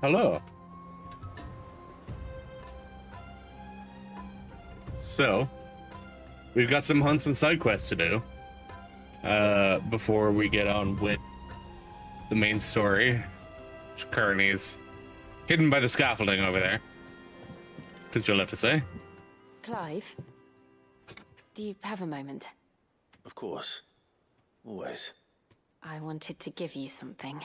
Hello. So, we've got some hunts and side quests to do before we get on with the main story, which currently is hidden by the scaffolding over there. Because you'll have to say. Clive, do you have a moment? Of course. Always. I wanted to give you something.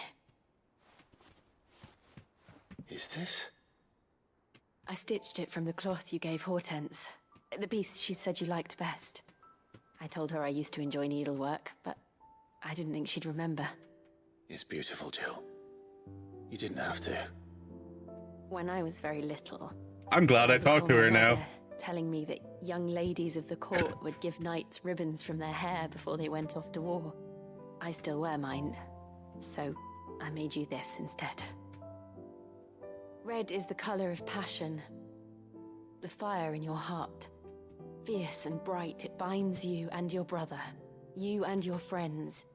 Is this? I stitched it from the cloth you gave Hortense. The piece she said you liked best. I told her I used to enjoy needlework, but I didn't think she'd remember. It's beautiful, Jill. You didn't have to. When I was very little... I'm glad I talked to her now. Telling me that young ladies of the court would give knights ribbons from their hair before they went off to war. I still wear mine, so I made you this instead. Red is the color of passion, the fire in your heart. Fierce and bright, it binds you and your brother, you and your friends,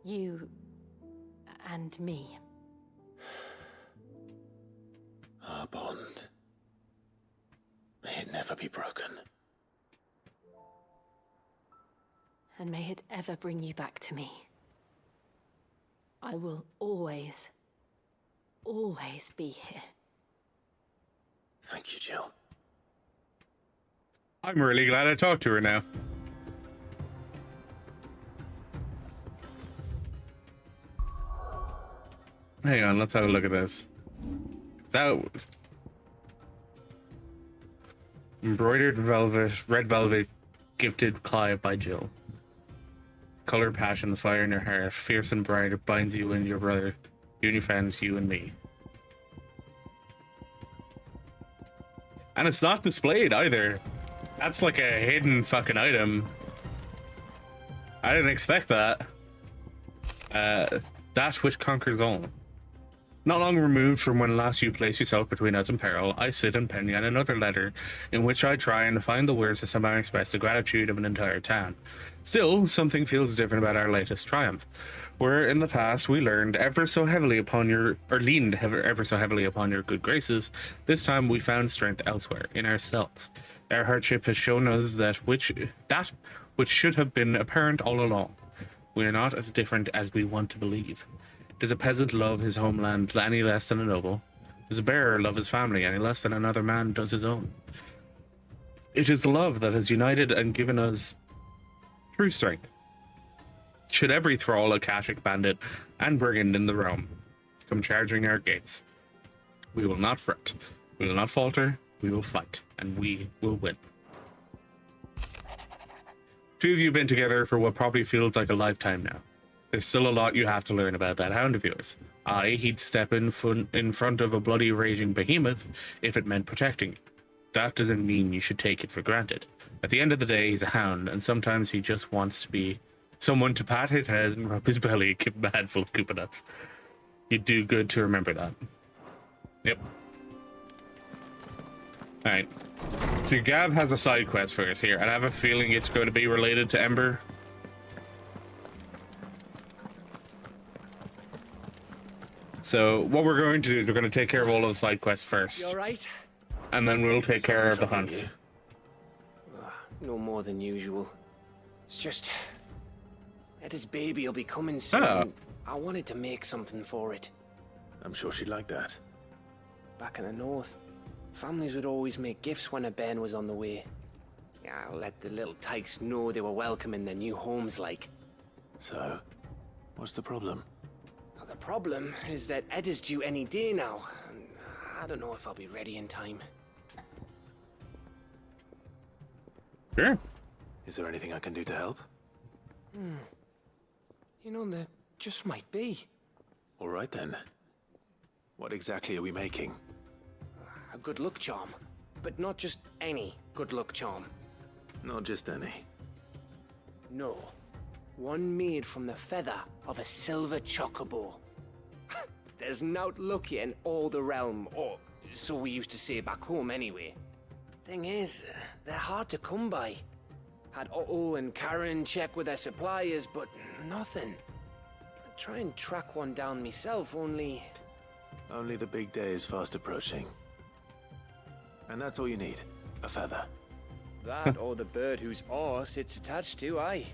you and me. Our bond. May it never be broken. And may it ever bring you back to me. I will always, always be here. Thank you, Jill. I'm really glad I talked to her now. Hang on, let's have a look at this. That embroidered velvet, red velvet, gifted Clive by Jill. Color, passion, the fire in your heart, fierce and bright, it binds you and your brother, you and your friends, you and me. And it's not displayed either. That's like a hidden fucking item. I didn't expect that. That which conquers all. Not long removed from when last you placed yourself between us and peril, I sit and pen yet another letter in which I try and find the words to somehow express the gratitude of an entire town. Still, something feels different about our latest triumph. Where in the past we leaned ever so heavily upon your good graces, this time we found strength elsewhere, in ourselves. Our hardship has shown us that which should have been apparent all along. We are not as different as we want to believe. Does a peasant love his homeland any less than a noble? Does a bearer love his family any less than another man does his own? It is love that has united and given us true strength. Should every thrall, Akashic bandit, and brigand in the realm come charging our gates, we will not fret, we will not falter, we will fight, and we will win. Two of you have been together for what probably feels like a lifetime now. There's still a lot you have to learn about that hound of yours. He'd step in front of a bloody raging behemoth if it meant protecting you. That doesn't mean you should take it for granted. At the end of the day, he's a hound, and sometimes he just wants to be someone to pat his head and rub his belly and give him a handful of Koopa nuts. You'd do good to remember that. Yep. Alright. So Gav has a side quest for us here, and I have a feeling it's going to be related to Ember. So what we're going to do is we're going to take care of all of the side quests first. You all right? And then we'll take care of the hunts. No more than usual. It's just... Etta's baby will be coming soon. Oh. I wanted to make something for it. I'm sure she'd like that. Back in the north, families would always make gifts when a bairn was on the way. Yeah, I'll let the little tykes know they were welcome in their new homes like. So, what's the problem? Now, the problem is that Etta's due any day now, and I don't know if I'll be ready in time. Sure. Is there anything I can do to help? You know, there just might be. All right then. What exactly are we making? A good luck charm. But not just any good luck charm. Not just any. No. One made from the feather of a silver chocobo. There's naught lucky in all the realm, or so we used to say back home anyway. Thing is, they're hard to come by. Had Otto and Karen check with their suppliers, but nothing. I try and track one down myself, only Only the big day is fast approaching. And that's all you need, a feather. That or the bird whose horse it's attached to, aye.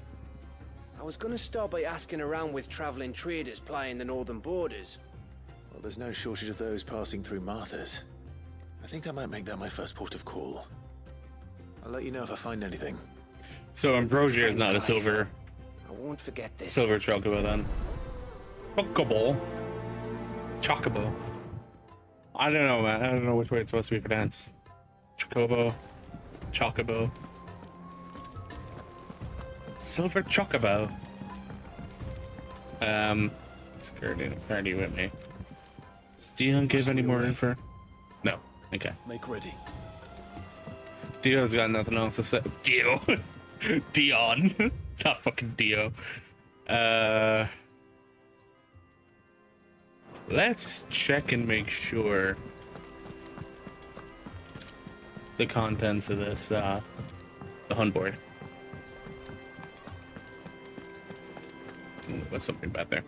I was gonna start by asking around with traveling traders plying the northern borders. Well, there's no shortage of those passing through Martha's. I think I might make that my first port of call. I'll let you know if I find anything. So Ambrosia is not a Clive. silver I won't forget this. chocobo then. Chocobo. Chocobo. I don't know, man. I don't know which way it's supposed to be pronounced. Chocobo. Chocobo. Silver chocobo. Security apparently with me. Does Dion give any more info? No. Okay. Make ready. Dio's got nothing else to say. Dio. Dion. Not fucking Dio. Let's check and make sure the contents of this, the hunt board. Ooh, there's something bad there.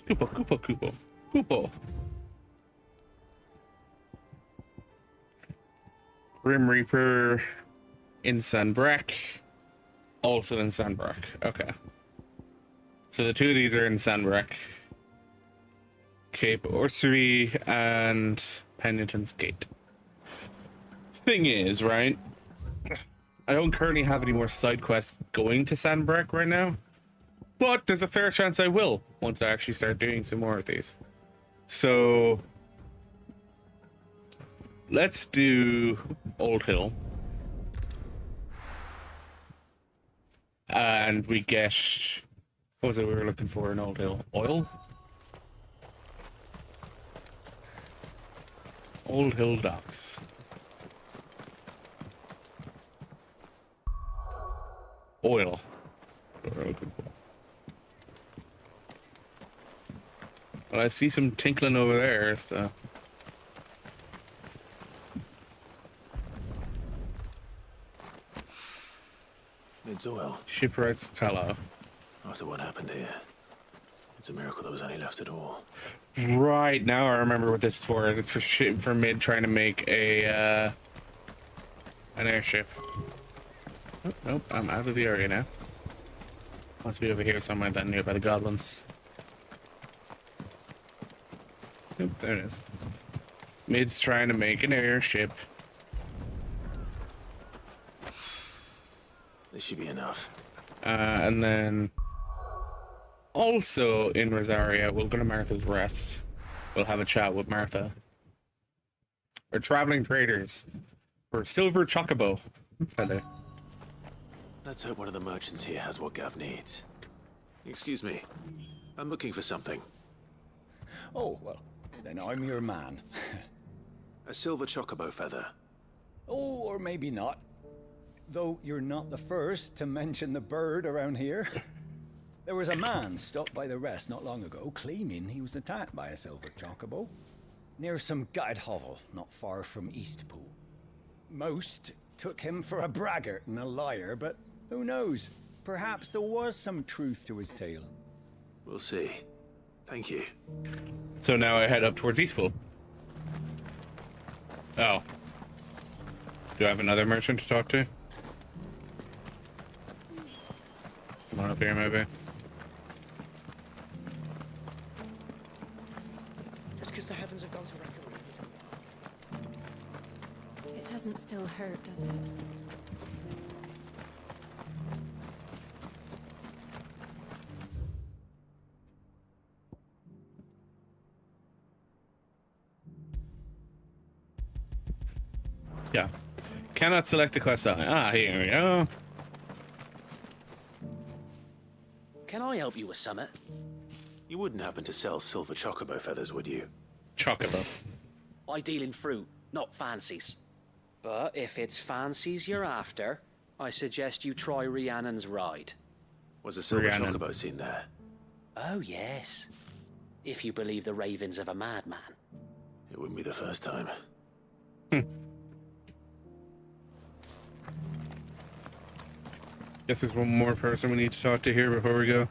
Kupo. Grim Reaper in Sandbreck. Also in Sandbreck. Okay. So the two of these are in Sandbreck. Cape Orsery and Penitent's Gate. Thing is, right? I don't currently have any more side quests going to Sandbreck right now. But there's a fair chance I will once I actually start doing some more of these. So let's do Old Hill. And we get, what was it we were looking for in Old Hill? Oil? Old Hill Docks. Oil. What we're looking for. Well, I see some tinkling over there, so. Needs oil. Shipwrights tallow. After what happened here, it's a miracle there was any left at all. Right, now I remember what this is for. It's for Mid trying to make a an airship. Oh, nope, I'm out of the area now. Must be over here somewhere then, near by the goblins. Nope, there it is. Mid's trying to make an airship. This should be enough. And then also in Rosaria, we'll go to Martha's Rest. We'll have a chat with Martha. We're traveling traders for Silver Chocobo. Feather. Let's hope one of the merchants here has what Gav needs. Excuse me. I'm looking for something. Oh, well, then I'm your man. A silver chocobo feather. Oh, or maybe not. Though you're not the first to mention the bird around here. There was a man stopped by the rest not long ago claiming he was attacked by a silver chocobo near some gutted hovel not far from Eastpool. Most took him for a braggart and a liar, but who knows? Perhaps there was some truth to his tale. We'll see. Thank you. So now I head up towards Eastpool. Oh. Do I have another merchant to talk to? Come on up here, maybe. Just because the heavens have gone to record. It doesn't still hurt, does it? Yeah. Cannot select the quest line. Ah, here we go. Can I help you with summit? You wouldn't happen to sell silver chocobo feathers, would you? Chocobo. I deal in fruit, not fancies. But if it's fancies you're after, I suggest you try Rhiannon's ride. Was a silver Rhiannon. chocobo seen there? Oh, yes. If you believe the ravings of a madman. It wouldn't be the first time. Guess there's one more person we need to talk to here before we go.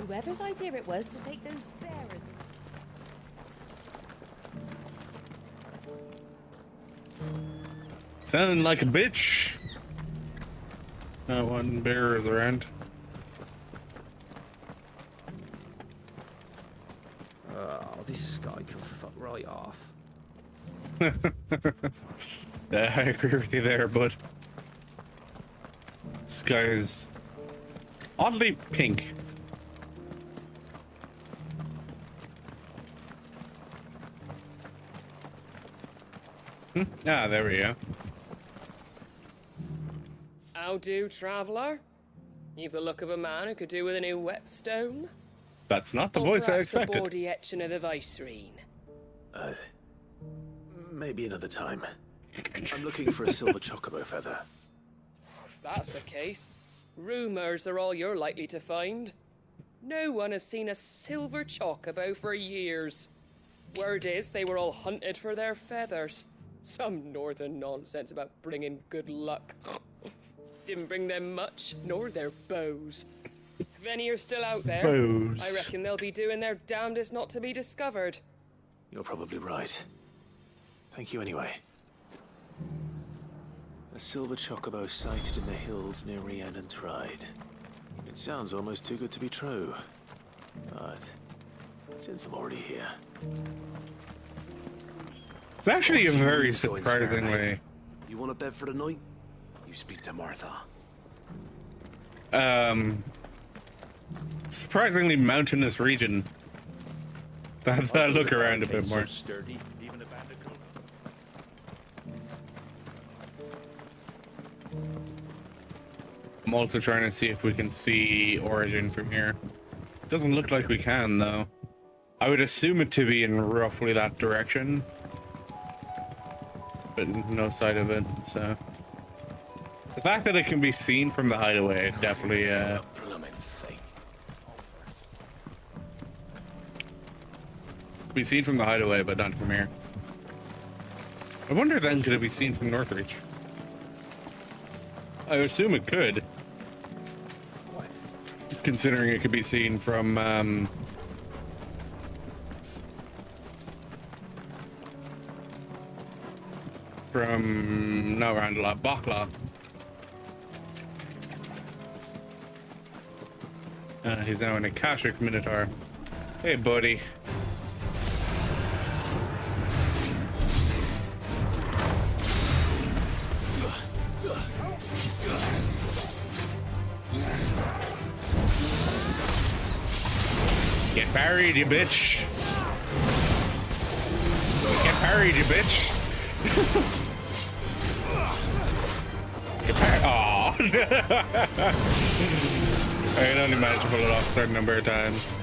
whoever's idea it was to take those bearers. Sound like a bitch. No one bearers around. Oh, this guy can fuck right off. Yeah, I agree with you there, bud. This guy is oddly pink. Ah, there we go. How do, traveller? You've the look of a man who could do with a new whetstone. That's not the Or voice I perhaps a expected. bawdy etching of the Vicereine. Maybe another time. I'm looking for a silver chocobo feather. If that's the case, rumours are all you're likely to find. No one has seen a silver chocobo for years. Word is they were all hunted for their feathers. Some northern nonsense about bringing good luck. Didn't bring them much, nor their bows. If any are still out there, Bows. I reckon they'll be doing their damnedest not to be discovered. You're probably right. Thank you anyway. A silver chocobo sighted in the hills near Rhiannon Tride. It sounds almost too good to be true. But since I'm already here, It's actually a very Go and spare me. surprisingly, You want a bed for the night? You speak to Martha. surprisingly mountainous region. That look around a bit more. Sturdy, even a bandicoot. I'm also trying to see if we can see Origin from here. Doesn't look like we can, though. I would assume it to be in roughly that direction, but no sight of it, so. The fact that it can be seen from the hideaway definitely, Blooming thing. be seen from the hideaway, but not from here. I wonder then, could it be seen from Northreach? I assume it could. Considering it could be seen from, no, around a lot, Bakla. He's now an Akashic Minotaur. Hey, buddy. Get buried, you bitch. Get buried, you bitch. Get buried. Aww. I can only manage to pull it off a certain number of times.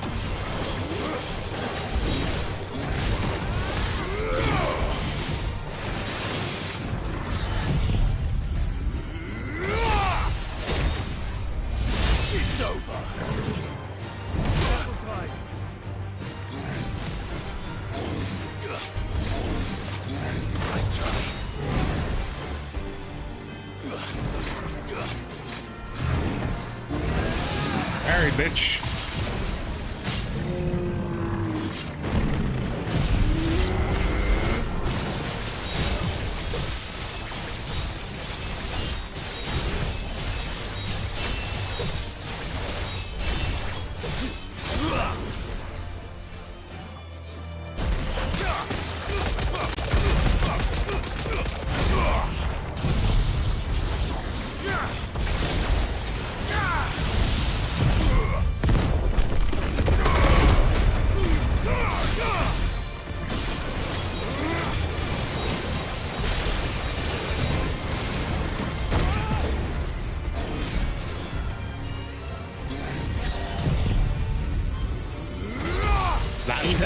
It's over. Nice try. Buried, bitch.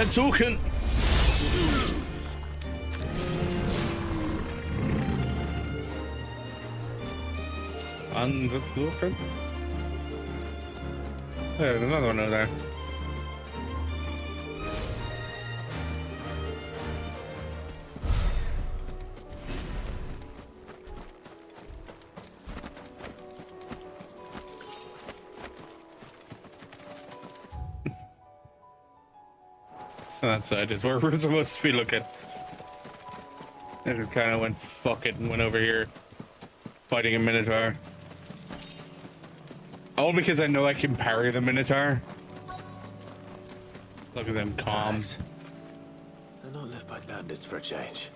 Suchen. Ansatz suchen. There's another one over there. So that side is where we're supposed to be looking. I just kind of went fuck it and went over here fighting a Minotaur. All because I know I can parry the Minotaur. Look at them calm. Thanks. They're not left by bandits for a change.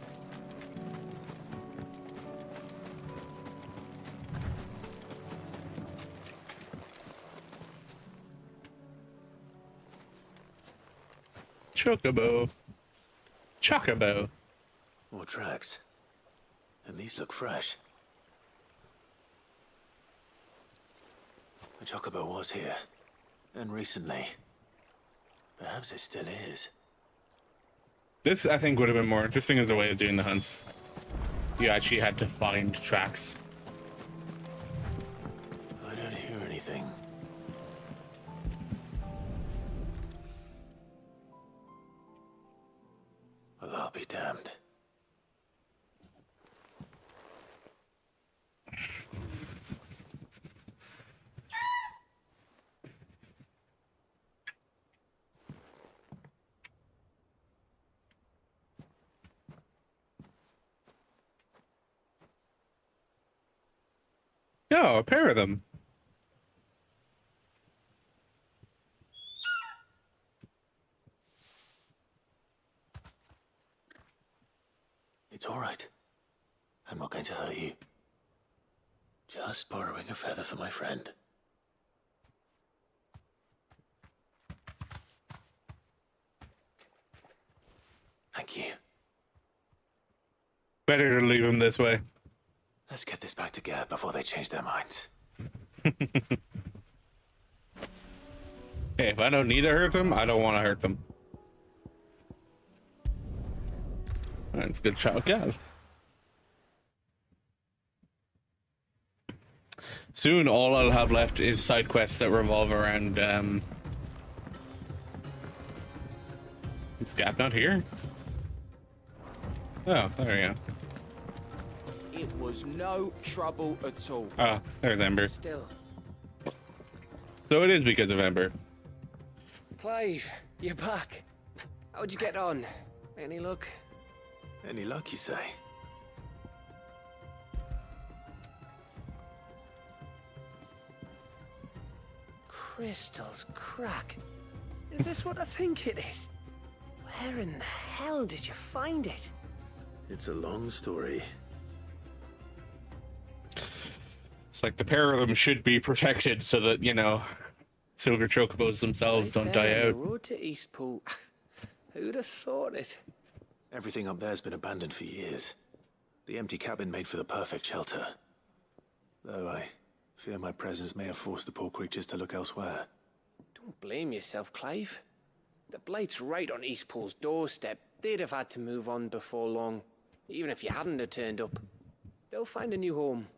Chocobo. Chocobo. More tracks. And these look fresh. The chocobo was here. And recently. Perhaps it still is. This, I think, would have been more interesting as a way of doing the hunts. You actually had to find tracks. I don't hear anything. Well, I'll be damned. No, a pair of them. It's all right. I'm not going to hurt you. Just borrowing a feather for my friend. Thank you. Better to leave him this way. Let's get this back to Gav before they change their minds. Hey, if I don't need to hurt them, I don't want to hurt them. That's a good shot, Gav. Soon, all I'll have left is side quests that revolve around. Is Gav not here? Oh, there we go. It was no trouble at all. Ah, there's Ember. Still. So it is because of Ember. Clive, you're back. How'd you get on? Any luck? Any luck, you say? Crystal's crack. Is this what I think it is? Where in the hell did you find it? It's a long story. It's like the pair of them should be protected so that, you know, silver chocobos themselves Right don't there die on the out. road to Eastpool. Who'd have thought it? Everything up there's been abandoned for years. The empty cabin made for the perfect shelter. Though I fear my presence may have forced the poor creatures to look elsewhere. Don't blame yourself, Clive. The Blight's right on Eastpool's doorstep. They'd have had to move on before long, even if you hadn't have turned up. They'll find a new home.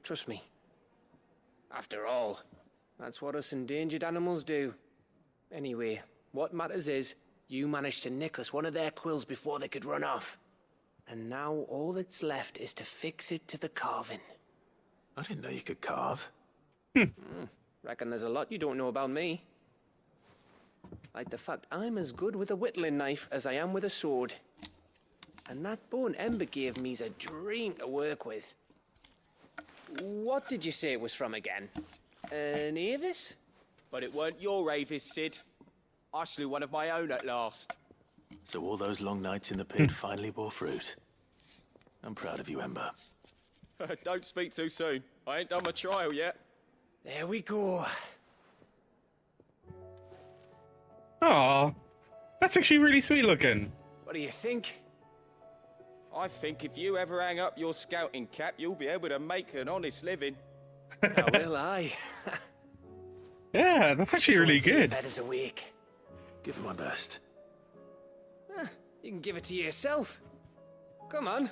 Trust me. After all, that's what us endangered animals do. Anyway, what matters is, you managed to nick us one of their quills before they could run off. And now all that's left is to fix it to the carving. I didn't know you could carve. Reckon there's a lot you don't know about me. Like the fact I'm as good with a whittling knife as I am with a sword. And that bone Ember gave me's a dream to work with. What did you say it was from again? An Avis? But it weren't your Avis, Sid. I slew one of my own at last. So all those long nights in the pit finally bore fruit. I'm proud of you, Ember. Don't speak too soon. I ain't done my trial yet. There we go. Aw, that's actually really sweet looking. What do you think? I think if you ever hang up your scouting cap, you'll be able to make an honest living. How will I? Yeah, that's actually really good. Feathers a week. Give it my best. You can give it to yourself. Come on.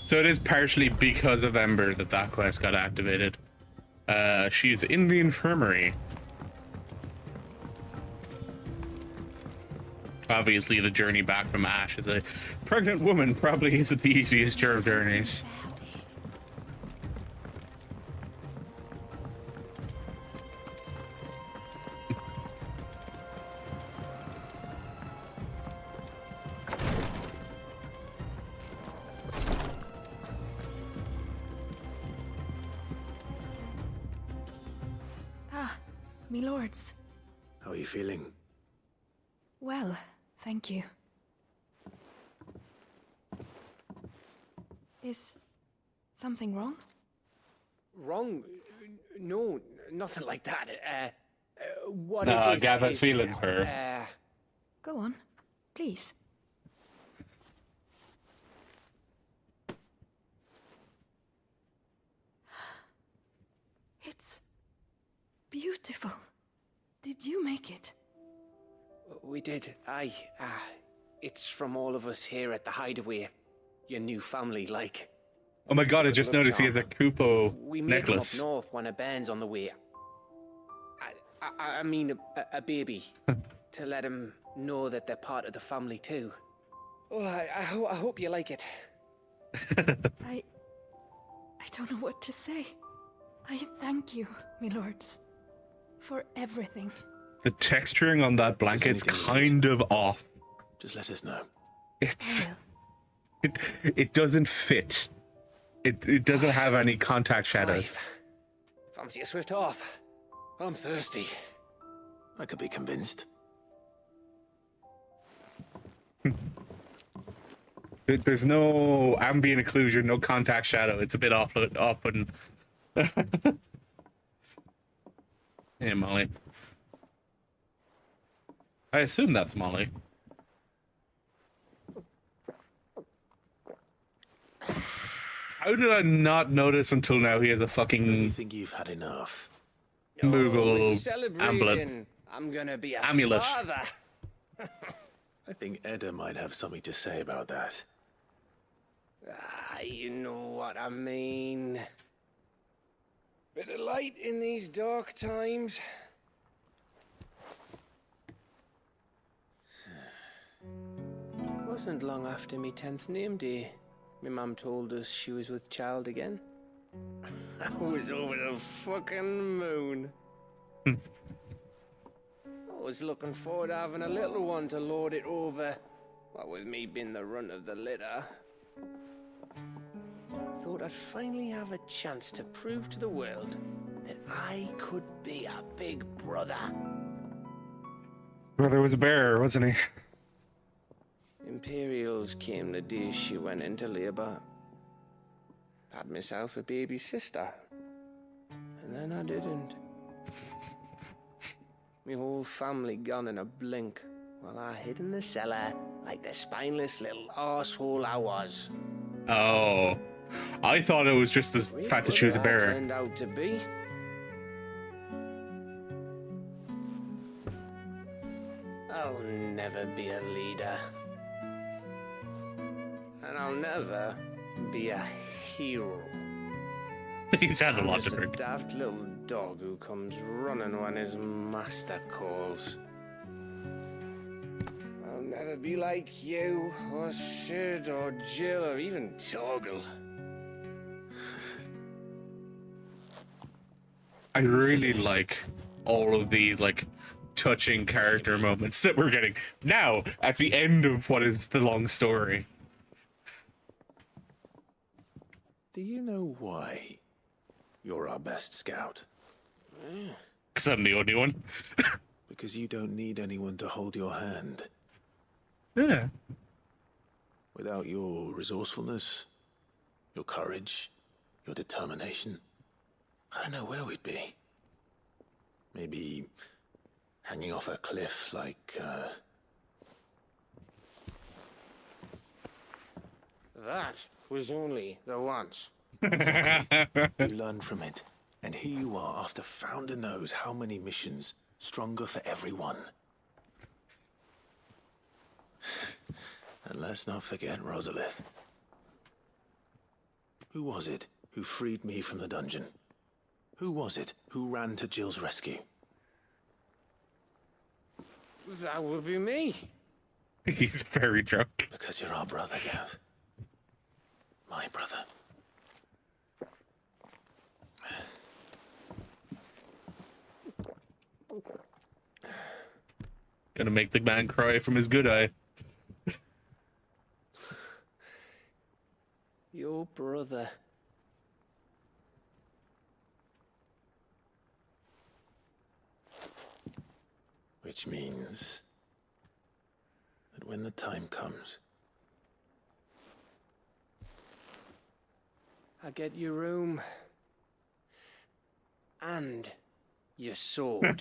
So it is partially because of Ember that that quest got activated. She's in the infirmary. Obviously, the journey back from Ash as a pregnant woman probably isn't the easiest of journeys. me lords. How are you feeling? Well, thank you. Is something wrong? Wrong? No, nothing like that. What Nah, it is Gav has is, feelings for her. Go on, please. It's beautiful. Did you make it? We did. Aye. It's from all of us here at the Hideaway. Your new family, like. Oh my god, I It's a just good luck noticed he has a charm. Kupo We made them up necklace. north when a band's on the way. I mean a baby. To let him know that they're part of the family too. Oh, I hope you like it. I don't know what to say. I thank you, my lords, for everything. The texturing on that blanket's anything you kind of off. Just let us know. It's it doesn't fit. It doesn't have any contact shadows. Clive, fancy a swift off. I'm thirsty. I could be convinced. There's no ambient occlusion, no contact shadow. It's a bit off-putting. Hey, Molly. I assume that's Molly. How did I not notice until now he has a You fucking think you've had enough? Moogle we're amulet? celebrating. I'm gonna be a Amulet. father. I think Edda might have something to say about that. You know what I mean. Bit of light in these dark times. Wasn't long after me 10th name day. My mum told us she was with child again. I was over the fucking moon. I was looking forward to having a little one to lord it over. What with me being the runt of the litter. Thought I'd finally have a chance to prove to the world that I could be a big brother. Brother was a bear, wasn't he? Imperials came the day she went into labour. Had myself a baby sister. And then I didn't. My whole family gone in a blink, while I hid in the cellar like the spineless little arsehole I was. Oh. I thought it was just the fact that she was a Whatever I bear. turned out to be. I'll never be a leader. And I'll never be a hero. He's had a I'm lot just to drink. a daft little dog who comes running when his master calls. I'll never be like you, or Sid, or Jill, or even Torgal. I really like all of these like touching character moments that we're getting now at the end of what is the long story. Do you know why you're our best scout? Because I'm the only one. Because you don't need anyone to hold your hand. Yeah. Without your resourcefulness, your courage, your determination, I don't know where we'd be. Maybe hanging off a cliff like, That was only the once. You learn from it. And here you are, after Founder knows how many missions, stronger for everyone. And let's not forget Rosalith. Who was it who freed me from the dungeon? Who was it who ran to Jill's rescue? That would be me. He's very drunk. Because you're our brother, Gav. My brother. Gonna make the man cry from his good eye. Your brother. Which means that when the time comes, I get your room and your sword.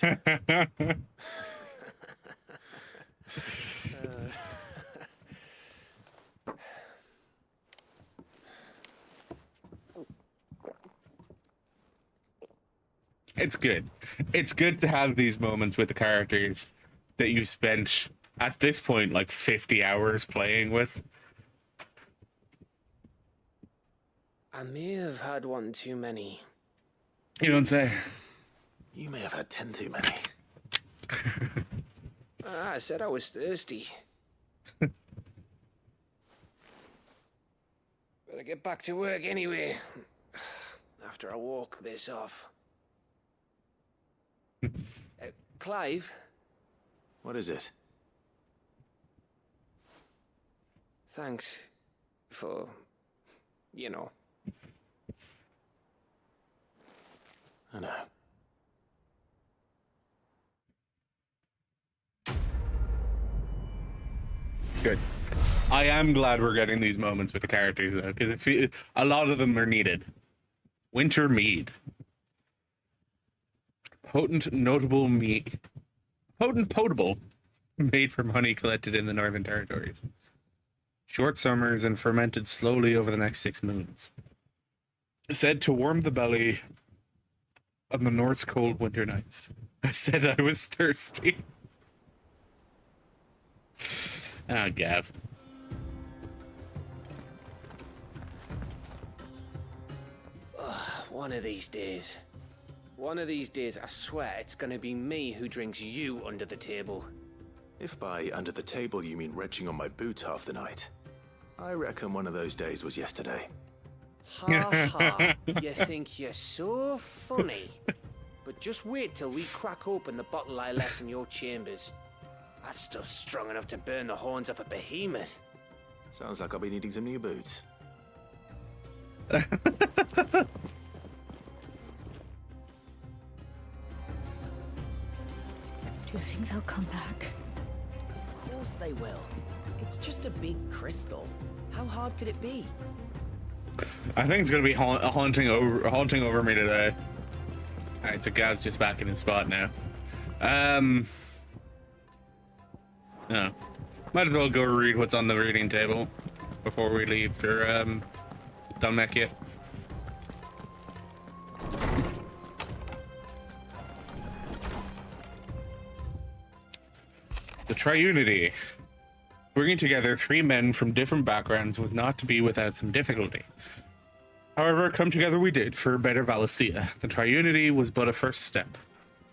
It's good. It's good to have these moments with the characters that you spent, at this point, like 50 hours playing with. I may have had one too many. You don't say. you may have had 10 too many. I said I was thirsty. Better get back to work anyway. After I walk this off. Clive? What is it? Thanks for, you know. I know. Good. I am glad we're getting these moments with the characters, though, because a lot of them are needed. Winter mead. Potent, notable mead. Potent, potable. Made from honey collected in the Northern Territories. Short summers and fermented slowly over the next 6 moons. Said to warm the belly on the North's cold winter nights. I said I was thirsty. Ah, Gav. One of these days. One of these days, I swear it's gonna be me who drinks you under the table. If by under the table you mean retching on my boots half the night, I reckon one of those days was yesterday. Ha ha, you think you're so funny. But just wait till we crack open the bottle I left in your chambers. That stuff's strong enough to burn the horns off a behemoth. Sounds like I'll be needing some new boots. Do you think they'll come back? Of course they will. It's just a big crystal. How hard could it be? I think it's gonna be haunting over me today. All right, so Gav's just back in his spot now. No, might as well go read what's on the reading table before we leave for Dalmekia. The Triunity. Bringing together 3 men from different backgrounds was not to be without some difficulty. However, come together we did for a better Valisthea. The Triunity was but a first step.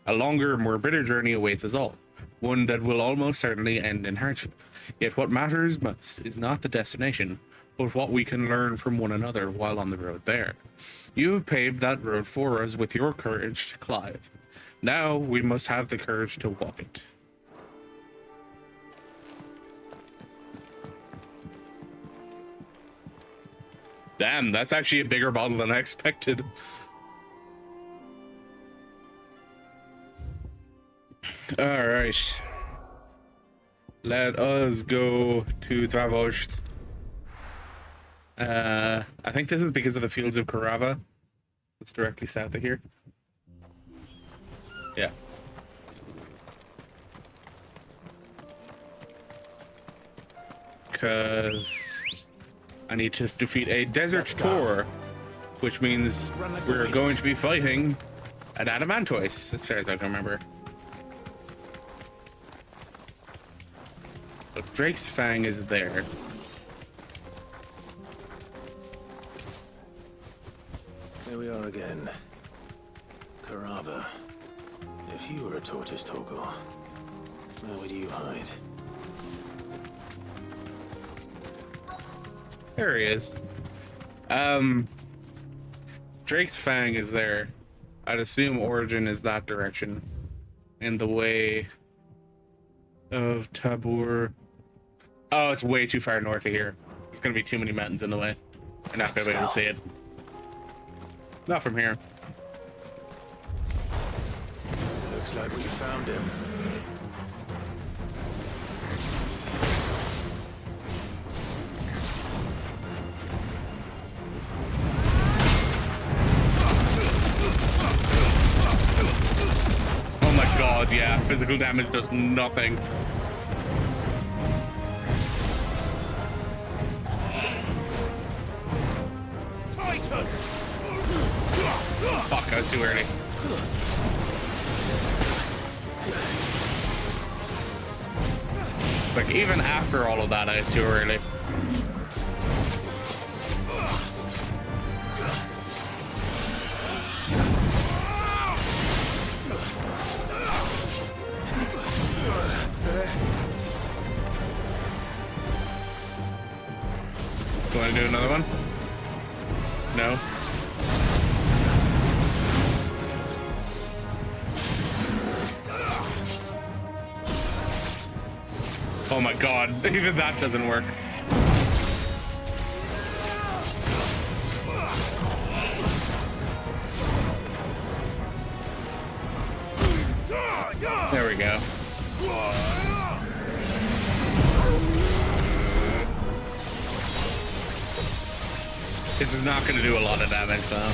A longer, more bitter journey awaits us all, one that will almost certainly end in hardship. Yet what matters most is not the destination, but what we can learn from one another while on the road there. You have paved that road for us with your courage to Clive. Now we must have the courage to walk it. Damn, that's actually a bigger bottle than I expected. All right. Let us go to Travost. I think this is because of the fields of Carava. It's directly south of here. Yeah. Because I need to defeat a desert tour, which means we're going to be fighting an Adamantoise, as far as I can remember. But Drake's Fang is there. There we are again. Carava. If you were a tortoise, Torgor, where would you hide? There he is. Drake's Fang is there. I'd assume Origin is that direction. In the way of Tabor. Oh, it's way too far north of here. There's gonna be too many mountains in the way. We're not gonna be able to see it. Not from here. Looks like we found him. Physical damage does nothing. Fuck, I was too early. Like, even after all of that, I was too early. Do you want to do another one? No? Oh my god, even that doesn't work. There we go. This is not going to do a lot of damage, though.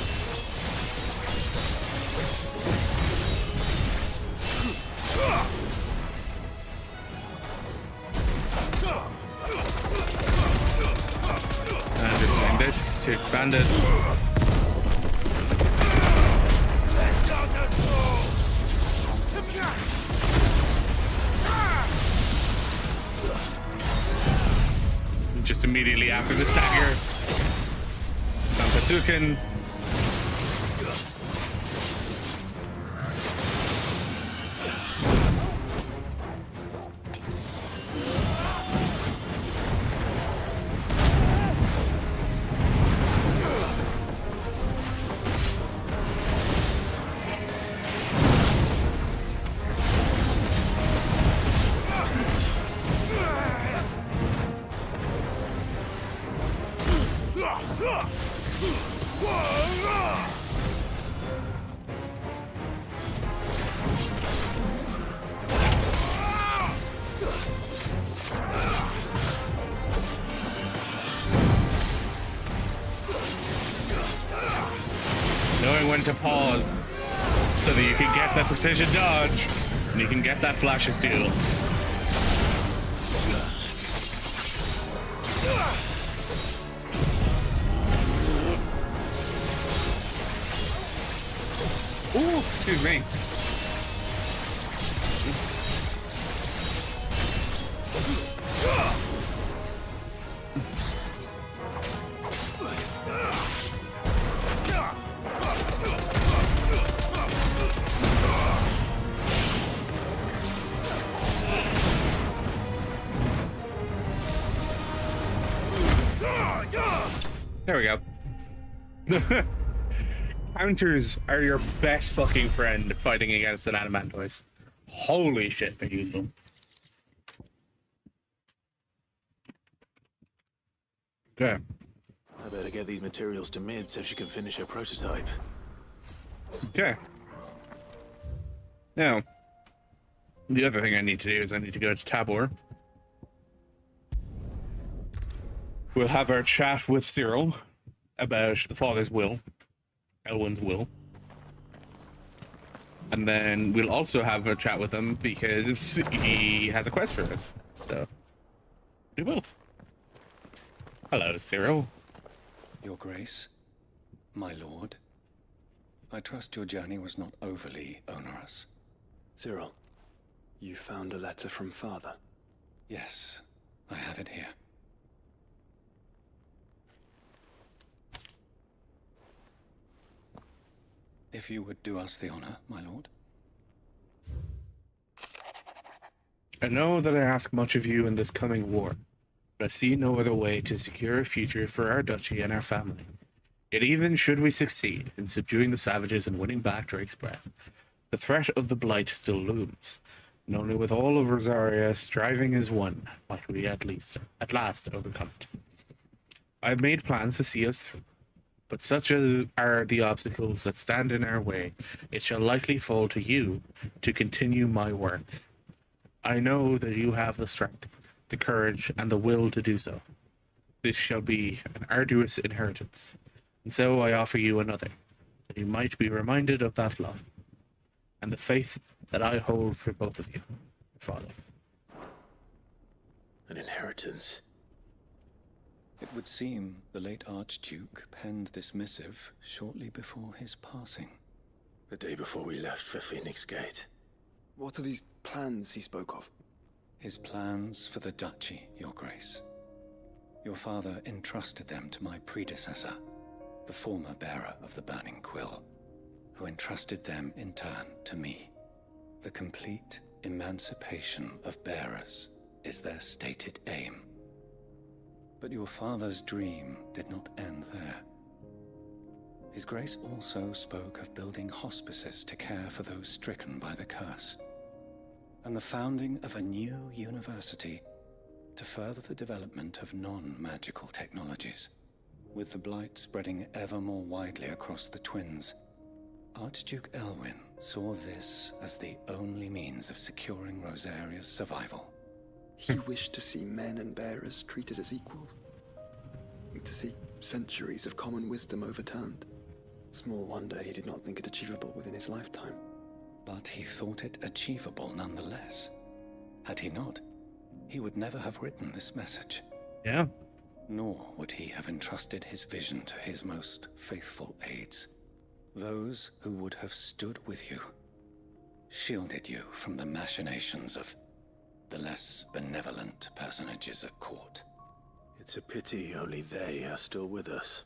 I'm just doing this to expand it. Just immediately after the stagger, Sampasuken. Knowing when to pause so that you can get that precision dodge and you can get that flash of steel. Ooh, excuse me. There we go. Counters are your best fucking friend fighting against an Adamantoise. Holy shit, they're useful. Okay. I better get these materials to Mid so she can finish her prototype. Okay. Now, the other thing I need to do is I need to go to Tabor. We'll have our chat with Cyril about the father's will, Elwyn's will. And then we'll also have a chat with him because he has a quest for us. So, do both. Hello, Cyril. Your Grace, my lord, I trust your journey was not overly onerous. Cyril, you found a letter from Father? Yes, I have it here. If you would do us the honor, my lord. I know that I ask much of you in this coming war, but I see no other way to secure a future for our duchy and our family. Yet even should we succeed in subduing the savages and winning back Drake's breath, the threat of the Blight still looms, and only with all of Rosaria striving as one might we at last overcome it. I have made plans to see us through, but such as are the obstacles that stand in our way, it shall likely fall to you to continue my work. I know that you have the strength, the courage, and the will to do so. This shall be an arduous inheritance, and so I offer you another, that you might be reminded of that love, and the faith that I hold for both of you, Father. An inheritance. It would seem the late Archduke penned this missive shortly before his passing. The day before we left for Phoenix Gate. What are these plans he spoke of? His plans for the duchy, Your Grace. Your father entrusted them to my predecessor, the former bearer of the Burning Quill, who entrusted them in turn to me. The complete emancipation of bearers is their stated aim. But your father's dream did not end there. His Grace also spoke of building hospices to care for those stricken by the curse, and the founding of a new university to further the development of non-magical technologies. With the blight spreading ever more widely across the twins, Archduke Elwyn saw this as the only means of securing Rosaria's survival. He wished to see men and bearers treated as equals. To see centuries of common wisdom overturned. Small wonder he did not think it achievable within his lifetime. But he thought it achievable nonetheless. Had he not, he would never have written this message. Yeah. Nor would he have entrusted his vision to his most faithful aides. Those who would have stood with you, shielded you from the machinations of the less benevolent personages at court. It's a pity only they are still with us.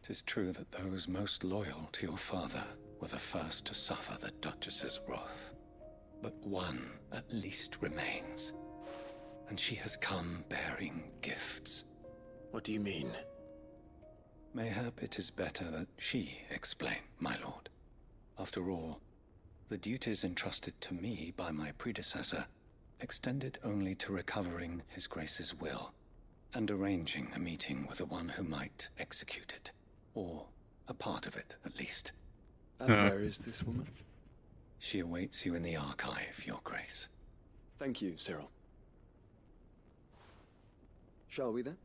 'Tis true that those most loyal to your father were the first to suffer the Duchess's wrath. But one at least remains, and she has come bearing gifts. What do you mean? Mayhap it is better that she explain, my lord. After all, the duties entrusted to me by my predecessor extended only to recovering His Grace's will and arranging a meeting with the one who might execute it, or a part of it at least. And where is this woman? She awaits you in the archive, Your Grace. Thank you, Cyril. Shall we then?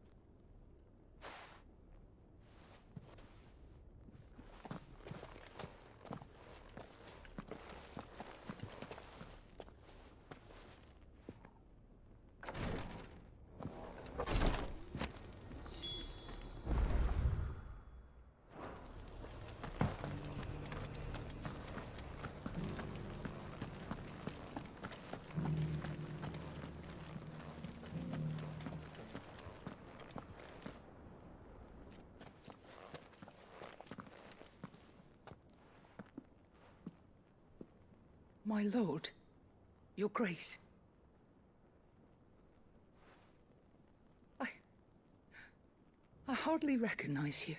My lord, your grace. I hardly recognize you.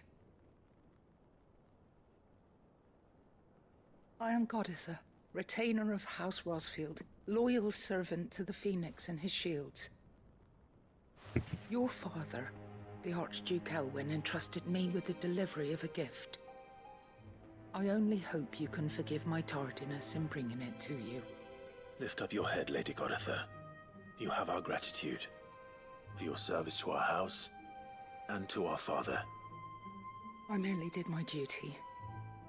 I am Goditha, retainer of House Rosfield, loyal servant to the Phoenix and his shields. Your father, the Archduke Elwyn, entrusted me with the delivery of a gift. I only hope you can forgive my tardiness in bringing it to you. Lift up your head, Lady Goditha. You have our gratitude for your service to our house and to our father. I merely did my duty,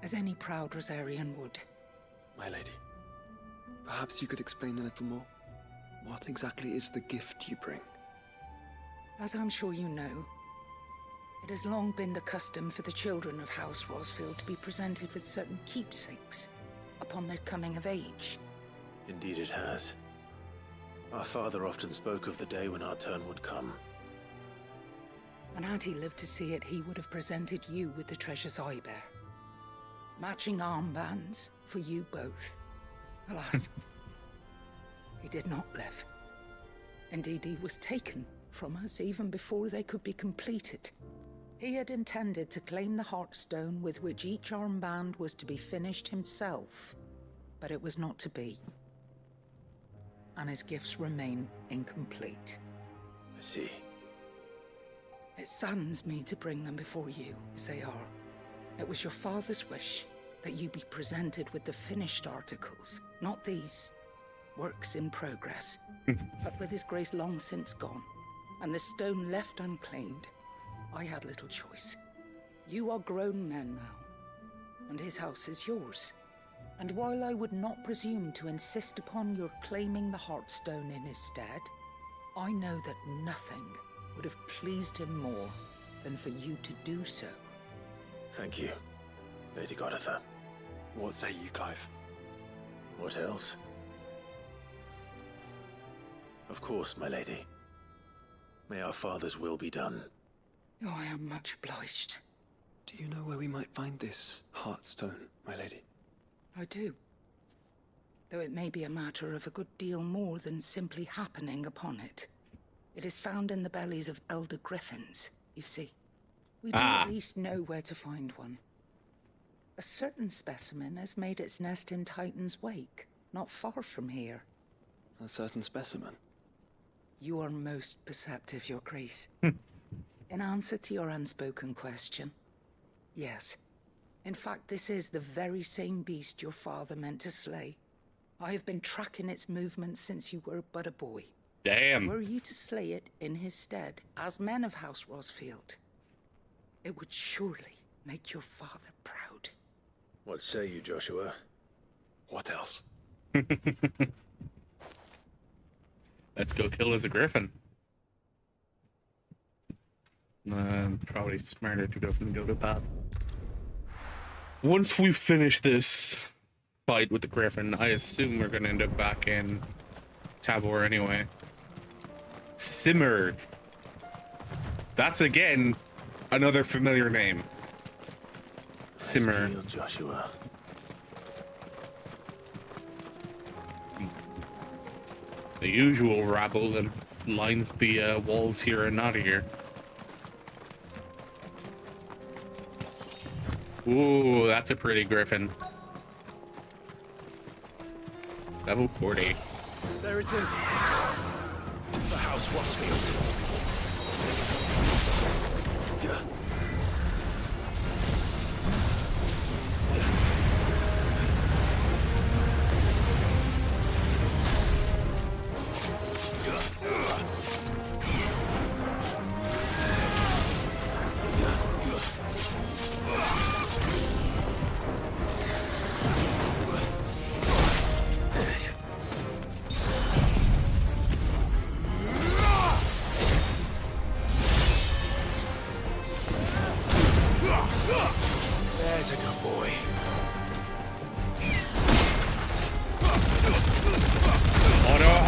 as any proud Rosarian would. My lady, perhaps you could explain a little more? What exactly is the gift you bring? As I'm sure you know, it has long been the custom for the children of House Rosfield to be presented with certain keepsakes upon their coming of age. Indeed it has. Our father often spoke of the day when our turn would come. And had he lived to see it, he would have presented you with the treasures I bear. Matching armbands for you both. Alas, he did not live. Indeed, he was taken from us even before they could be completed. He had intended to claim the Heartstone with which each armband was to be finished himself, but it was not to be. And his gifts remain incomplete. I see. It saddens me to bring them before you, as they are. It was your father's wish that you be presented with the finished articles, not these works in progress. But with his grace long since gone, and the stone left unclaimed, I had little choice. You are grown men now, and his house is yours. And while I would not presume to insist upon your claiming the Heartstone in his stead, I know that nothing would have pleased him more than for you to do so. Thank you, Lady Goditha. What say you, Clive? What else? Of course, my lady. May our father's will be done. Oh, I am much obliged. Do you know where we might find this Heartstone, my lady? I do. Though it may be a matter of a good deal more than simply happening upon it. It is found in the bellies of elder griffins, you see. We do at least know where to find one. A certain specimen has made its nest in Titan's Wake, not far from here. A certain specimen? You are most perceptive, Your Grace. In answer to your unspoken question, yes. In fact, this is the very same beast your father meant to slay. I have been tracking its movements since you were but a boy. Damn. Were you to slay it in his stead, as men of House Rosfield, it would surely make your father proud. What say you, Joshua? What else? Let's go kill as a griffin. Probably smarter to go from the other path. Once we finish this fight with the griffin, I assume we're going to end up back in Tabor anyway. Simmer. That's again another familiar name. Simmer. Nice peel, Joshua. The usual rabble that lines the walls here and not here. Ooh, that's a pretty griffin. Level 40. There it is. The House Rosfield. There's a good boy. Order.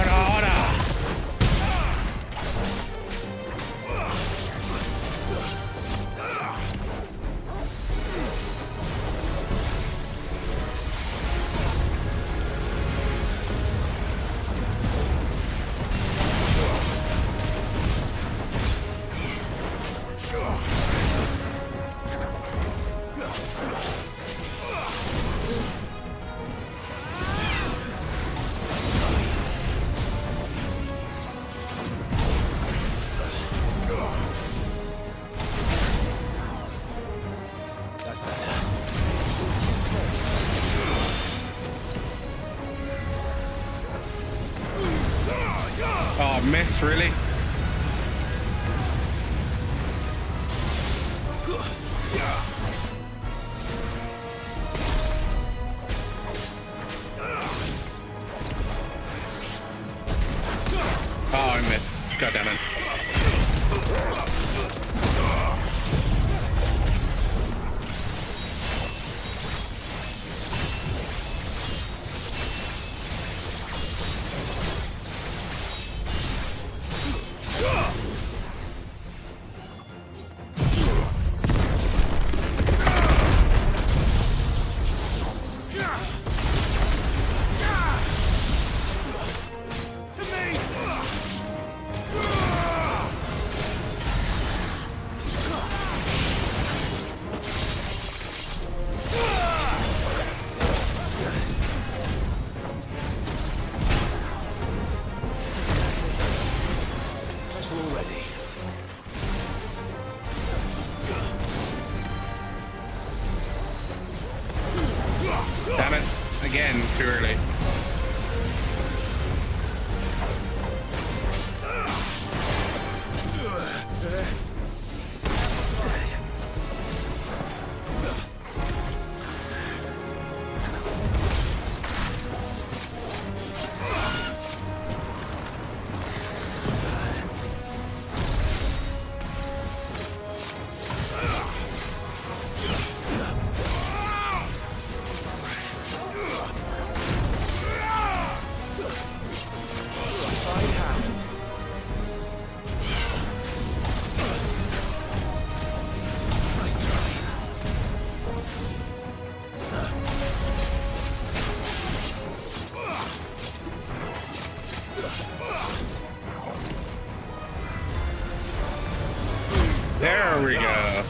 Miss, really? Oh, I missed. God damn it. There we go.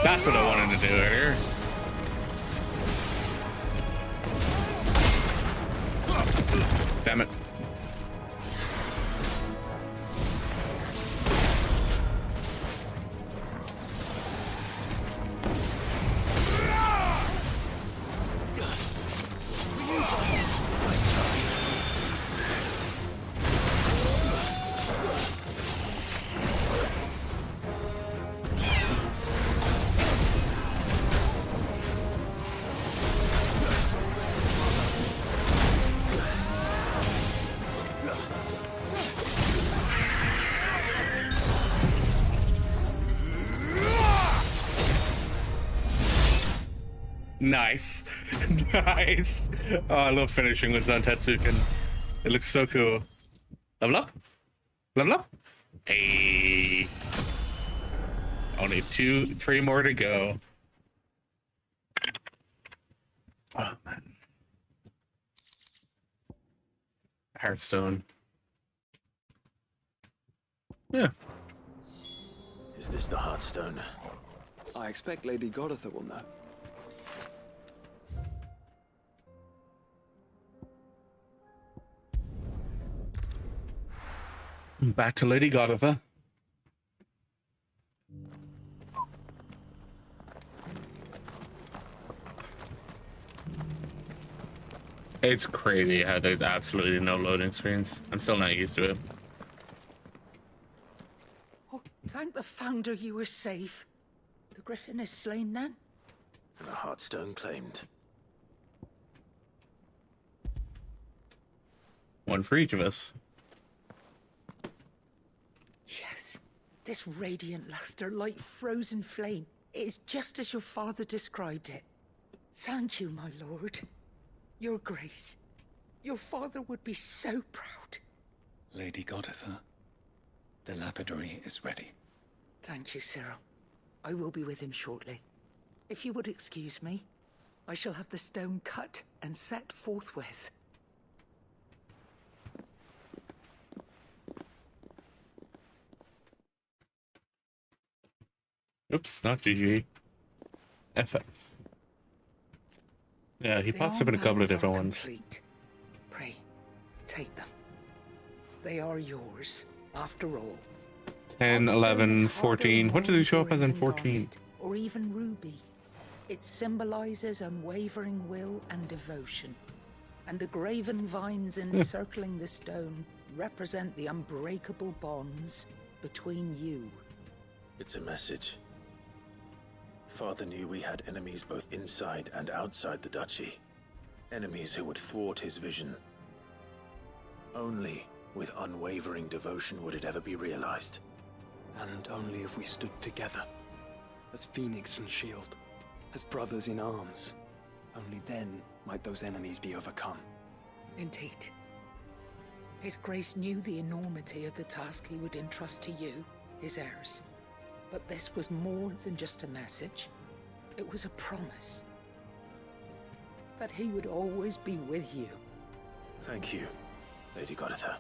That's what I wanted to do earlier. Damn it. Nice. Nice. Oh, I love finishing with Zantetsuken. It looks so cool. Level up? Level up? Hey. Only 3 more to go. Oh, man. Hearthstone. Yeah. Is this the Hearthstone? I expect Lady Goditha will know. Back to Lady Goditha. It's crazy how there's absolutely no loading screens. I'm still not used to it. Oh, thank the Founder you were safe. The Griffin is slain then? And the Hearthstone claimed. One for each of us. Yes, this radiant luster like frozen flame. It is just as your father described it. Thank you, my lord. Your Grace, your father would be so proud. Lady Goditha, the lapidary is ready. Thank you, Cyril. I will be with him shortly. If you would excuse me, I shall have the stone cut and set forthwith. Oops, not GG. FF. Yeah, he pops up in a couple of different ones. Complete. Pray, take them. They are yours, after all. 10, 11, 14. What do they show up as in 14? Garnet, or even ruby. It symbolizes unwavering will and devotion. And the graven vines encircling the stone represent the unbreakable bonds between you. It's a message. Father knew we had enemies both inside and outside the duchy. Enemies who would thwart his vision. Only with unwavering devotion would it ever be realized. And only if we stood together, as Phoenix and Shield, as brothers in arms, only then might those enemies be overcome. Indeed. His Grace knew the enormity of the task he would entrust to you, his heirs. But this was more than just a message. It was a promise. That he would always be with you. Thank you, Lady Goditha,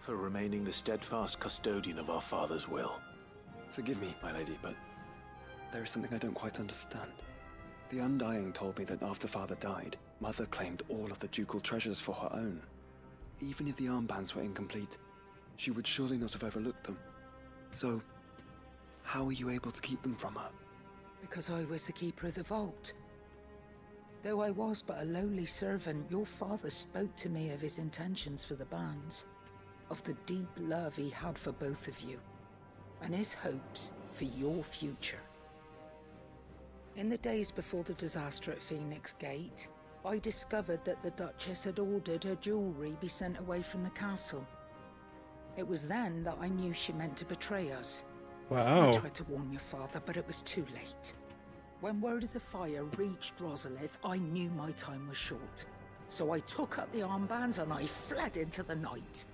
for remaining the steadfast custodian of our father's will. Forgive me, my lady, but there is something I don't quite understand. The Undying told me that after Father died, Mother claimed all of the ducal treasures for her own. Even if the armbands were incomplete, she would surely not have overlooked them. So, how were you able to keep them from her? Because I was the keeper of the vault. Though I was but a lowly servant, your father spoke to me of his intentions for the bands, of the deep love he had for both of you, and his hopes for your future. In the days before the disaster at Phoenix Gate, I discovered that the Duchess had ordered her jewelry be sent away from the castle. It was then that I knew she meant to betray us. Wow. I tried to warn your father, but it was too late. When word of the fire reached Rosaria, I knew my time was short. So I took up the armbands and I fled into the night.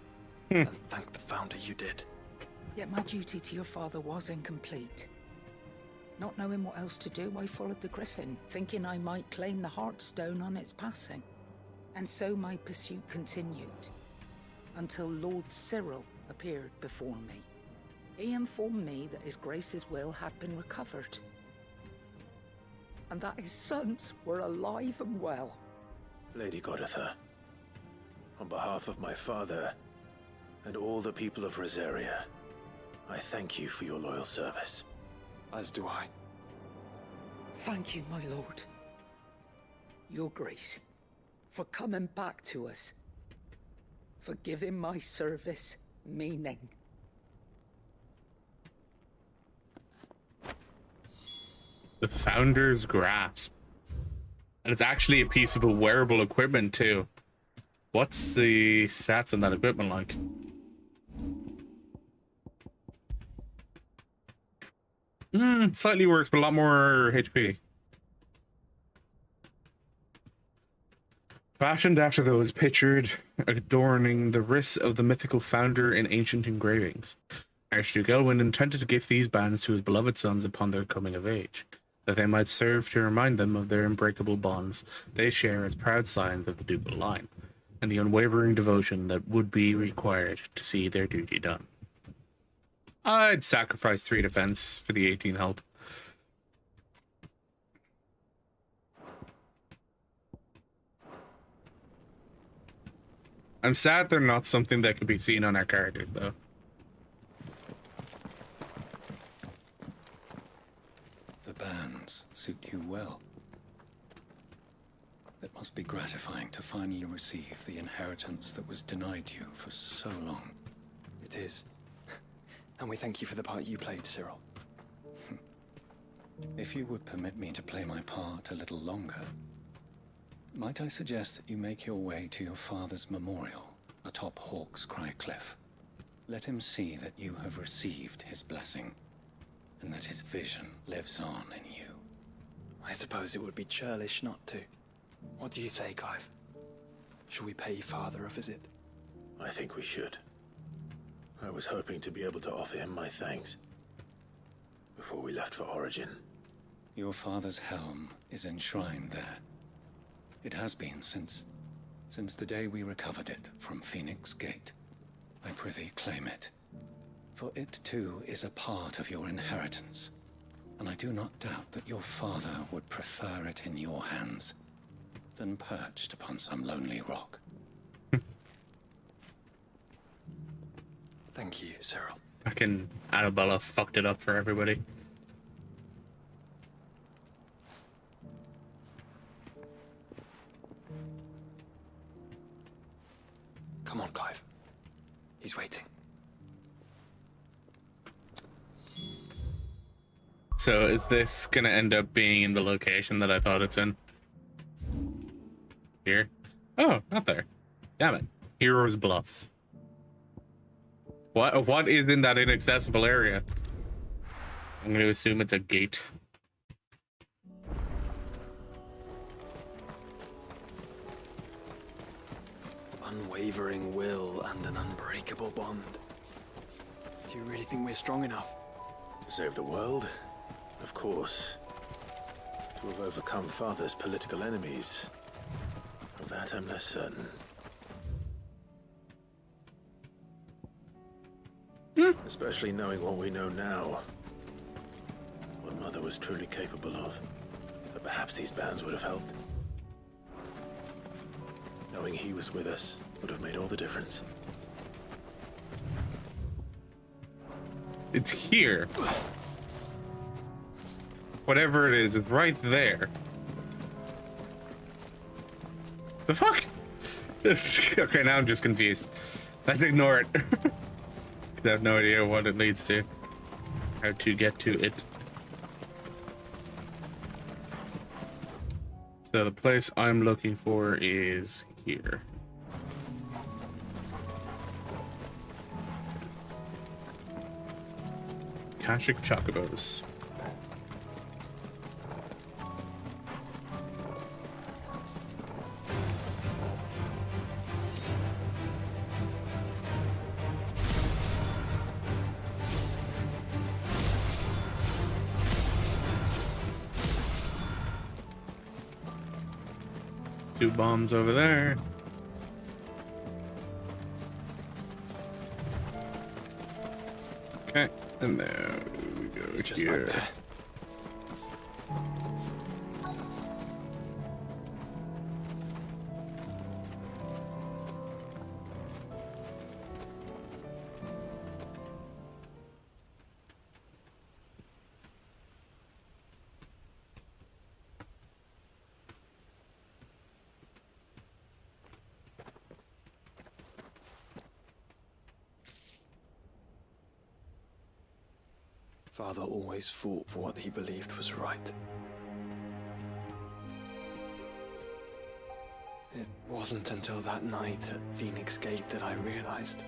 And thank the Founder you did. Yet my duty to your father was incomplete. Not knowing what else to do, I followed the Griffin, thinking I might claim the Heartstone on its passing. And so my pursuit continued, until Lord Cyril appeared before me. He informed me that His Grace's will had been recovered, and that his sons were alive and well. Lady Goditha, on behalf of my father and all the people of Rosaria, I thank you for your loyal service. As do I. Thank you, my lord. Your Grace, for coming back to us, for giving my service meaning. The Founder's Grasp. And it's actually a piece of a wearable equipment too. What's the stats on that equipment like? Slightly worse, but a lot more HP. Fashioned after those pictured adorning the wrists of the mythical founder in ancient engravings, Archduke Elwyn intended to give these bands to his beloved sons upon their coming of age, that they might serve to remind them of their unbreakable bonds they share as proud signs of the ducal line, and the unwavering devotion that would be required to see their duty done. I'd sacrifice 3 defense for the 18 health. I'm sad they're not something that could be seen on our characters, though. The bands suit you well. It must be gratifying to finally receive the inheritance that was denied you for so long. It is. And we thank you for the part you played, Cyril. If you would permit me to play my part a little longer, might I suggest that you make your way to your father's memorial atop Hawk's Cry Cliff? Let him see that you have received his blessing, and that his vision lives on in you. I suppose it would be churlish not to. What do you say, Clive? Shall we pay father a visit? I think we should. I was hoping to be able to offer him my thanks before we left for Origin. Your father's helm is enshrined there. It has been since the day we recovered it from Phoenix Gate. I prithee claim it, for it too is a part of your inheritance, and I do not doubt that your father would prefer it in your hands than perched upon some lonely rock. Thank you, Cyril. Fucking Annabella fucked it up for everybody. Come on, Clive. He's waiting. So is this gonna end up being in the location that I thought it's in? Here? Oh, not there. Damn it. Hero's Bluff. What is in that inaccessible area? I'm gonna assume it's a gate. Unwavering will and an unbreakable bond. Do you really think we're strong enough? To save the world? Of course. To have overcome Father's political enemies? Of that I'm less certain. Especially knowing what we know now. What Mother was truly capable of. But perhaps these bands would have helped. Knowing he was with us would have made all the difference. It's here. Whatever it is, it's right there. The fuck? Okay, now I'm just confused. Let's ignore it. I have no idea what it leads to. How to get to it. So the place I'm looking for is here. Kashik Chocobos. Two bombs over there. Okay, and there we go. It's just here. back there. Father always fought for what he believed was right. It wasn't until that night at Phoenix Gate that I realized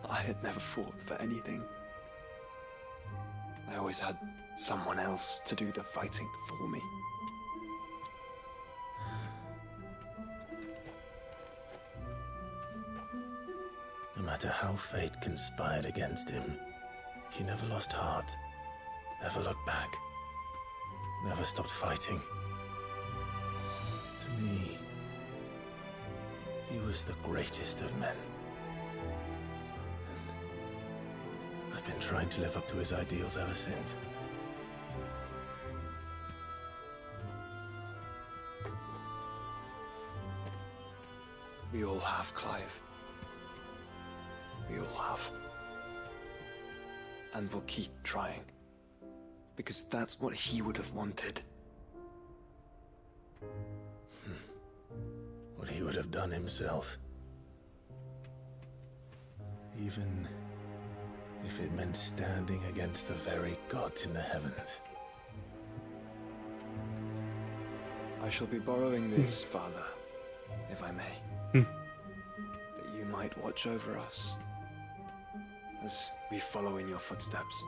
I had never fought for anything. I always had someone else to do the fighting for me. No matter how fate conspired against him, he never lost heart, never looked back, never stopped fighting. To me, he was the greatest of men. And I've been trying to live up to his ideals ever since. We all have, Clive. We all have. And we'll keep trying. Because that's what he would have wanted. What he would have done himself. Even if it meant standing against the very gods in the heavens. I shall be borrowing this, Father, if I may. That you might watch over us as we follow in your footsteps.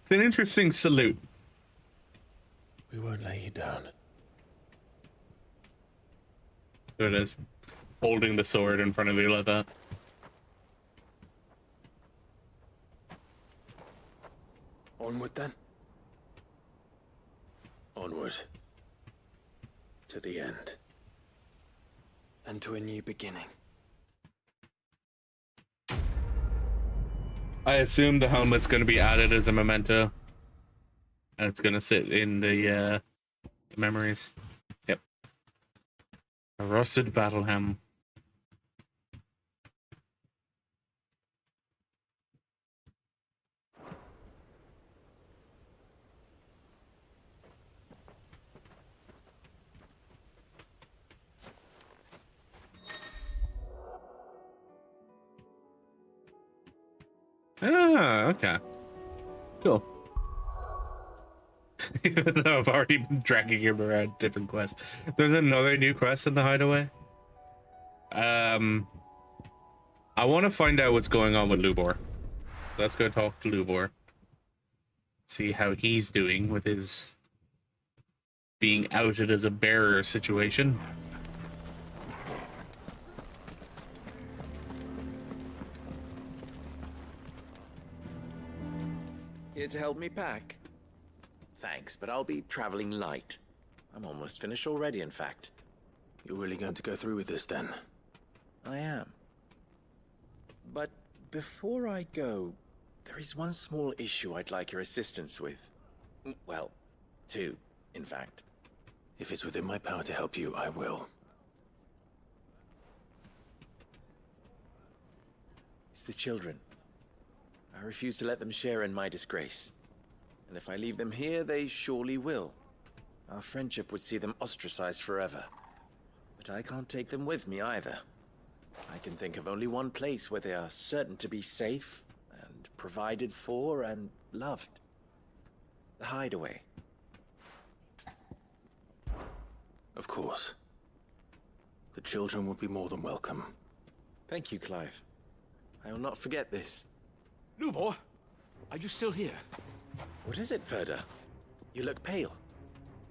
It's an interesting salute. We won't lay you down. So it is. Holding the sword in front of you like that. Onward then. Onward. To the end. And to a new beginning. I assume the helmet's going to be added as a memento. And it's going to sit in the memories. Yep. A rusted battle helm. Ah, okay. Cool. Even though I've already been dragging him around different quests. There's another new quest in the hideaway. I want to find out what's going on with Lubor. Let's go talk to Lubor. See how he's doing with his being outed as a bearer situation. Here to help me pack? Thanks, but I'll be traveling light. I'm almost finished already, in fact. You're really going to go through with this then? I am. But before I go, there is one small issue I'd like your assistance with. Well, two, in fact. If it's within my power to help you, I will. It's the children. I refuse to let them share in my disgrace. And if I leave them here, they surely will. Our friendship would see them ostracized forever. But I can't take them with me either. I can think of only one place where they are certain to be safe, and provided for, and loved. The hideaway. Of course. The children would be more than welcome. Thank you, Clive. I will not forget this. Lubor, Are you still here? What is it, Ferda? You look pale.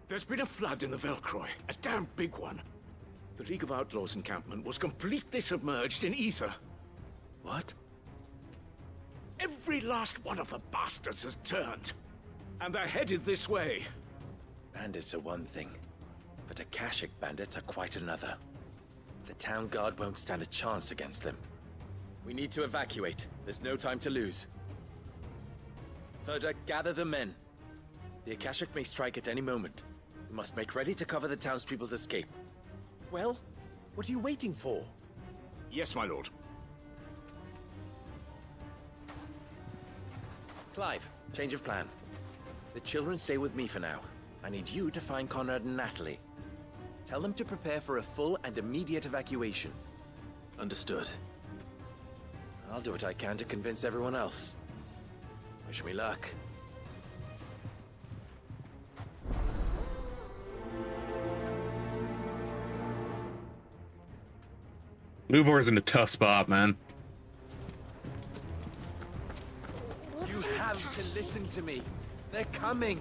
There's been a flood in the Velcroy, a damn big one. The League of Outlaws encampment was completely submerged in ether. What? Every last one of the bastards has turned. And they're headed this way. Bandits are one thing, but Akashic bandits are quite another. The town guard won't stand a chance against them. We need to evacuate. There's no time to lose. Ferda, gather the men. The Akashic may strike at any moment. We must make ready to cover the townspeople's escape. Well, what are you waiting for? Yes, my lord. Clive, change of plan. The children stay with me for now. I need you to find Conrad and Natalie. Tell them to prepare for a full and immediate evacuation. Understood. I'll do what I can to convince everyone else. Wish me luck. Lubor's in a tough spot, man. You have to listen to me. They're coming.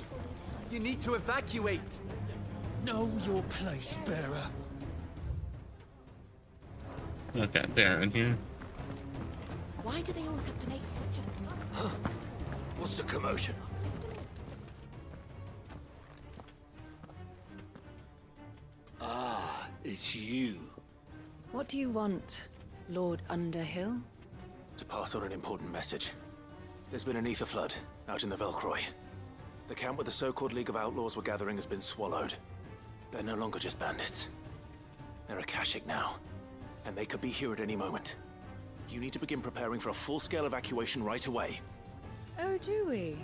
You need to evacuate. Know your place, bearer. Okay, they're in here. Why do they always have to make such a... What's the commotion? Ah, it's you. What do you want, Lord Underhill? To pass on an important message. There's been an ether flood out in the Velcroy. The camp where the so-called League of Outlaws were gathering has been swallowed. They're no longer just bandits. They're Akashic now, and they could be here at any moment. You need to begin preparing for a full-scale evacuation right away. Oh, do we?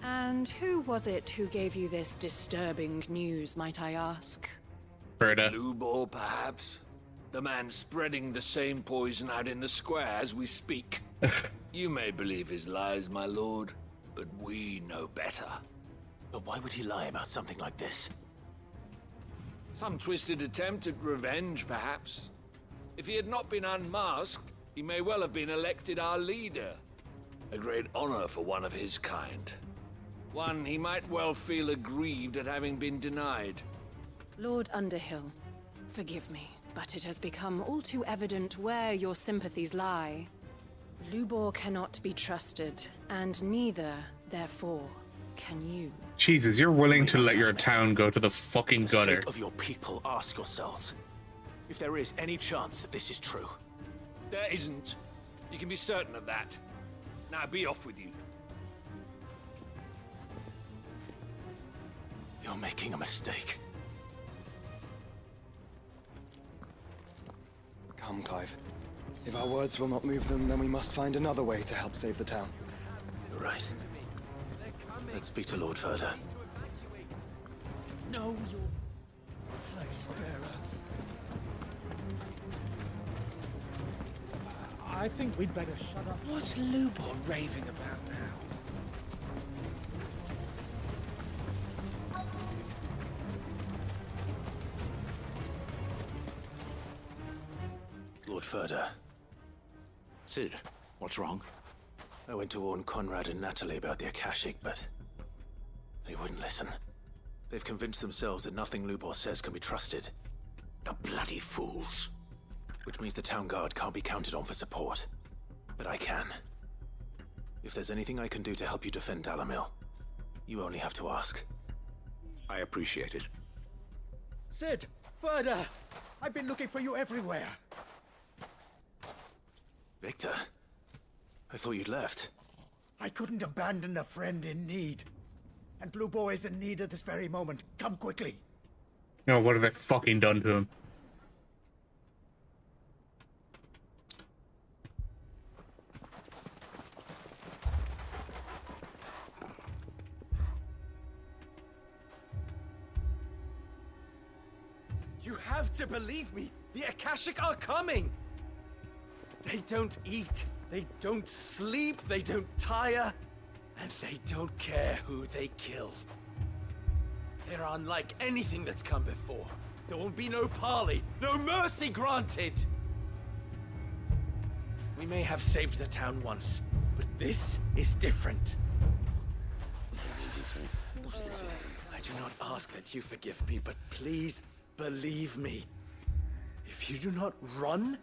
And who was it who gave you this disturbing news, might I ask? Ferda. Lubor, perhaps? The man spreading the same poison out in the square as we speak. You may believe his lies, my lord, but we know better. But why would he lie about something like this? Some twisted attempt at revenge, perhaps. If he had not been unmasked, he may well have been elected our leader. A great honor for one of his kind. One he might well feel aggrieved at having been denied. Lord Underhill, forgive me, but it has become all too evident where your sympathies lie. Lubor cannot be trusted, and neither, therefore, can you. Jesus, you're willing to let your town go to the fucking For the gutter. sake of your people, ask yourselves if there is any chance that this is true. There isn't. You can be certain of that. Now be off with you. You're making a mistake. Come, Clive. If our words will not move them, then we must find another way to help save the town. You're right. Let's speak to Lord Ferda. Know your place, bearer. I think we'd better shut up. What's Lubor raving about now? Lord Ferda. Sid, what's wrong? I went to warn Conrad and Natalie about the Akashic, but they wouldn't listen. They've convinced themselves that nothing Lubor says can be trusted. The bloody fools. Which means the town guard can't be counted on for support. But I can. If there's anything I can do to help you defend Dalamil, you only have to ask. I appreciate it. Sid! Ferda! I've been looking for you everywhere. Victor? I thought you'd left. I couldn't abandon a friend in need. And Blue Boy is in need at this very moment. Come quickly. No, what have they fucking done to him? You have to believe me. The Akashic are coming. They don't eat. They don't sleep. They don't tire. And they don't care who they kill. They're unlike anything that's come before. There won't be no parley, no mercy granted. We may have saved the town once, but This is different. I do not ask that you forgive me, but please believe me. If you do not run,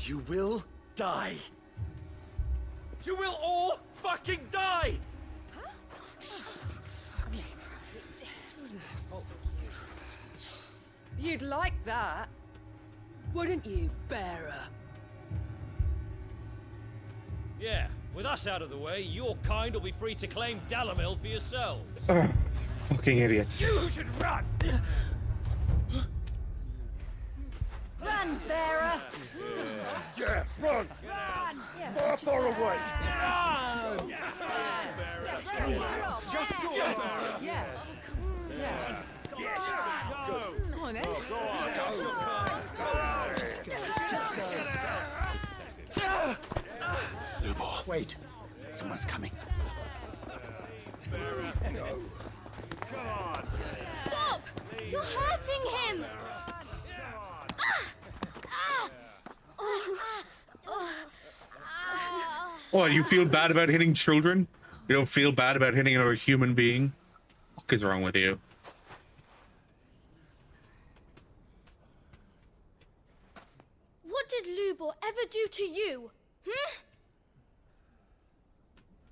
you will die. You will all fucking die! You'd like that, wouldn't you, bearer? Yeah, with us out of the way, your kind will be free to claim Dalamil for yourselves. Fucking idiots. You should run! Run, bearer! Yeah, run! Far, far away! Just go! Yeah. Yeah. Yes! Go! Come on, then. Go on! Just go. Lubo, wait. Someone's coming. Stop! You're hurting him! What, you feel bad about hitting children? You don't feel bad about hitting another human being? What the fuck is wrong with you? What did Lubor ever do to you?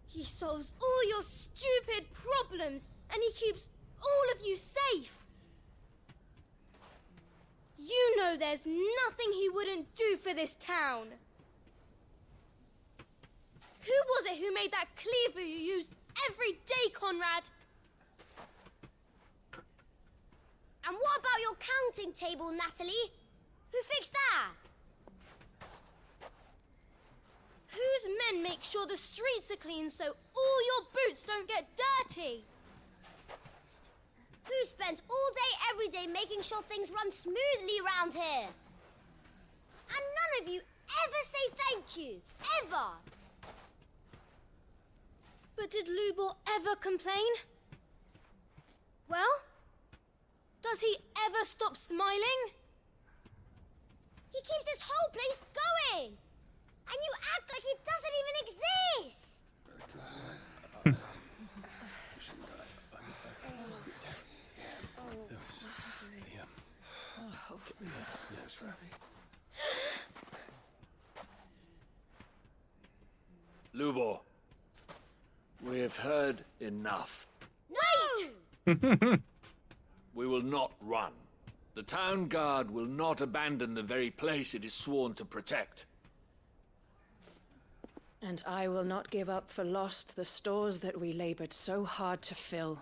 He solves all your stupid problems, and he keeps all of you safe. You know there's nothing he wouldn't do for this town. Who was it who made that cleaver you use every day, Conrad? And what about your counting table, Natalie? Who fixed that? Whose men make sure the streets are clean so all your boots don't get dirty? Who spends all day, every day making sure things run smoothly around here? And none of you ever say thank you. Ever. But did Lubor ever complain? Well, does he ever stop smiling? He keeps this whole place going. And you act like he doesn't even exist. Lubor, we have heard enough. Wait! We will not run. The town guard will not abandon the very place it is sworn to protect. And I will not give up for lost the stores that we labored so hard to fill.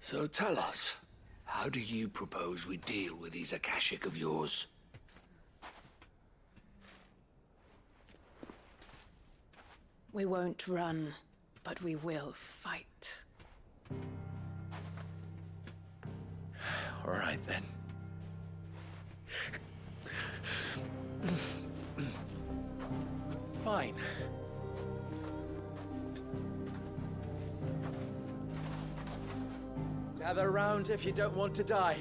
So tell us, how do you propose we deal with these Akashic of yours? We won't run, but we will fight. All right, then. Fine. Gather round if you don't want to die.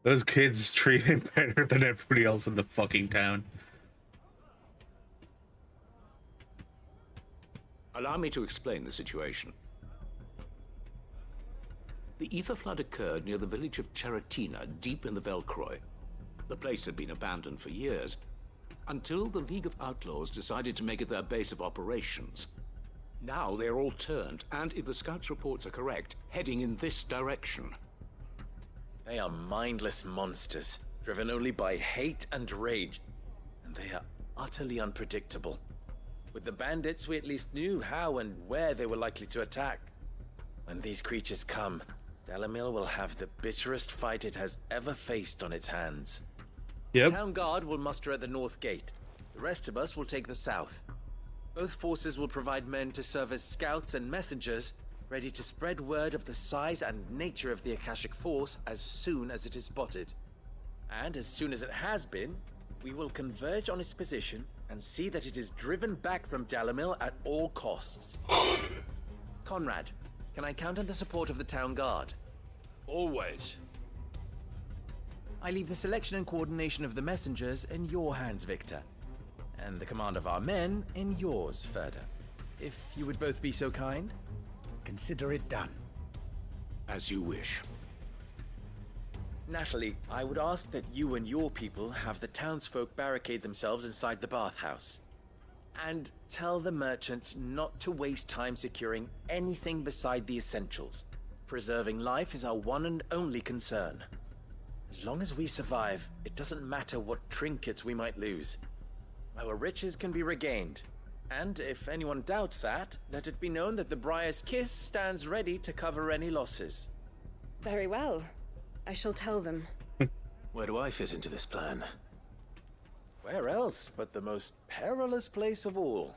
Those kids treat him better than everybody else in the fucking town. Allow me to explain the situation. The ether flood occurred near the village of Cheratina, deep in the Velcroy. The place had been abandoned for years, until the League of Outlaws decided to make it their base of operations. Now they're all turned, and if the scouts' reports are correct, heading in this direction. They are mindless monsters, driven only by hate and rage. And they are utterly unpredictable. With the bandits, we at least knew how and where they were likely to attack. When these creatures come, Dalamil will have the bitterest fight it has ever faced on its hands. Yep. The town guard will muster at the north gate. The rest of us will take the south. Both forces will provide men to serve as scouts and messengers, ready to spread word of the size and nature of the Akashic force as soon as it is spotted. And as soon as it has been, we will converge on its position and see that it is driven back from Dalimil at all costs. Conrad, can I count on the support of the town guard? Always. I leave the selection and coordination of the messengers in your hands, Victor. And the command of our men in yours, Ferda. If you would both be so kind. Consider it done. As you wish. Natalie, I would ask that you and your people have the townsfolk barricade themselves inside the bathhouse. And tell the merchants not to waste time securing anything beside the essentials. Preserving life is our one and only concern. As long as we survive, it doesn't matter what trinkets we might lose. Our riches can be regained. And if anyone doubts that, let it be known that the Briar's Kiss stands ready to cover any losses. Very well. I shall tell them. Where do I fit into this plan? Where else but the most perilous place of all?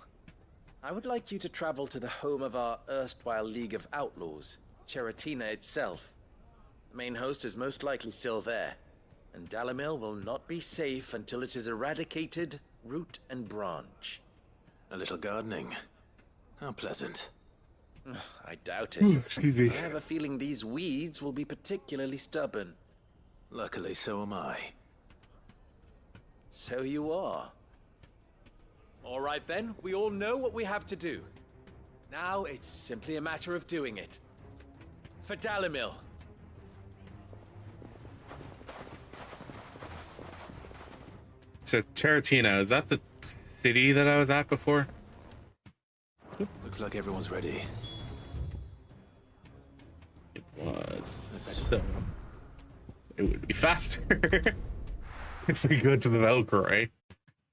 I would like you to travel to the home of our erstwhile League of Outlaws, Cheratina itself. The main host is most likely still there, and Dalimil will not be safe until it is eradicated, root and branch. A little gardening. How pleasant. I doubt it. Excuse me. I have a feeling these weeds will be particularly stubborn. Luckily, so am I. So you are. All right then, we all know what we have to do. Now it's simply a matter of doing it. For Dalimil. So Cheratina, is that the city that I was at before? Looks like everyone's ready. It was. So it would be faster if we go to the Velcroy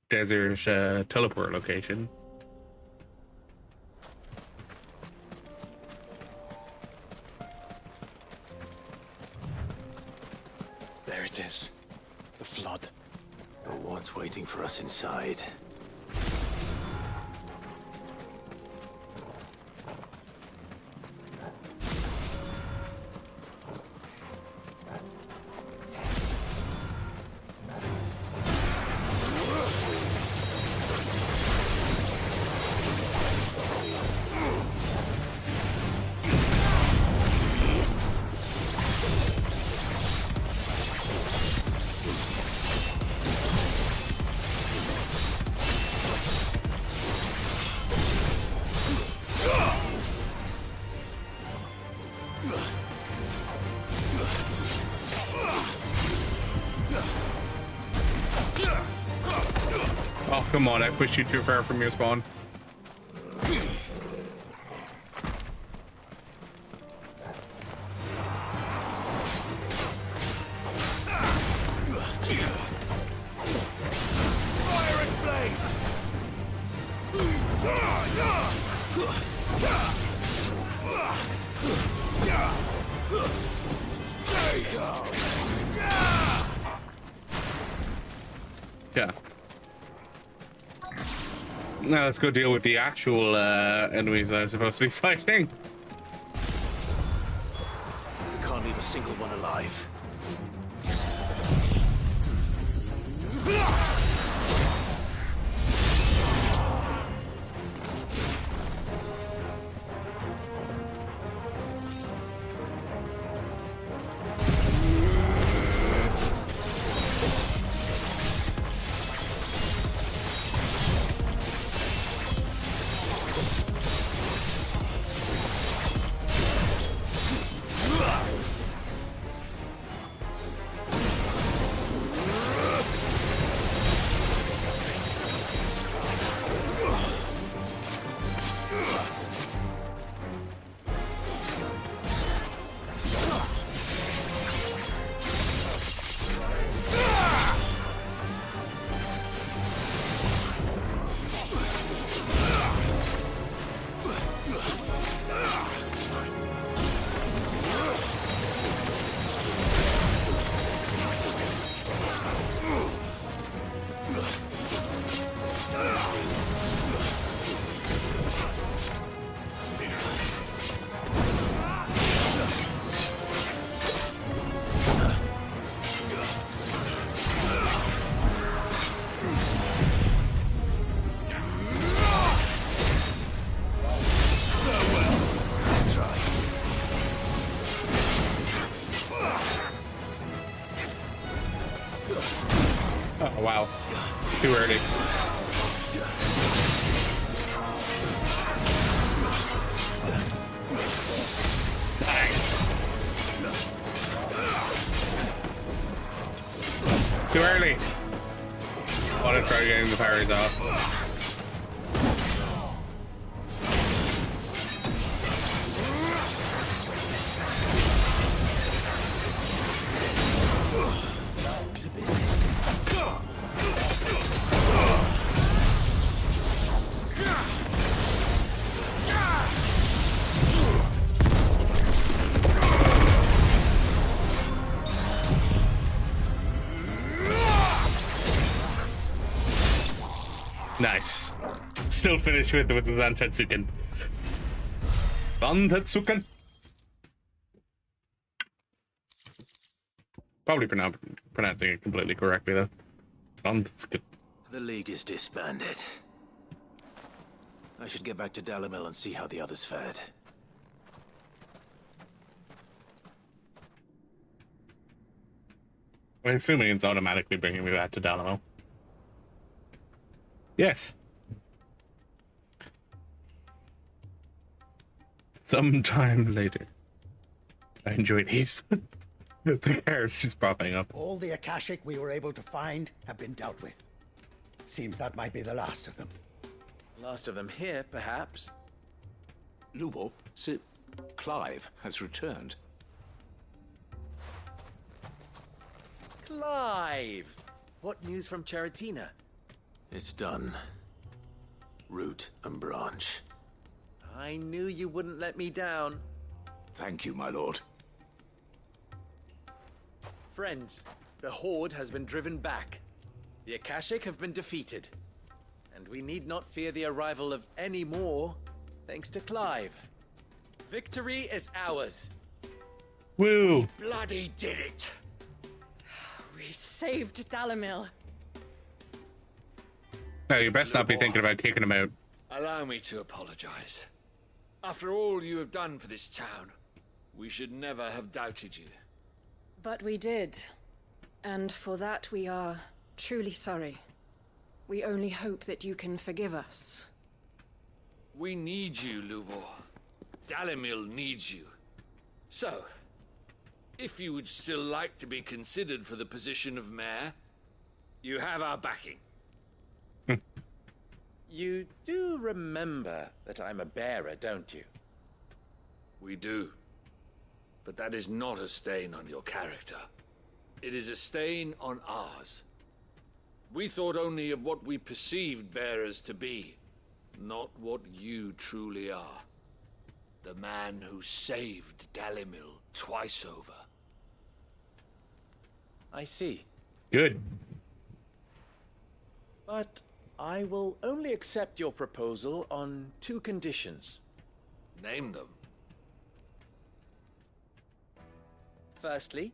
desert teleport location. There it is. The flood. But what's waiting for us inside? Oh, come on, I pushed you too far from your spawn. Yeah. Now let's go deal with the actual enemies I'm supposed to be fighting. We can't leave a single one alive. Oh, wow. Too early. Nice. Too early. I want to try getting the parries off. Nice. Still finished with the Zantetsuken. Zantetsuken. Probably pronouncing it completely correctly though. Zantetsuken. The League is disbanded. I should get back to Dalimil and see how the others fared. I'm assuming it's automatically bringing me back to Dalimil. Yes. Sometime later. I enjoy these. The chaos is popping up. All the Akashic we were able to find have been dealt with. Seems that might be the last of them. Last of them here, perhaps. Lubo, Sir Clive has returned. Clive! What news from Charatina? It's done. Root and branch. I knew you wouldn't let me down. Thank you, my lord. Friends, the Horde has been driven back. The Akashic have been defeated. And we need not fear the arrival of any more, thanks to Clive. Victory is ours. Woo! We bloody did it! We saved Dalimil. No, you best not be thinking about kicking him out. Allow me to apologize. After all you have done for this town, we should never have doubted you. But we did. And for that we are truly sorry. We only hope that you can forgive us. We need you, Lubor. Dalimil needs you. So, if you would still like to be considered for the position of mayor, you have our backing. You do remember that I'm a bearer, don't you? We do. But that is not a stain on your character. It is a stain on ours. We thought only of what we perceived bearers to be, not what you truly are. The man who saved Dalimil twice over. I see. Good. But I will only accept your proposal on 2 conditions. Name them. Firstly,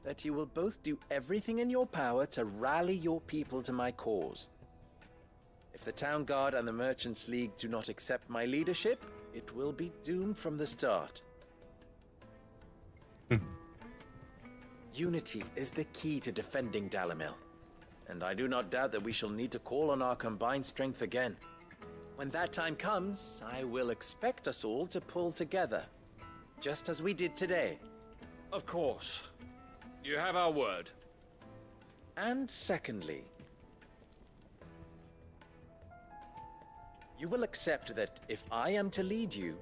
that you will both do everything in your power to rally your people to my cause. If the Town Guard and the Merchants League do not accept my leadership, it will be doomed from the start. Unity is the key to defending Dalimil, and I do not doubt that we shall need to call on our combined strength again. When that time comes, I will expect us all to pull together, just as we did today. Of course. You have our word. And secondly, you will accept that if I am to lead you,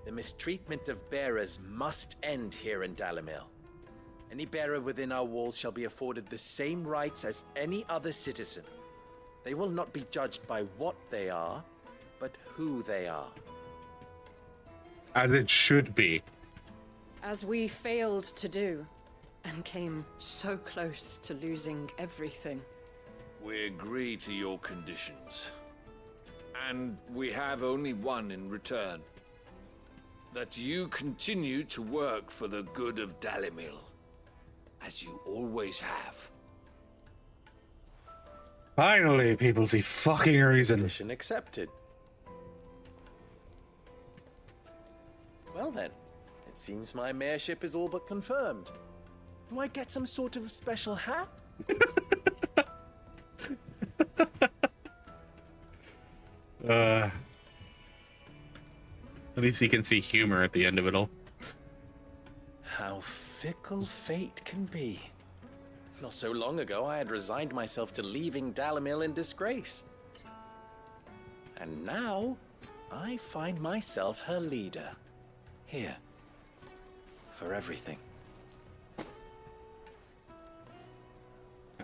the mistreatment of bearers must end here in Dalimil. Any bearer within our walls shall be afforded the same rights as any other citizen. They will not be judged by what they are, but who they are. As it should be. As we failed to do, and came so close to losing everything. We agree to your conditions. And we have only one in return. That you continue to work for the good of Dalimil, as you always have. Finally, people see fucking reason. Condition accepted. Well then, it seems my mayorship is all but confirmed. Do I get some sort of special hat? At least you can see humor at the end of it all. How fickle fate can be. Not so long ago, I had resigned myself to leaving Dalamil in disgrace. And now, I find myself her leader. Here. For everything.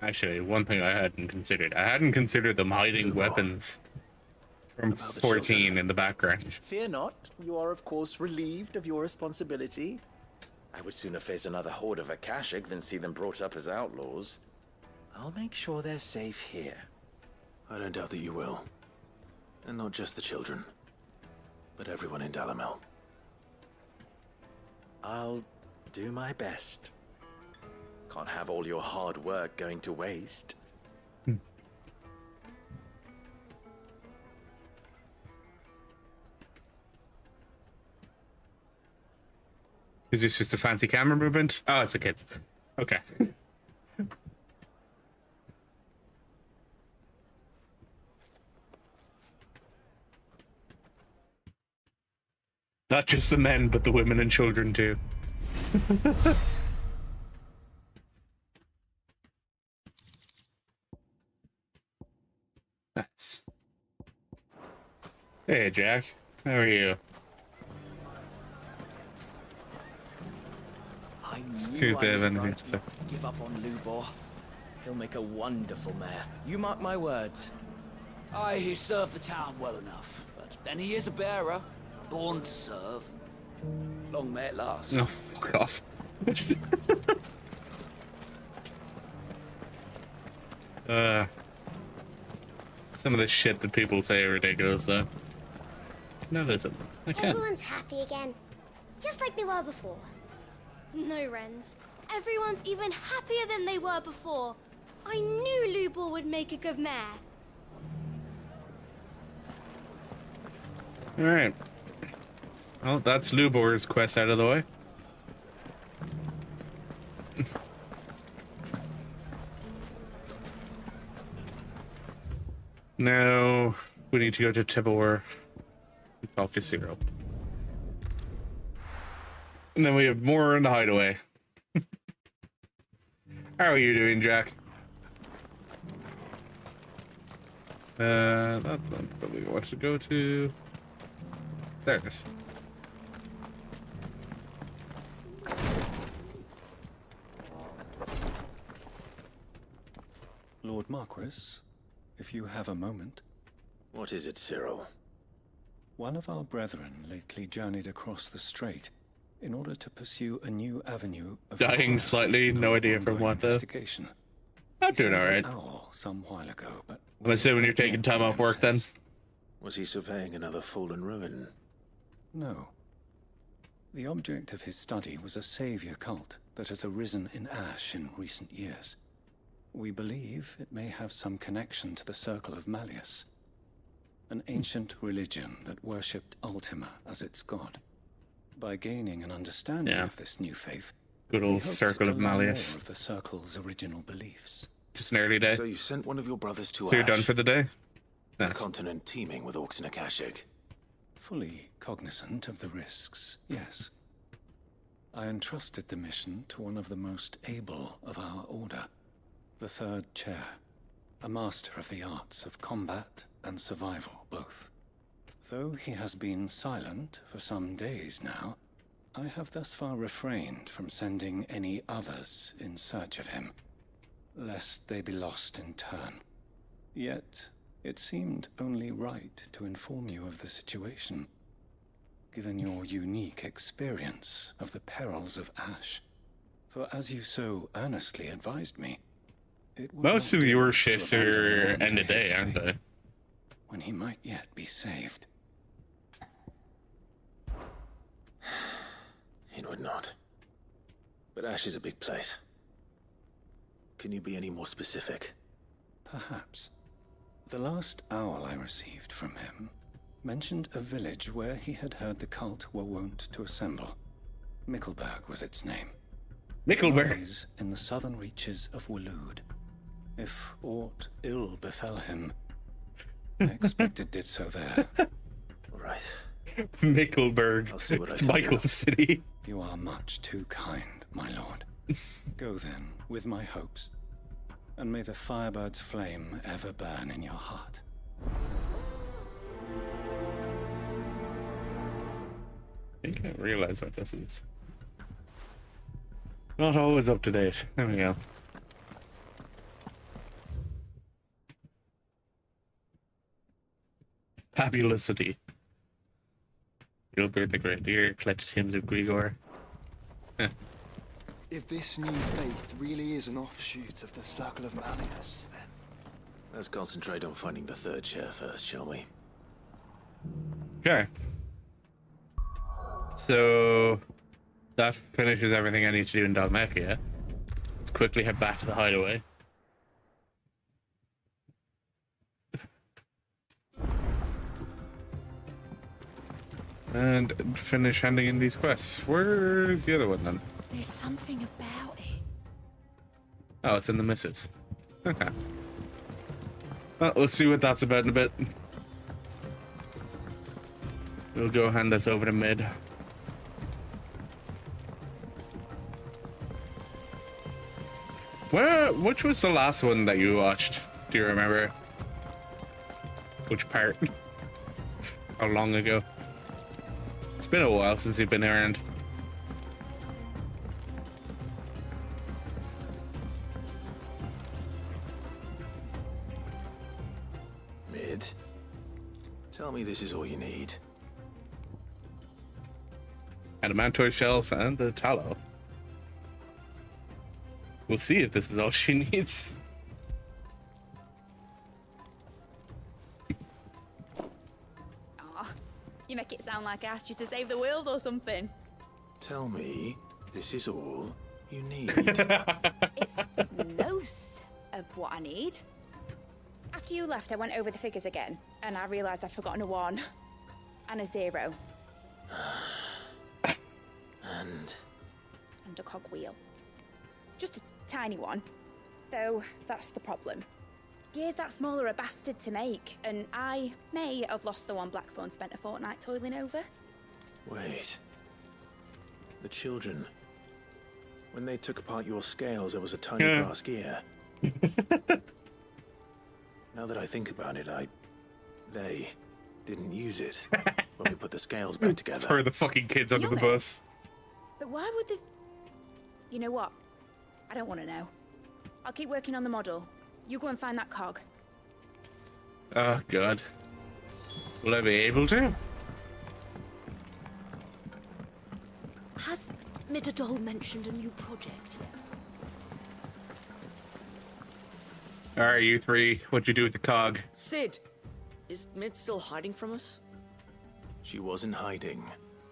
Actually, one thing I hadn't considered. I hadn't considered them hiding weapons from 14 in the background. Fear not. You are, of course, relieved of your responsibility. I would sooner face another horde of Akashic than see them brought up as outlaws. I'll make sure they're safe here. I don't doubt that you will. And not just the children, but everyone in Dalamil. I'll do my best. Can't have all your hard work going to waste. Is this just a fancy camera movement? Oh, it's the kids. Okay. Not just the men, but the women and children too. That's... Hey, Jack. How are you? I It's knew I was Tuesday, right so... not to give up on Lubor. He'll make a wonderful mayor. You mark my words. Aye, he served the town well enough, but then he is a bearer, born to serve. Long may it last. No, fuck off. Some of the shit that people say are ridiculous, though. No, listen. I can't. Everyone's happy again, just like they were before. No, Wrens. Everyone's even happier than they were before. I knew Lubor would make a good mayor. Alright. Well, that's Lubor's quest out of the way. Now, we need to go to Tibor and talk to Cyril. And then we have more in the hideaway. How are you doing, Jack? That's not probably what to go to. There it is. Lord Marquis, if you have a moment. What is it, Cyril? One of our brethren lately journeyed across the strait in order to pursue a new avenue of Dying slightly, no idea from what though. investigation. I'm doing He sent alright. an owl some while ago, but I'm assuming you're taking time off work then? Was he surveying another fallen ruin? No. The object of his study was a savior cult that has arisen in Ash in recent years. We believe it may have some connection to the Circle of Malleus, an ancient religion that worshipped Ultima as its god. By gaining an understanding of this new faith, good old Circle of Malleus. more of the Circle's original beliefs. Just an early day. So you sent one of your brothers to So you're Ash, done for the day? a Nice. continent teeming with orcs and Akashic. Fully cognizant of the risks, yes. I entrusted the mission to one of the most able of our order, the Third Chair, a master of the arts of combat and survival both. Though he has been silent for some days now, I have thus far refrained from sending any others in search of him, lest they be lost in turn. Yet, it seemed only right to inform you of the situation, given your unique experience of the perils of Ash. For as you so earnestly advised me, it would Most not of do your to shifts abandon are one to end of day, his aren't fate, they? when he might yet be saved. It would not. But Ash is a big place. Can you be any more specific? Perhaps. The last owl I received from him mentioned a village where he had heard the cult were wont to assemble. Mickelberg was its name. Mickelberg. lies in the southern reaches of Waloed. If aught ill befell him, I expect it did so there. Right. Mickelberg. I'll see what I It's can do. Michael's city. You are much too kind, my lord. Go then, with my hopes, and may the firebird's flame ever burn in your heart. I can't realize what this is. Not always up to date. There we go. Fabulousity. Gilbert the Great Deer collected hymns of Grigor. If this new faith really is an offshoot of the Circle of Malleus, then... Let's concentrate on finding the third chair first, shall we? Okay. So that finishes everything I need to do in Dalmatia. Let's quickly head back to the hideaway. And finish handing in these quests. Where's the other one then? There's something about it. Oh, it's in the missus. Okay. Well, we'll see what that's about in a bit. We'll go hand this over to Mid. Which was the last one that you watched? Do you remember? Which part? How long ago? It's been a while since you've been around. Mid, tell me this is all you need. Adamantoid shells and the tallow. We'll see if this is all she needs. Aw, you make it sound like I asked you to save the world or something. Tell me this is all you need. It's most of what I need. After you left, I went over the figures again, and I realized I'd forgotten a 1 and a 0. And a cogwheel. Just a tiny one. Though, that's the problem. Gears that small are a bastard to make, and I may have lost the one Blackthorn spent a fortnight toiling over. wait. The children. When they took apart your scales, there was a tiny brass gear. Now that I think about it, they didn't use it when we put the scales back together. Throw the fucking kids under the bus. But why would the... You know what? I don't want to know. I'll keep working on the model. You go and find that cog. Oh, God. Will I be able to? Has Midadol mentioned a new project yet? Alright, you three. What'd you do with the cog? Sid! Is Mid still hiding from us? She wasn't hiding.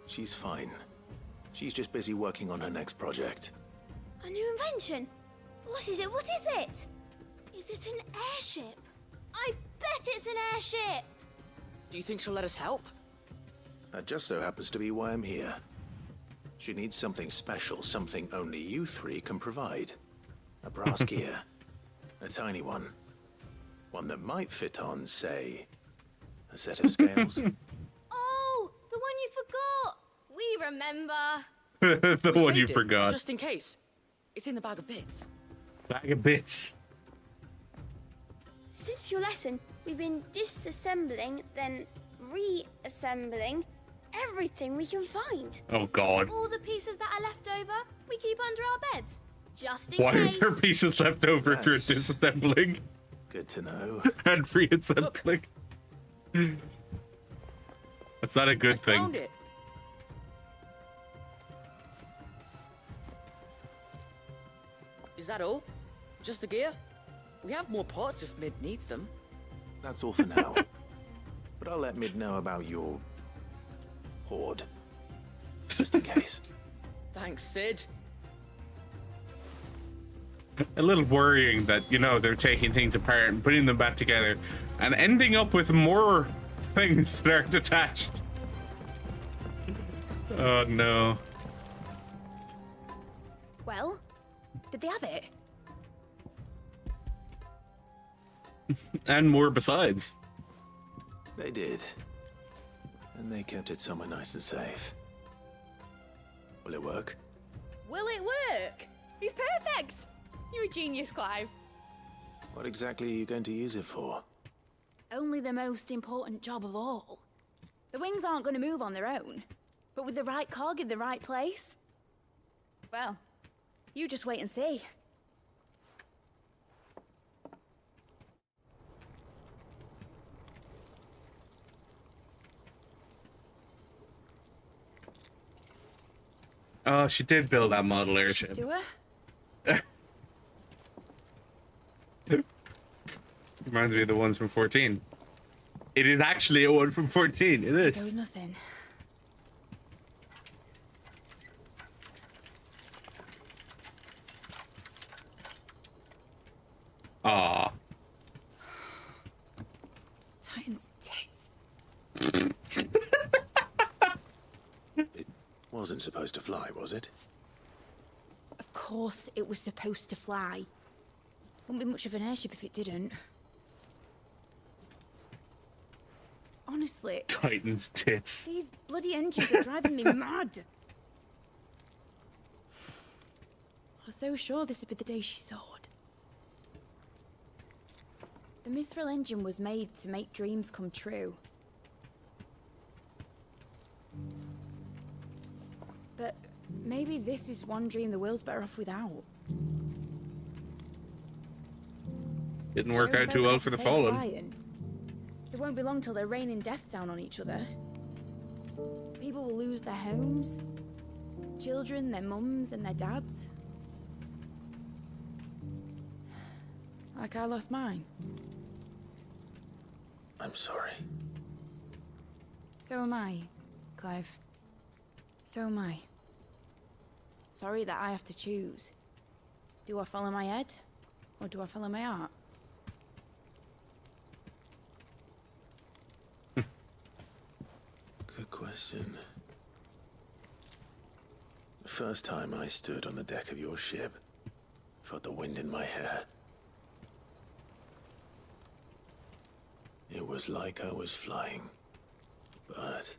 She's fine. She's just busy working on her next project. A new invention? What is it? What is it? Is it an airship? I bet it's an airship! Do you think she'll let us help? That just so happens to be why I'm here. She needs something special, something only you three can provide. A brass gear. A tiny one. One that might fit on, say, a set of scales. Oh, the one you forgot! We remember! The We one you saved it, forgot. just in case. It's in the bag of bits. Bag of bits. Since your lesson, we've been disassembling, then reassembling everything we can find. Oh, God. All the pieces that are left over, we keep under our beds. Just in Why are case. there pieces left over if you're That's- disassembling Good to know. and reassembling? That's not a good thing. Found it. Is that all? Just the gear? We have more parts if Mid needs them. That's all for now. But I'll let Mid know about your hoard. Just in case. Thanks, Sid. A little worrying that, you know, they're taking things apart and putting them back together and ending up with more things that aren't attached. Oh, no. Well, did they have it? And more besides. They did. And they kept it somewhere nice and safe. Will it work? Will it work? He's perfect! You're a genius, Clive. What exactly are you going to use it for? Only the most important job of all. The wings aren't going to move on their own. But with the right cog in the right place... Well, you just wait and see. Oh, she did build that model airship. Do her? Reminds me of the ones from 14. It is actually a one from 14. It There is. was nothing. Aw. Titan's tits. It wasn't supposed to fly, was it? Of course it was supposed to fly. Wouldn't be much of an airship if it didn't. Honestly, Titan's tits. these bloody engines are driving me mad. I was so sure this would be the day she soared. The mithril engine was made to make dreams come true. But maybe this is one dream the world's better off without. Didn't work Show out too folk well how for to the take fallen. flying. It won't be long till they're raining death down on each other. People will lose their homes. Children, their mums and their dads. Like I lost mine. I'm sorry. So am I, Clive. So am I. Sorry that I have to choose. Do I follow my head? Or do I follow my heart? Good question. The first time I stood on the deck of your ship, felt the wind in my hair. It was like I was flying. But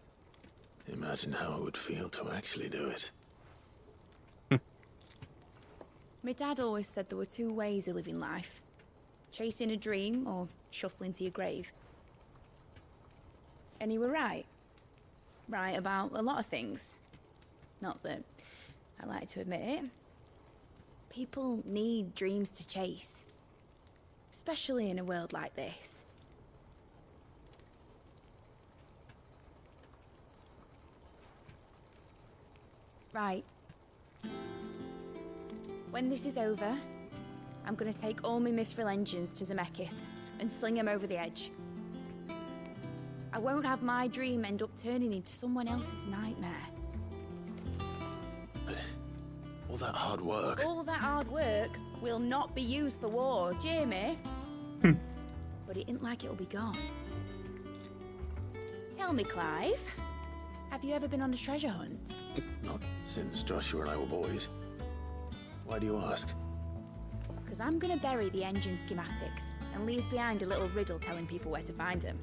imagine how it would feel to actually do it. My dad always said there were two ways of living life. Chasing a dream or shuffling to your grave. And he were right. Right about a lot of things. Not that I like to admit it. People need dreams to chase. Especially in a world like this. Right. When this is over, I'm gonna take all my mithril engines to Zemeckis and sling them over the edge. I won't have my dream end up turning into someone else's nightmare. All that hard work. All that hard work will not be used for war, Jamie. But it ain't like it'll be gone. Tell me, Clive, have you ever been on a treasure hunt? Not since Joshua and I were boys. Why do you ask? Because I'm gonna bury the engine schematics and leave behind a little riddle telling people where to find them.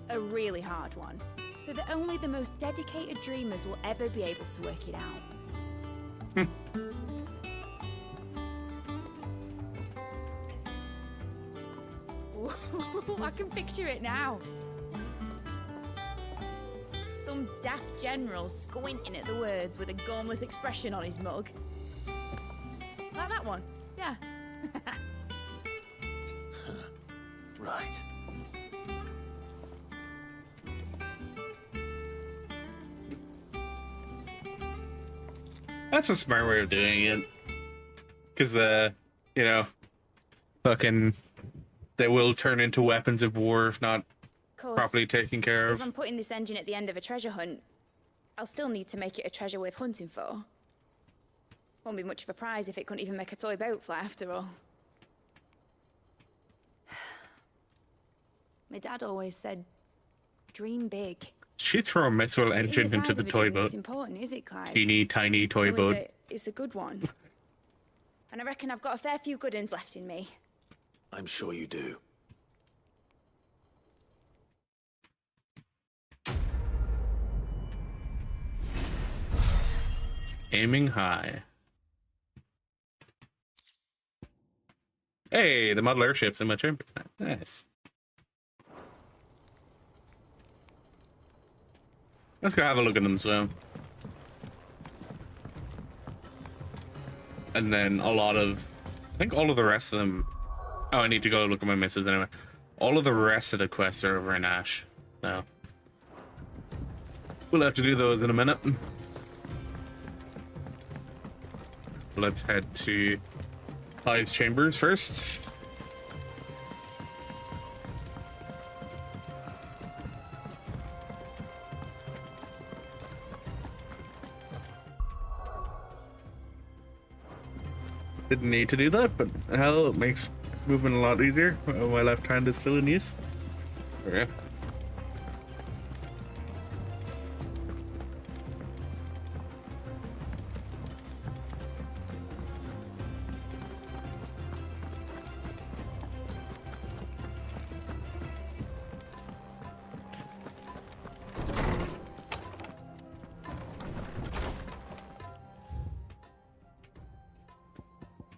A really hard one, so that only the most dedicated dreamers will ever be able to work it out. Ooh, I can picture it now. Some daft general squinting at the words with a gormless expression on his mug. Like that one, yeah. Right. That's a smart way of doing it. Because, you know, fucking, they will turn into weapons of war if not Course, properly taken care if of. I'm putting this engine at the end of a treasure hunt, I'll still need to make it a treasure worth hunting for. Won't be much of a prize if it couldn't even make a toy boat fly after all. My dad always said, dream big She throw a mithril engine The into size the of a toy dream is boat. important, is it, Clive? Teeny tiny toy Only boat. that it's a good one. And I reckon I've got a fair few good uns left in me. I'm sure you do. Aiming high. Hey, the model airships in my chambers now. Nice. Let's go have a look at them, so. And then I think all of the rest of them. Oh, I need to go look at my misses anyway. All of the rest of the quests are over in Ash. So. We'll have to do those in a minute. Let's head to Clive's chambers first. Didn't need to do that, but hell, it makes movement a lot easier. My left hand is still in use. There we go.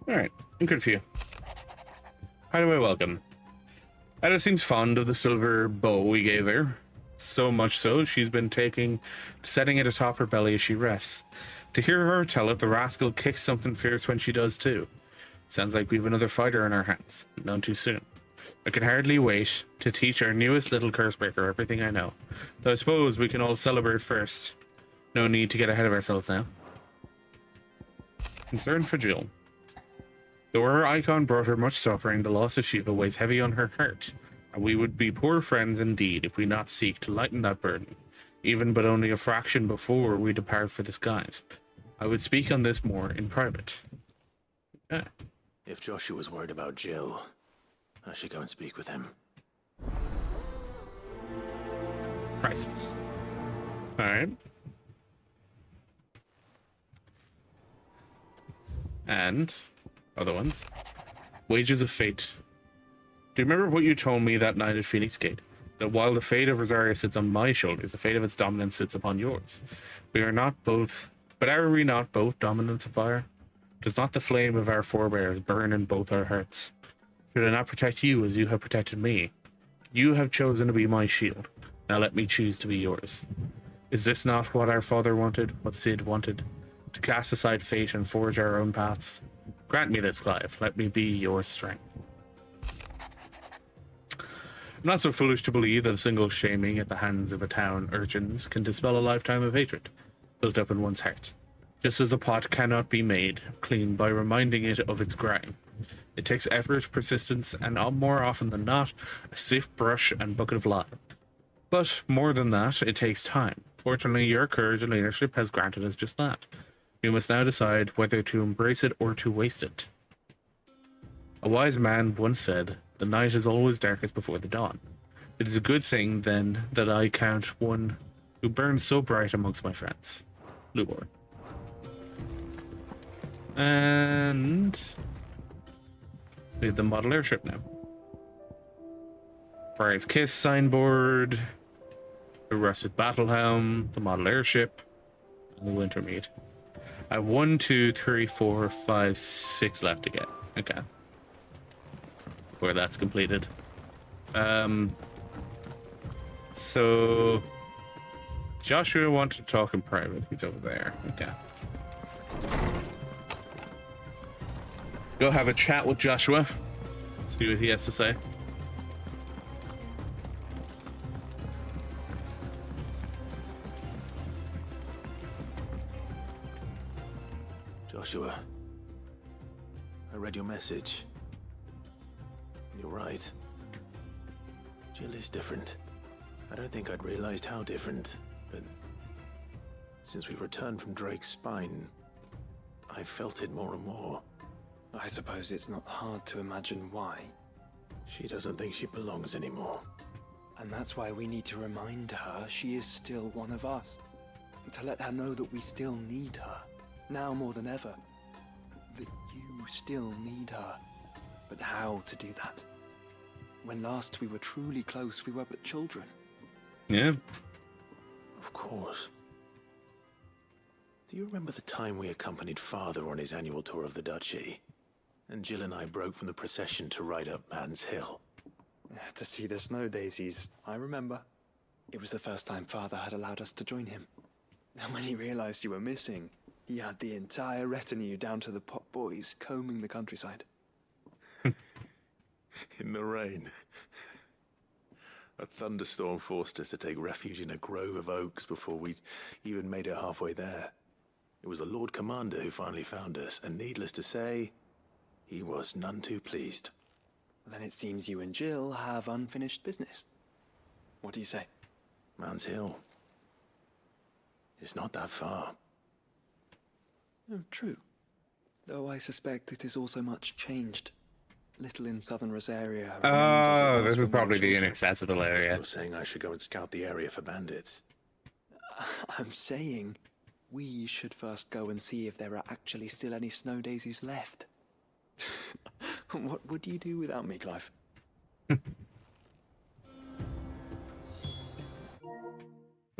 Alright, I'm good for you. How do I welcome? Ada seems fond of the silver bow we gave her. So much so, she's been setting it atop her belly as she rests. To hear her tell it, the rascal kicks something fierce when she does too. Sounds like we've another fighter in our hands. None too soon. I can hardly wait to teach our newest little cursebreaker everything I know. Though I suppose we can all celebrate first. No need to get ahead of ourselves now. Concern for Jill. Though her Eikon brought her much suffering, the loss of Shiva weighs heavy on her heart, and we would be poor friends indeed if we not seek to lighten that burden, even but only a fraction before we depart for the skies. I would speak on this more in private. Okay. If Joshua's worried about Jill, I should go and speak with him. Priceless. Alright. And other ones. Wages of Fate. Do you remember what you told me that night at Phoenix Gate? That while the fate of Rosaria sits on my shoulders, the fate of its dominance sits upon yours. We are not both, but are we not both dominants of fire? Does not the flame of our forebears burn in both our hearts? Should I not protect you as you have protected me? You have chosen to be my shield. Now let me choose to be yours. Is this not what our father wanted, what Sid wanted? To cast aside fate and forge our own paths? Grant me this, Clive. Let me be your strength. I'm not so foolish to believe that a single shaming at the hands of a town urchins can dispel a lifetime of hatred built up in one's heart. Just as a pot cannot be made clean by reminding it of its grime. It takes effort, persistence, and more often than not, a stiff brush and bucket of lime. But more than that, it takes time. Fortunately, your courage and leadership has granted us just that. You must now decide whether to embrace it or to waste it. A wise man once said, "The night is always darkest before the dawn." It is a good thing, then, that I count one who burns so bright amongst my friends. Lubor. And we have the model airship now. Briar's Kiss signboard, the rusted battle helm, the model airship, and the winter meat. I have 1, 2, 3, 4, 5, 6 left to get. Okay. Before that's completed. So Joshua wants to talk in private. He's over there. Okay. Go have a chat with Joshua. See what he has to say. Joshua, I read your message. You're right. Jill is different. I don't think I'd realized how different, but since we returned from Drake's spine, I felt it more and more. I suppose it's not hard to imagine why. She doesn't think she belongs anymore. And that's why we need to remind her she is still one of us. To let her know that we still need her, now more than ever. That you still need her. But how to do that? When last we were truly close, we were but children. Yeah. Of course. Do you remember the time we accompanied Father on his annual tour of the duchy? And Jill and I broke from the procession to ride up Man's Hill. To see the snow daisies, I remember. It was the first time Father had allowed us to join him. And when he realized you were missing, he had the entire retinue down to the pot boys combing the countryside. In the rain. A thunderstorm forced us to take refuge in a grove of oaks before we'd even made it halfway there. It was the Lord Commander who finally found us, and needless to say, he was none too pleased. Then it seems you and Jill have unfinished business. What do you say? Man's Hill. It's not that far. Oh, true. Though I suspect it is also much changed. Little in southern Rosaria. Oh, this is probably the inaccessible area. You're saying I should go and scout the area for bandits? I'm saying we should first go and see if there are actually still any snow daisies left. What would you do without me, Clive?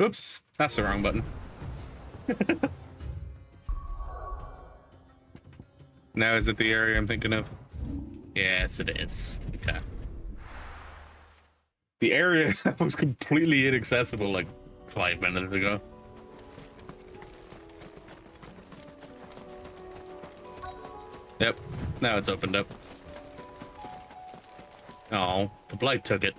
Oops, that's the wrong button. Now is it the area I'm thinking of? Yes, it is. Okay. The area that was completely inaccessible like 5 minutes ago. Yep, now it's opened up. Oh, the blight took it.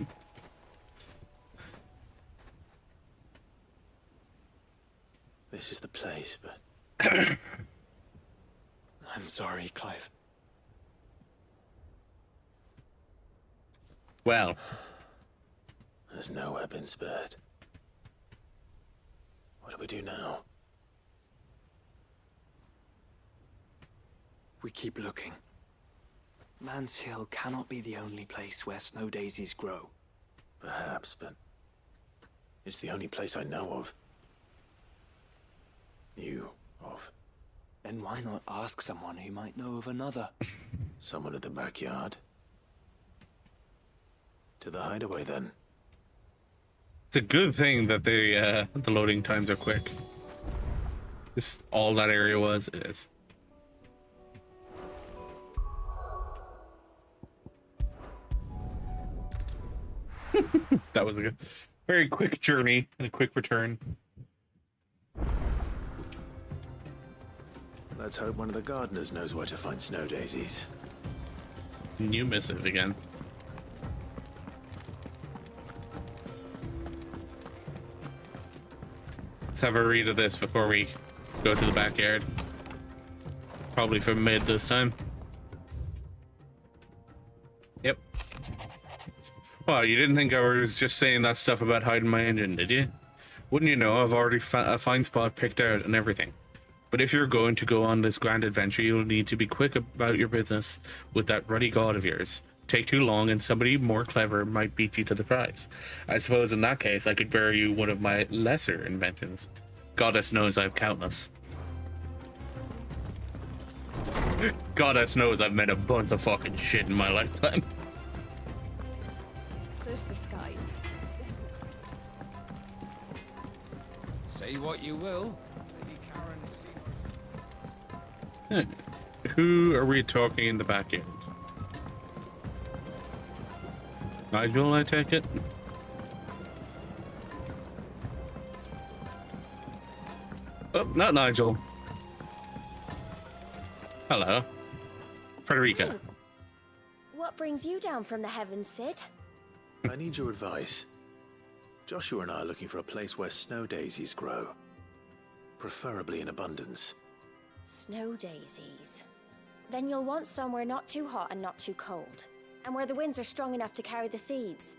This is the place, but... I'm sorry, Clive. Well. Has nowhere been spared. What do we do now? We keep looking. Man's Hill cannot be the only place where snow daisies grow. Perhaps, but it's the only place I know of. Knew of. Then why not ask someone who might know of another? Someone at the backyard. To the hideaway, then. It's a good thing that the loading times are quick. This all that area was. It is. That was a very quick journey and a quick return. Let's hope one of the gardeners knows where to find snow daisies. New missive again. Let's have a read of this before we go to the backyard. Probably from mid this time. Yep. Oh, you didn't think I was just saying that stuff about hiding my engine, did you? Wouldn't you know, I've already a fine spot picked out and everything. But if you're going to go on this grand adventure, you'll need to be quick about your business with that ruddy god of yours. Take too long and somebody more clever might beat you to the prize. I suppose in that case, I could bear you one of my lesser inventions. Goddess knows I've countless. Goddess knows I've made a bunch of fucking shit in my lifetime. First the skies. Say what you will. Who are we talking in the back end? Nigel, I take it? Oh, not Nigel. Hello. Frederica. What brings you down from the heavens, Sid? I need your advice. Joshua and I are looking for a place where snow daisies grow. Preferably in abundance. Snow daisies. Then you'll want somewhere not too hot and not too cold. And where the winds are strong enough to carry the seeds.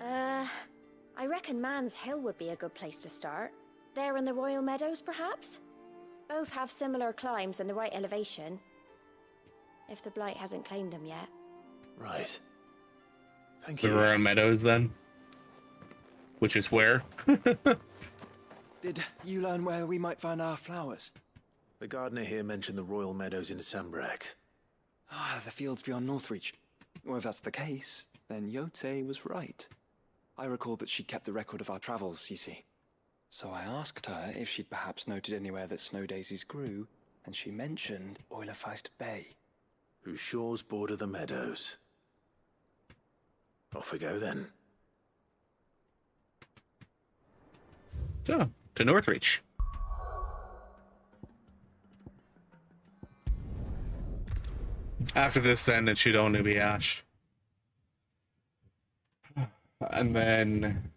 I reckon Man's Hill would be a good place to start. There in the Royal Meadows, perhaps? Both have similar climbs and the right elevation. If the Blight hasn't claimed them yet. Right. Thank The you. Royal Meadows, then? which is where. Did you learn where we might find our flowers? The gardener here mentioned the royal meadows in Sambrak. Ah, the fields beyond Northreach. Well, if that's the case, then Yote was right. I recalled that she kept the record of our travels, you see. So I asked her if she'd perhaps noted anywhere that snow daisies grew, and she mentioned Oilefeist Bay. Whose shores border the meadows. Off we go then. So, to Northreach. After this, then it should only be Ash. And then...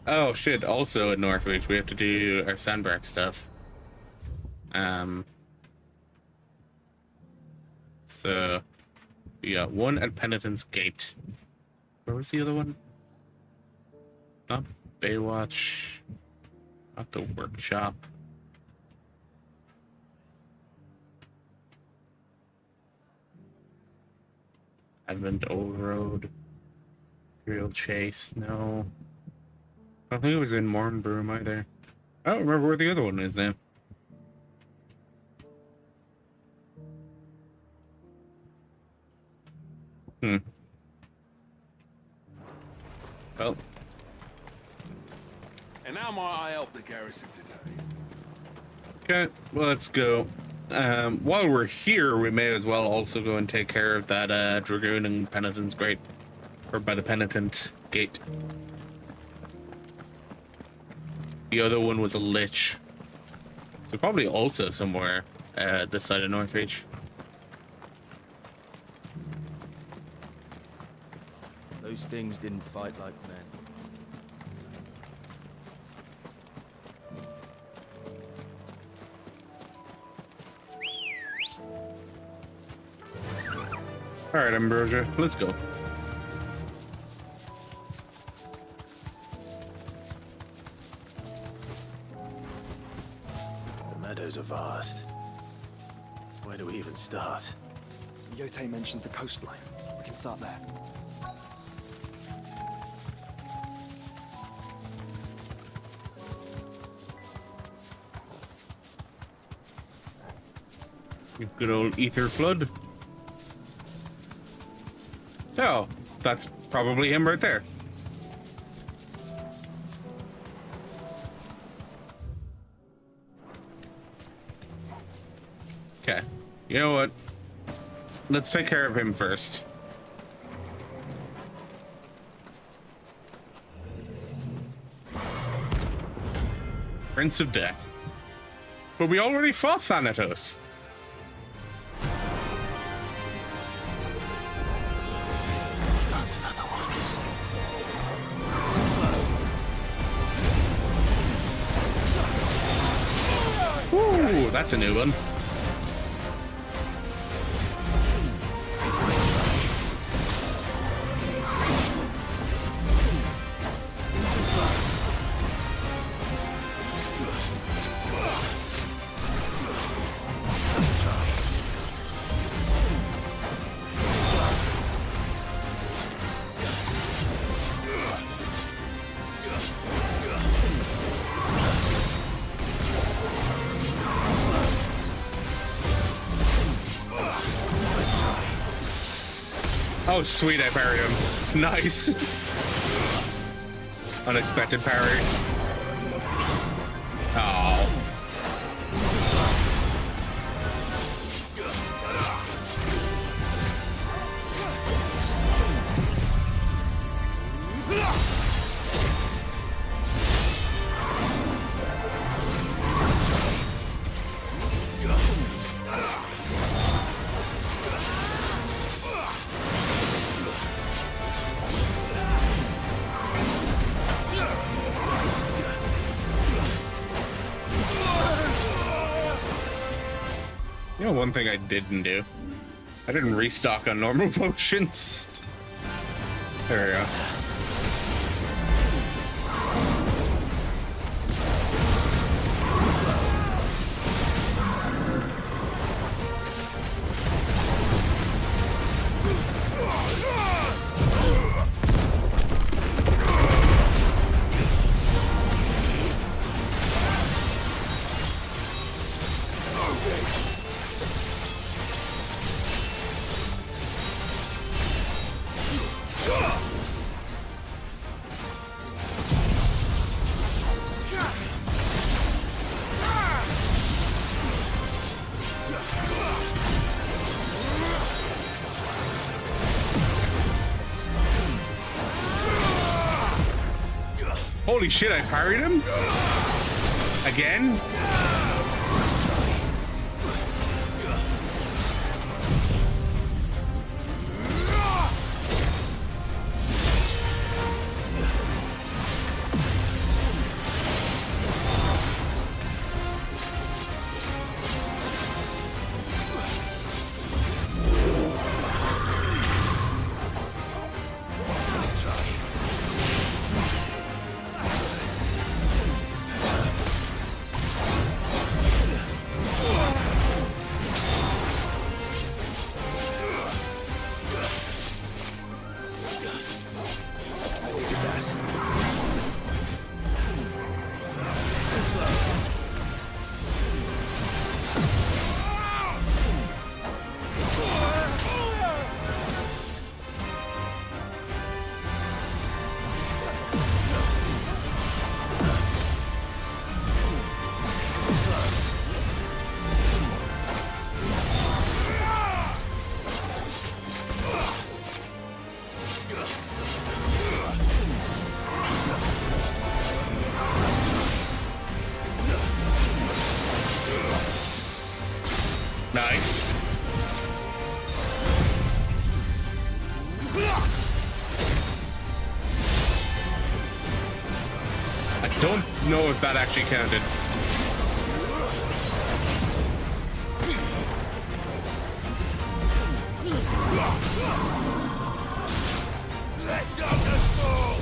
Oh shit, also at Northreach we have to do our Sandbreak stuff. So, we got one at Penitent's Gate. Where was the other one? Not Baywatch. Not the workshop. Advent Old Road. Real Chase, no. I don't think it was in Mornbroom either. I don't remember where the other one is now. Well. And how might I help the garrison today? Okay, well, let's go. While we're here, we may as well also go and take care of that Dragoon and Penitent's Gate. Or by the Penitent Gate. The other one was a Lich. So probably also somewhere this side of Northreach. Those things didn't fight like men. Alright, Ambrosia, let's go. The meadows are vast. Where do we even start? Yote mentioned the coastline. We can start there. Good old Ether Flood. Oh, that's probably him right there. Okay, you know what? Let's take care of him first. Prince of Death. But we already fought Thanatos. Ooh, that's a new one. Oh, sweet, I parried him. Nice. Unexpected parry. Oh. You know, one thing I didn't do? I didn't restock on normal potions. There we go. Holy shit, I parried him? Again? Nice. I don't know if that actually counted. Let darkness fall!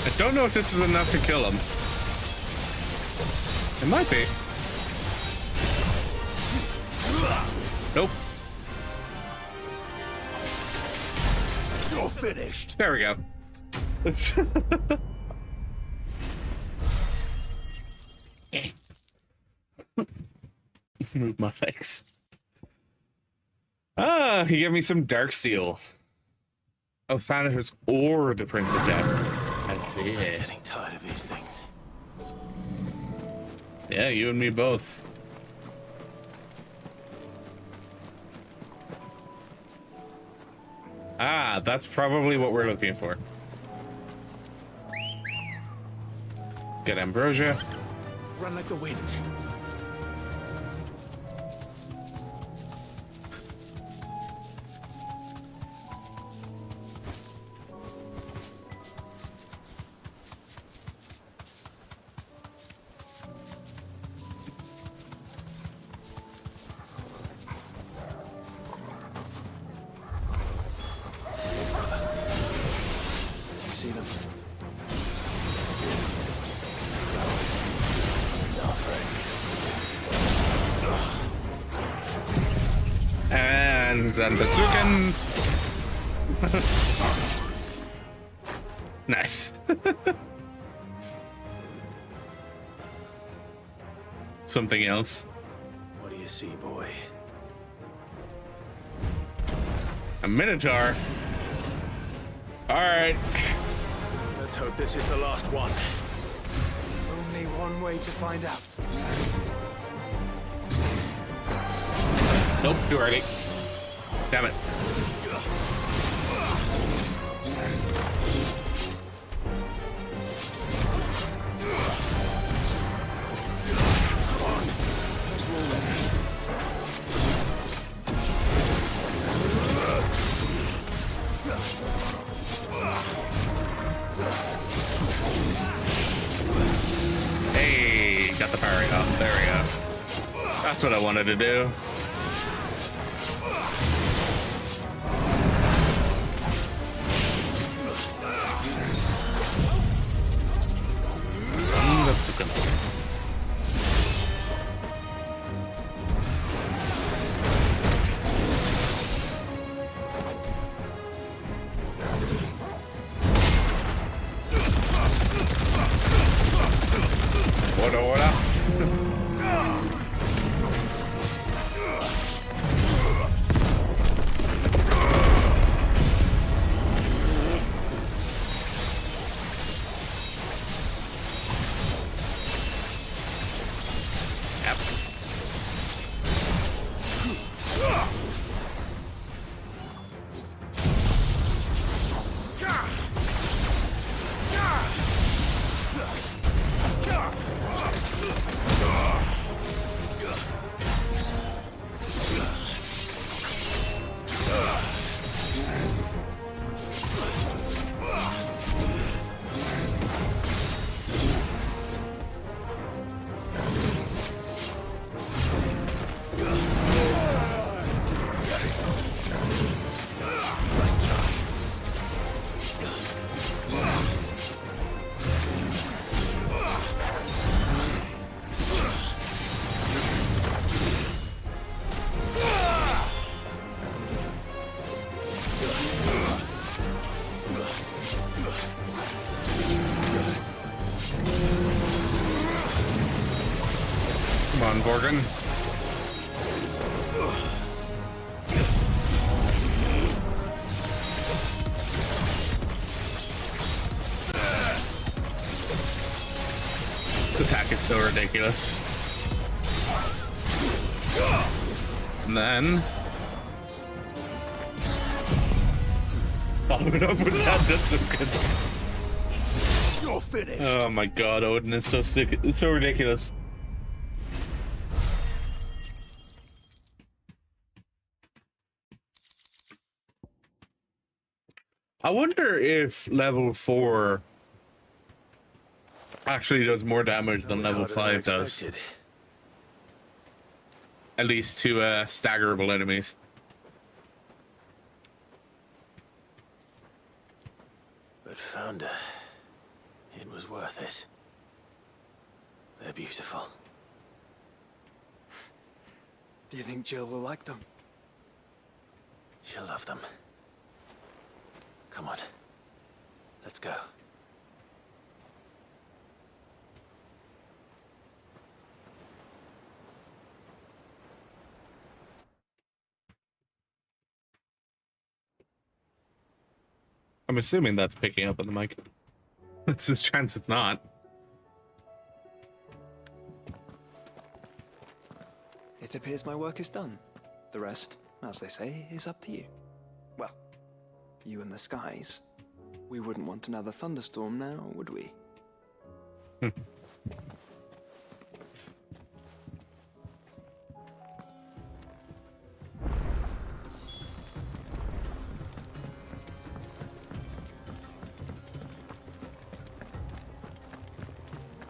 I don't know if this is enough to kill him. It might be. Nope. You're finished. There we go. Move my legs. Ah, he gave me some dark steel. Oh, Thanatos or the Prince of Death. I see. I'm getting tired of these things. Yeah, you and me both. Ah, that's probably what we're looking for. Get ambrosia. Run like the wind. And Bazookan. Nice. Something else. What do you see, boy? A Minotaur. All right. Let's hope this is the last one. Only one way to find out. Nope, too early. Damn it. Hey, got the parry off. There we go. That's what I wanted to do. Morgan. This attack is so ridiculous. And then follow it up with that. That's so good. You're finished. Oh my god, Odin is so sick. It's so ridiculous. I wonder if level 4 actually does more damage than level 5 does. At least to staggerable enemies. But Founder, it was worth it. They're beautiful. Do you think Jill will like them? She'll love them. Come on. Let's go. I'm assuming that's picking up on the mic. There's a chance it's not. It appears my work is done. The rest, as they say, is up to you. Well, you and the skies. We wouldn't want another thunderstorm now, would we?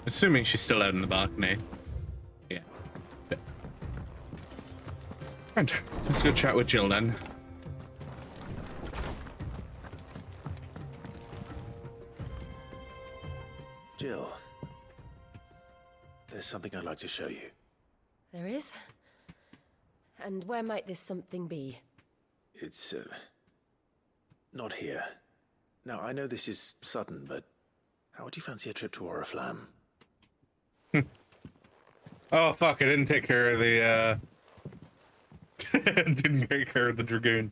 Assuming she's still out in the balcony. Yeah. Right, let's go chat with Jill then. Jill, there's something I'd like to show you. There is? And where might this something be? It's, not here. Now, I know this is sudden, but how would you fancy a trip to Oriflamme? Oh fuck, I didn't take care of the didn't take care of the Dragoon.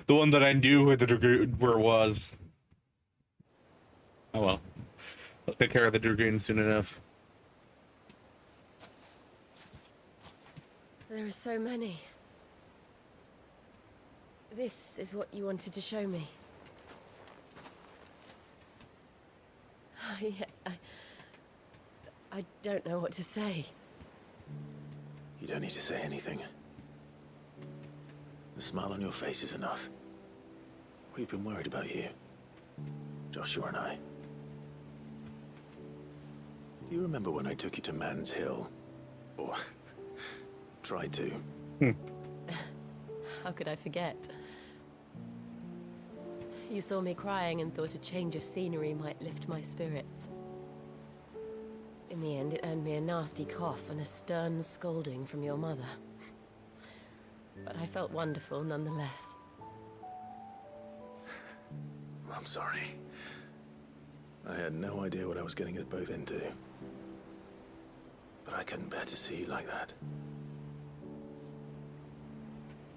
The one that I knew where the Dragoon was. Oh well. I'll take care of the Dragoon soon enough. There are so many. This is what you wanted to show me. Yeah, I don't know what to say. You don't need to say anything. The smile on your face is enough. We've been worried about you, Joshua and I. Do you remember when I took you to Man's Hill? Or tried to? How could I forget? You saw me crying and thought a change of scenery might lift my spirits. In the end, it earned me a nasty cough and a stern scolding from your mother. But I felt wonderful nonetheless. I'm sorry. I had no idea what I was getting us both into. But I couldn't bear to see you like that.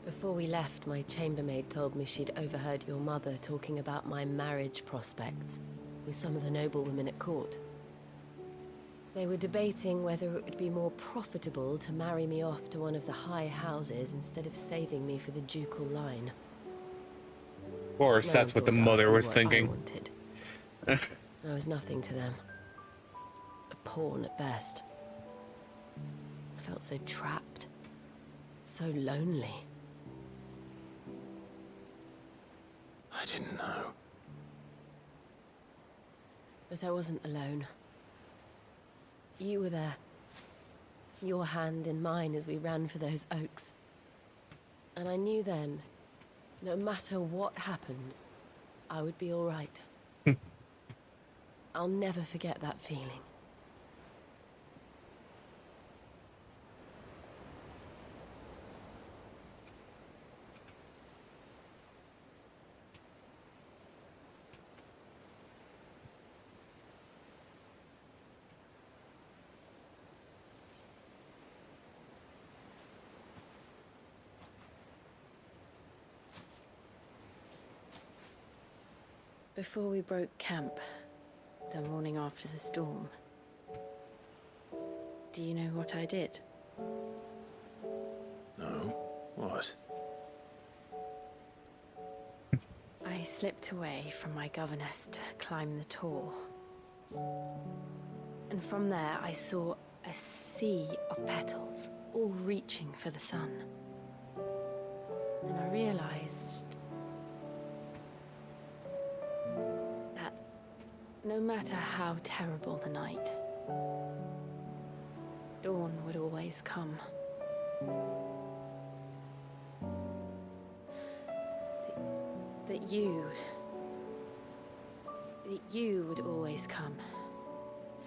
Before we left, my chambermaid told me she'd overheard your mother talking about my marriage prospects with some of the noblewomen at court. They were debating whether it would be more profitable to marry me off to one of the high houses instead of saving me for the ducal line. Of course, that's what the mother was thinking. I was nothing to them. A pawn at best. I felt so trapped. So lonely. I didn't know. But I wasn't alone. You were there. Your hand in mine as we ran for those oaks. And I knew then, no matter what happened, I would be all right. I'll never forget that feeling. Before we broke camp, the morning after the storm, do you know what I did? No? What? I slipped away from my governess to climb the tor. And from there I saw a sea of petals, all reaching for the sun. And I realized that no matter how terrible the night, dawn would always come. That you would always come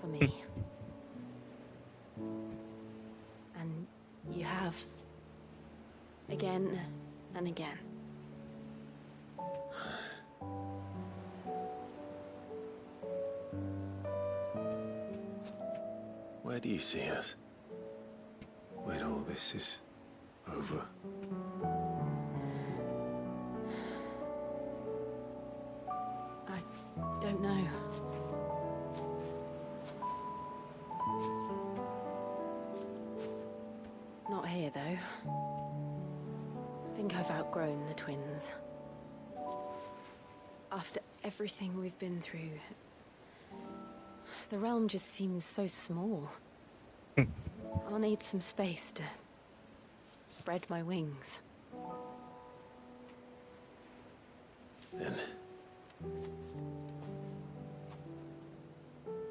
for me. And you have. Again and again. Where do you see us? When all this is over? I don't know. Not here, though. I think I've outgrown the twins. After everything we've been through, the realm just seems so small. I'll need some space to spread my wings. Then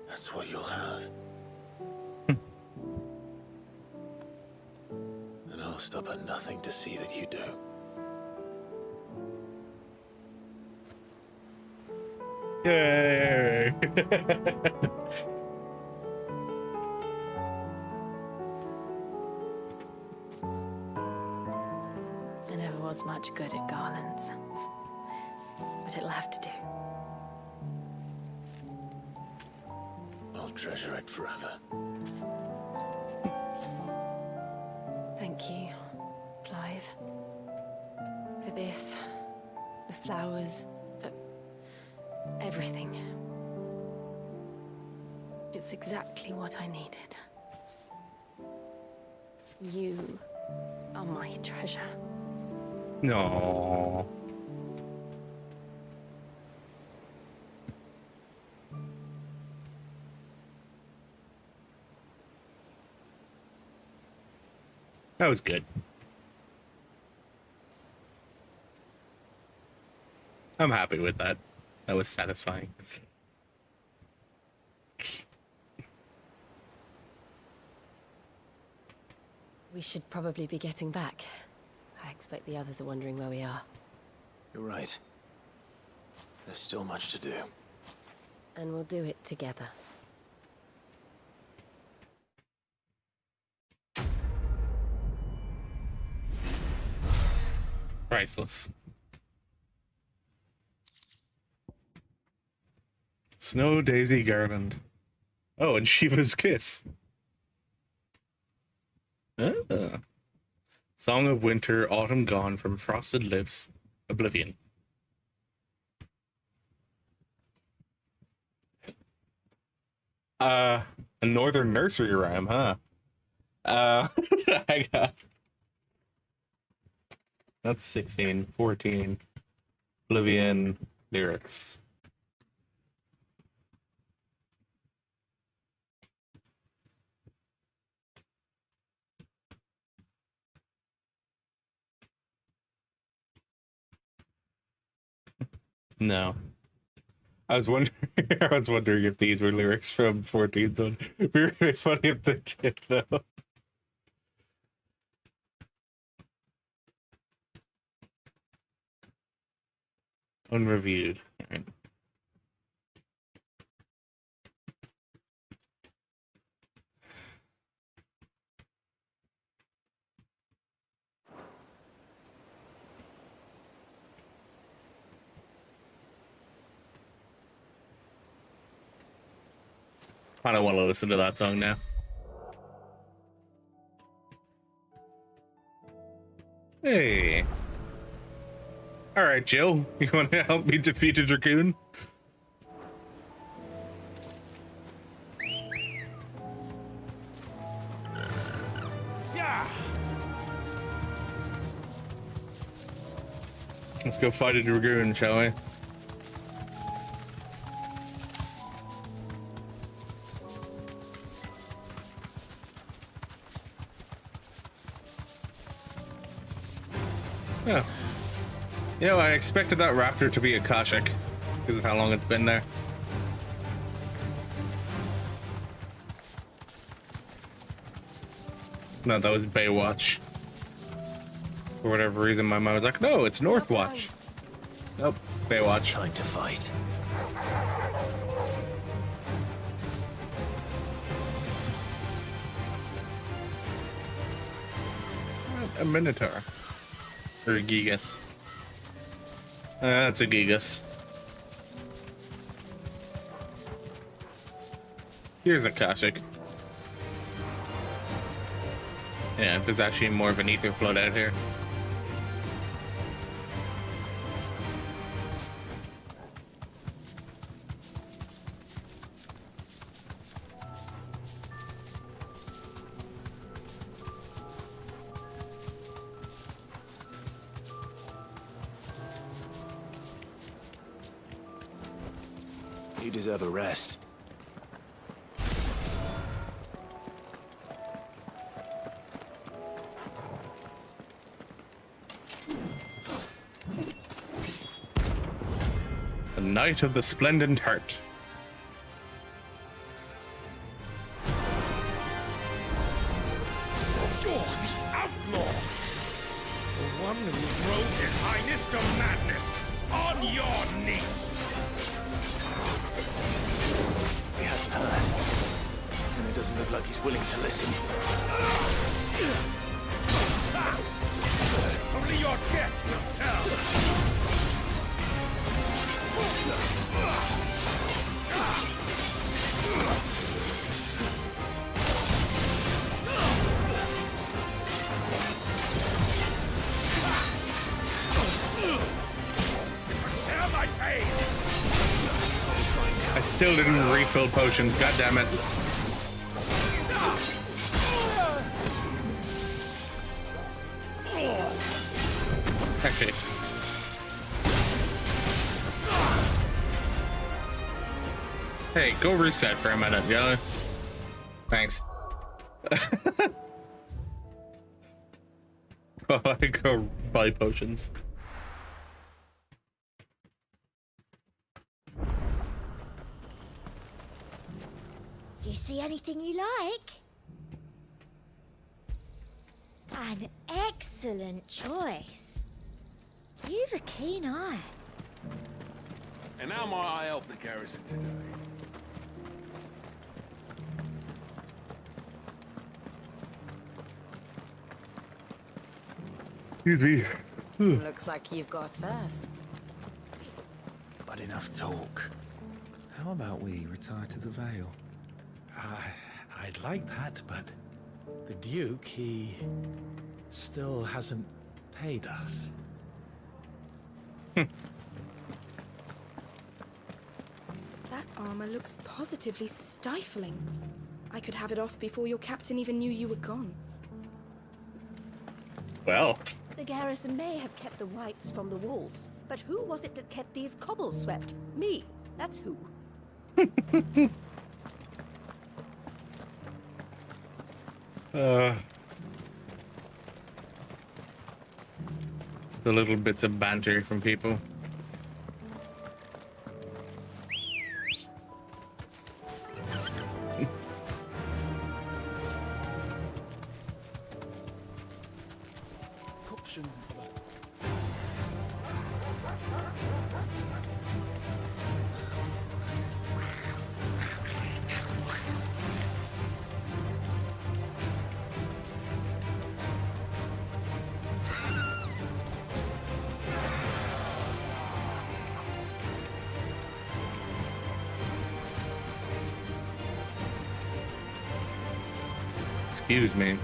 that's what you'll have. And I'll stop at nothing to see that you do. Yay! I never was much good at garlands, but it'll have to do. I'll treasure it forever. Thank you, Clive. For this, the flowers, for everything. It's exactly what I needed. You are my treasure. No. That was good. I'm happy with that. That was satisfying. We should probably be getting back. I expect the others are wondering where we are. You're right. There's still much to do. And we'll do it together. Priceless. Snow Daisy Garland. Oh, and Shiva's Kiss. Ah. Song of Winter, Autumn Gone from Frosted Lips, Oblivion. A northern nursery rhyme, huh? I got... That's 16, 14. Oblivion lyrics. No. I was wondering I was wondering if these were lyrics from 14th one. It'd be really funny if they did though. Unreviewed. All right. I don't want to listen to that song now. Hey. All right, Jill. You want to help me defeat a dragoon? Let's go fight a dragoon, shall we? Yeah. You know, I expected that raptor to be a Kashik because of how long it's been there. No, that was Baywatch. For whatever reason, my mind was like, no, it's Northwatch. Nope, Baywatch. Time to fight. A Minotaur. Or a Gigas. That's a Gigas. Here's a Kashik. Yeah, there's actually more of an ether flood out here. You deserve a rest. The Knight of the Splendid Heart. You're the outlaw! The one who drove his highness to madness! On your knees! He hasn't heard. And it doesn't look like he's willing to listen. Only your death will sell! Share my pain! I still didn't refill potions, god damn it. Actually. Hey, go reset for a minute, yeah? Thanks. Oh, I go buy potions. Do you see anything you like? An excellent choice. You've a keen eye. And how might I help the garrison today? Excuse me. Looks like you've got thirst. But enough talk. How about we retire to the Vale? I'd like that, but the Duke, he still hasn't paid us. That armor looks positively stifling. I could have it off before your captain even knew you were gone. Well. The garrison may have kept the whites from the wolves, but who was it that kept these cobbles swept? Me. That's who. The little bits of banter from people. Excuse me.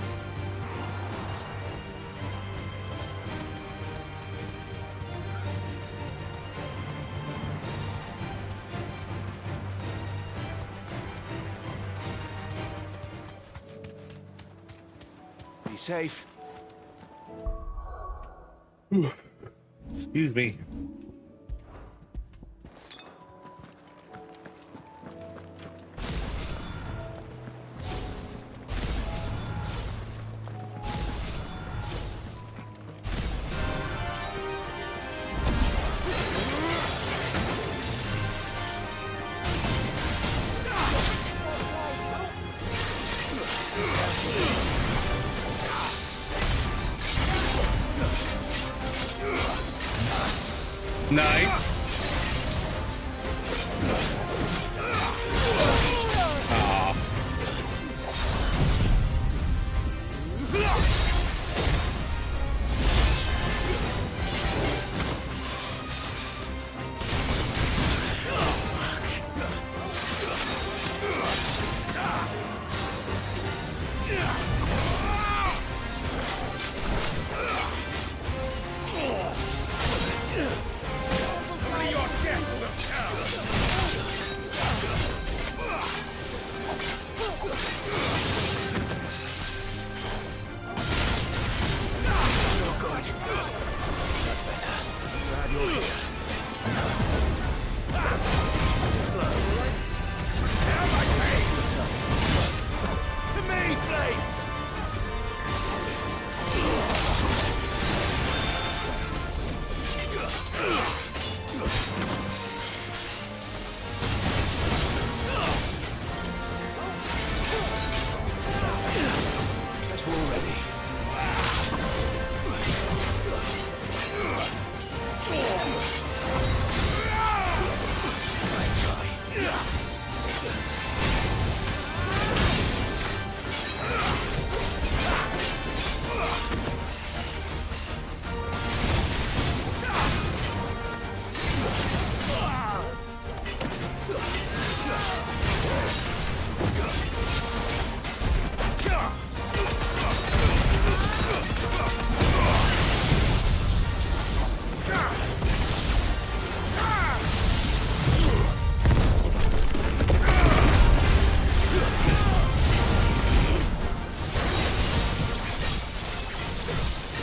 Be safe. Excuse me. Nice. Aw.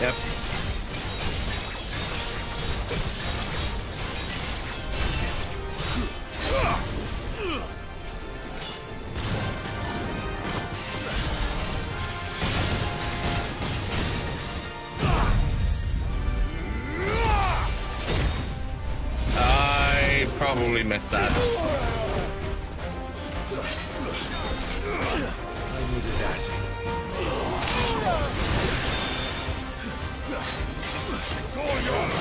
Yep. I probably missed that. I needed that. It's all yours!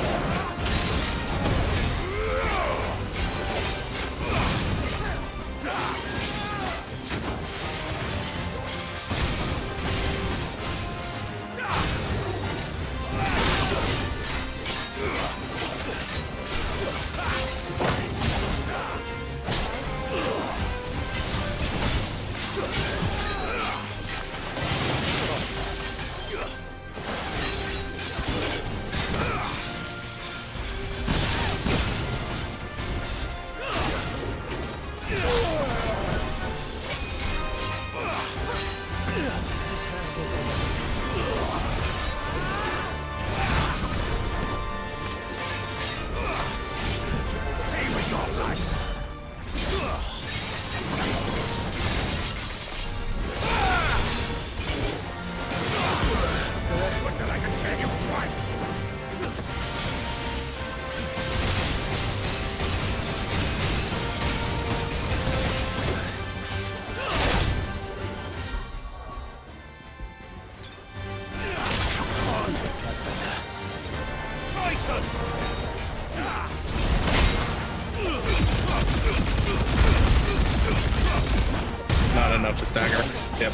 Not enough to stagger. Yep.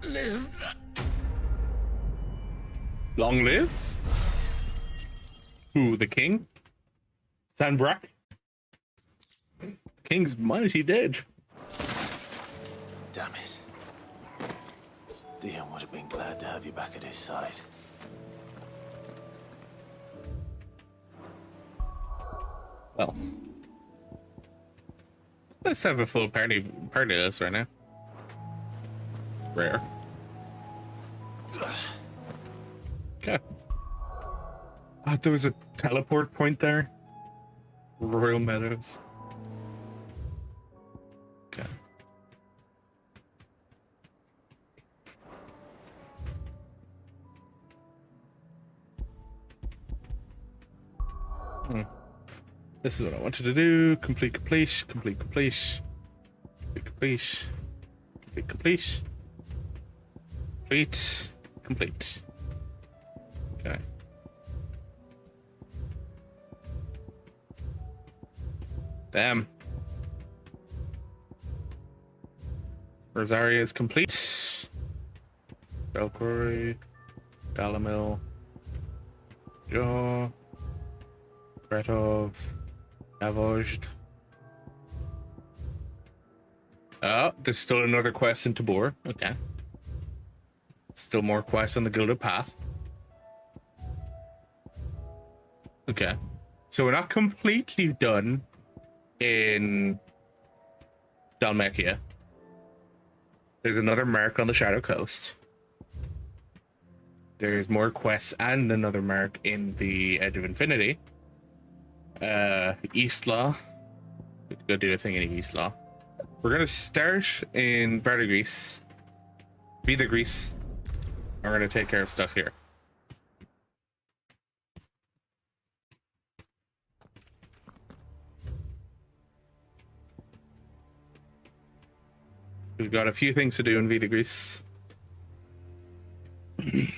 live. Long live? Who, the king? Sandbrak? The king's mighty dead. Damn it. Dion would have been glad to have you back at his side. Well, let's have a full party list right now. Rare. Okay. There was a teleport point there. Royal Meadows. Okay. This is what I wanted to do. Complete. Okay. Damn. Rosaria is complete. Belcroy, Dalamil, Jaw, Bretov, Navojed. Oh, there's still another quest in Tabor. Okay. Still more quests on the Gilded Path. Okay. So we're not completely done in Dalmekia. There's another mark on the Shadow Coast. There's more quests and another mark in the Edge of Infinity. Eastlaw. Go do a thing in Eastlaw. We're gonna start in Verdigris. Vida Greece. We're gonna take care of stuff here. We've got a few things to do in Vida Greece. We've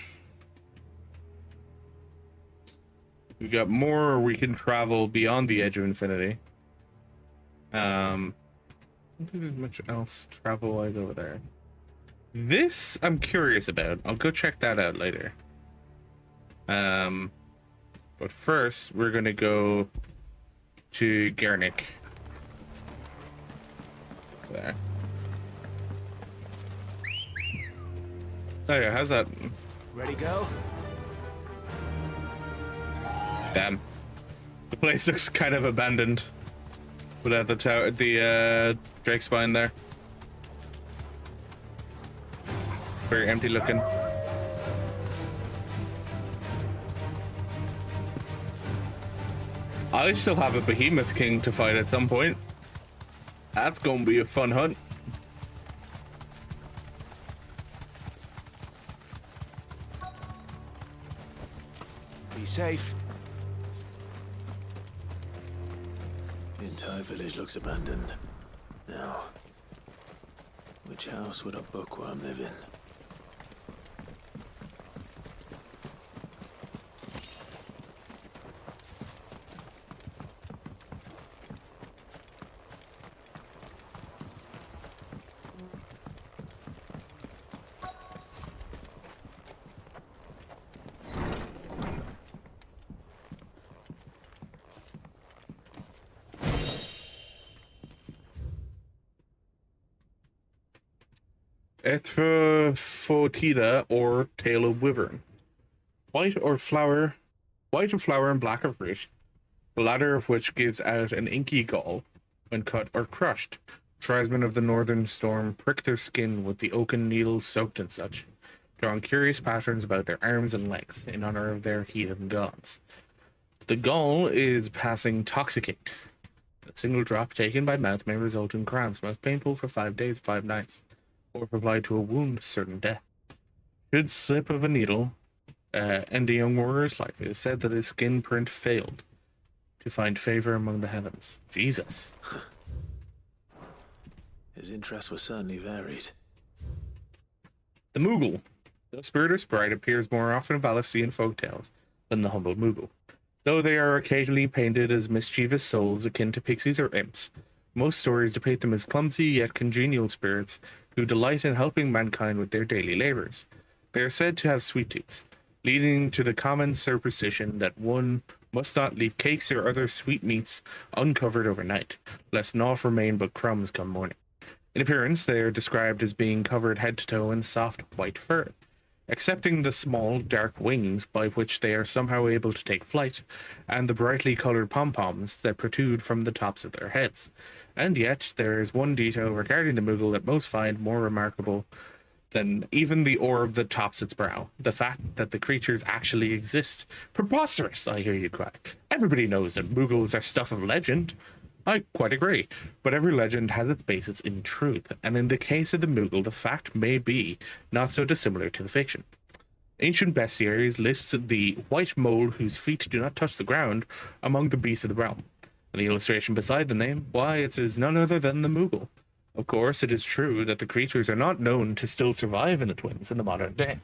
got more we can travel beyond the Edge of Infinity. I don't think there's much else travel-wise over there. This I'm curious about. I'll go check that out later. But first we're gonna go to Gernik. There. Oh yeah, how's that? Ready, go? Damn. The place looks kind of abandoned. Without the tower, the Drake spine there. Very empty looking. I still have a Behemoth King to fight at some point. That's gonna be a fun hunt. Be safe. The entire village looks abandoned. Now, which house would a bookworm live in? Etre Fotida or Tail of Wyvern. White of flower and black of fruit, the latter of which gives out an inky gall when cut or crushed. Tribesmen of the northern storm prick their skin with the oaken needles soaked in such, drawing curious patterns about their arms and legs in honor of their heathen gods. The gall is passing toxicate. A single drop taken by mouth may result in cramps, most painful for 5 days, 5 nights. Or if applied to a wound, certain death. Should slip of a needle end a young warrior's life. It is said that his skin print failed to find favor among the heavens. Jesus. His interests were certainly varied. The Moogle. The spirit or sprite appears more often in Valisthea and folktales than the humble Moogle. Though they are occasionally painted as mischievous souls akin to pixies or imps, Most stories depict them as clumsy yet congenial spirits who delight in helping mankind with their daily labors. They are said to have sweet tooths, leading to the common superstition that one must not leave cakes or other sweetmeats uncovered overnight, lest naught remain but crumbs come morning. In appearance, they are described as being covered head to toe in soft white fur, excepting the small, dark wings by which they are somehow able to take flight, and the brightly colored pom-poms that protrude from the tops of their heads. And yet, there is one detail regarding the Moogle that most find more remarkable than even the orb that tops its brow: the fact that the creatures actually exist. Preposterous, I hear you cry. Everybody knows that Moogles are stuff of legend. I quite agree, but every legend has its basis in truth, and in the case of the Moogle, the fact may be not so dissimilar to the fiction. Ancient bestiaries list the white mole whose feet do not touch the ground among the beasts of the realm. And the illustration beside the name, why, it is none other than the Moogle. Of course, it is true that the creatures are not known to still survive in the Twins in the modern day.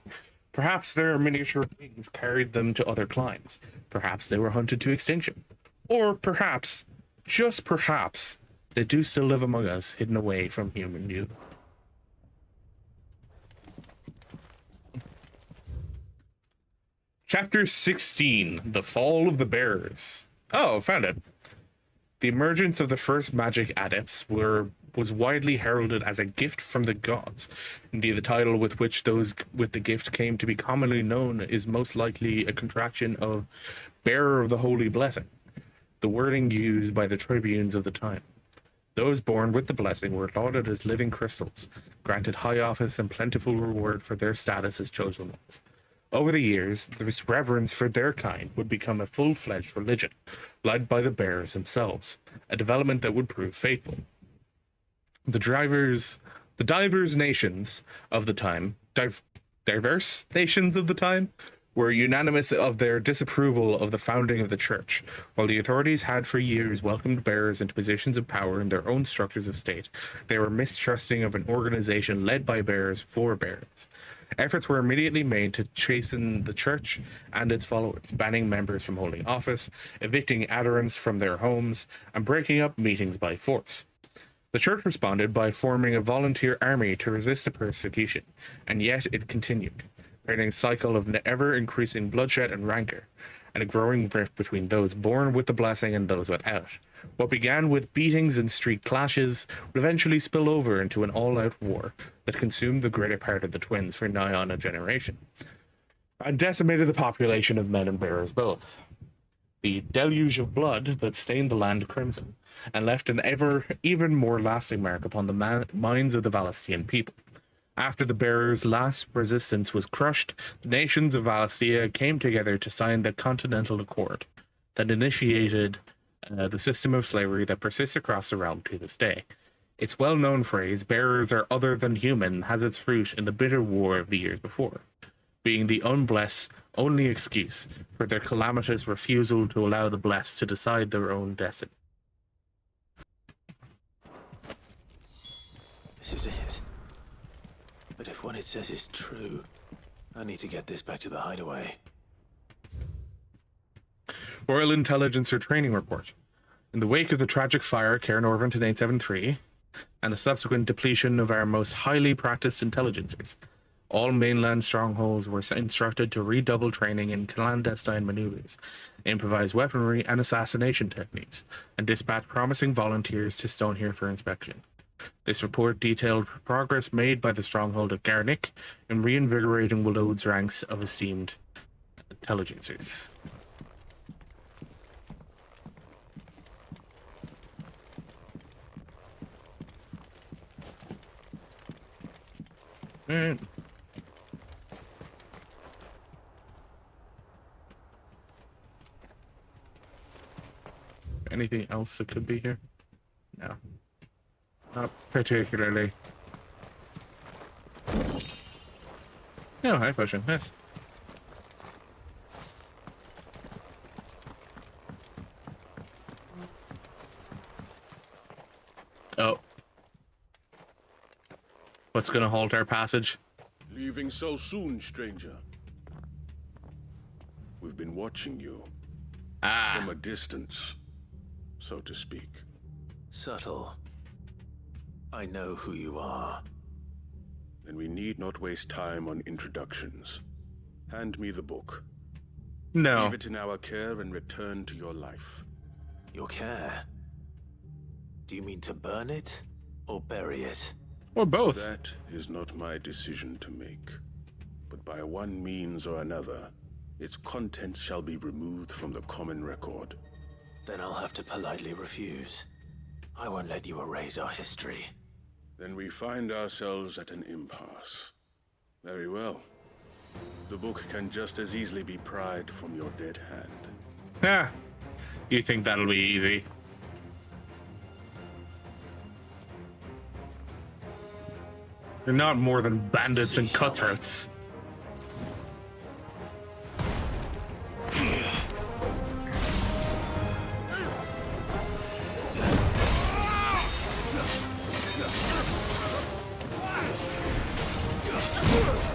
Perhaps their miniature wings carried them to other climes. Perhaps they were hunted to extinction. Or perhaps, just perhaps, they do still live among us, hidden away from human view. Chapter 16, The Fall of the Bearers. Oh, found it. The emergence of the first magic adepts was widely heralded as a gift from the gods. Indeed, the title with which those with the gift came to be commonly known is most likely a contraction of Bearer of the Holy Blessing, the wording used by the tribunes of the time. Those born with the blessing were lauded as living crystals, granted high office and plentiful reward for their status as chosen ones. Over the years, this reverence for their kind would become a full-fledged religion, led by the bearers themselves, a development that would prove faithful. The diverse nations of the time were unanimous of their disapproval of the founding of the church. While the authorities had for years welcomed bearers into positions of power in their own structures of state, they were mistrusting of an organization led by bearers for bearers. Efforts were immediately made to chasten the church and its followers, banning members from holding office, evicting adherents from their homes, and breaking up meetings by force. The church responded by forming a volunteer army to resist the persecution, and yet it continued, creating a cycle of ever-increasing bloodshed and rancor, and a growing rift between those born with the blessing and those without. What began with beatings and street clashes would eventually spill over into an all-out war that consumed the greater part of the Twins for nigh on a generation, and decimated the population of men and bearers both. The deluge of blood that stained the land crimson, and left an even more lasting mark upon the minds of the Valisthean people. After the bearers' last resistance was crushed, the nations of Valisthea came together to sign the Continental Accord that initiated the system of slavery that persists across the realm to this day. Its well-known phrase, "bearers are other than human," has its fruit in the bitter war of the years before, being the unblessed only excuse for their calamitous refusal to allow the blessed to decide their own destiny. This is it. But if what it says is true, I need to get this back to the hideaway. Royal Intelligence or Training Report. In the wake of the tragic fire Cairn Orvant in 873, and the subsequent depletion of our most highly practiced intelligencers, all mainland strongholds were instructed to redouble training in clandestine maneuvers, improvised weaponry and assassination techniques, and dispatch promising volunteers to Stonehere for inspection. This report detailed progress made by the stronghold of Garnick in reinvigorating Waloed's ranks of esteemed intelligencers. Alright. Anything else that could be here? No. Not particularly. No, high potion. Nice. Oh. What's gonna halt our passage? Leaving so soon, stranger. We've been watching you. From a distance, so to speak. Subtle. I know who you are. Then we need not waste time on introductions. Hand me the book. No. Leave it in our care and return to your life. Your care? Do you mean to burn it or bury it? Or both. That is not my decision to make. But by one means or another, its contents shall be removed from the common record. Then I'll have to politely refuse. I won't let you erase our history. Then we find ourselves at an impasse. Very well. The book can just as easily be pried from your dead hand. Ah, you think that'll be easy? They're not more than bandits and cutthroats.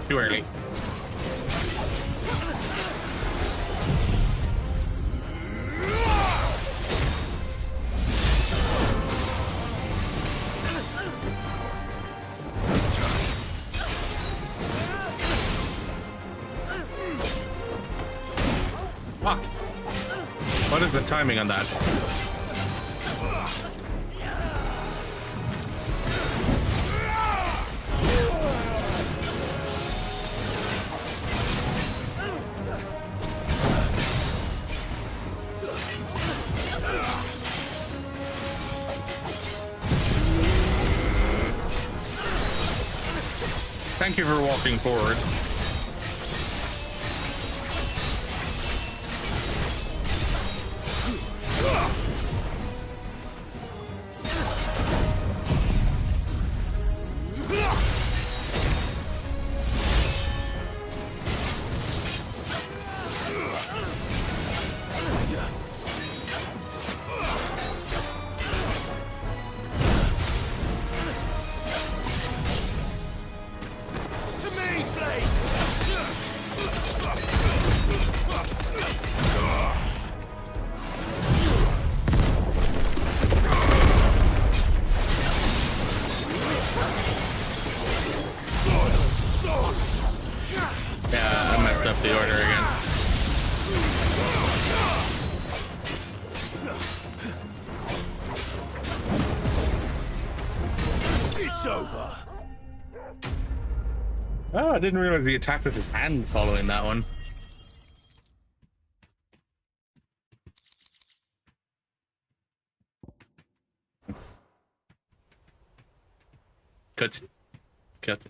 Too early. Fuck. What is the timing on that? Thank you for walking forward. Up the order again. It's over. Oh, I didn't realize he attacked with his hand following that one. Cut. Cut.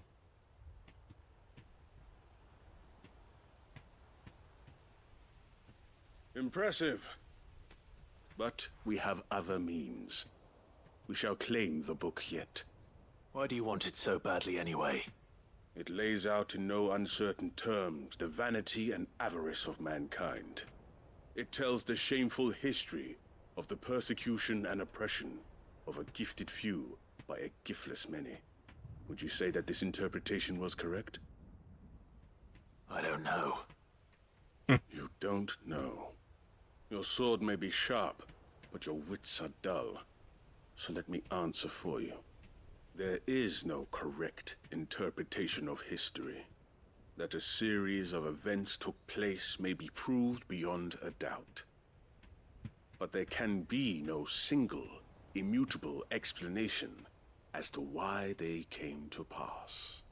Impressive. But we have other means. We shall claim the book yet. Why do you want it so badly anyway? It lays out in no uncertain terms the vanity and avarice of mankind. It tells the shameful history of the persecution and oppression of a gifted few by a giftless many. Would you say that this interpretation was correct? I don't know. You don't know. Your sword may be sharp, but your wits are dull. So let me answer for you. There is no correct interpretation of history. That a series of events took place may be proved beyond a doubt. But there can be no single, immutable explanation as to why they came to pass.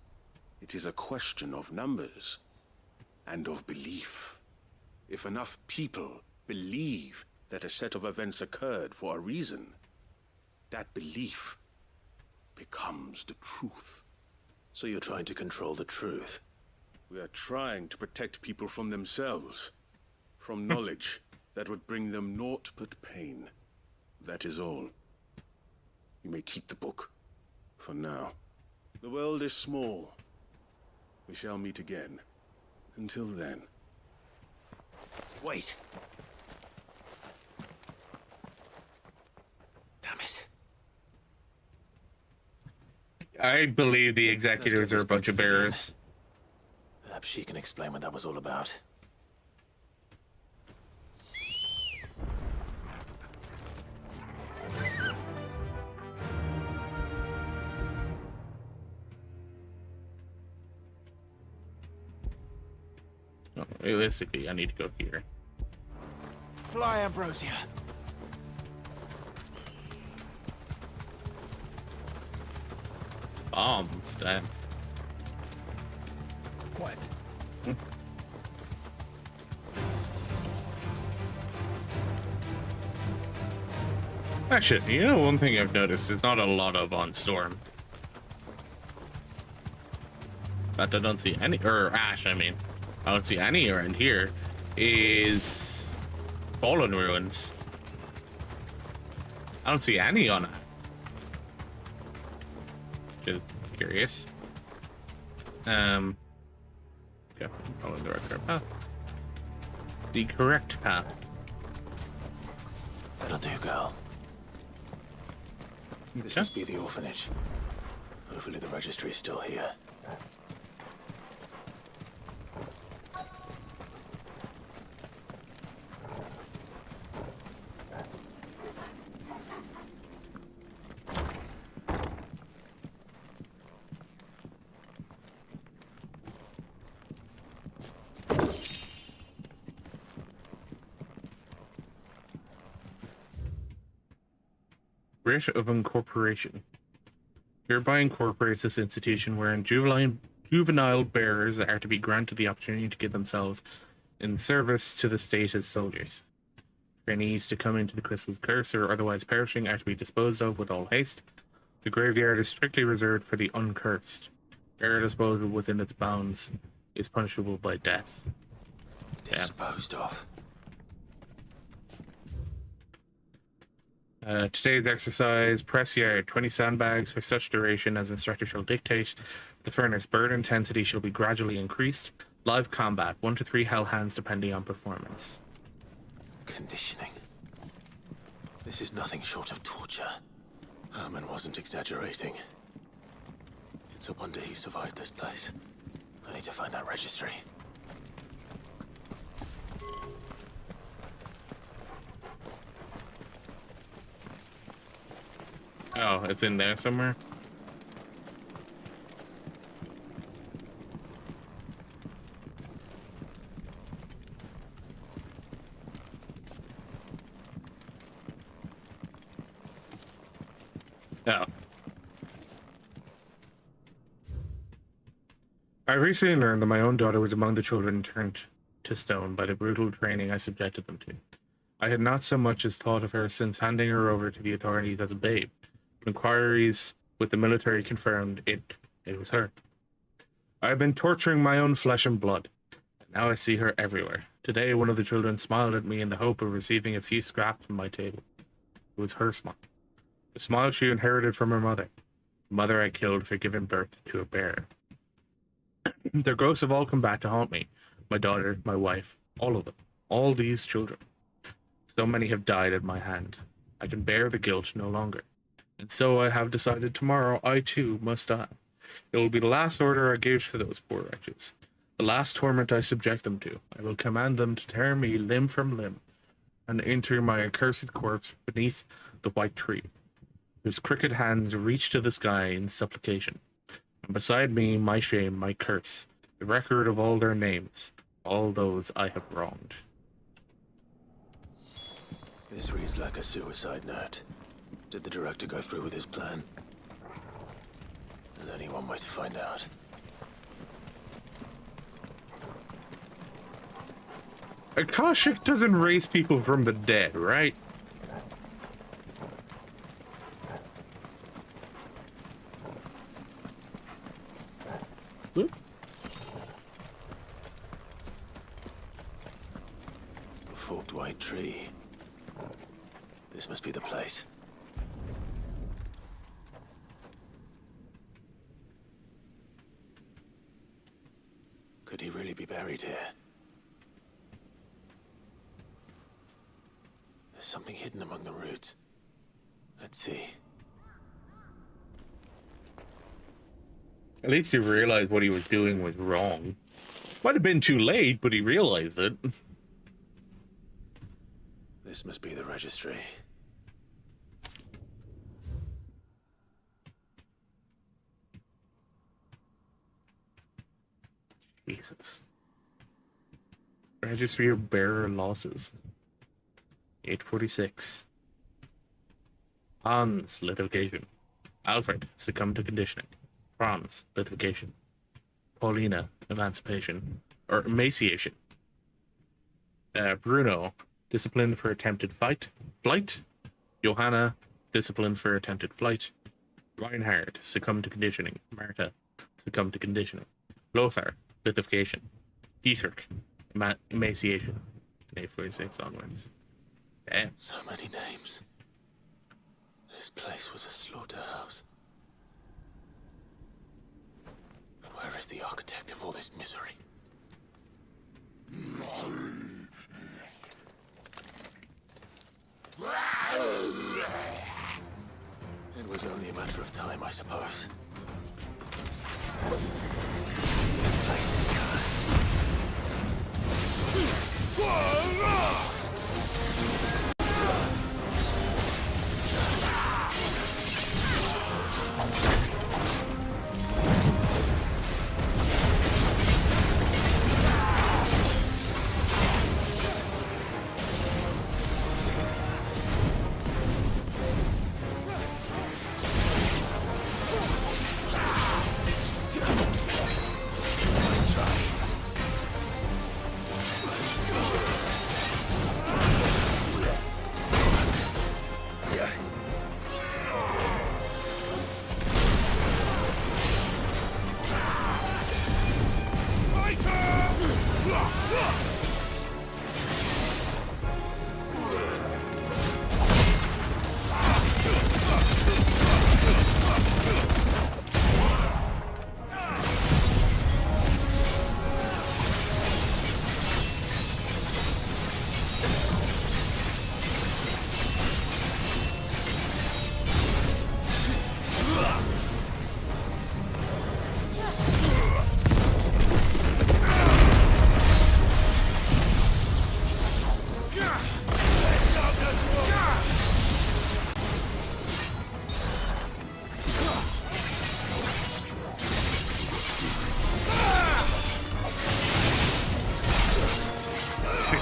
It is a question of numbers and of belief. If enough people believe that a set of events occurred for a reason, that belief becomes the truth. So you're trying to control the truth? We are trying to protect people from themselves, from knowledge that would bring them naught but pain. That is all. You may keep the book, for now. The world is small. We shall meet again. Until then. Wait. Damn it. I believe the executives are a bunch of bears. Perhaps she can explain what that was all about. Oh, realistically, I need to go here. Fly, Ambrosia. Bombs, damn. Quiet. Actually, you know, one thing I've noticed is not a lot of on Storm. But I don't see any, or Ash, I mean. I don't see any around here. Is Fallen Ruins. I don't see any on it. Just curious. Okay, following the right path. The correct path. That'll do, girl. This must be the orphanage. Hopefully the registry's still here. Writ of incorporation. Hereby incorporates this institution wherein juvenile bearers are to be granted the opportunity to give themselves in service to the state as soldiers. Trainees to come into the crystal's curse or otherwise perishing are to be disposed of with all haste. The graveyard is strictly reserved for the uncursed. Error disposal within its bounds is punishable by death. Disposed of. Today's exercise, press yard, 20 sandbags for such duration as instructor shall dictate. The furnace bird intensity shall be gradually increased. Live combat, 1 to 3 hell hands depending on performance. Conditioning. This is nothing short of torture. Herman wasn't exaggerating. It's a wonder he survived this place. I need to find that registry. Oh, it's in there somewhere? Oh. I recently learned that my own daughter was among the children turned to stone by the brutal training I subjected them to. I had not so much as thought of her since handing her over to the authorities as a babe. Inquiries with the military confirmed it was her. I have been torturing my own flesh and blood, and now I see her everywhere. Today, one of the children smiled at me in the hope of receiving a few scraps from my table. It was her smile. The smile she inherited from her mother. The mother I killed for giving birth to a bear. Their ghosts have all come back to haunt me. My daughter, my wife, all of them. All these children. So many have died at my hand. I can bear the guilt no longer. And so I have decided tomorrow I too must die. It will be the last order I gave to those poor wretches. The last torment I subject them to. I will command them to tear me limb from limb and enter my accursed corpse beneath the white tree, whose crooked hands reach to the sky in supplication. And beside me, my shame, my curse, the record of all their names, all those I have wronged. This reads like a suicide note. Did the director go through with his plan? There's only one way to find out. Akashic doesn't raise people from the dead, right? Whoop. A forked white tree. This must be the place. Could he really be buried here? There's something hidden among the roots. Let's see. At least he realized what he was doing was wrong. Might have been too late, but he realized it. This must be the registry. Jesus. Registry of bearer losses. 846. Hans, litigation. Alfred, succumbed to conditioning. Franz, litigation. Paulina, emancipation. Or emaciation. Bruno, disciplined for attempted flight. Johanna, disciplined for attempted flight. Reinhard, succumbed to conditioning. Marta, succumbed to conditioning. Lothar, litigation. Dietrich, emaciation. 846 onwards. Damn. So many names. This place was a slaughterhouse. But where is the architect of all this misery? It was only a matter of time, I suppose. This place is cursed.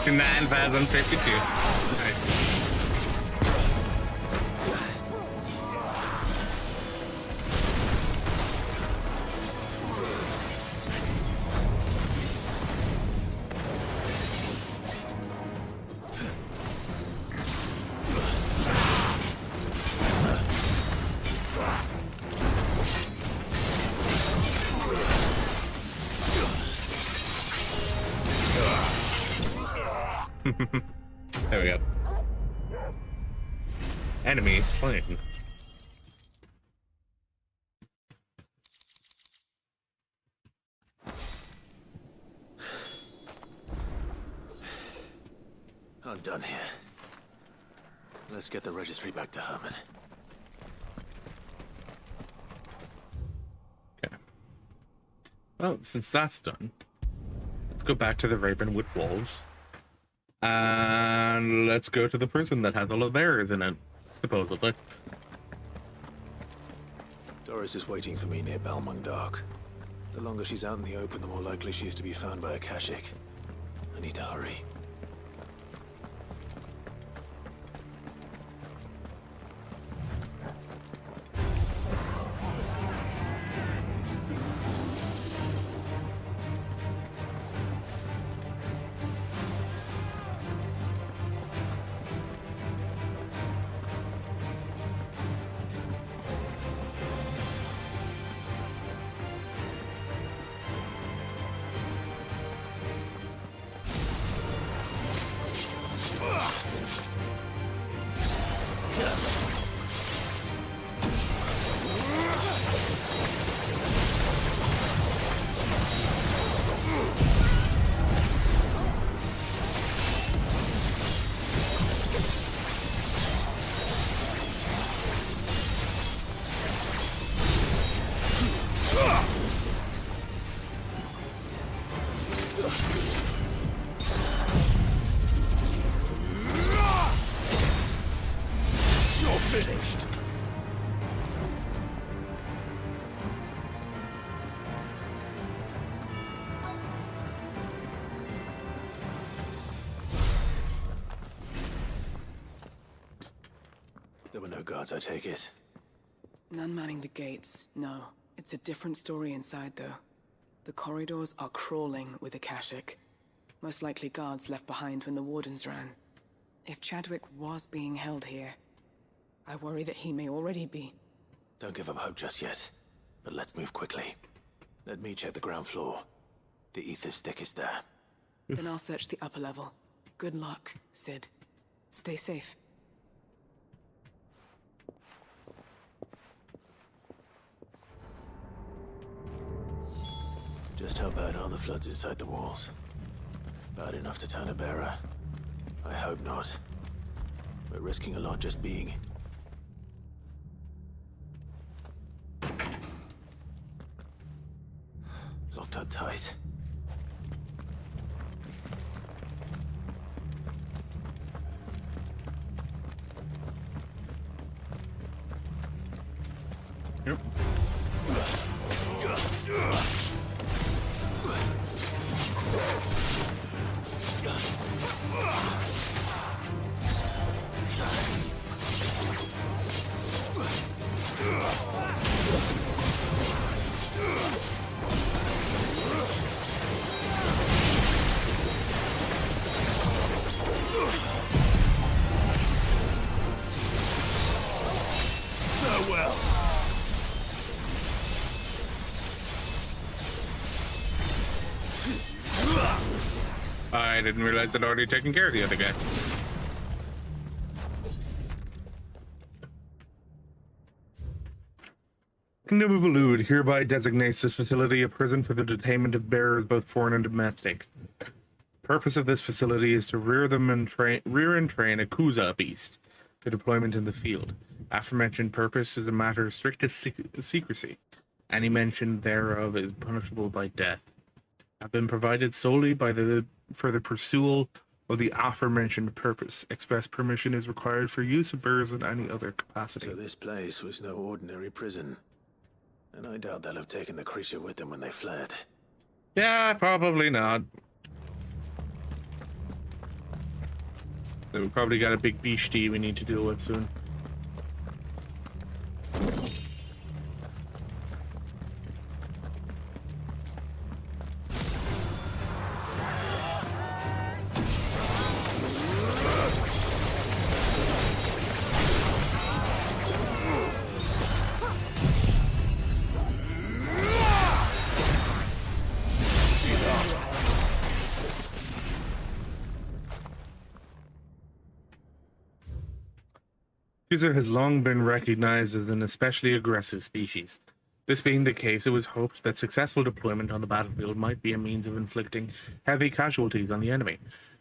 $69,052. Nice. There we go. Enemy slain. I'm done here. Let's get the registry back to Herman. Okay. Well, since that's done, let's go back to the Ravenwood Walls. And let's go to the prison that has all of the bearers in it, supposedly. Doris is waiting for me near Balmung Dark. The longer she's out in the open, the more likely she is to be found by a Kashik. I need to hurry. for guards, I take it? None manning the gates, no. It's a different story inside, though. The corridors are crawling with Akashic. Most likely guards left behind when the wardens ran. If Chadwick was being held here, I worry that he may already be. Don't give up hope just yet, but let's move quickly. Let me check the ground floor. The ether's thickest there. Then I'll search the upper level. Good luck, Sid. Stay safe. Just how bad are the floods inside the walls? Bad enough to turn a bearer? I hope not. We're risking a lot just being... Locked up tight. Yep. Farewell. I didn't realize I'd already taken care of the other guy. Kingdom of Elude hereby designates this facility a prison for the detainment of bearers, both foreign and domestic. Purpose of this facility is to rear and train a Kuza beast for deployment in the field. Aforementioned purpose is a matter of strictest secrecy. Any mention thereof is punishable by death. Have been provided solely by for the pursual of the aforementioned purpose. Express permission is required for use of bearers in any other capacity. So this place was no ordinary prison. And I doubt they'll have taken the creature with them when they fled. Yeah, probably not. So we probably got a big beastie we need to deal with soon. Kuza has long been recognized as an especially aggressive species. This being the case, it was hoped that successful deployment on the battlefield might be a means of inflicting heavy casualties on the enemy.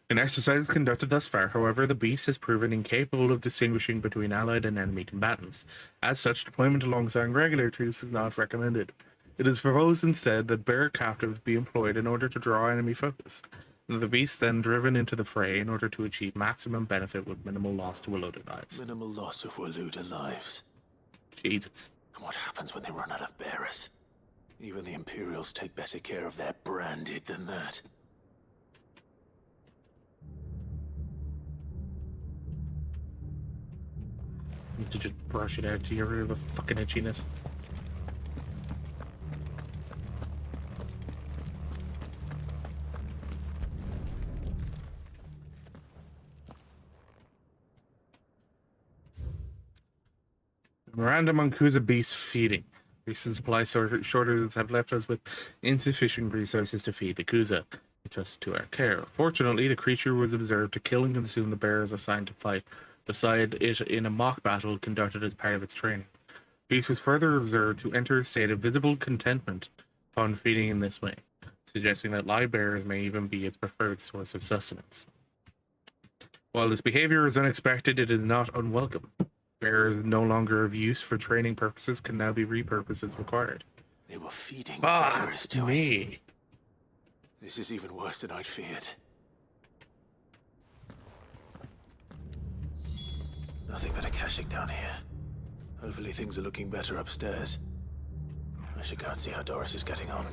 In exercises conducted thus far, however, the beast has proven incapable of distinguishing between allied and enemy combatants. As such, deployment alongside regular troops is not recommended. It is proposed instead that bearer captives be employed in order to draw enemy focus, and the beast then driven into the fray in order to achieve maximum benefit with minimal loss to Waloda lives. Minimal loss of Waloda lives. Jesus. And what happens when they run out of bearers? Even the Imperials take better care of their branded than that. Need to just brush it out to get rid of the fucking itchiness. Random on Kuza beast feeding. Recent supply shortages have left us with insufficient resources to feed the Kuza, just to our care. Fortunately, the creature was observed to kill and consume the bearers assigned to fight beside it in a mock battle conducted as part of its training. Beast was further observed to enter a state of visible contentment upon feeding in this way, suggesting that live bearers may even be its preferred source of sustenance. While this behavior is unexpected, it is not unwelcome. Bearers no longer of use for training purposes can now be repurposed as required. They were feeding bearers to me. it. This is even worse than I'd feared. Nothing but Akashic down here. Hopefully things are looking better upstairs. I should go and see how Doris is getting on.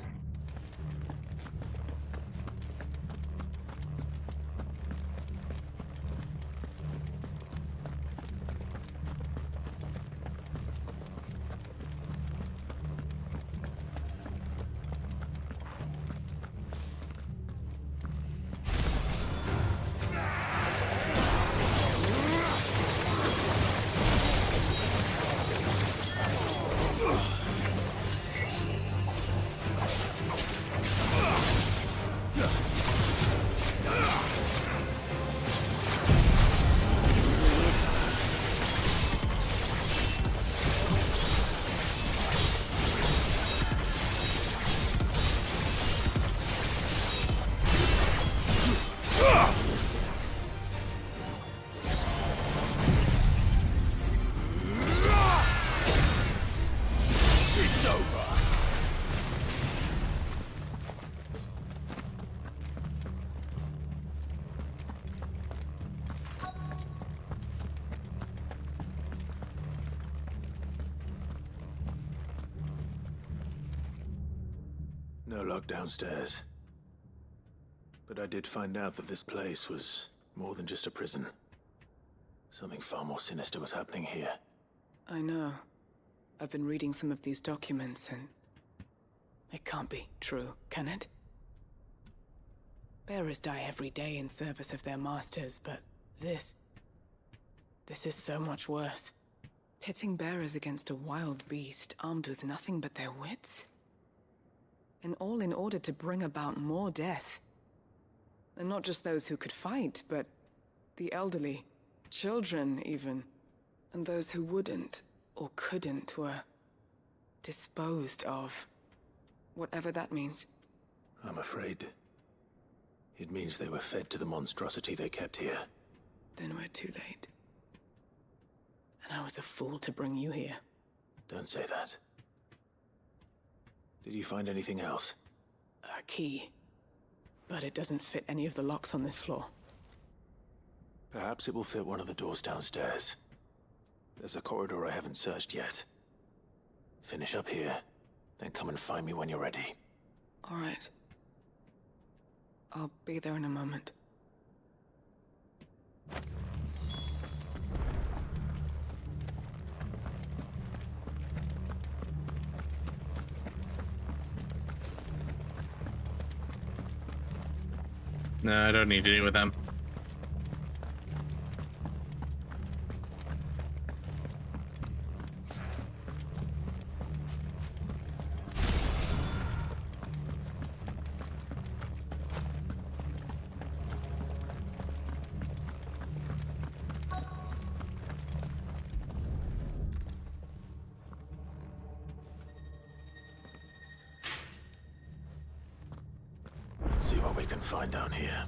No lock downstairs. But I did find out that this place was more than just a prison. Something far more sinister was happening here. I know. I've been reading some of these documents and... it can't be true, can it? Bearers die every day in service of their masters, but this is so much worse. Pitting bearers against a wild beast armed with nothing but their wits? And all in order to bring about more death. And not just those who could fight, but the elderly, children even. And those who wouldn't or couldn't were disposed of. Whatever that means. I'm afraid it means they were fed to the monstrosity they kept here. Then we're too late. And I was a fool to bring you here. Don't say that. Did you find anything else? A key. But it doesn't fit any of the locks on this floor. Perhaps it will fit one of the doors downstairs. There's a corridor I haven't searched yet. Finish up here, then come and find me when you're ready. All right. I'll be there in a moment. No, I don't need to deal with them. Let's see what we can find down here.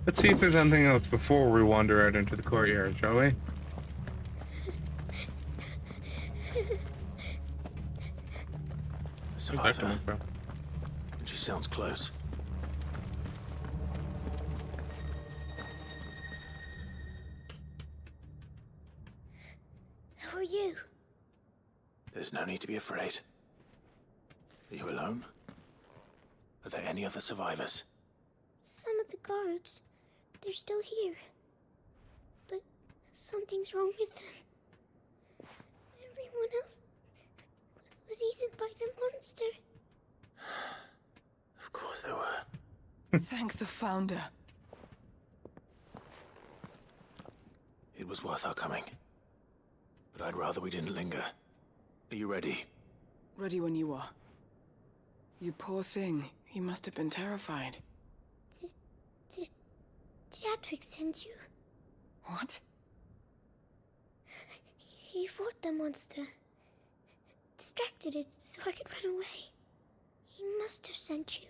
Let's see if there's anything else before we wander out into the courtyard, shall we? Where's that coming from? She sounds close. Who are you? There's no need to be afraid. Are you alone? Are there any other survivors? Some of the guards. They're still here. But something's wrong with them. Everyone else was eaten by the monster. Of course there were. Thank the Founder. It was worth our coming. But I'd rather we didn't linger. Are you ready? Ready when you are. You poor thing. He must have been terrified. Did Chadwick send you? What? He fought the monster. Distracted it so I could run away. He must have sent you.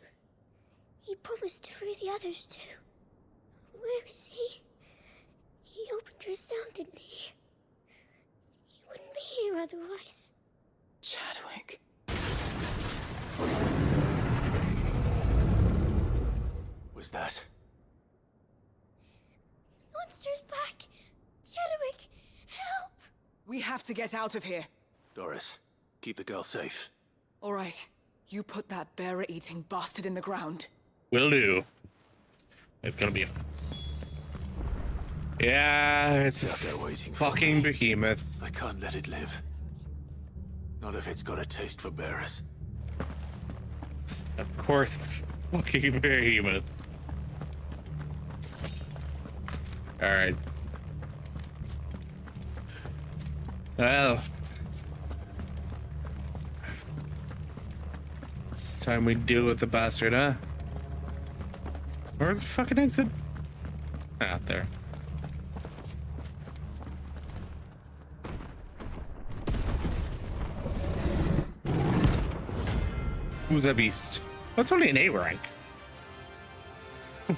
He promised to free the others too. Where is he? He opened your cell, didn't he? He wouldn't be here otherwise. Chadwick. Was that? Monster's back! Chadwick, help! We have to get out of here. Doris, keep the girl safe. All right. You put that bearer-eating bastard in the ground. Will do. It's gonna be a... Yeah, it's a fucking behemoth. I can't let it live. Not if it's got a taste for bearers. Of course, fucking behemoth. Alright. Well. It's time we deal with the bastard, huh? Where's the fucking exit? Out there. Who's that beast? That's only an A rank.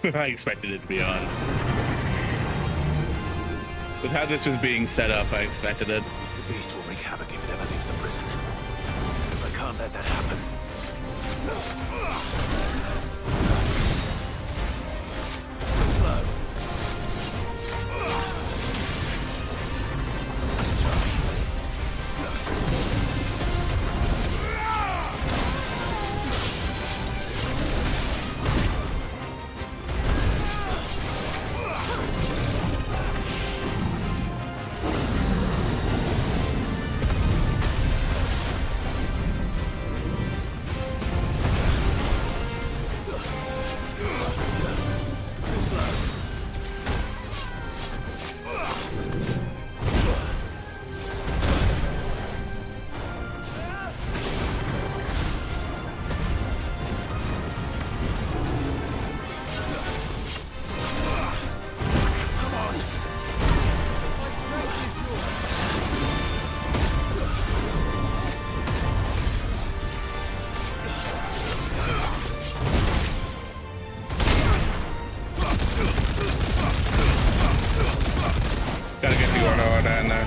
I expected it to be on. With how this was being set up, I expected it. The beast will wreak havoc if it ever leaves the prison. I can't let that happen. Gotta get the order in there.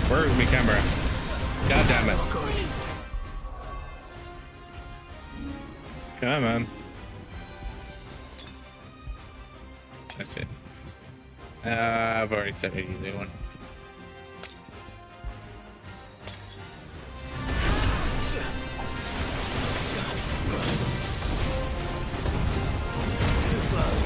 Where's me camera? God damn it. Come on. That's it. I've already set a easy one. Too slow.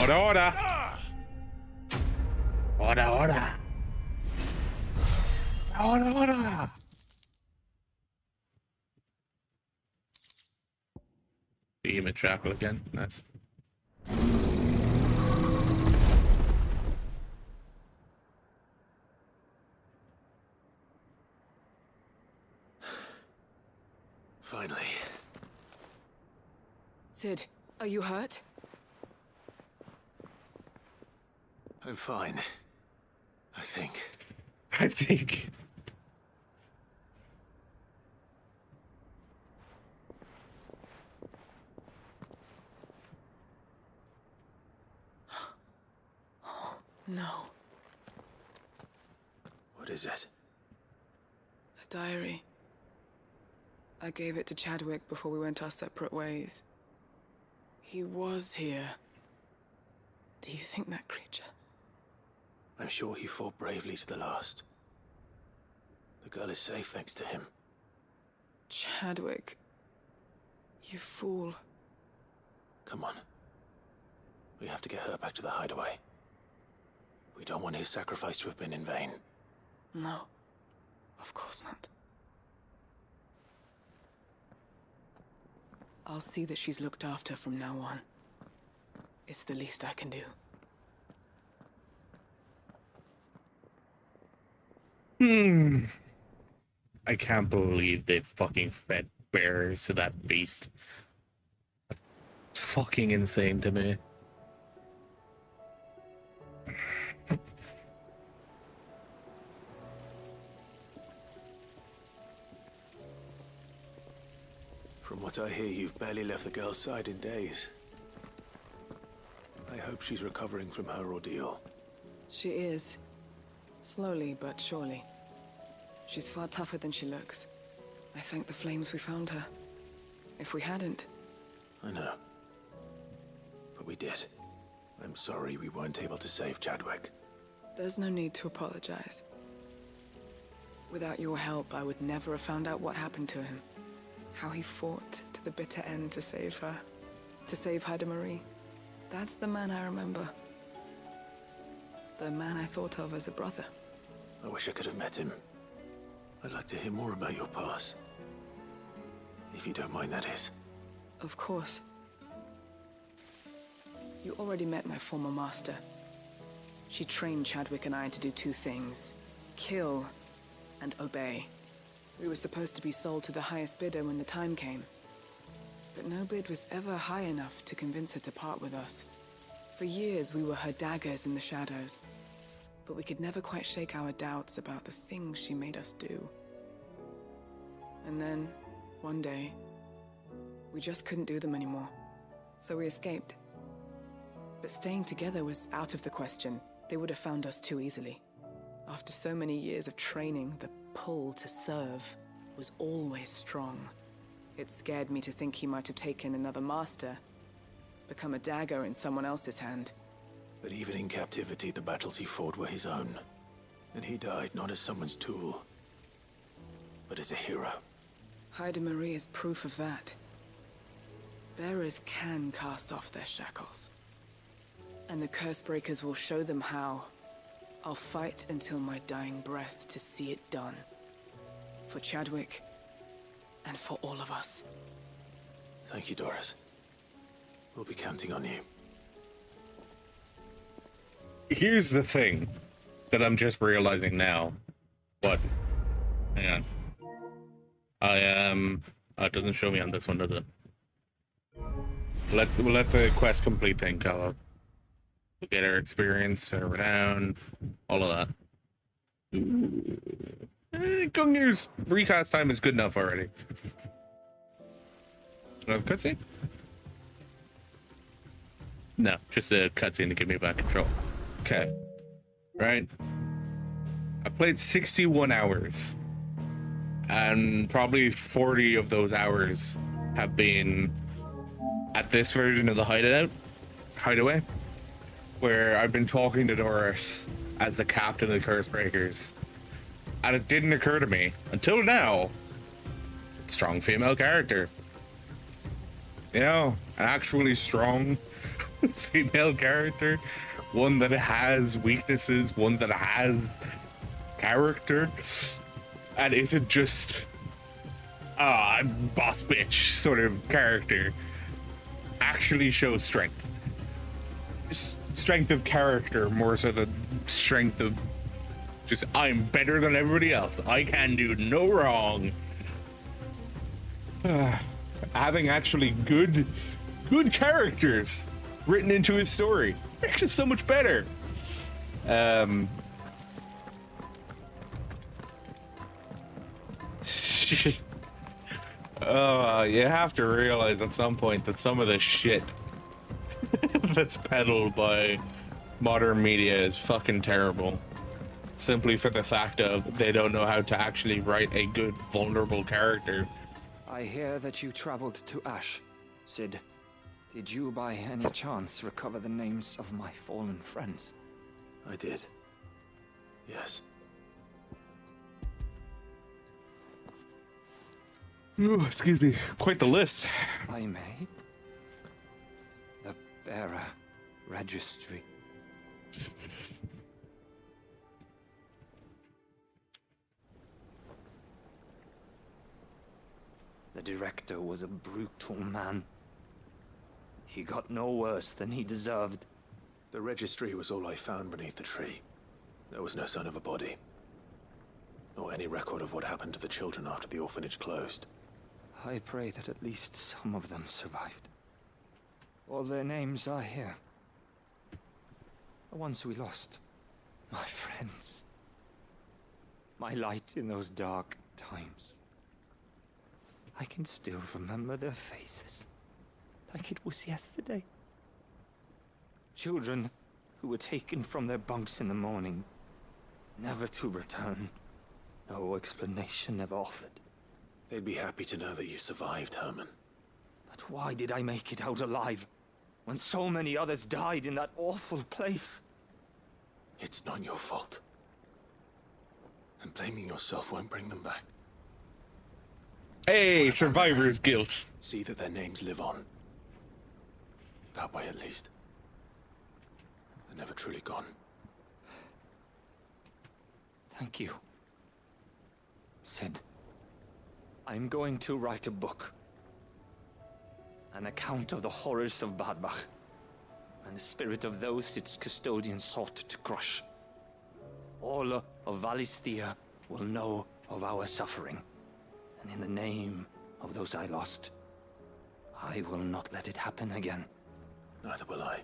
Order! Order, order! Order, order! Behemoth Shackle again. Nice. Finally. Sid, are you hurt? I'm fine. I think. I think. No. What is it? A diary. I gave it to Chadwick before we went our separate ways. He was here. Do you think that creature? I'm sure he fought bravely to the last. The girl is safe thanks to him. Chadwick. You fool. Come on. We have to get her back to the hideaway. We don't want his sacrifice to have been in vain. No. Of course not. I'll see that she's looked after from now on. It's the least I can do. I can't believe they fucking fed bears to that beast. Fucking insane to me. From what I hear, you've barely left the girl's side in days. I hope she's recovering from her ordeal. She is. Slowly but surely. She's far tougher than she looks. I thank the flames we found her. If we hadn't... I know. But we did. I'm sorry we weren't able to save Chadwick. There's no need to apologize. Without your help, I would never have found out what happened to him. How he fought to the bitter end to save her. To save Haida Marie. That's the man I remember. The man I thought of as a brother. I wish I could have met him. I'd like to hear more about your past. If you don't mind, that is. Of course. You already met my former master. She trained Chadwick and I to do two things. Kill and obey. We were supposed to be sold to the highest bidder when the time came. But no bid was ever high enough to convince her to part with us. For years, we were her daggers in the shadows. But we could never quite shake our doubts about the things she made us do. And then, one day, we just couldn't do them anymore. So we escaped. But staying together was out of the question. They would have found us too easily. After so many years of training, the pull to serve was always strong. It scared me to think he might have taken another master, become a dagger in someone else's hand. But even in captivity, the battles he fought were his own. And he died not as someone's tool, but as a hero. Haida Marie is proof of that. Bearers can cast off their shackles. And the Cursebreakers will show them how. I'll fight until my dying breath to see it done. For Chadwick, and for all of us. Thank you, Doris. We'll be counting on you. Here's the thing that I'm just realizing now. What? Hang on. It doesn't show me on this one, does it? We'll let the quest complete thing go up. We'll get our experience, our renown, all of that. Gungnir's recast time is good enough already. Do I have a cutscene? No, just a cutscene to give me back control. Okay. Right. I played 61 hours. And probably 40 of those hours have been at this version of the hideaway, where I've been talking to Doris as the captain of the Cursebreakers. And it didn't occur to me, until now, strong female character. You know, an actually strong female character. One that has weaknesses, one that has character. And isn't just boss bitch sort of character. actually show strength. Strength of character more so than strength of just, I'm better than everybody else. I can do no wrong. Having actually good characters written into his story makes it so much better. You have to realize at some point that some of the shit that's peddled by modern media is fucking terrible. Simply for the fact of they don't know how to actually write a good, vulnerable character. I hear that you traveled to Ash, Cid. Did you by any chance recover the names of my fallen friends? I did. Yes. Ooh, excuse me. Quite the list. I may. The Bearer Registry. The director was a brutal man. He got no worse than he deserved. The registry was all I found beneath the tree. There was no sign of a body. Nor any record of what happened to the children after the orphanage closed. I pray that at least some of them survived. All their names are here. The ones we lost. My friends. My light in those dark times. I can still remember their faces. Like it was yesterday. Children who were taken from their bunks in the morning. Never to return. No explanation ever offered. They'd be happy to know that you survived, Herman. But why did I make it out alive? When so many others died in that awful place? It's not your fault. And blaming yourself won't bring them back. Hey, survivor's guilt. See that their names live on. That way, at least. They're never truly gone. Thank you, Cid. I'm going to write a book. An account of the horrors of Badbach, and the spirit of those its custodians sought to crush. All of Valisthea will know of our suffering, and in the name of those I lost, I will not let it happen again. Neither will I.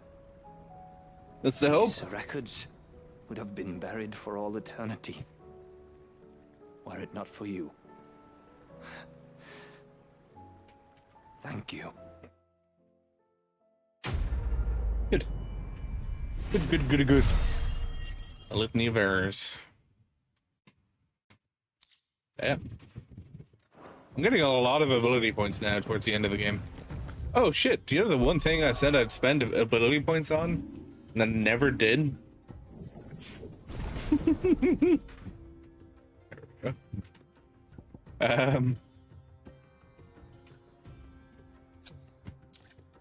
That's the hope. These records would have been buried for all eternity, were it not for you. Thank you. Good. Good. A litany of errors. Yeah. I'm getting a lot of ability points now towards the end of the game. Oh shit, do you know the one thing I said I'd spend ability points on? And then never did? There we go.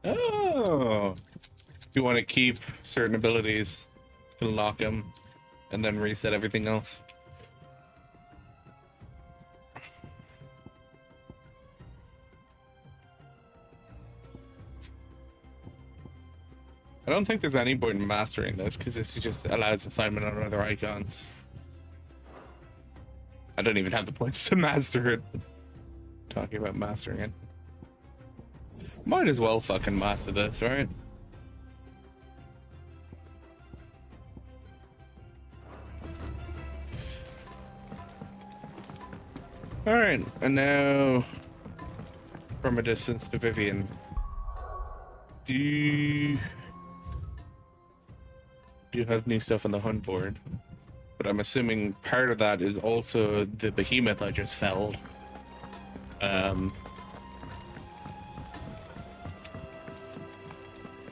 Oh, you want to keep certain abilities, you can lock them, and then reset everything else. I don't think there's any point in mastering this, because this just allows assignment on other icons. I don't even have the points to master it. Talking about mastering it. Might as well fucking master this, right? Alright, and now from a distance to Vivian. Do you have new stuff on the hunt board? But I'm assuming part of that is also the behemoth I just felled.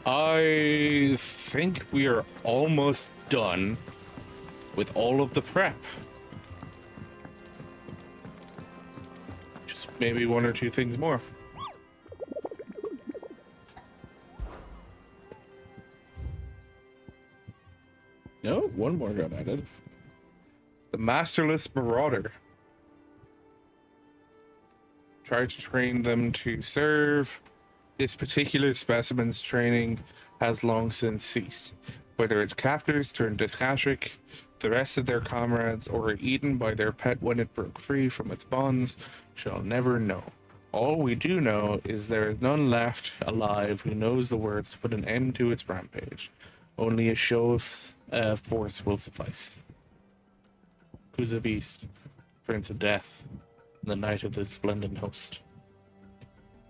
I think we are almost done with all of the prep. Just maybe one or two things more. No, one more got added. The Masterless Marauder. Try to train them to serve This particular specimen's training has long since ceased. Whether its captors turned to Kashik, the rest of their comrades, or are eaten by their pet when it broke free from its bonds, shall never know. All we do know is there is none left alive who knows the words to put an end to its rampage. Only a show of force will suffice. Who's a beast? Prince of Death, the Knight of the Splendid Host.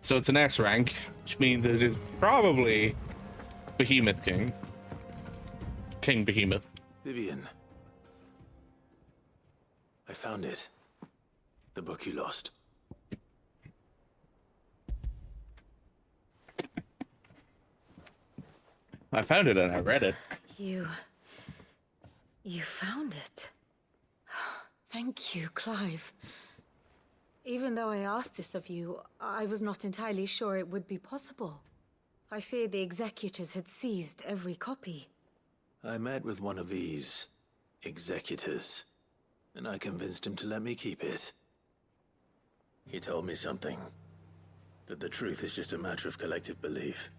So it's an S rank, which means it is probably Behemoth King. King Behemoth. Vivian. I found it. The book you lost. I found it and I read it. You found it. Thank you, Clive. Even though I asked this of you, I was not entirely sure it would be possible. I feared the executors had seized every copy. I met with one of these executors, and I convinced him to let me keep it. He told me something. That the truth is just a matter of collective belief.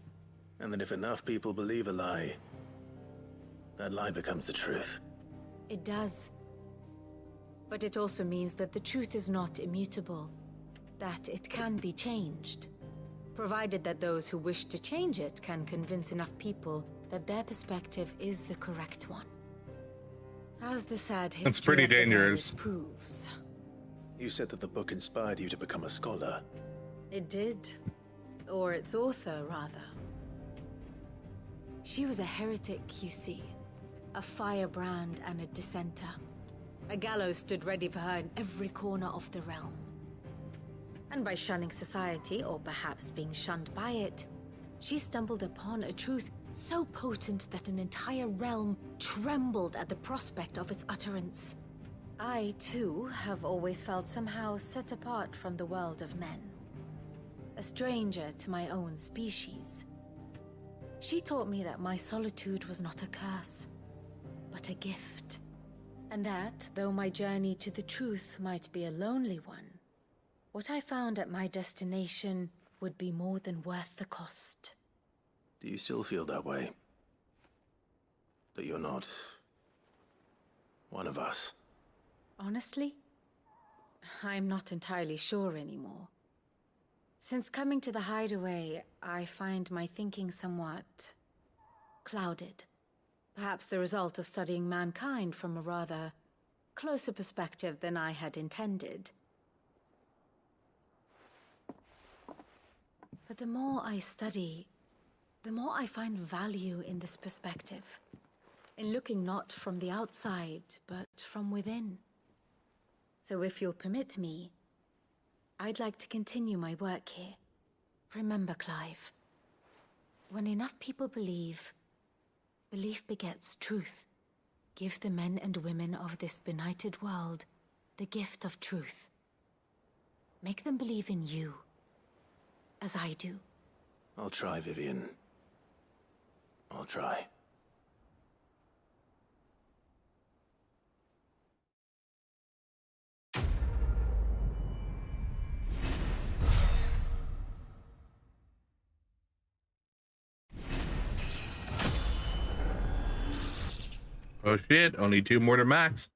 And that if enough people believe a lie, that lie becomes the truth. It does. But it also means that the truth is not immutable. That it can be changed. Provided that those who wish to change it can convince enough people that their perspective is the correct one. As the sad history That's pretty of the dangerous. Paris proves. You said that the book inspired you to become a scholar. It did. Or its author, rather. She was a heretic, you see. A firebrand and a dissenter. A gallows stood ready for her in every corner of the realm. And by shunning society, or perhaps being shunned by it, she stumbled upon a truth so potent that an entire realm trembled at the prospect of its utterance. I, too, have always felt somehow set apart from the world of men. A stranger to my own species. She taught me that my solitude was not a curse, but a gift. And that, though my journey to the truth might be a lonely one, what I found at my destination would be more than worth the cost. Do you still feel that way? That you're not one of us? Honestly, I'm not entirely sure anymore. Since coming to the hideaway, I find my thinking somewhat clouded. Perhaps the result of studying mankind from a rather closer perspective than I had intended. But the more I study, the more I find value in this perspective. In looking not from the outside, but from within. So if you'll permit me, I'd like to continue my work here. Remember, Clive, when enough people believe, belief begets truth. Give the men and women of this benighted world the gift of truth. Make them believe in you, as I do. I'll try, Vivian. I'll try. Oh shit, only 2 more to max.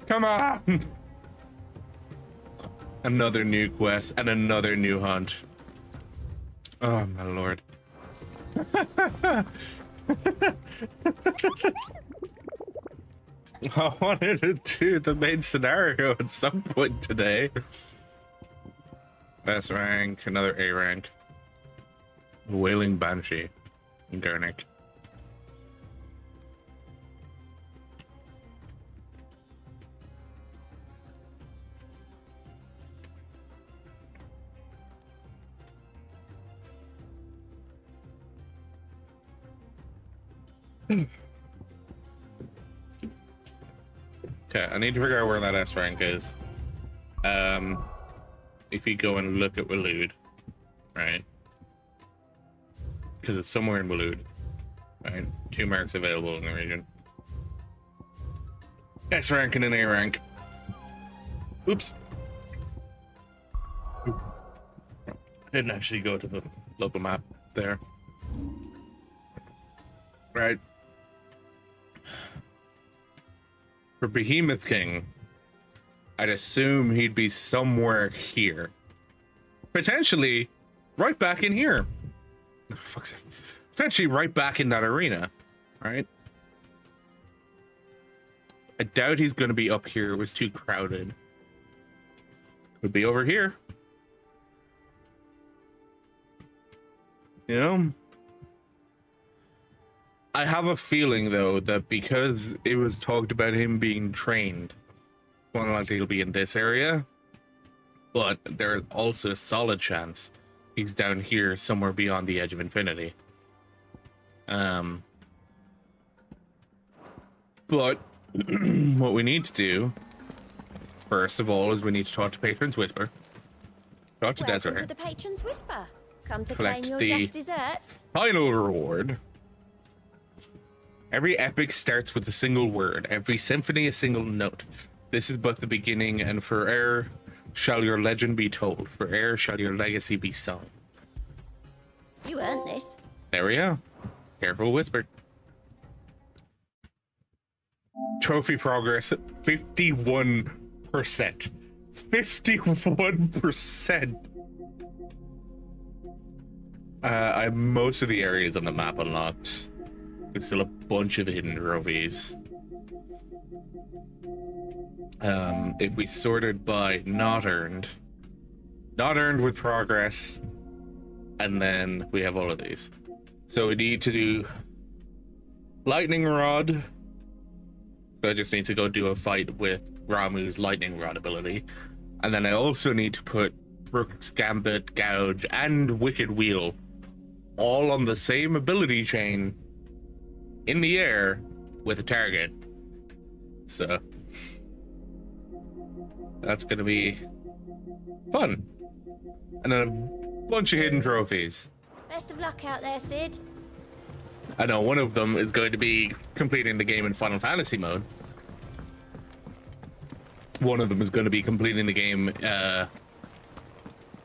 Come on! Another new quest and another new hunt. Oh my lord. I wanted to do the main scenario at some point today. S rank, another A rank. Wailing Banshee. Garnick. Okay, I need to figure out where that S rank is. If you go and look at Waloed, right? Because it's somewhere in Waloed, right? 2 marks available in the region. S rank and an A rank. Oops. I didn't actually go to the local map there. Right. For Behemoth King, I'd assume he'd be somewhere here. Potentially right back in here. Oh, fuck's sake. Potentially right back in that arena, right? I doubt he's going to be up here. It was too crowded. Could be over here. You know? I have a feeling, though, that because it was talked about him being trained, more than likely he'll be in this area. But there's also a solid chance he's down here somewhere beyond the edge of infinity. But what we need to do, first of all, is we need to talk to Patron's Whisper. Talk to Desiree. Welcome to the Patron's Whisper. Come to Collect claim your the just desserts. final reward. Every epic starts with a single word, every symphony a single note. This is but the beginning, and fore'er shall your legend be told, fore'er shall your legacy be sung. You earned this. There we go. Careful whisper. Trophy progress 51%. 51%. I have most of the areas on the map unlocked. There's still a bunch of hidden trophies. If we sorted by not earned with progress, and then we have all of these. So we need to do lightning rod. So I just need to go do a fight with Ramuh's lightning rod ability. And then I also need to put Rook's Gambit, Gouge, and Wicked Wheel all on the same ability chain in the air with a target. So that's gonna be fun. And then a bunch of hidden trophies. Best of luck out there, Sid. I know one of them is going to be completing the game in Final Fantasy mode. One of them is going to be completing the game,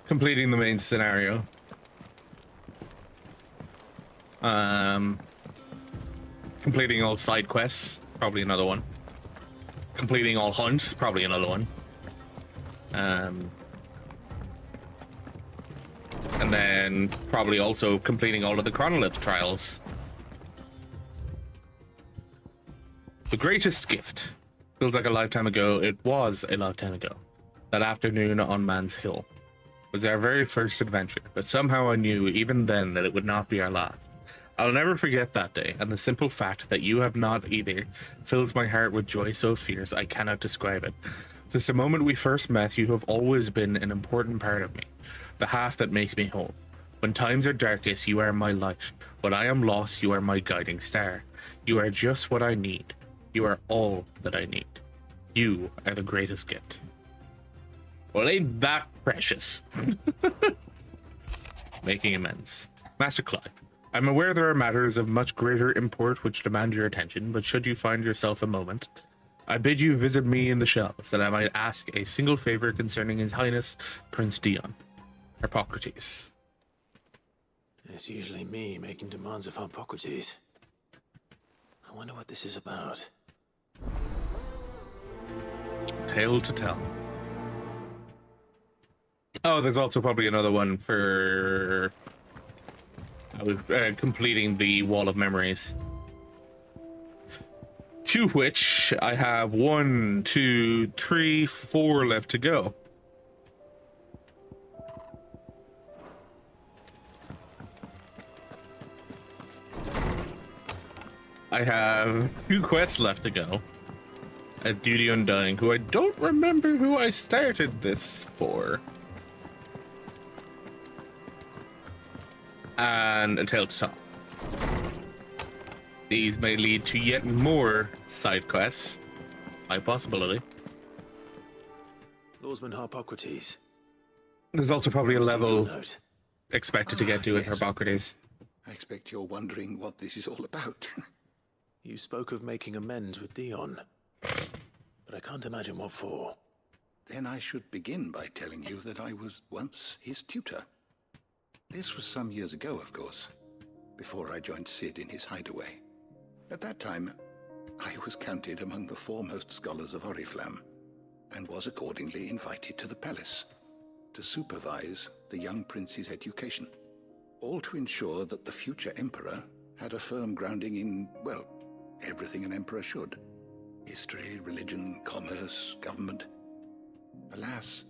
completing the main scenario. Completing all side quests, probably another one. Completing all hunts, probably another one. And then probably also completing all of the Chronolith trials. The greatest gift. Feels like a lifetime ago. It was a lifetime ago. That afternoon on Man's Hill was our very first adventure, but somehow I knew even then that it would not be our last. I'll never forget that day, and the simple fact that you have not either fills my heart with joy so fierce I cannot describe it. Since the moment we first met, you have always been an important part of me, the half that makes me whole. When times are darkest, you are my light. When I am lost, you are my guiding star. You are just what I need. You are all that I need. You are the greatest gift. Well, ain't that precious? Making amends. Master Clive, I'm aware there are matters of much greater import which demand your attention, but should you find yourself a moment, I bid you visit me in the shells, that I might ask a single favor concerning His Highness Prince Dion. Hippocrates. It's usually me making demands of Hippocrates. I wonder what this is about. Tale to tell. Oh, there's also probably another one for completing the Wall of Memories. To which I have 1, 2, 3, 4 left to go. I have 2 quests left to go. At Duty Undying, who I don't remember who I started this for. And A Tale to Tell. These may lead to yet more side quests. High possibility. Lawsman Harpocrates. There's also probably a Received your level note. expected to get to in yes. Hippocrates. I expect you're wondering what this is all about. You spoke of making amends with Dion, but I can't imagine what for. Then I should begin by telling you that I was once his tutor. This was some years ago, of course, before I joined Cid in his hideaway. At that time, I was counted among the foremost scholars of Oriflamme, and was accordingly invited to the palace to supervise the young prince's education, all to ensure that the future emperor had a firm grounding in, well, everything an emperor should. History, religion, commerce, government. Alas,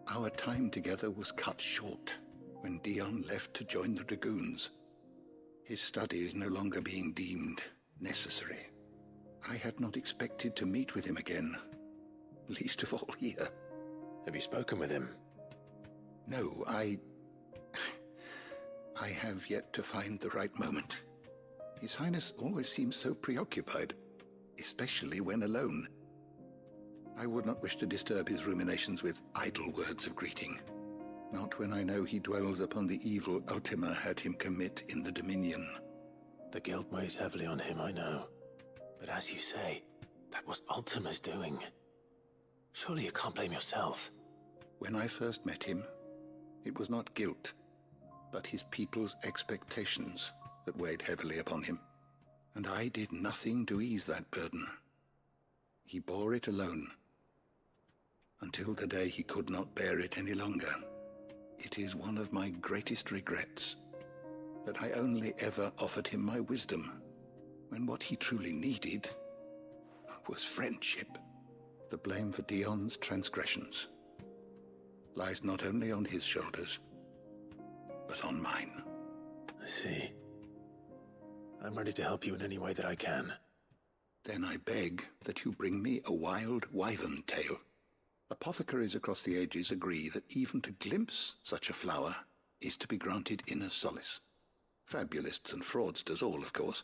our time together was cut short when Dion left to join the Dragoons, his studies no longer being deemed necessary. I had not expected to meet with him again, least of all here. Have you spoken with him? No, I have yet to find the right moment. His Highness always seems so preoccupied, especially when alone. I would not wish to disturb his ruminations with idle words of greeting, not when I know he dwells upon the evil Ultima had him commit in the Dominion. The guilt weighs heavily on him, I know. But as you say, that was Ultima's doing. Surely you can't blame yourself. When I first met him, it was not guilt, but his people's expectations that weighed heavily upon him. And I did nothing to ease that burden. He bore it alone, until the day he could not bear it any longer. It is one of my greatest regrets that I only ever offered him my wisdom, when what he truly needed was friendship. The blame for Dion's transgressions lies not only on his shoulders, but on mine. I see. I'm ready to help you in any way that I can. Then I beg that you bring me a wild wyvern tail. Apothecaries across the ages agree that even to glimpse such a flower is to be granted inner solace. Fabulists and fraudsters all, of course.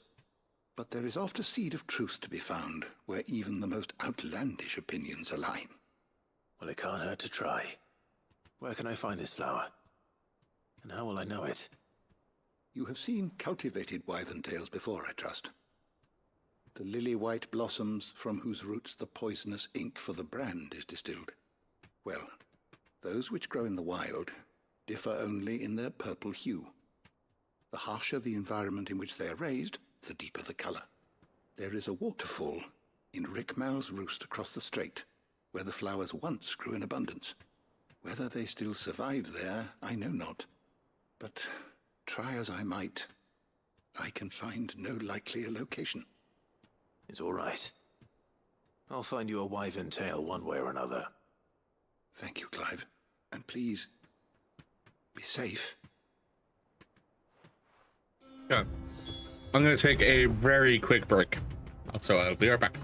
But there is oft a seed of truth to be found where even the most outlandish opinions align. Well, it can't hurt to try. Where can I find this flower? And how will I know it? You have seen cultivated wyvern tails before, I trust. The lily-white blossoms from whose roots the poisonous ink for the brand is distilled. Well, those which grow in the wild differ only in their purple hue. The harsher the environment in which they are raised, the deeper the color. There is a waterfall in Rickmal's roost across the strait, where the flowers once grew in abundance. Whether they still survive there, I know not. But try as I might, I can find no likelier location. It's all right. I'll find you a wyvern tail one way or another. Thank you, Clive. And please, be safe. Yeah. I'm going to take a very quick break. So I'll be right back.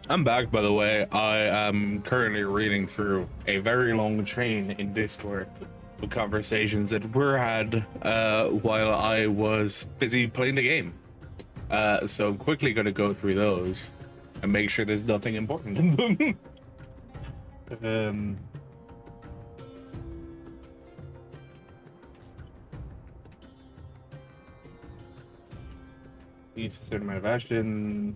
I'm back, by the way. I am currently reading through a very long chain in Discord with conversations that were had while I was busy playing the game. So I'm quickly going to go through those and make sure there's nothing important in them. Needs a certain amount of action.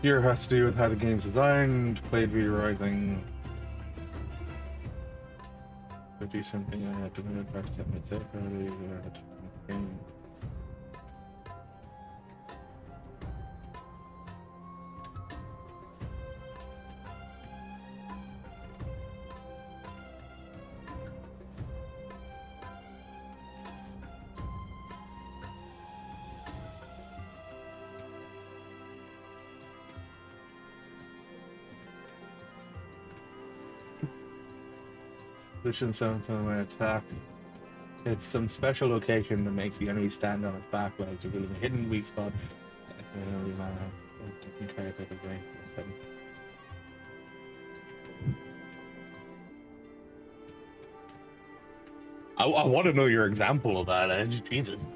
Here has to do with how the game's designed, played rewriting. Do something I have to practice at myself early. Position something when attack. It's some special location that makes the enemy stand on its back legs, revealing a hidden weak spot. I want to know your example of that, Jesus.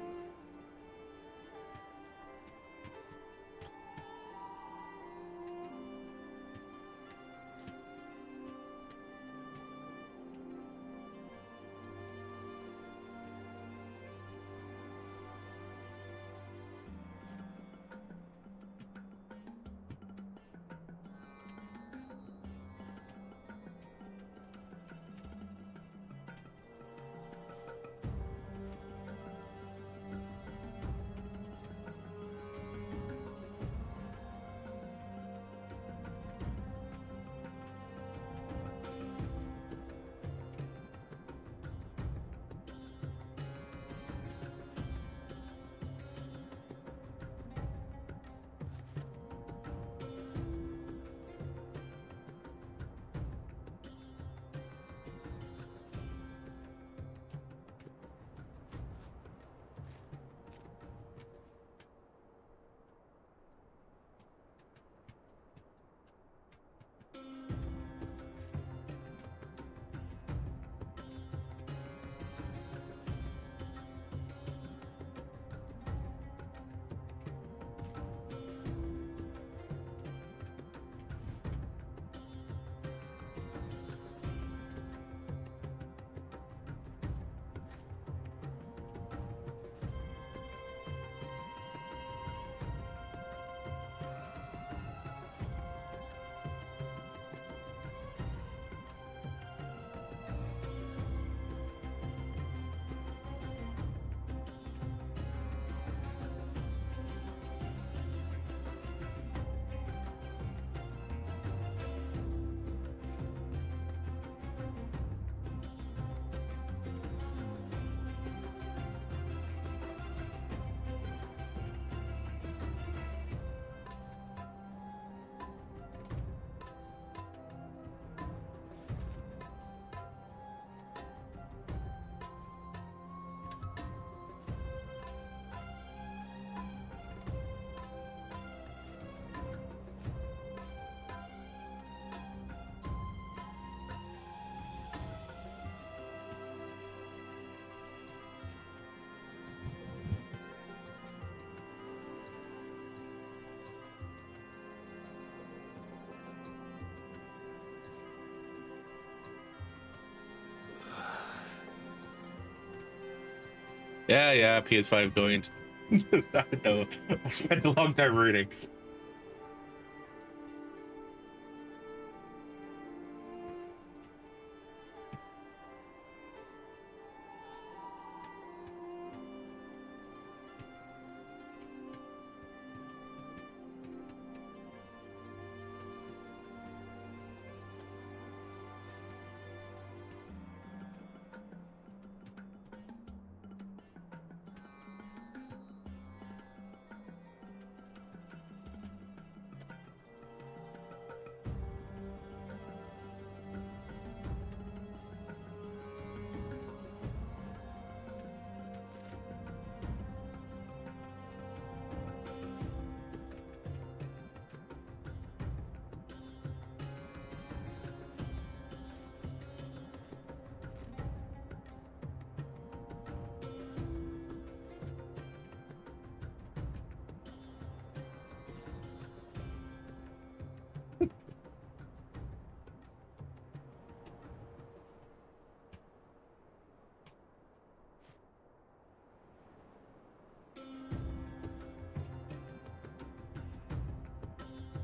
Yeah, PS5 going. No, I spent a long time reading.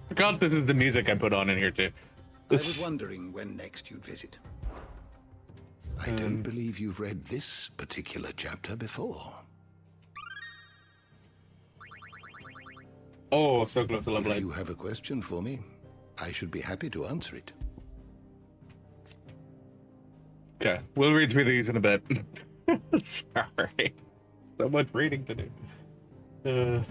Forgot this is the music I put on in here too. I was wondering when next you'd visit. I don't believe you've read this particular chapter before. Oh, so close to If level 8. you have a question for me, I should be happy to answer it. Okay, we'll read through these in a bit. Sorry. So much reading to do.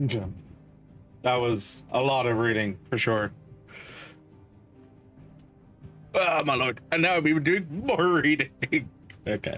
Okay. That was a lot of reading, for sure. Oh, my lord. And now we were doing more reading. Okay.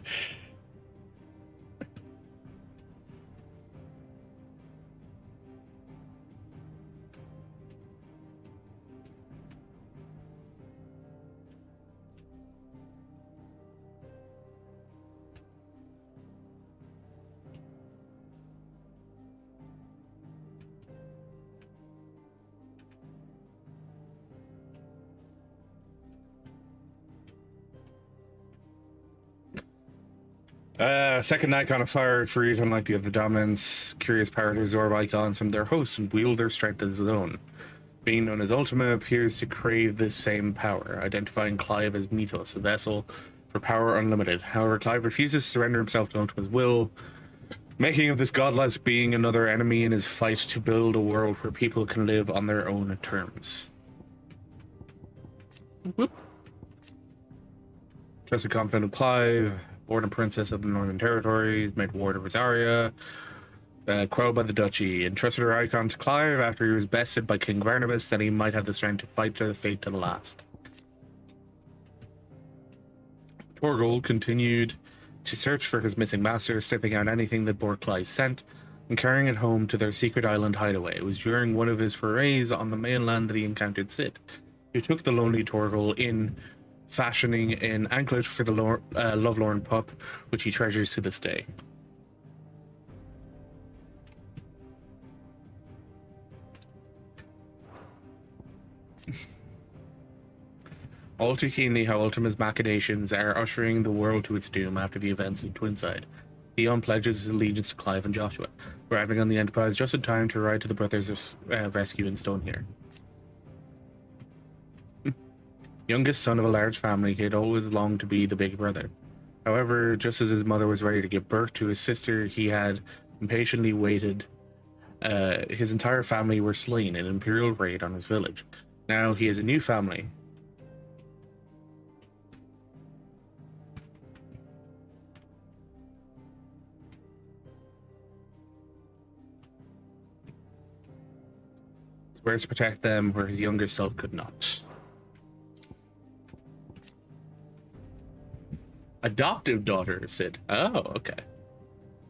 Second Icon of Fire, freed unlike the other dominants, curious power to absorb icons from their hosts and wield their strength as his own. Being known as Ultima appears to crave this same power, identifying Clive as Mythos, a vessel for power unlimited. However, Clive refuses to surrender himself to Ultima's will, making of this godless being another enemy in his fight to build a world where people can live on their own terms. Whoop. Trusted confidant of Clive, born a princess of the Northern Territories, made ward of Rosaria, quelled by the Duchy, entrusted her icon to Clive after he was bested by King Barnabas, that he might have the strength to fight to the fate to the last. Torgal continued to search for his missing master, sniffing out anything that bore Clive's scent, and carrying it home to their secret island hideaway. It was during one of his forays on the mainland that he encountered Sid, who took the lonely Torgal in, fashioning an anklet for the lovelorn pup, which he treasures to this day. All too keenly how Ultima's machinations are ushering the world to its doom after the events of Twinside. Theon pledges his allegiance to Clive and Joshua, arriving on the Enterprise just in time to ride to the brothers' rescue in Stonehere. Youngest son of a large family, he had always longed to be the big brother. However, just as his mother was ready to give birth to his sister, he had impatiently waited. His entire family were slain in an Imperial raid on his village. Now he has a new family. He swears to protect them where his younger self could not. Adoptive daughter, Sid. Oh, okay.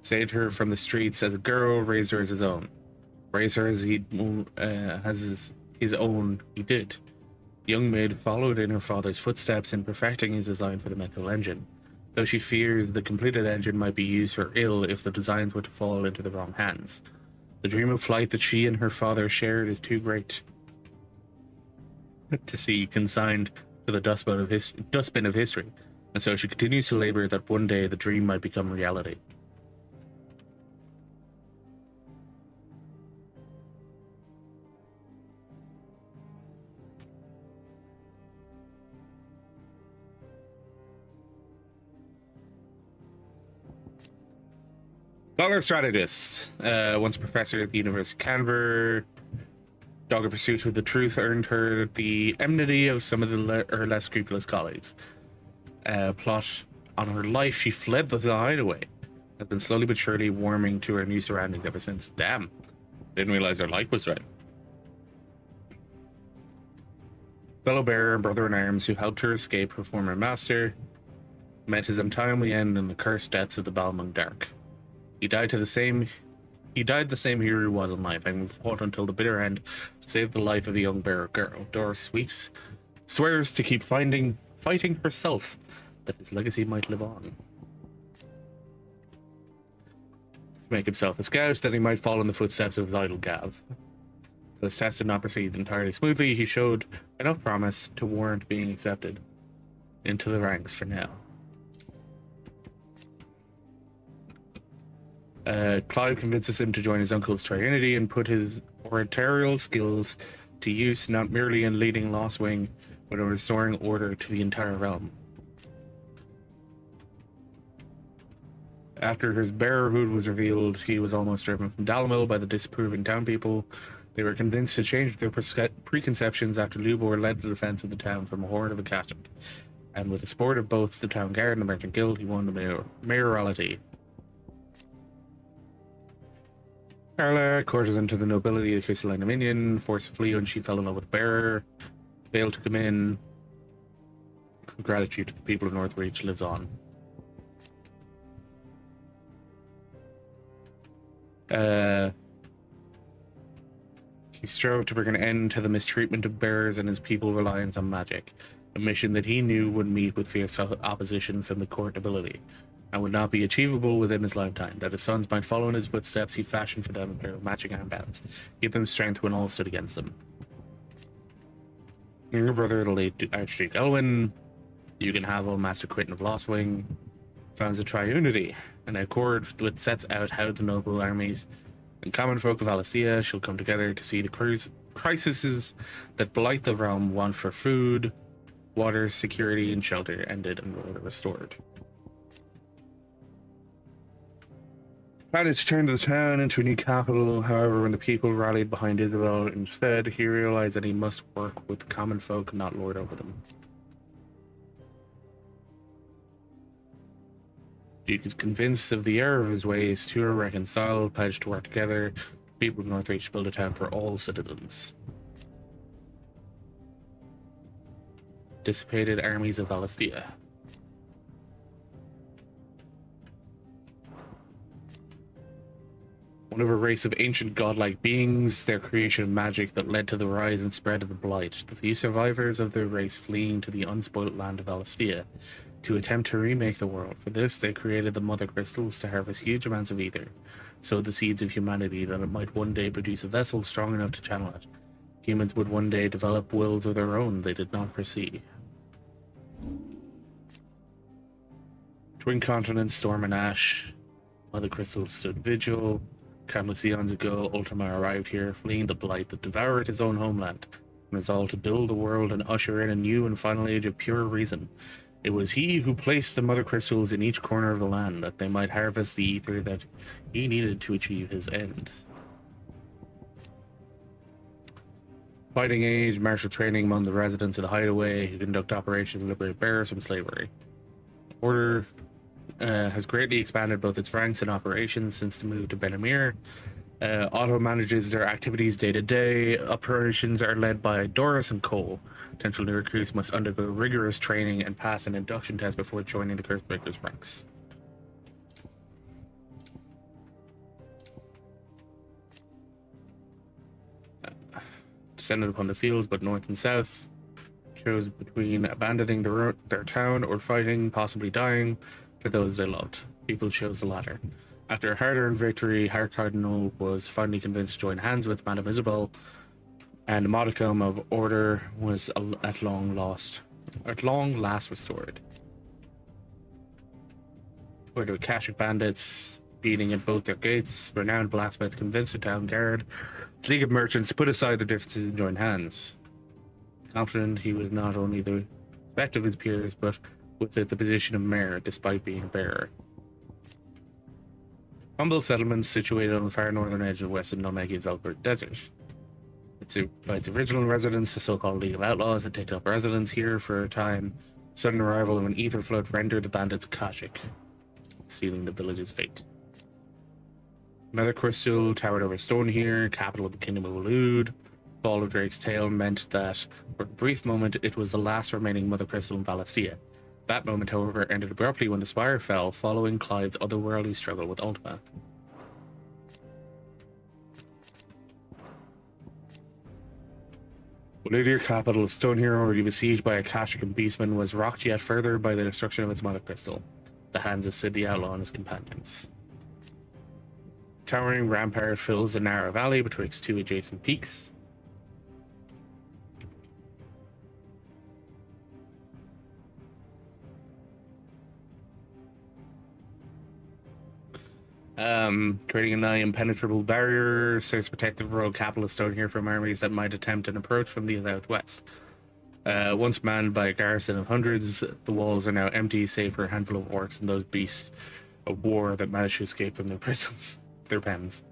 Saved her from the streets as a girl, raised her as his own. Raised her as he has his own he did. The young maid followed in her father's footsteps in perfecting his design for the metal engine, though she fears the completed engine might be used for ill if the designs were to fall into the wrong hands. The dream of flight that she and her father shared is too great to see consigned to the dustbin of history. And so she continues to labor that one day the dream might become reality. Scholar strategist, once a professor at the University of Canver, dogged pursuit of the truth earned her the enmity of some of her less scrupulous colleagues. Plot on her life, she fled the hideaway. Has been slowly but surely warming to her new surroundings ever since. Damn, didn't realize her life was right. Fellow bearer and brother in arms who helped her escape her former master met his untimely end in the cursed depths of the Balmung Dark. He died the same hero he was in life, having fought until the bitter end to save the life of a young bearer girl. Doris swears to keep fighting herself, that his legacy might live on. To make himself a scout, that he might follow in the footsteps of his idol Gav. Though his test did not proceed entirely smoothly, he showed enough promise to warrant being accepted into the ranks for now. Clive convinces him to join his uncle's Triunity and put his oratorial skills to use, not merely in leading Lost Wing, but in restoring order to the entire realm. After his bearerhood was revealed, he was almost driven from Dalamil by the disapproving town people. They were convinced to change their preconceptions after Lubor led the defense of the town from a horde of Akashic. And with the support of both the town guard and the merchant guild, he won the mayoralty. Carla courted into the nobility of Crystalline Dominion, forced to flee when she fell in love with the bearer. Bale took him in. Gratitude to the people of Northreach lives on. He strove to bring an end to the mistreatment of bearers and his people's reliance on magic, a mission that he knew would meet with fierce opposition from the court nobility, and would not be achievable within his lifetime. That his sons might follow in his footsteps, he fashioned for them a pair of matching armbands, give them strength when all stood against them. Younger brother, the late Archduke Elwyn, Eugen Havel, Master Quentin of Lostwing, founds a triunity, an accord that sets out how the noble armies and common folk of Valisthea shall come together to see the crises that blight the realm, want for food, water, security, and shelter ended and order restored. Planning to turn the town into a new capital, however, when the people rallied behind Isabel instead, he realized that he must work with the common folk and not lord over them. Duke is convinced of the error of his ways, two are reconciled, pledged to work together. People of Northreach build a town for all citizens. Dissipated armies of Valisthea. One of a race of ancient godlike beings, their creation of magic that led to the rise and spread of the Blight, the few survivors of their race fleeing to the unspoilt land of Valisthea to attempt to remake the world. For this, they created the Mother Crystals to harvest huge amounts of ether, sowed the seeds of humanity that it might one day produce a vessel strong enough to channel it. Humans would one day develop wills of their own they did not foresee. Twin continents, storm and ash. Mother Crystals stood vigil. Countless eons ago, Ultima arrived here, fleeing the blight that devoured his own homeland, and resolved to build the world and usher in a new and final age of pure reason. It was he who placed the Mother Crystals in each corner of the land, that they might harvest the ether that he needed to achieve his end. Fighting age, martial training among the residents of the hideaway, who conduct operations to liberate bearers from slavery. Order has greatly expanded both its ranks and operations since the move to Benamir. Otto manages their activities day to day. Operations are led by Doris and Cole. Potential new recruits must undergo rigorous training and pass an induction test before joining the Curse-Breakers ranks. Descended upon the fields, but north and south. Chose between abandoning their town or fighting, possibly dying, for those they loved. People chose the latter. After a hard-earned victory, Herr Cardinal was finally convinced to join hands with Madame Isabel, and a modicum of order was at long last restored. Order of Akashic bandits beating at both their gates, renowned blacksmith convinced the town guard, its league of merchants to put aside their differences and join hands. Confident he was not only the respect of his peers, but with it the position of mayor, despite being a bearer. Humble settlements situated on the far northern edge of western Nalmegia's Velvet Desert. By its original residents, the so-called League of Outlaws had taken up residence here for a time. Sudden arrival of an ether flood rendered the bandits Akashic, sealing the village's fate. Mother Crystal towered over stone here, capital of the Kingdom of Elude. Fall of Drake's Tail meant that, for a brief moment, it was the last remaining Mother Crystal in Valisthea. That moment, however, ended abruptly when the spire fell, following Clive's otherworldly struggle with Ultima. Lydia, capital of Stone here, already besieged by Akashic and Beastmen, was rocked yet further by the destruction of its Mother Crystal, the hands of Sid the Outlaw and his companions. Towering rampart fills a narrow valley betwixt two adjacent peaks. Creating a nigh impenetrable barrier serves to protect the royal capital of Stone here from armies that might attempt an approach from the southwest. Once manned by a garrison of hundreds, the walls are now empty, save for a handful of orcs and those beasts of war that managed to escape from their prisons, their pens.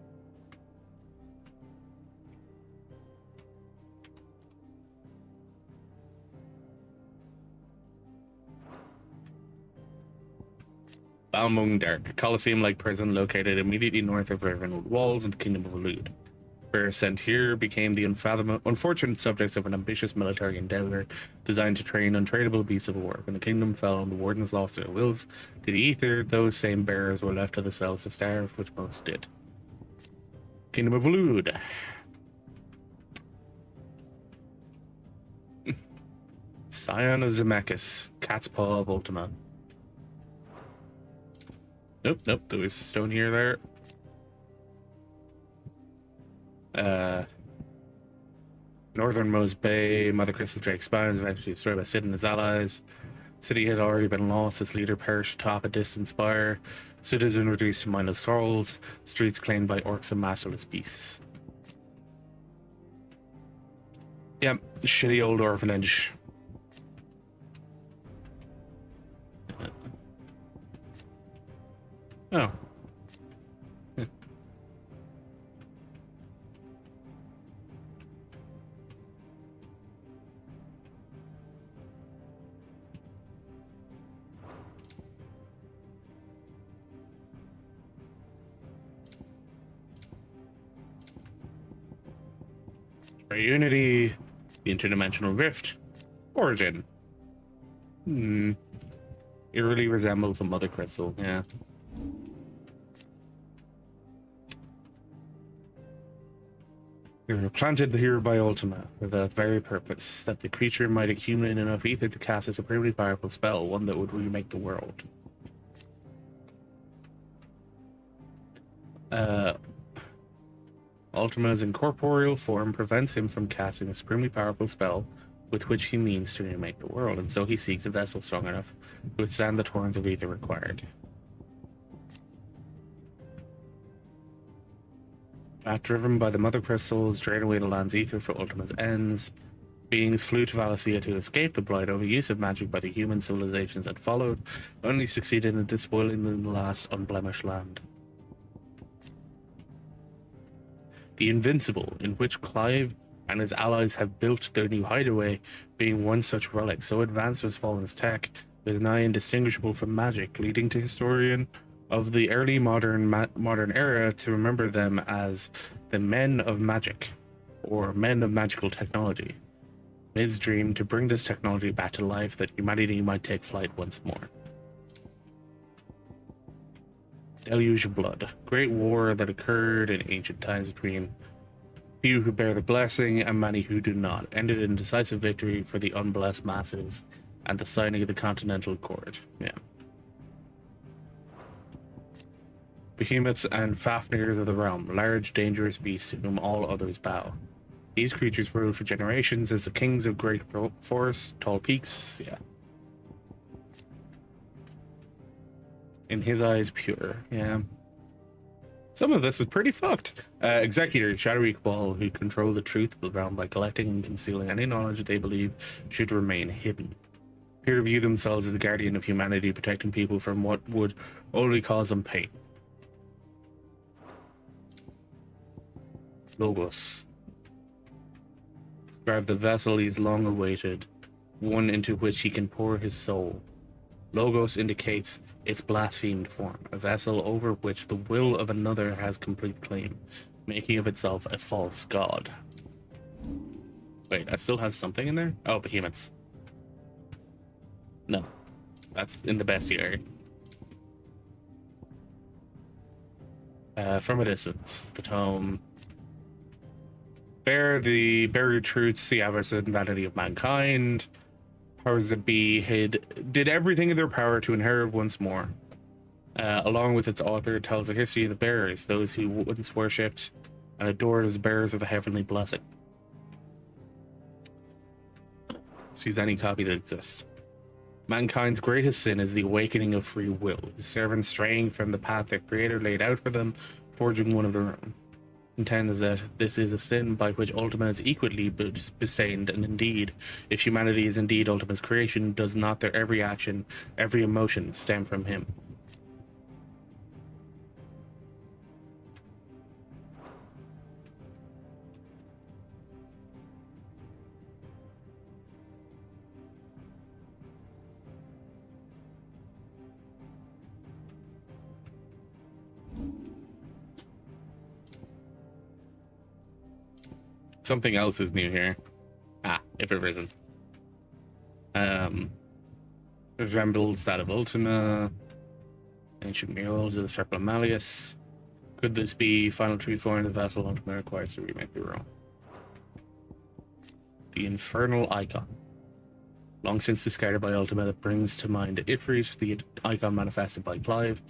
Balmung Dark, a Colosseum-like prison located immediately north of Ravenwood Walls in the Kingdom of Lude. Bears sent here became the unfortunate subjects of an ambitious military endeavor designed to train untrainable beasts of war. When the kingdom fell and the wardens lost their wills to the ether, those same bearers were left to the cells to starve, which most did. Kingdom of Lude. Scion of Zemeckis, Cat's Paw of Ultima. Nope, there was stone here there. Northernmost Bay, Mother Crystal Drake Spines, eventually destroyed by Sid and his allies. City had already been lost, its leader perished atop a distant spire. Sid has been reduced to mindless thralls, streets claimed by orcs and masterless beasts. Yep, shitty old orphanage. Oh. Unity, the interdimensional rift, origin. Eerily resembles a mother crystal, yeah. They were planted here by Ultima for the very purpose that the creature might accumulate enough ether to cast a supremely powerful spell, one that would remake the world. Ultima's incorporeal form prevents him from casting a supremely powerful spell with which he means to remake the world, and so he seeks a vessel strong enough to withstand the torrents of ether required. Path driven by the mother crystals, drain away the land's ether for Ultima's ends. Beings flew to Valisthea to escape the blight. Overuse of magic by the human civilizations that followed only succeeded in despoiling the last unblemished land. The Invincible, in which Clive and his allies have built their new hideaway, being one such relic. So advanced was Fallen's tech, it is nigh indistinguishable from magic, leading to historian of the early modern era to remember them as the Men of Magic, or Men of Magical Technology. Mid's dream to bring this technology back to life, that humanity might take flight once more. Deluge of Blood, great war that occurred in ancient times between few who bear the blessing and many who do not, ended in decisive victory for the unblessed masses and the signing of the Continental Accord. Yeah. Behemoths and Fafnirs of the realm, large, dangerous beasts to whom all others bow. These creatures ruled for generations as the kings of great forests, tall peaks, yeah. In his eyes, pure, yeah. Some of this is pretty fucked. Executor, shadowy cabal who control the truth of the realm by collecting and concealing any knowledge that they believe should remain hidden. Appear to view themselves as the guardian of humanity, protecting people from what would only cause them pain. Logos. Describe the vessel he has long awaited, one into which he can pour his soul. Logos indicates its blasphemed form, a vessel over which the will of another has complete claim, making of itself a false god. Wait, I still have something in there? Oh, behemoths. No, that's in the bestiary. From a distance, the tome. Bear your truths, the avarice and vanity of mankind. Powers that be did everything in their power to inherit once more. Along with its author, it tells the history of the bearers, those who once worshipped and adored as bearers of the heavenly blessing. Sees any copy that exists. Mankind's greatest sin is the awakening of free will, his servants straying from the path their creator laid out for them, forging one of their own. Intent is that this is a sin by which Ultima is equally bestained, and indeed, if humanity is indeed Ultima's creation, does not their every action, every emotion stem from him? something else is new here. Ah, if it isn't. Resembles that of Ultima. Ancient murals of the Circle of Malleus. Could this be Final 3-4 in the Vassal Ultima requires to remake the room? The Infernal Eikon. Long since discarded by Ultima, that brings to mind Ifrit, the icon manifested by Clive,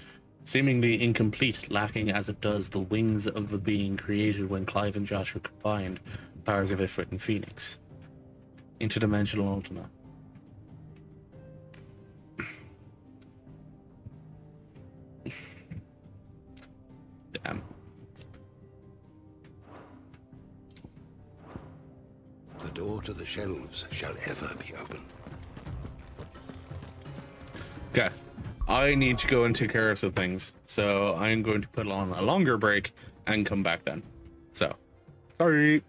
seemingly incomplete, lacking as it does the wings of the being created when Clive and Joshua combined the powers of Ifrit and Phoenix. Interdimensional Ultima. Damn. The door to the shelves shall ever be open. Okay. I need to go and take care of some things, so I'm going to put on a longer break and come back then. So, sorry.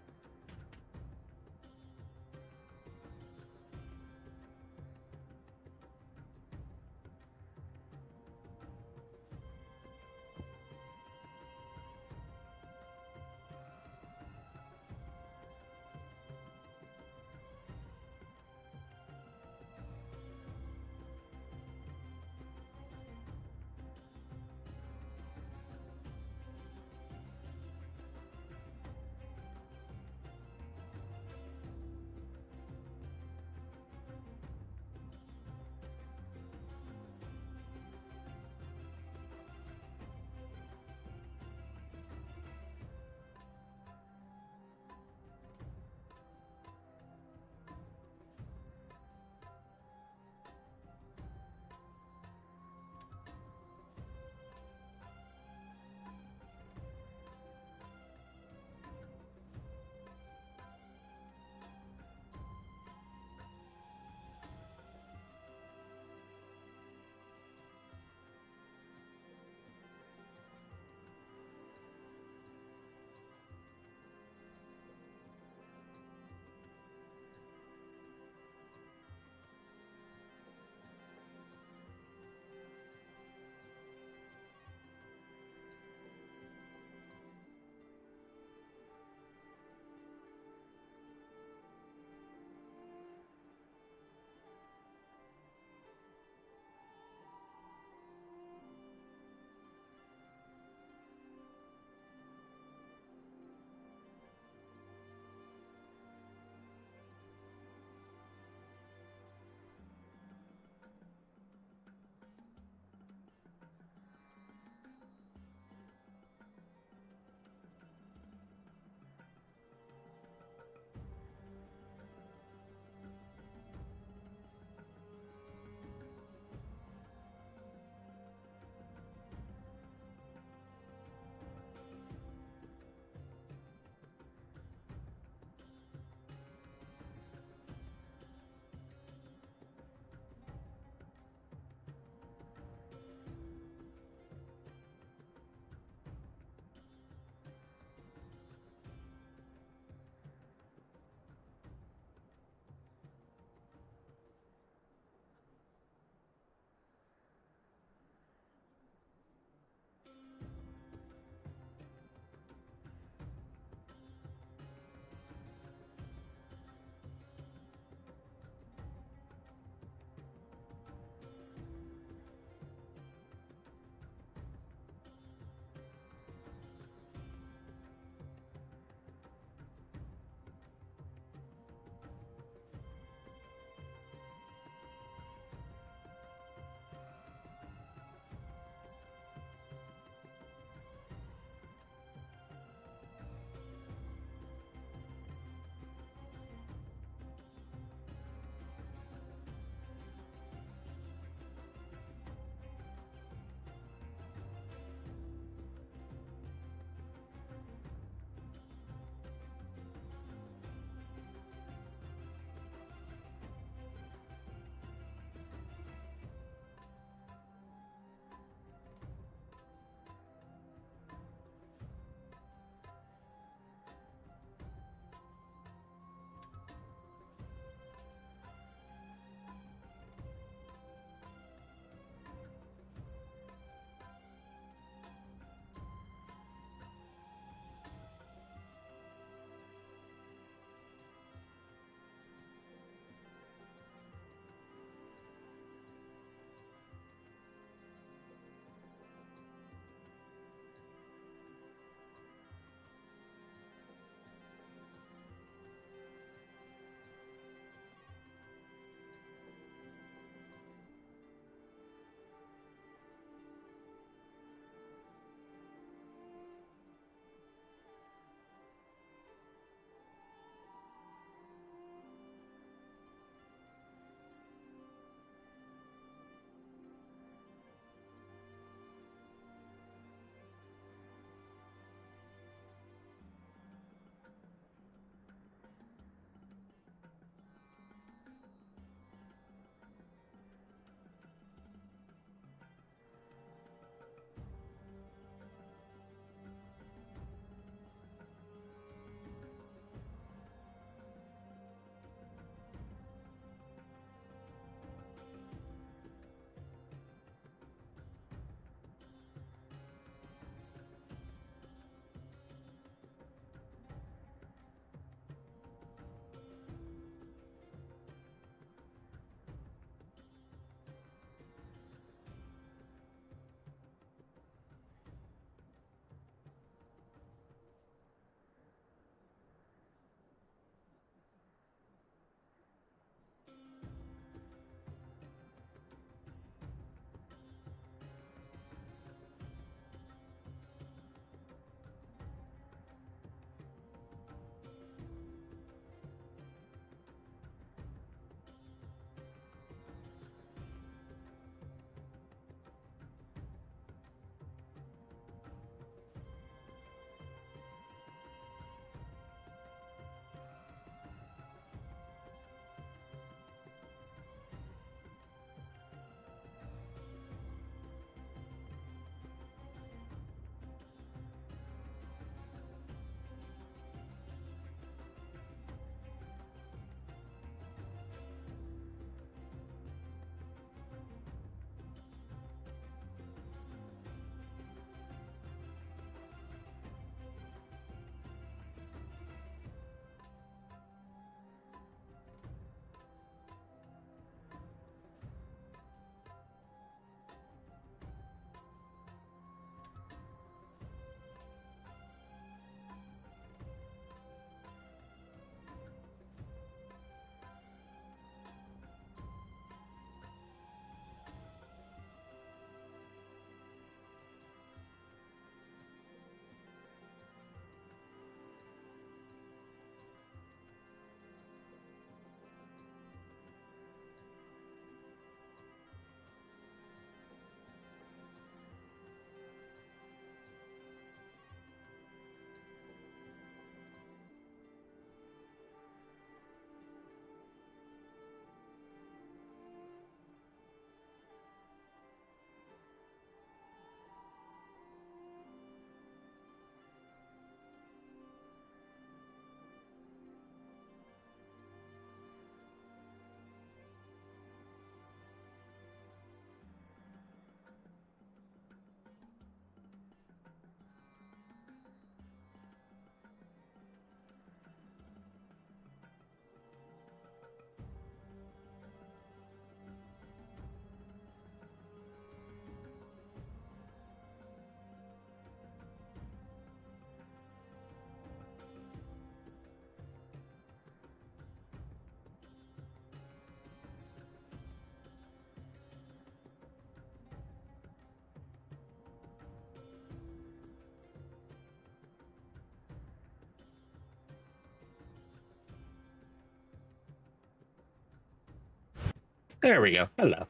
There we go. Hello.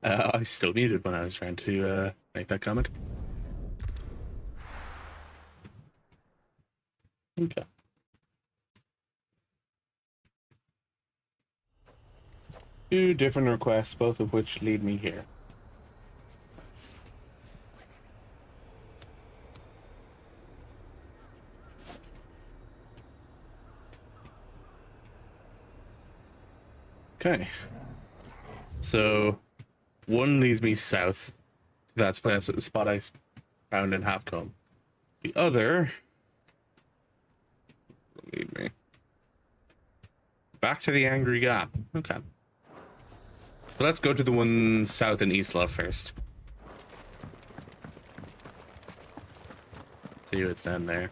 I was still muted when I was trying to make that comment. Okay. Two different requests, both of which lead me here. Okay. So, one leads me south. That's the spot I found in Halfcombe. The other will lead me back to the Angry Gap. Okay. So let's go to the one south in Isla first. See what's down there.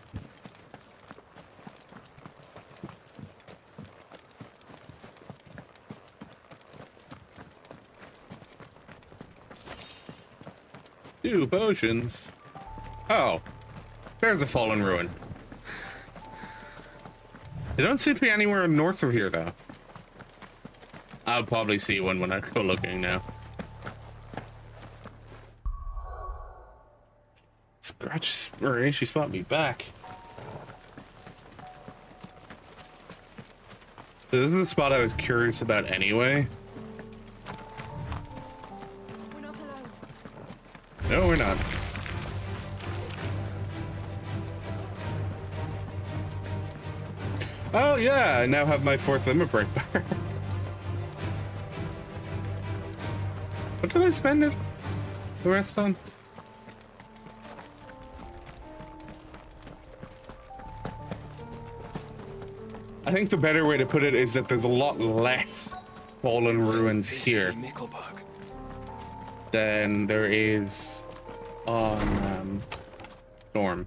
Two potions. Oh, there's a fallen ruin. They don't seem to be anywhere north of here, though. I'll probably see one when I go looking now. Scratch, or she spot me back. This is the spot I was curious about anyway. No, we're not. Oh yeah, I now have my 4th limit break bar. What did I spend it? The rest on? I think the better way to put it is that there's a lot less fallen ruins here than there is on Storm.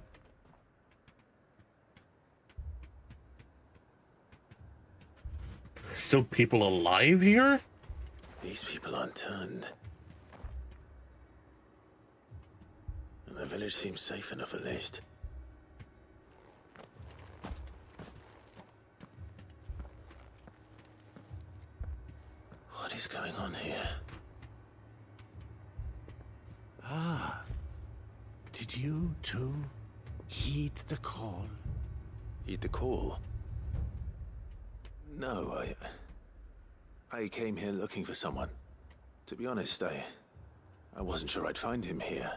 There's still people alive here? These people aren't turned. And the village seems safe enough at least. What is going on here? Ah, did you too heed the call? Heed the call? No, I came here looking for someone. To be honest, I wasn't sure I'd find him here.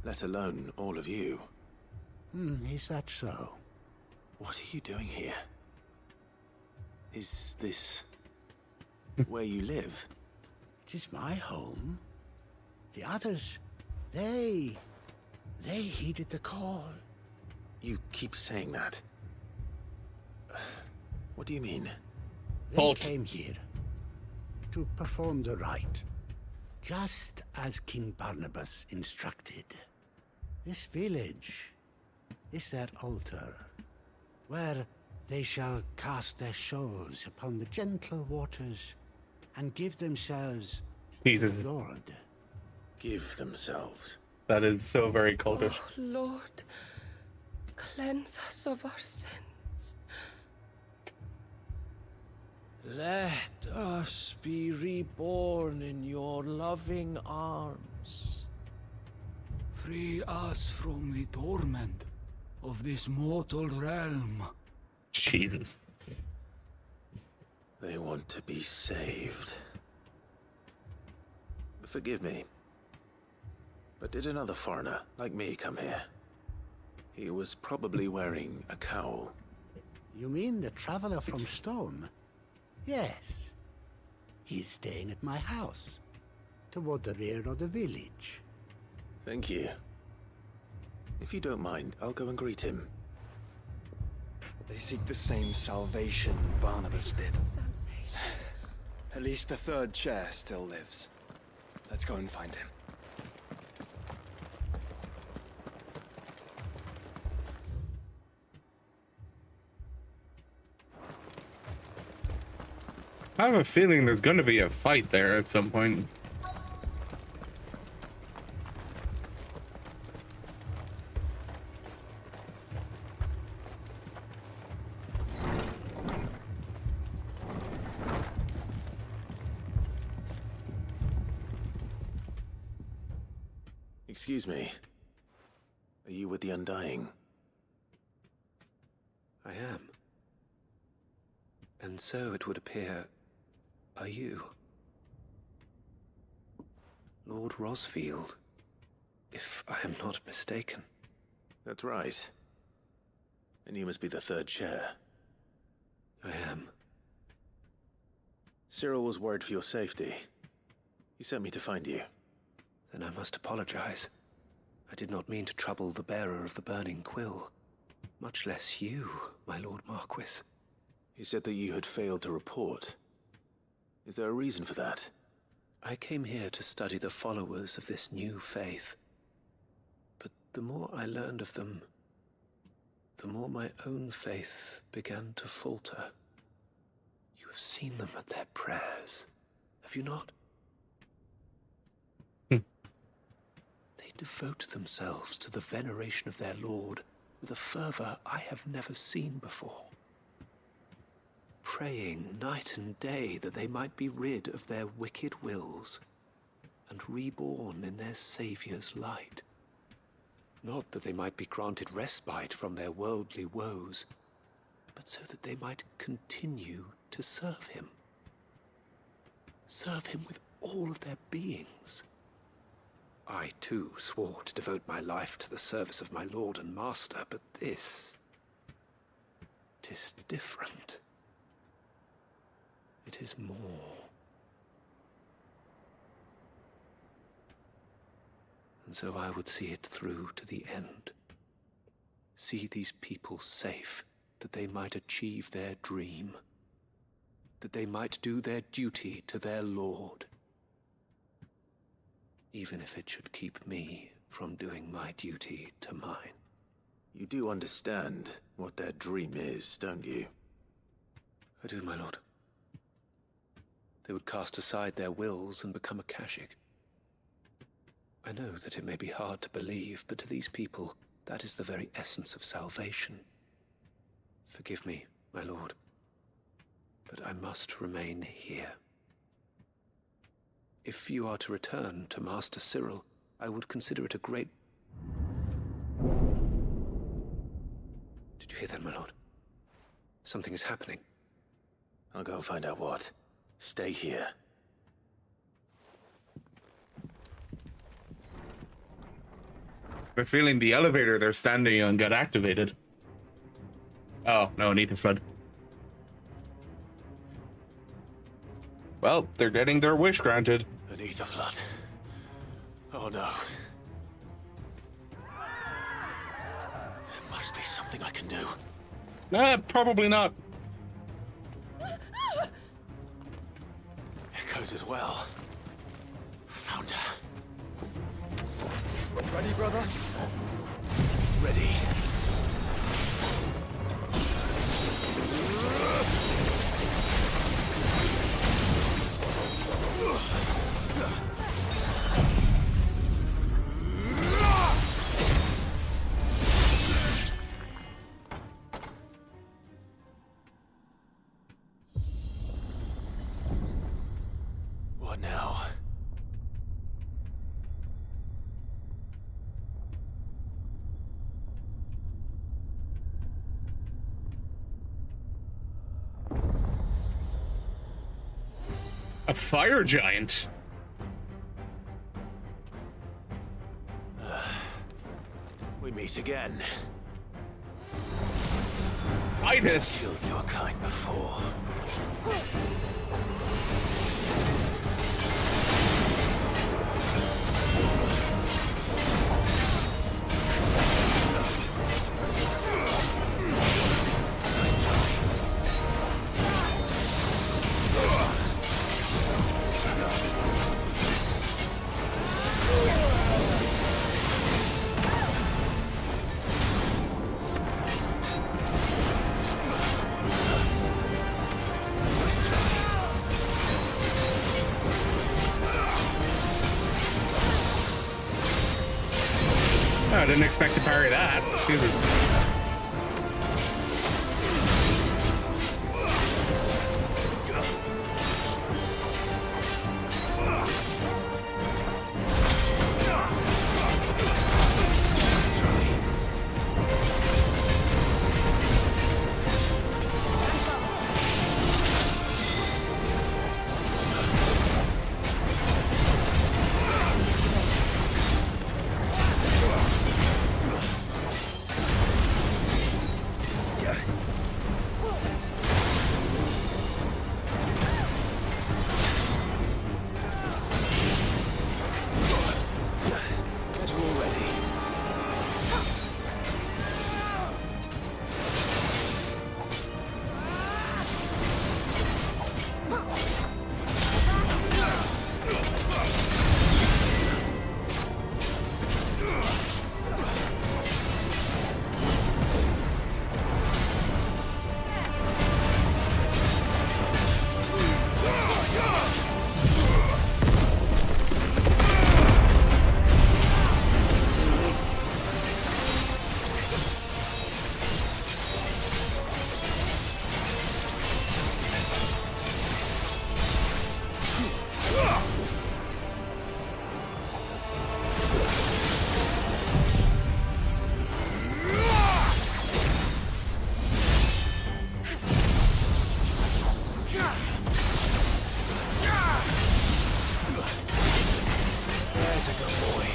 Let alone all of you. Is that so? What are you doing here? Is this where you live? It is my home. The others, they heeded the call. You keep saying that. What do you mean? They came here to perform the rite, just as King Barnabas instructed. This village is their altar, where they shall cast their souls upon the gentle waters and give themselves to the Lord. Give themselves. That is so very cultish. Oh, Lord, cleanse us of our sins. Let us be reborn in your loving arms. Free us from the torment of this mortal realm. Jesus. They want to be saved. Forgive me, but did another foreigner like me come here? He was probably wearing a cowl. You mean the traveler from Storm? Yes. He's staying at my house, toward the rear of the village. Thank you. If you don't mind, I'll go and greet him. They seek the same salvation Barnabas did. At least the 3rd chair still lives. Let's go and find him. I have a feeling there's going to be a fight there at some point. Excuse me. Are you with the Undying? I am. And so it would appear, are you? Lord Rosfield, if I am not mistaken. That's right. And you must be the third chair. I am. Cyril was worried for your safety. He sent me to find you. Then I must apologize. I did not mean to trouble the bearer of the burning quill. Much less you, my Lord Marquis. He said that you had failed to report. Is there a reason for that? I came here to study the followers of this new faith. But the more I learned of them, the more my own faith began to falter. You have seen them at their prayers, have you not? They devote themselves to the veneration of their Lord with a fervor I have never seen before. Praying night and day that they might be rid of their wicked wills and reborn in their Saviour's light. Not that they might be granted respite from their worldly woes, but so that they might continue to serve him. Serve him with all of their beings. I, too, swore to devote my life to the service of my Lord and Master, but this... 'tis different. It is more. And so I would see it through to the end. See these people safe, that they might achieve their dream. That they might do their duty to their Lord. Even if it should keep me from doing my duty to mine. You do understand what their dream is, don't you? I do, my lord. They would cast aside their wills and become a Kashik. I know that it may be hard to believe, but to these people, that is the very essence of salvation. Forgive me, my lord, but I must remain here. If you are to return to Master Cyril, I would consider it a great... Did you hear that, my lord? Something is happening. I'll go and find out what. Stay here. We're feeling the elevator they're standing on got activated. Oh, no, I need to flood. Well, they're getting their wish granted. Beneath the flood. Oh no. There must be something I can do. Nah, probably not. Echoes as well. Found her. Ready, brother? Ready. What now? A fire giant. We meet again. Titus. Killed your kind before. I didn't expect to parry that. Jesus. That's a good boy.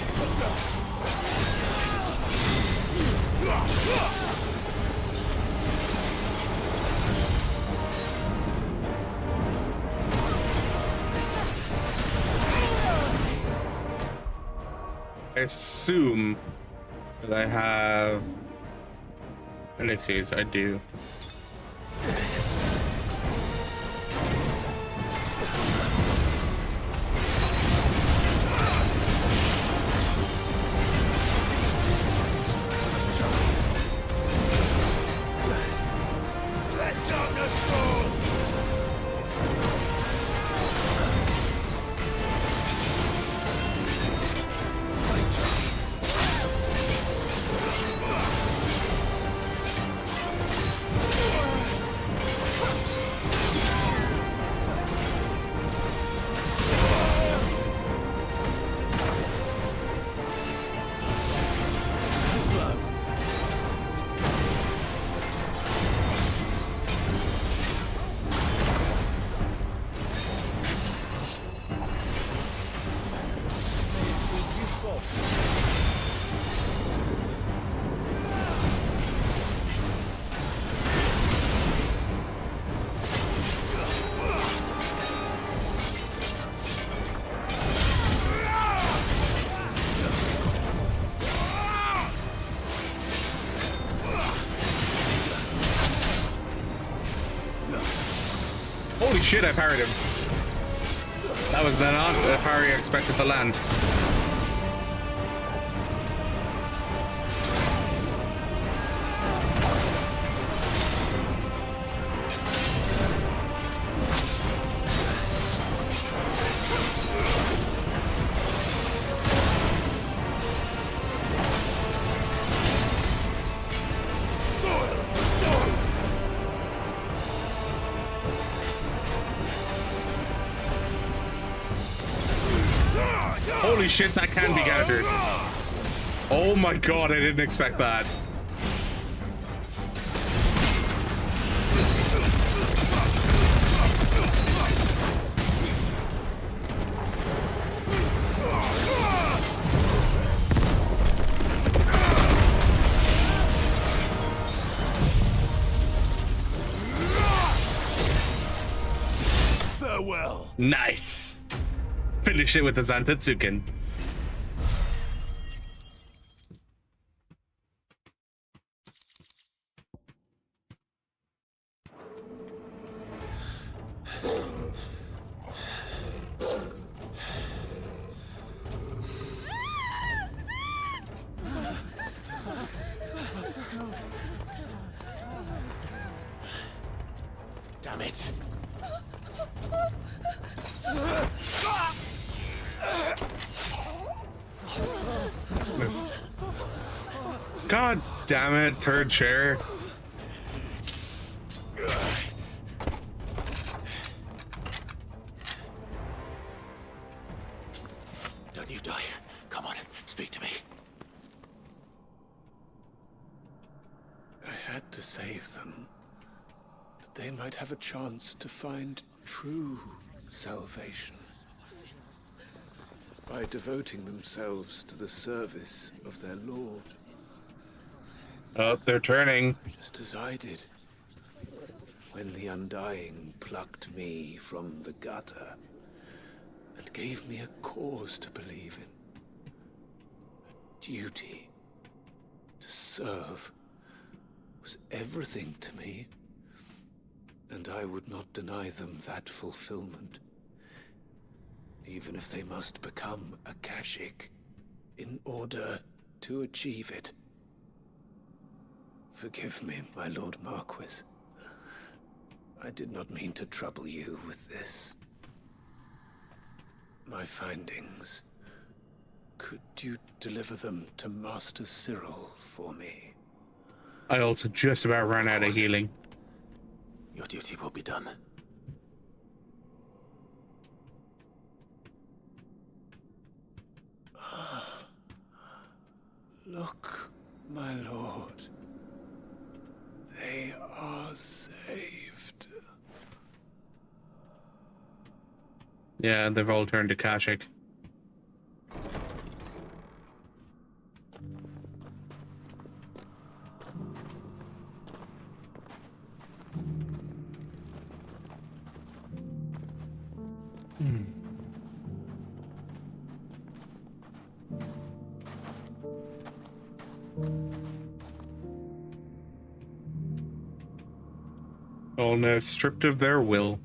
I assume that I have elixirs. I do. Holy shit, I parried him. That was not the parry I expected to land. Holy shit, that can be countered. Oh my god, I didn't expect that. Farewell. Nice. Finished it with the Zantetsuken. Damn it. God damn it, third chair. Don't you die. Come on, speak to me. I had to save them, that they might have a chance to find true salvation. By devoting themselves to the service of their Lord. Oh, they're turning. Just as I did. When the Undying plucked me from the gutter and gave me a cause to believe in. A duty to serve was everything to me. And I would not deny them that fulfillment. Even if they must become a Kashik in order to achieve it. Forgive me, my Lord Marquis. I did not mean to trouble you with this. My findings. Could you deliver them to Master Cyril for me? I also just about ran out of healing. Your duty will be done. Look, my lord. They are saved. Yeah, they've all turned to Kashik. All now stripped of their will.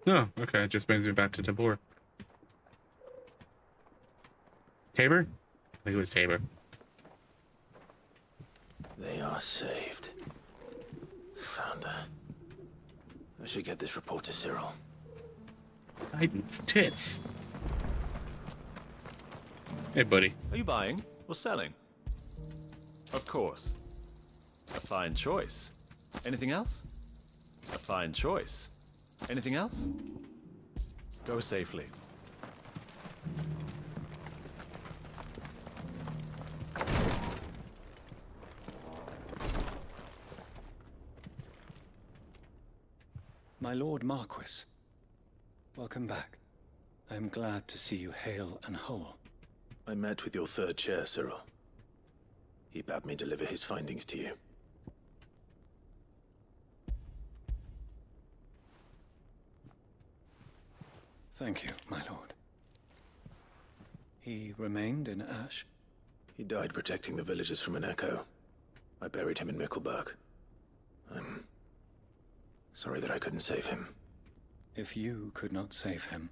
Oh, okay. It just brings me back to Tabor. Tabor? I think it was Tabor. They are saved. Founder. I should get this report to Cyril. Titan's tits. Hey, buddy. Are you buying or selling? Of course. A fine choice. Anything else? A fine choice. Anything else? Go safely. My Lord Marquis, welcome back. I am glad to see you hale and whole. I met with your third chair, Cyril. He bade me deliver his findings to you. Thank you, my lord. He remained in Ash? He died protecting the villagers from an echo. I buried him in Mickelberg. I'm sorry that I couldn't save him. If you could not save him,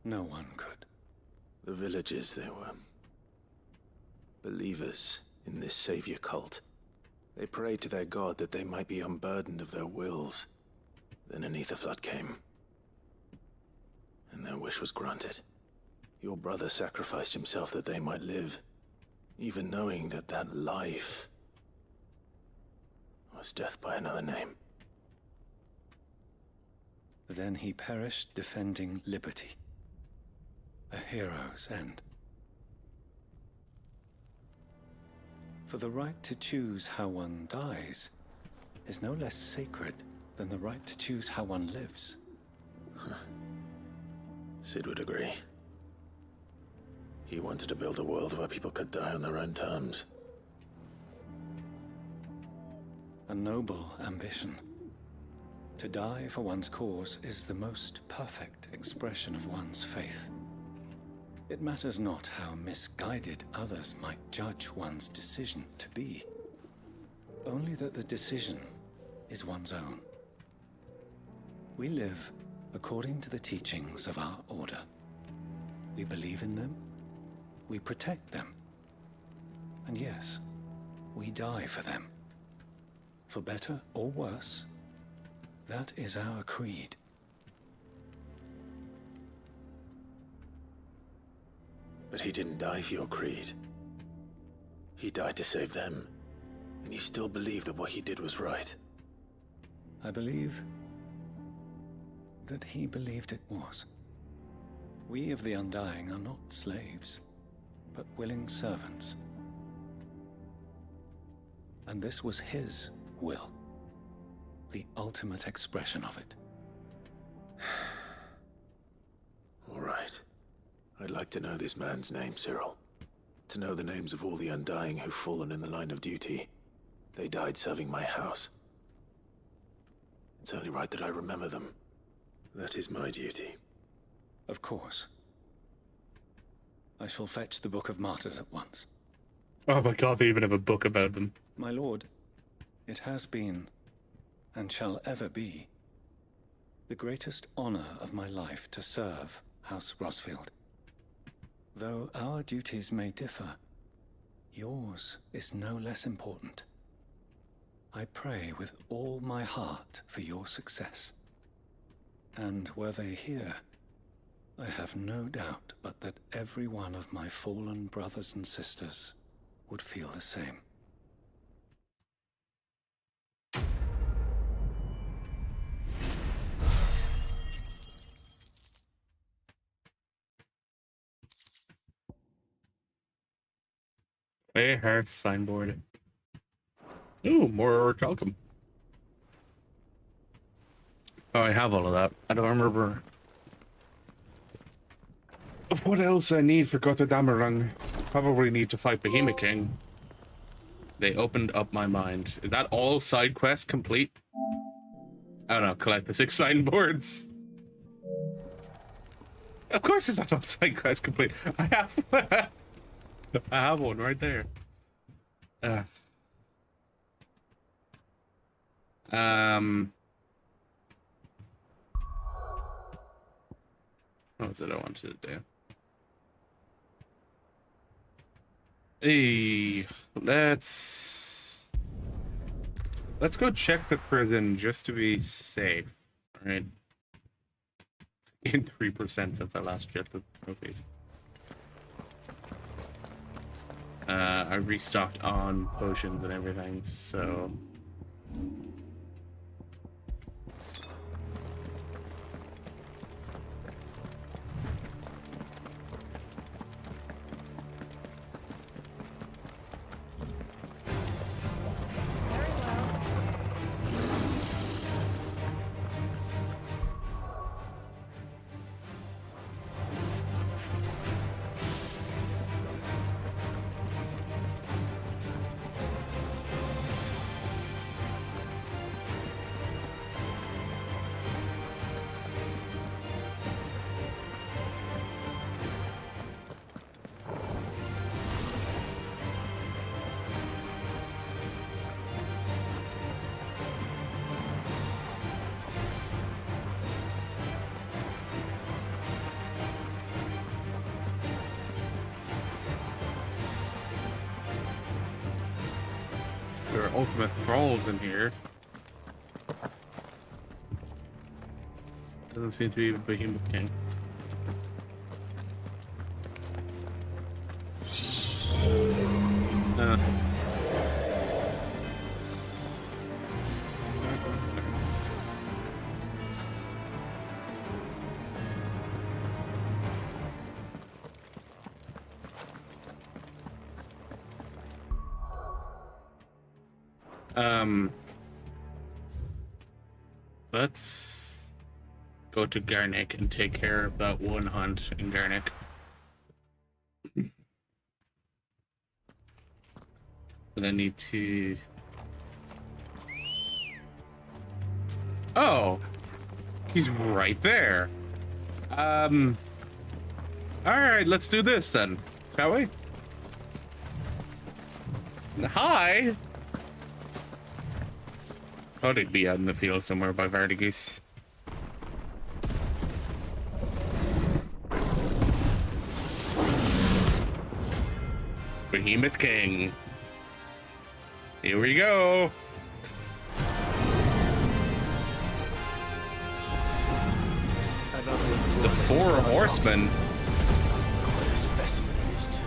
no one could. The villagers, they were believers in this savior cult. They prayed to their god that they might be unburdened of their wills. Then an ether flood came, and their wish was granted. Your brother sacrificed himself that they might live, even knowing that that life was death by another name. Then he perished defending liberty. A hero's end. For the right to choose how one dies is no less sacred than the right to choose how one lives. Sid would agree. He wanted to build a world where people could die on their own terms. A noble ambition. To die for one's cause is the most perfect expression of one's faith. It matters not how misguided others might judge one's decision to be. Only that the decision is one's own. We live according to the teachings of our order. We believe in them, we protect them, and yes, we die for them. For better or worse, that is our creed. But he didn't die for your creed. He died to save them, and you still believe that what he did was right. I believe that he believed it was. We of the Undying are not slaves, but willing servants. And this was his will, the ultimate expression of it. All right. I'd like to know this man's name, Cyril. To know the names of all the Undying who've fallen in the line of duty. They died serving my house. It's only right that I remember them. That is my duty. Of course. I shall fetch the Book of Martyrs at once. Oh my god, they even have a book about them. My lord, it has been, and shall ever be, the greatest honor of my life to serve House Rosfield. Though our duties may differ, yours is no less important. I pray with all my heart for your success. And were they here, I have no doubt but that every one of my fallen brothers and sisters would feel the same. Hey, Hearth signboard. Ooh, more talcum. Oh, I have all of that. I don't remember what else I need for Gotterdammerung. Probably need to fight Behemoth King. They opened up my mind. Is that all side quests complete? I don't know, collect the 6 signboards. Of course it's not all side quests complete. I have I have one right there. What was it I wanted to do? Hey, let's go check the prison just to be safe. All right. Gained 3% since I last checked the trophies. I restocked on potions and everything, so... There are ultimate thralls in here. Doesn't seem to be a behemoth king. Let's go to Garnick and take care of that one hunt in Garnick. But I need to... Oh! He's right there. Alright, let's do this then, shall we? Hi! Thought he'd be out in the field somewhere by Vertigus. Behemoth King. Here we go. The 4 horsemen. What a specimen it is too.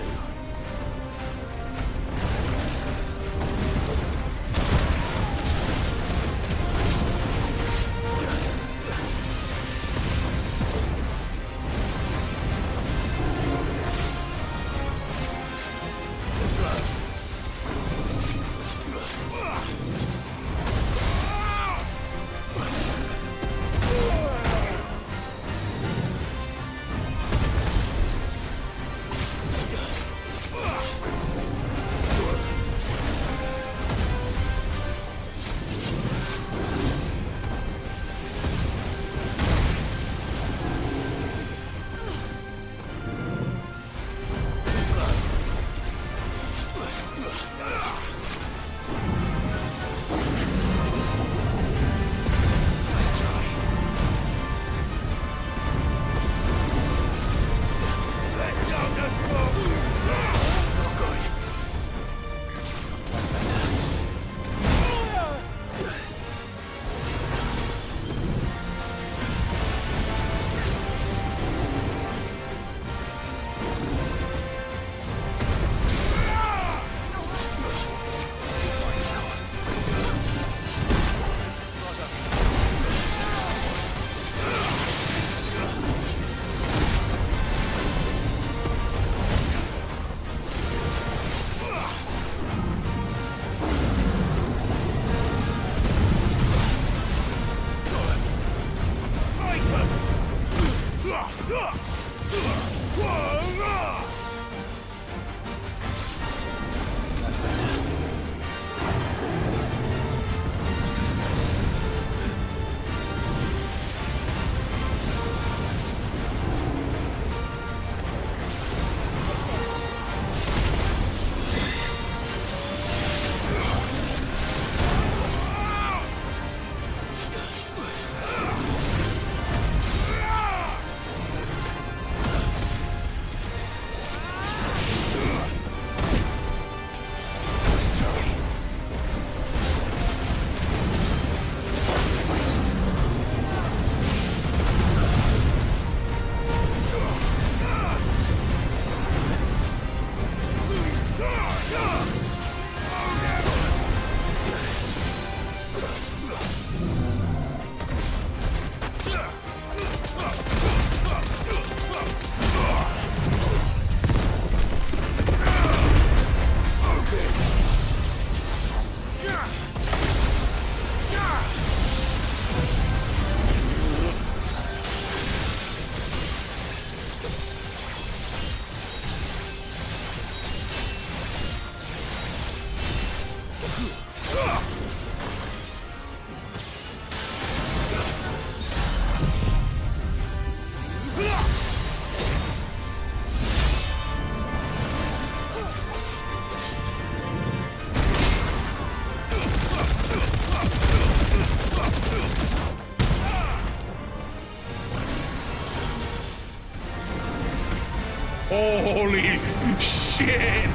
Holy shit!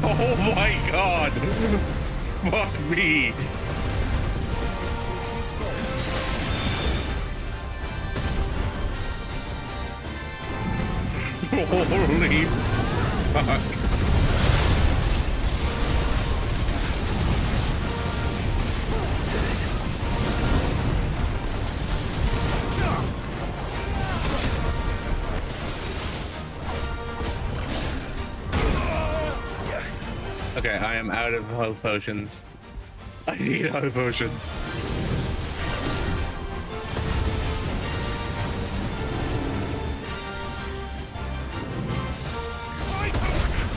Oh my god! Fuck me! Holy fuck! Okay, I am out of health potions. I need health potions.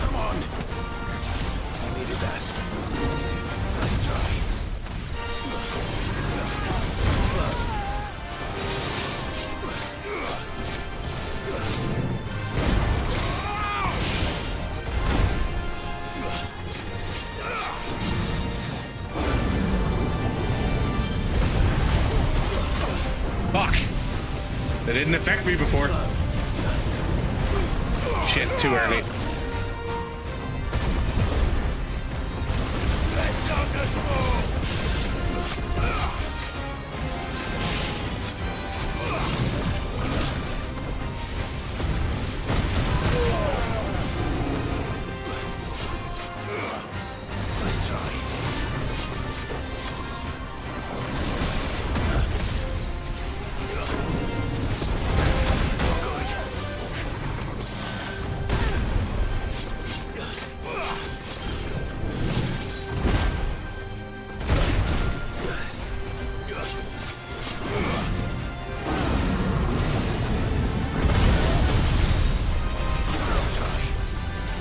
Come on. I needed that. Nice try. Fuck! That didn't affect me before. Shit, too early. Nice try.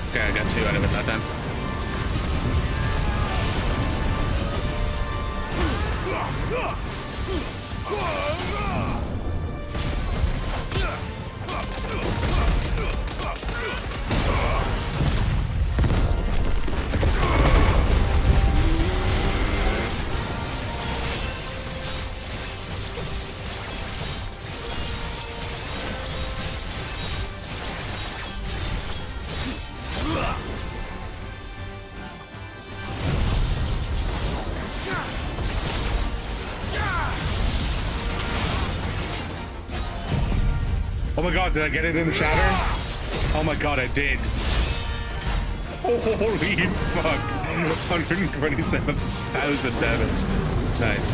Okay, I got 2 out of it that time. Oh my god, did I get it in the shatter? Oh my god, I did. Holy fuck. 127,000 damage. Nice.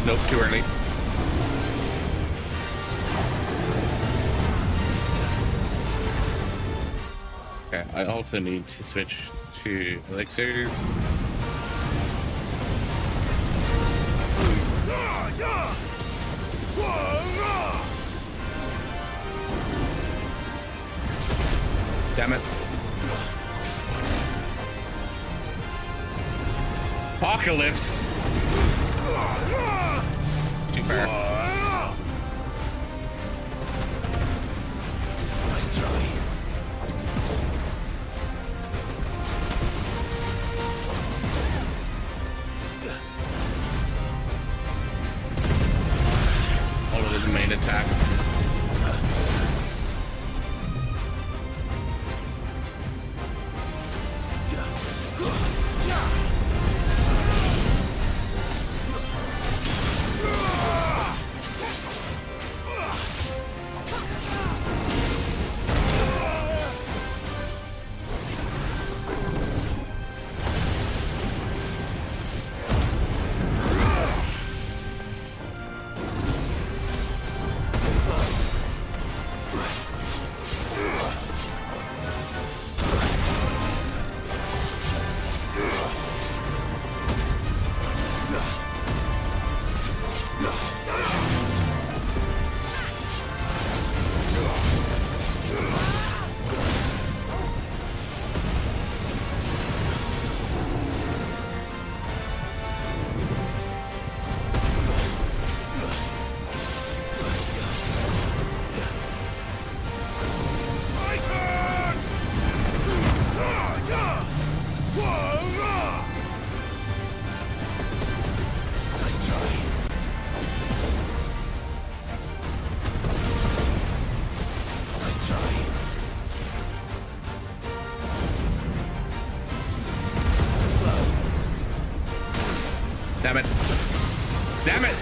Nope, too early. Okay, I also need to switch to elixirs. Damn it. Apocalypse. Too far. Nice try. All of his main attacks. Damn it!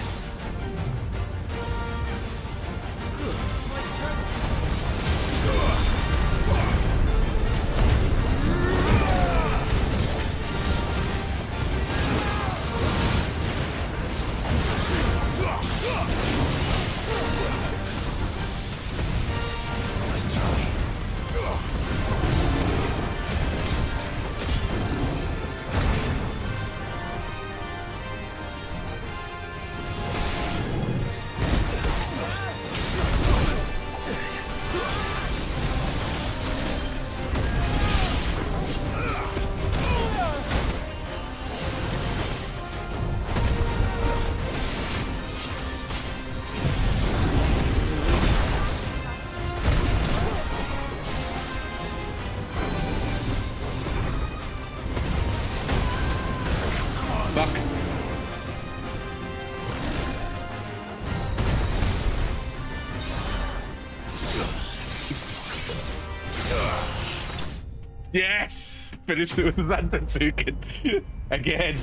Yes! Finished it with Zantetsuken. Again.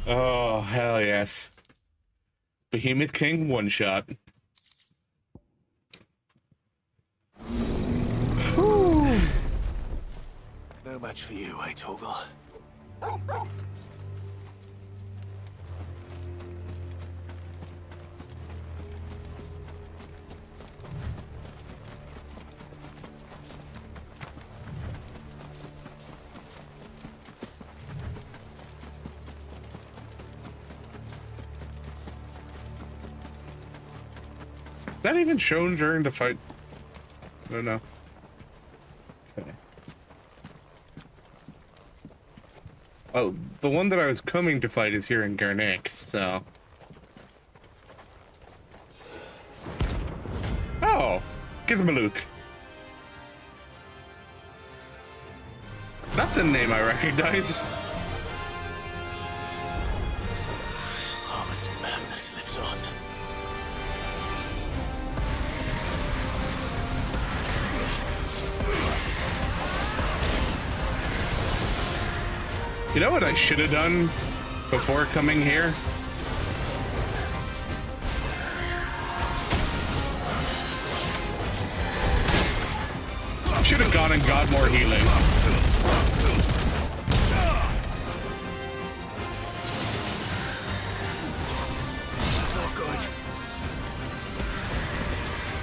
Oh, hell yes. Behemoth King one shot. No match for you, eh, Torgal? That even shown during the fight? I don't know. Okay. Oh, the one that I was coming to fight is here in Garnek, so... Oh! Gizmaluk. That's a name I recognize. Harmon's madness lives on. You know what I should have done before coming here? Should have gone and got more healing. Not good.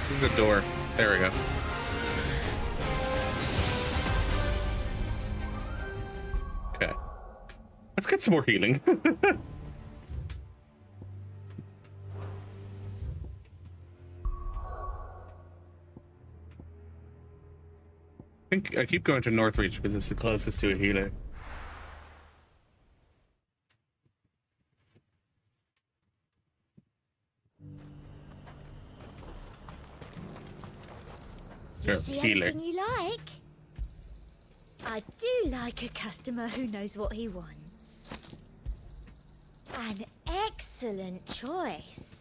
There's a door. There we go. Okay. Let's get some more healing. I keep going to Northreach because it's the closest to a healer. Do you see anything you like? I do like a customer who knows what he wants. An excellent choice.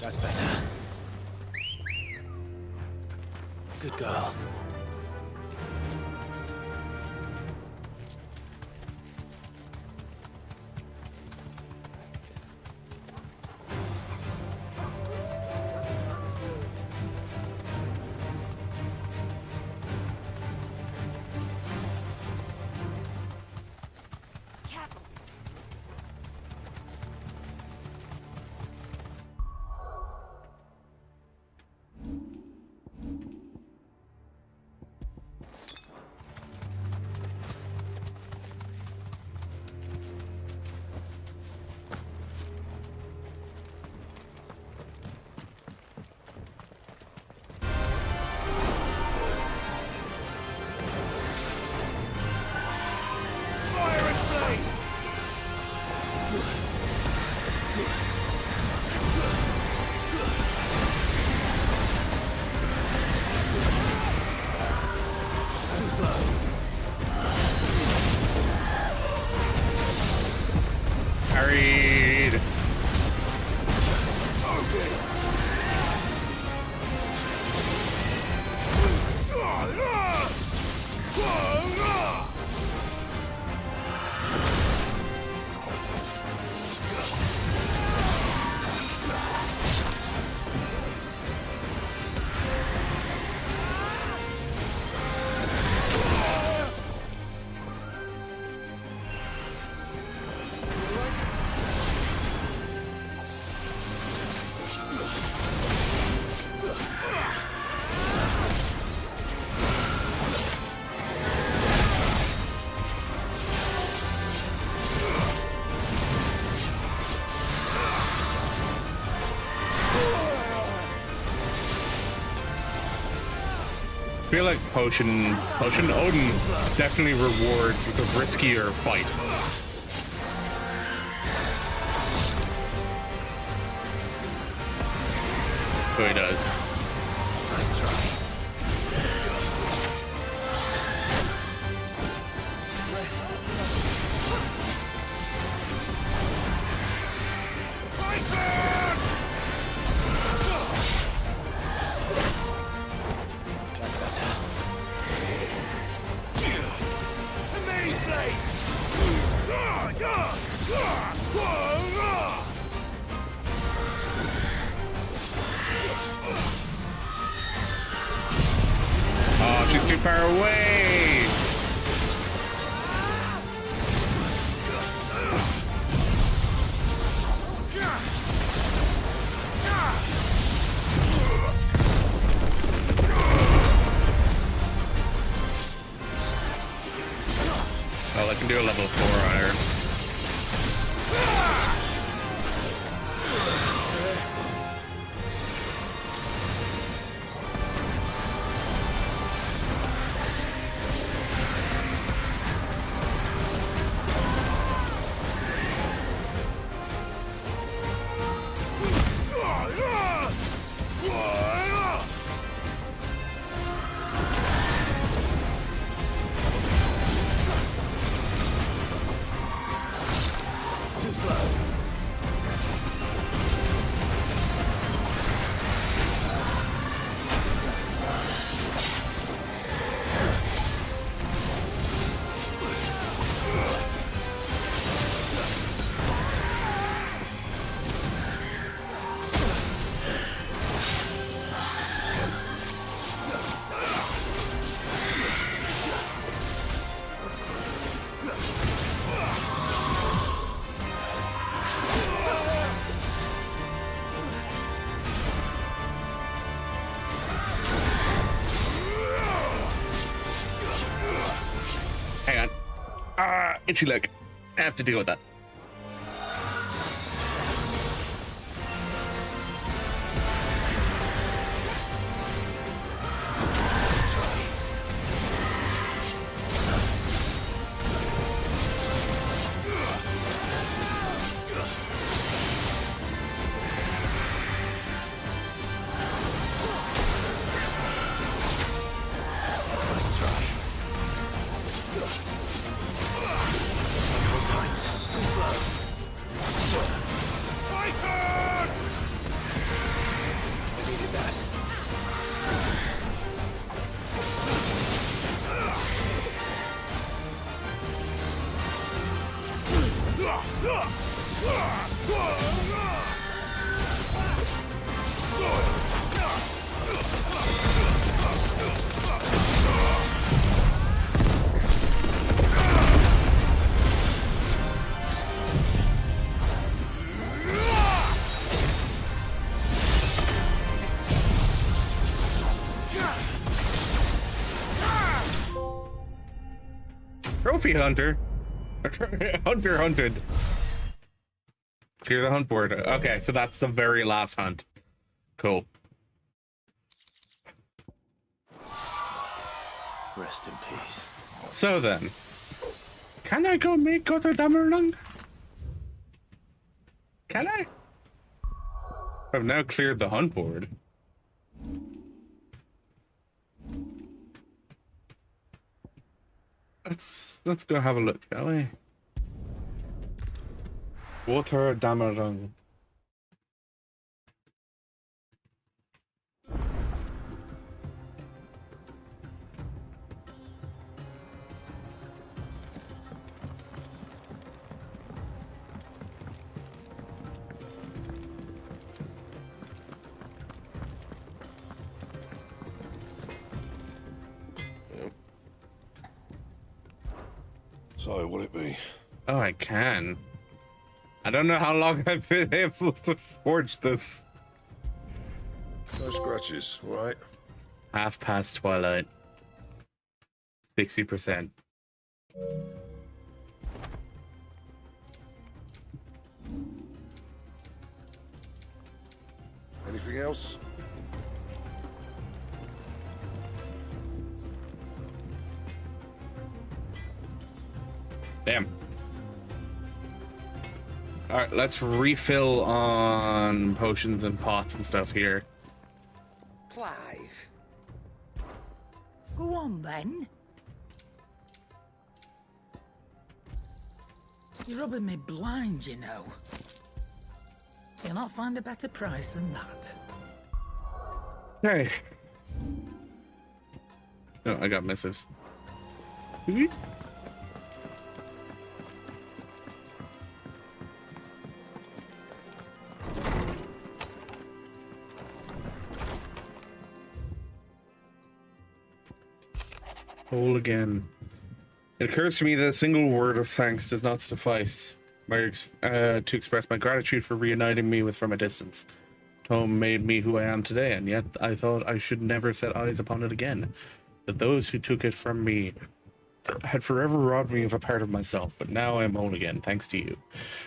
That's better. Good girl. feel like Potion Odin definitely rewards the riskier fight. So he does. Nice try. Oh, she's too far away. Well, I can do a level 4 on her. Hang on. Itchy leg. I have to deal with that. Trophy hunter. Hunter hunted. Clear the hunt board. Okay, so that's the very last hunt. Cool. Rest in peace. So then, can I go make other Damerlung? Can I? I've now cleared the hunt board. Let's go have a look, shall we? Water Damerlung. So, will it be? Oh, I can. I don't know how long I've been able to forge this. No scratches, right? Half past twilight. 60%. Anything else? Damn. Alright, let's refill on potions and pots and stuff here. Clive. Go on then. You're rubbing me blind, you know. You'll not find a better price than that. Okay. No, I got missives. Whole again. It occurs to me that a single word of thanks does not suffice to express my gratitude for reuniting me with from a distance. Tome made me who I am today, and yet I thought I should never set eyes upon it again. That those who took it from me had forever robbed me of a part of myself, but now I am whole again, thanks to you.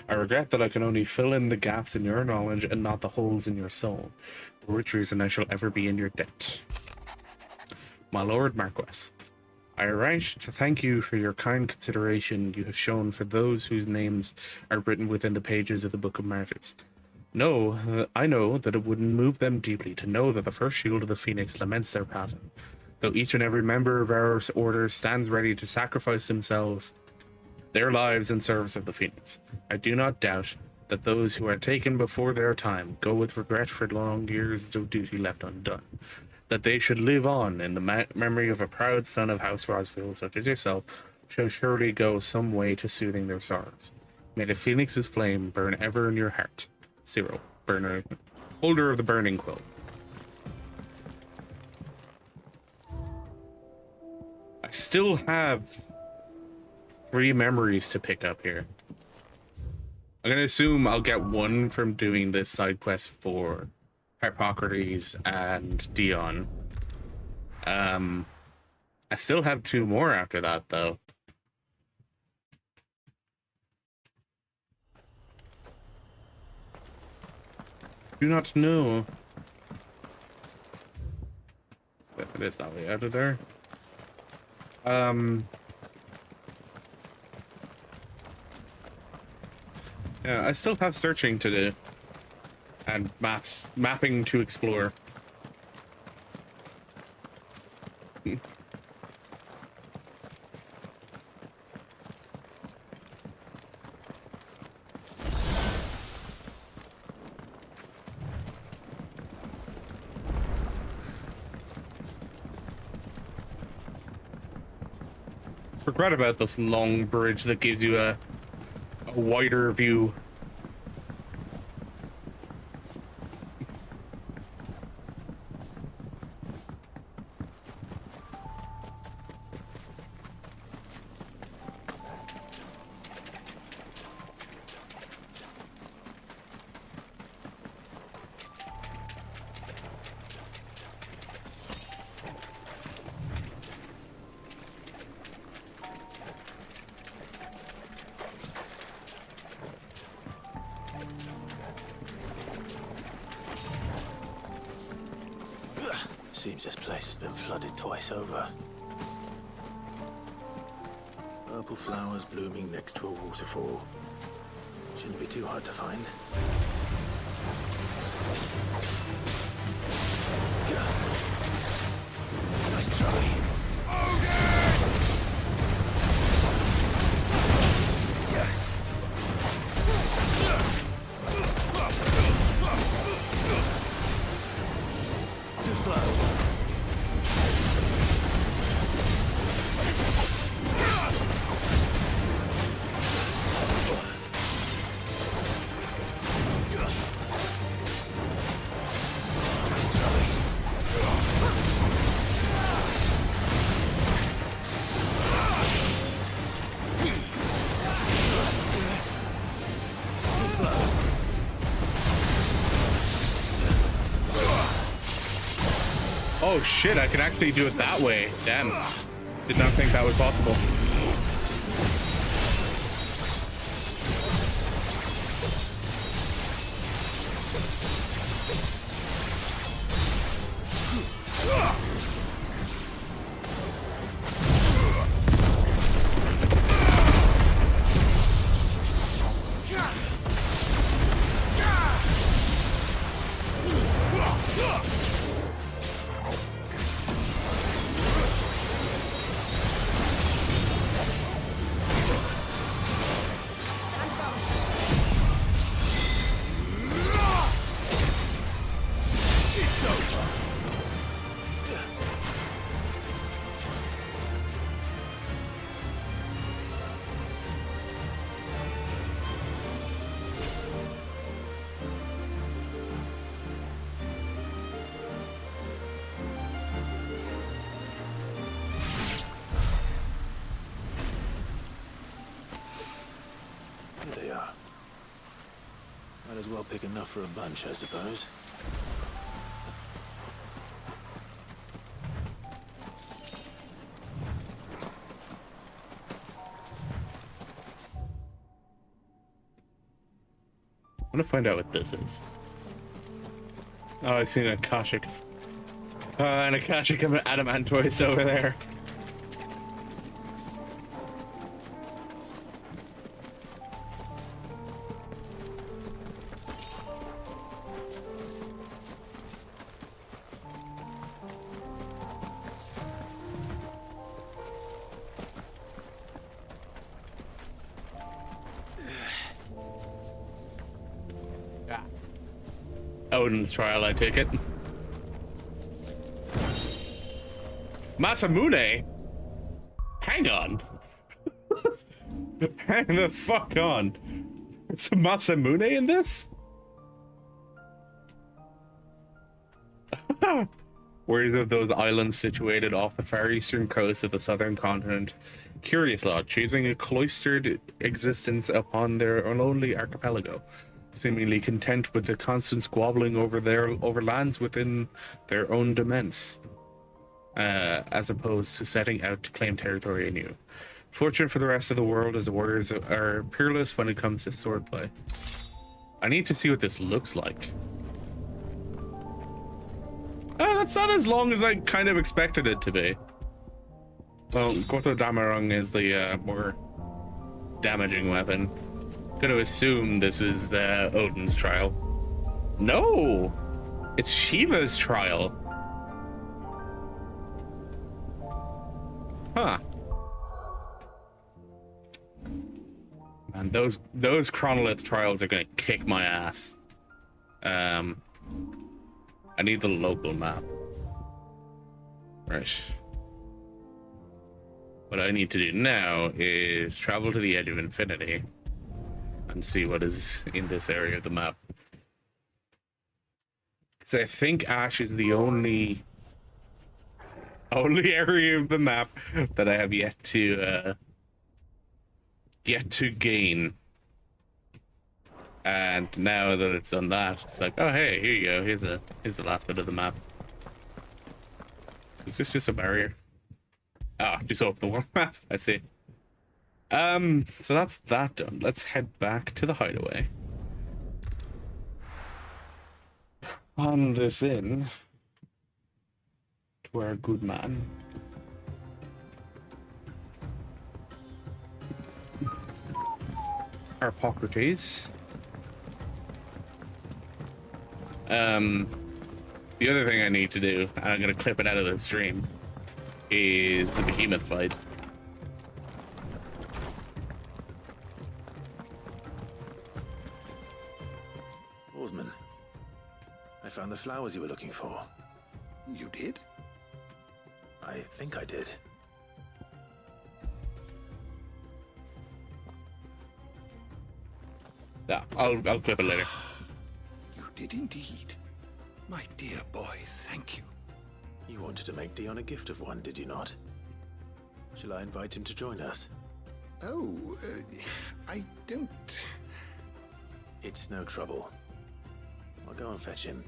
I regret that I can only fill in the gaps in your knowledge and not the holes in your soul. For which reason I shall ever be in your debt. My Lord Marquess, I write to thank you for your kind consideration you have shown for those whose names are written within the pages of the Book of Martyrs. No, I know that it would move them deeply to know that the first shield of the Phoenix laments their passing, though each and every member of our order stands ready to sacrifice themselves, their lives in service of the Phoenix. I do not doubt that those who are taken before their time go with regret for long years of duty left undone. That they should live on in the memory of a proud son of House Rosfield, such as yourself, shall surely go some way to soothing their sorrows. May the Phoenix's flame burn ever in your heart. Cyril, burner, holder of the burning quill. I still have 3 memories to pick up here. I'm gonna assume I'll get 1 from doing this side quest for Hippocrates and Dion. I still have 2 more after that, though. Do not know. It is that way out of there. Yeah, I still have searching to do. And mapping to explore. Forgot about this long bridge that gives you a wider view. Seems this place has been flooded twice over. Purple flowers blooming next to a waterfall. Shouldn't be too hard to find. Nice try. Too slow. Oh shit, I can actually do it that way. Damn. Did not think that was possible. as well pick enough for a bunch, I suppose. I want to find out what this is. Oh, I see an Akashic. An Akashic Adamantoise over there. Odin's trial, I take it. Masamune? Hang on. Hang the fuck on. There's a Masamune in this? Worthy of those islands situated off the far eastern coast of the southern continent. Curious lot, choosing a cloistered existence upon their lonely archipelago, seemingly content with the constant squabbling over lands within their own demesne, as opposed to setting out to claim territory anew. Fortunate for the rest of the world, as the warriors are peerless when it comes to swordplay. I need to see what this looks like. That's not as long as I kind of expected it to be. Well, Goto Damarung is the more damaging weapon. Gonna assume this is Odin's trial. No! It's Shiva's trial. Huh. Man, those chronolith trials are gonna kick my ass. I need the local map. Right. What I need to do now is travel to the edge of infinity and see what is in this area of the map. Because I think Ash is the only area of the map that I have yet to gain. And now that it's done that, it's like, oh hey, here you go. Here's the last bit of the map. Is this just a barrier? Ah, just open the one map. I see. So that's that done. Let's head back to the hideaway. On this in to our good man. Harpocrates. The other thing I need to do, and I'm gonna clip it out of the stream, is the behemoth fight. Oarsman, I found the flowers you were looking for. You did? I think I did. Yeah, I'll clip it later. You did indeed. My dear boy, thank you. You wanted to make Dion a gift of one, did you not? Shall I invite him to join us? Oh, I don't... It's no trouble. I'll go and fetch him.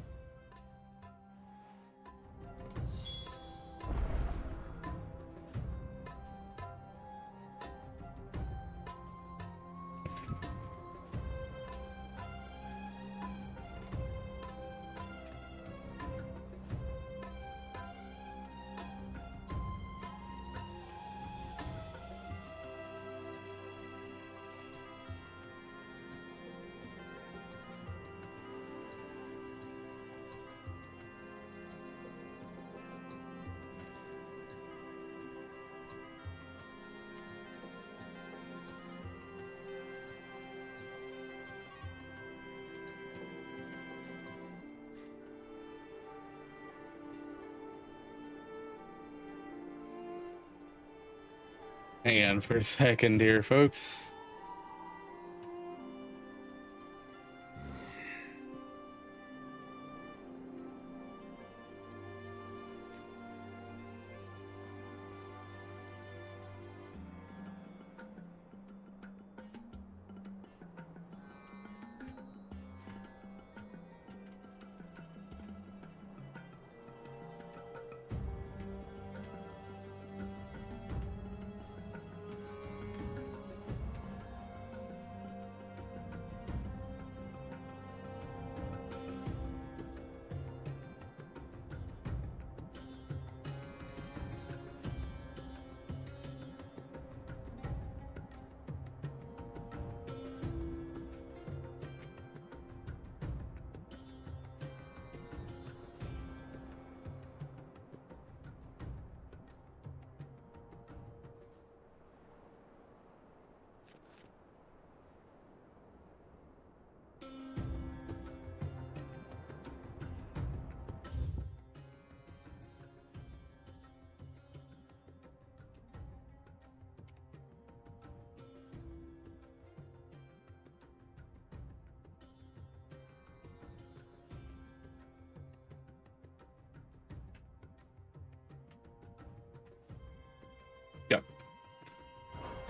Hang on for a second here, folks.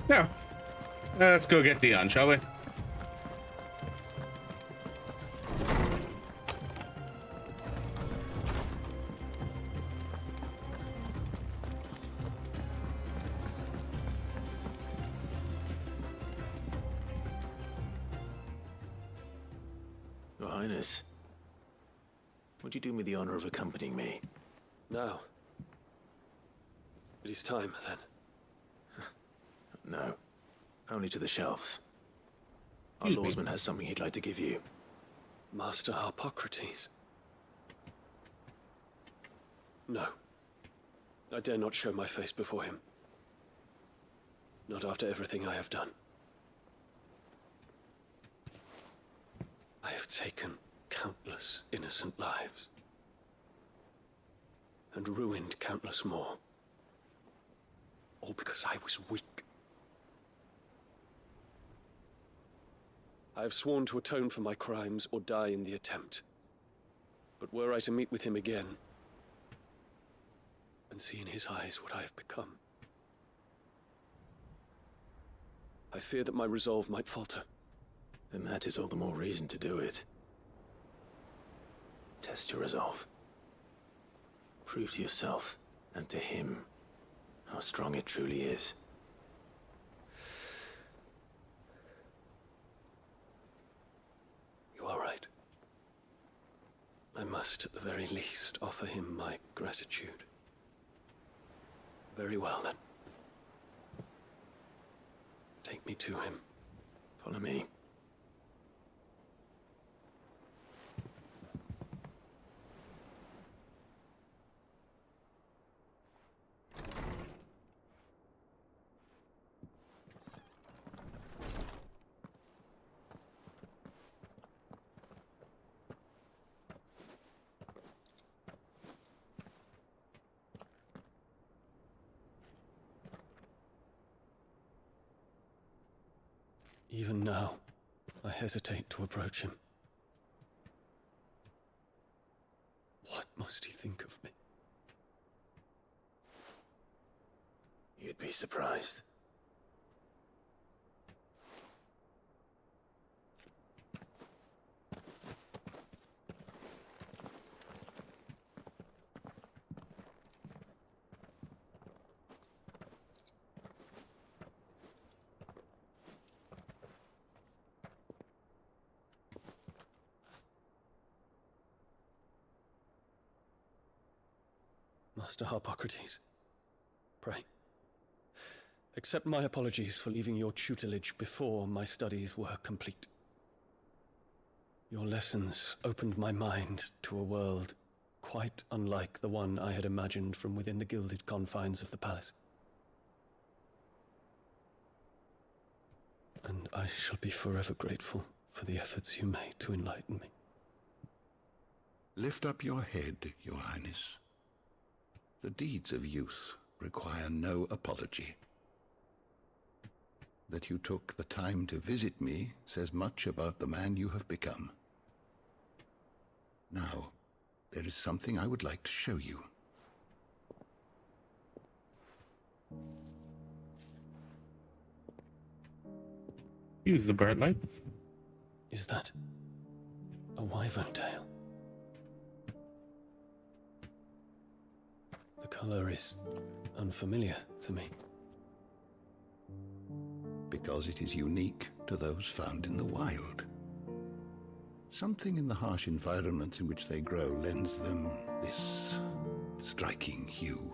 Now, let's go get Dion, shall we? Your Highness, would you do me the honor of accompanying me? Now. It is time, then. No. Only to the shelves. Our lawsman has something he'd like to give you. Master Harpocrates. No. I dare not show my face before him. Not after everything I have done. I have taken countless innocent lives. And ruined countless more. All because I was weak. I have sworn to atone for my crimes or die in the attempt. But were I to meet with him again, and see in his eyes what I have become, I fear that my resolve might falter. Then that is all the more reason to do it. Test your resolve. Prove to yourself, and to him, how strong it truly is. You are right. I must, at the very least, offer him my gratitude. Very well, then. Take me to him. Follow me. Even now, I hesitate to approach him. What must he think of me? You'd be surprised. Master Harpocrates, pray, accept my apologies for leaving your tutelage before my studies were complete. Your lessons opened my mind to a world quite unlike the one I had imagined from within the gilded confines of the palace. And I shall be forever grateful for the efforts you made to enlighten me. Lift up your head, Your Highness. The deeds of youth require no apology. That you took the time to visit me says much about the man you have become. Now, there is something I would like to show you. Use the bird lights. Is that a wyvern tail? The color is unfamiliar to me. Because it is unique to those found in the wild. Something in the harsh environments in which they grow lends them this striking hue.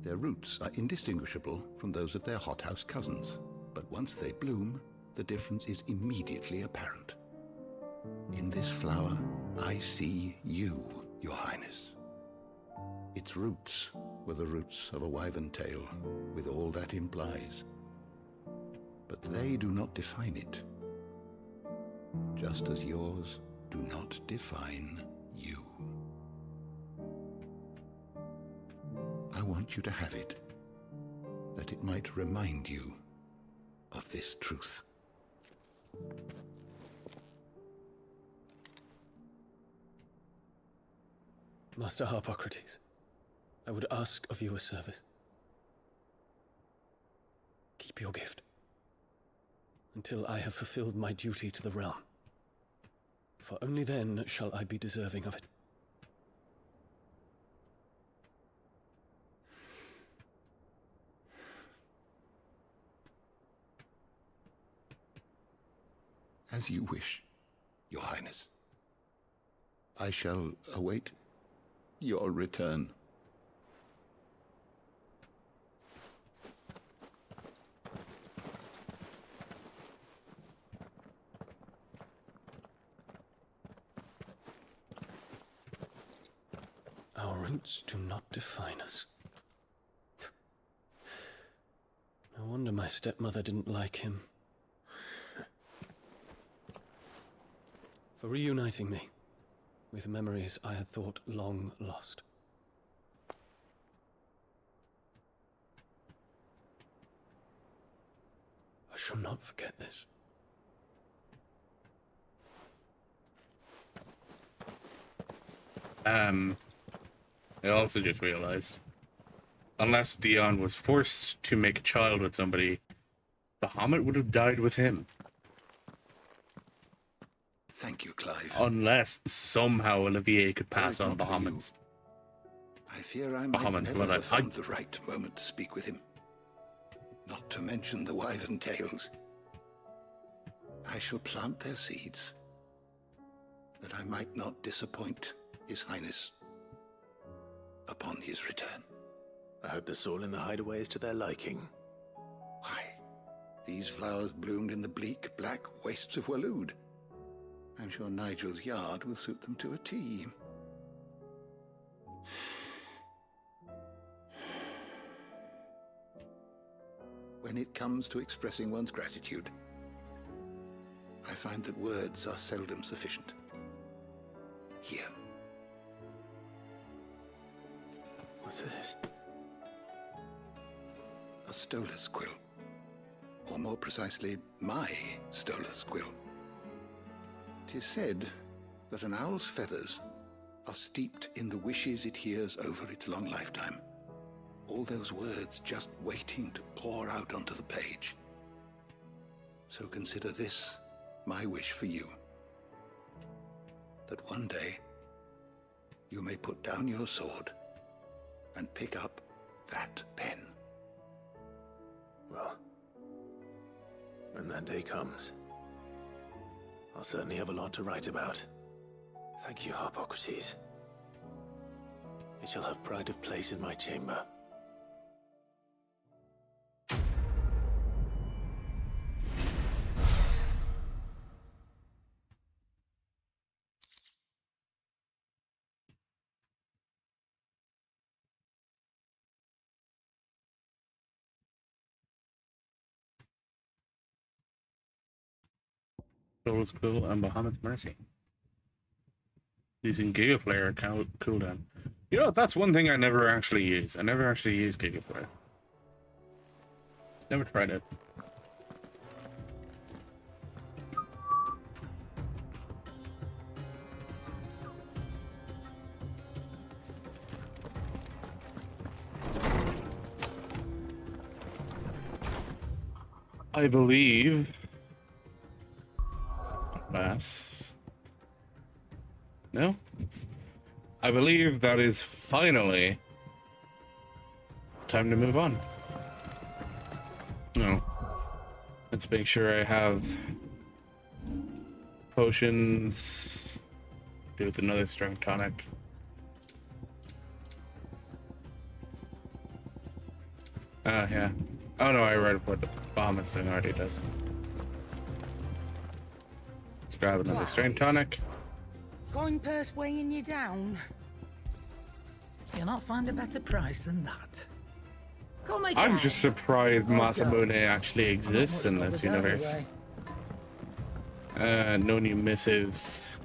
Their roots are indistinguishable from those of their hothouse cousins, but once they bloom, the difference is immediately apparent. In this flower, I see you, Your Highness. Its roots were the roots of a wyvern tail, with all that implies. But they do not define it, just as yours do not define you. I want you to have it, that it might remind you of this truth. Master Harpocrates, I would ask of you a service. keep your gift until I have fulfilled my duty to the realm. For only then shall I be deserving of it. As you wish, Your Highness. I shall await your return. Our roots do not define us. No wonder my stepmother didn't like him. For reuniting me with memories I had thought long lost. I shall not forget this. I also just realized, unless Dion was forced to make a child with somebody, Bahamut would have died with him. Thank you, Clive. Unless somehow Olivier could pass on Bahamut's. I fear I might never have found the right moment to speak with him. Not to mention the wyvern tales. I shall plant their seeds, that I might not disappoint His Highness upon his return. I hope the soil in the hideaway is to their liking. Why, these flowers bloomed in the bleak, black wastes of Waloed. I'm sure Nigel's yard will suit them to a T. When it comes to expressing one's gratitude, I find that words are seldom sufficient. Here. What's this? A stolas quill. Or more precisely, my stolas quill. 'Tis said that an owl's feathers are steeped in the wishes it hears over its long lifetime. All those words just waiting to pour out onto the page. So consider this my wish for you. That one day you may put down your sword and pick up that pen. Well, when that day comes, I'll certainly have a lot to write about. Thank you, Harpocrates. It shall have pride of place in my chamber. Soul's Quill and Bahamut's Mercy. Using Giga Flare cooldown. You know, that's one thing I never actually use. I never actually use Giga Flare. Never tried it. I believe no? I believe that is finally time to move on. No. Let's make sure I have potions. Do with another strength tonic. Yeah. Oh no, I read what the Bahamut's thing already does. Let's grab another strength tonic. Coin purse weighing you down. You'll not find a better price than that. Come again. I'm just surprised Masamune actually exists in this universe. No new missives.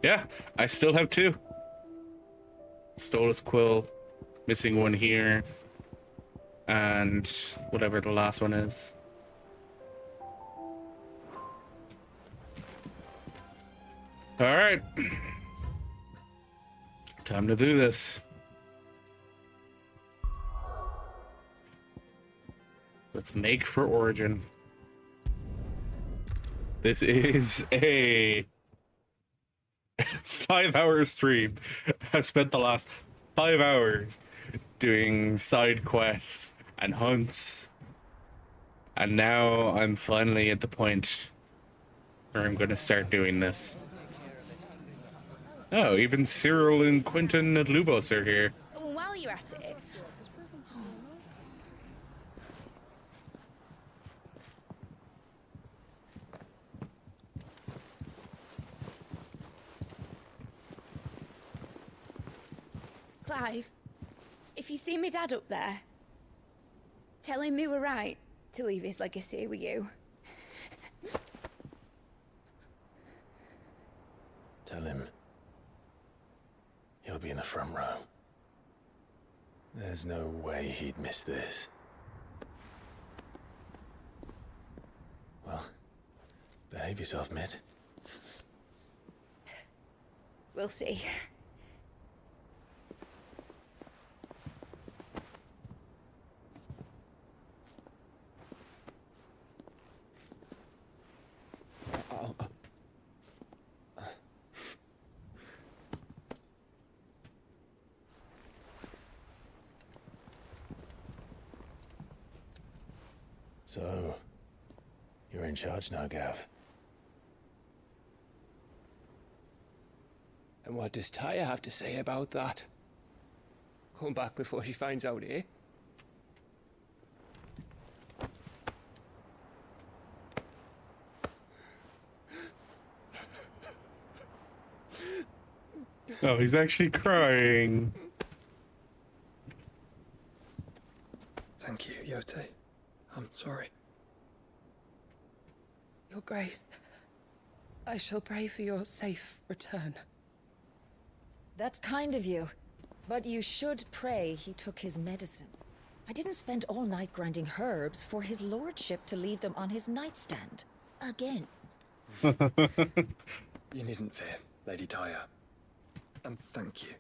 Yeah, I still have two. Stolas Quill, missing one here, and whatever the last one is. All right. Time to do this. Let's make for Origin. This is a 5-hour stream. I've spent the last 5 hours doing side quests and hunts. And now I'm finally at the point where I'm going to start doing this. Oh, even Cyril and Quentin and Lubos are here. While you're at it, Clive, if you see me dad up there, tell him we were right to leave his legacy with you. Tell him he'll be in the front row. There's no way he'd miss this. Well, behave yourself, Mid. We'll see. So, you're in charge now, Gav. And what does Taya have to say about that? Come back before she finds out, eh? Oh, he's actually crying. Thank you, Yote. I'm sorry. Your Grace, I shall pray for your safe return. That's kind of you. But you should pray he took his medicine. I didn't spend all night grinding herbs for his lordship to leave them on his nightstand. Again. You needn't fear, Lady Taya. And thank you.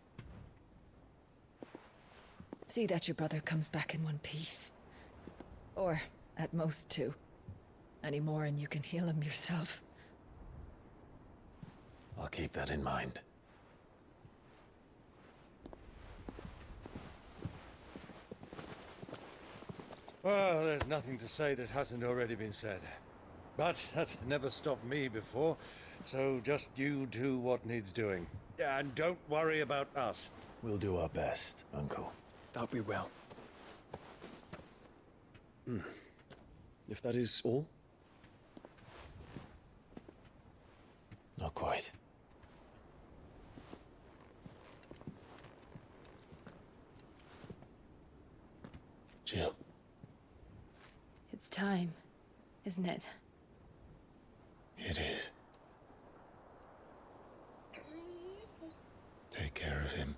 See that your brother comes back in one piece. Or, at most, two. Any more and you can heal him yourself. I'll keep that in mind. Well, there's nothing to say that hasn't already been said. But that's never stopped me before, so just you do what needs doing. And don't worry about us. We'll do our best, Uncle. That we will. If that is all? Not quite. Jill. It's time, isn't it? It is. Take care of him.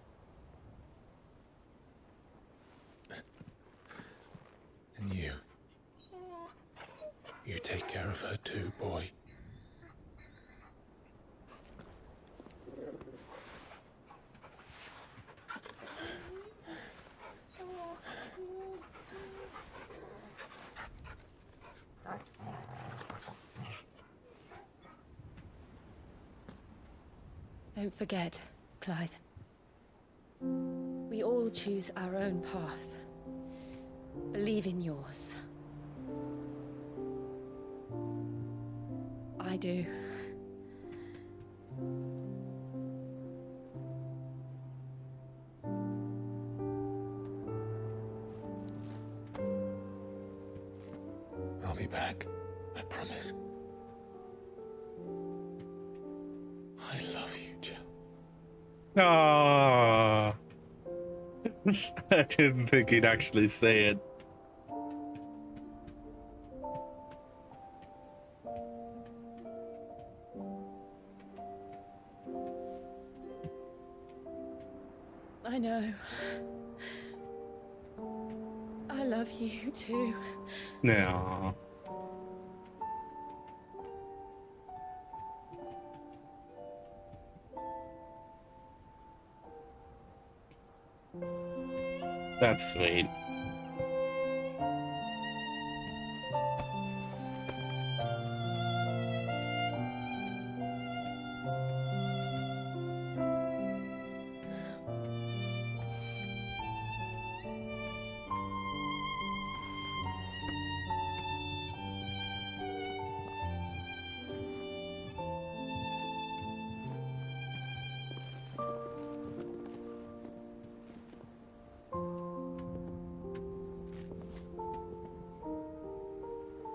And you. You take care of her too, boy. Don't forget, Clive. We all choose our own path. Believe in yours. I do. I'll be back. I promise. I love you, Jill. Ah, I didn't think he'd actually say it. I know. I love you too. No. That's sweet.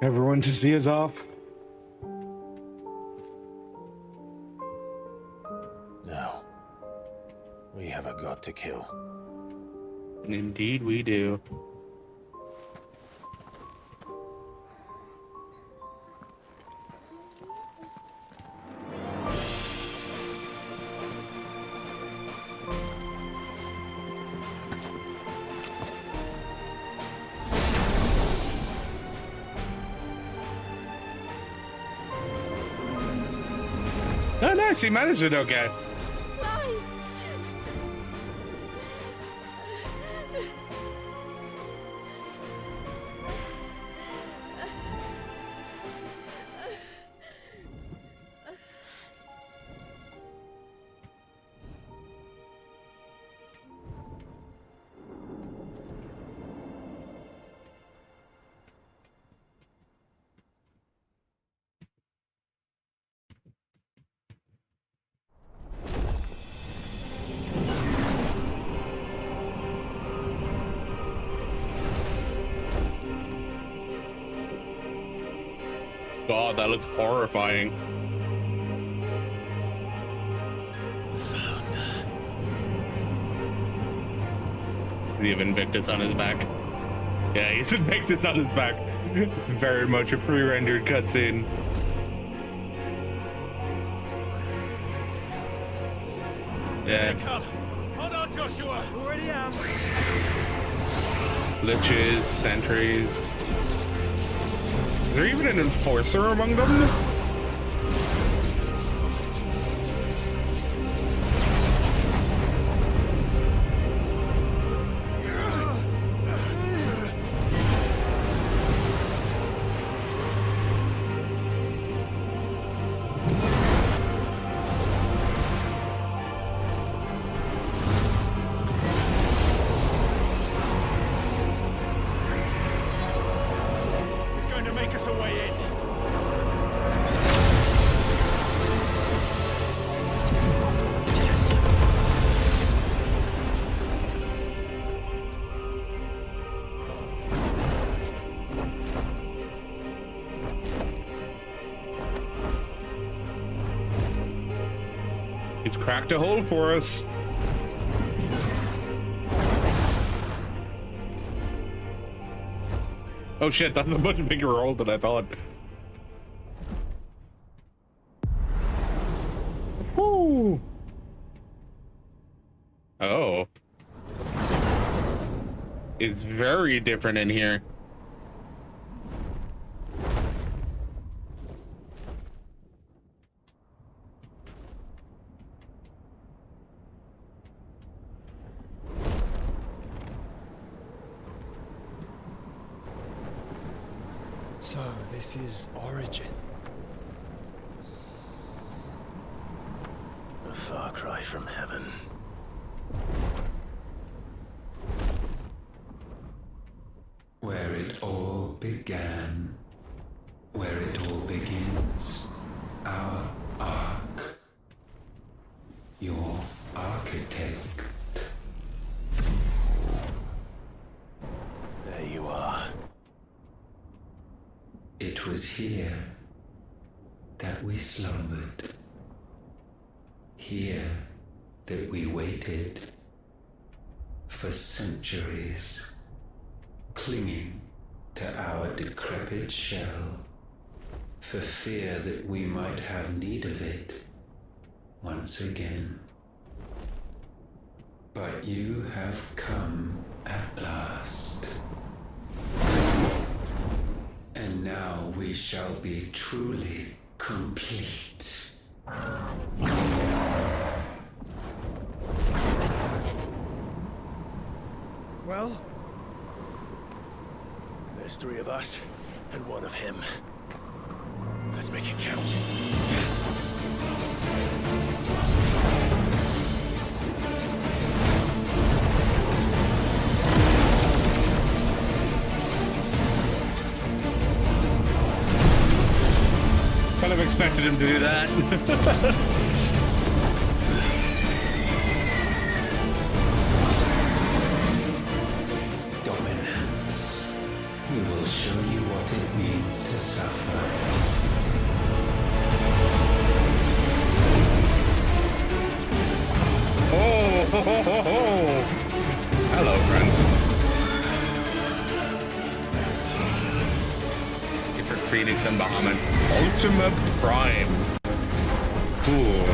Everyone to see us off. No. We have a god to kill. Indeed we do. Oh, nice. He managed it okay. God, that looks horrifying. Does he have Invictus on his back? Yeah, he's Invictus on his back. Very much a pre-rendered cutscene. Yeah. Hold on, Joshua. Already am. Liches, sentries. Is there even an enforcer among them? He's cracked a hole for us. Oh shit, that's a much bigger hole than I thought. Woo! Oh. It's very different in here. So, this is Origin. A far cry from heaven. Where it all began, where it all begins, our ark, your architect. There you are. It was here that we slumbered, here that we waited for centuries, clinging to our decrepit shell, for fear that we might have need of it once again. But you have come at last. And now we shall be truly complete. Well, there's 3 of us and 1 of him. Let's make it count. Kind of expected him to do that. Dominance. We will show you what it means to suffer. Oh, ho, ho, ho, ho. Hello, friend. Different Phoenix and Bahamut. Ultima Prime. Cool.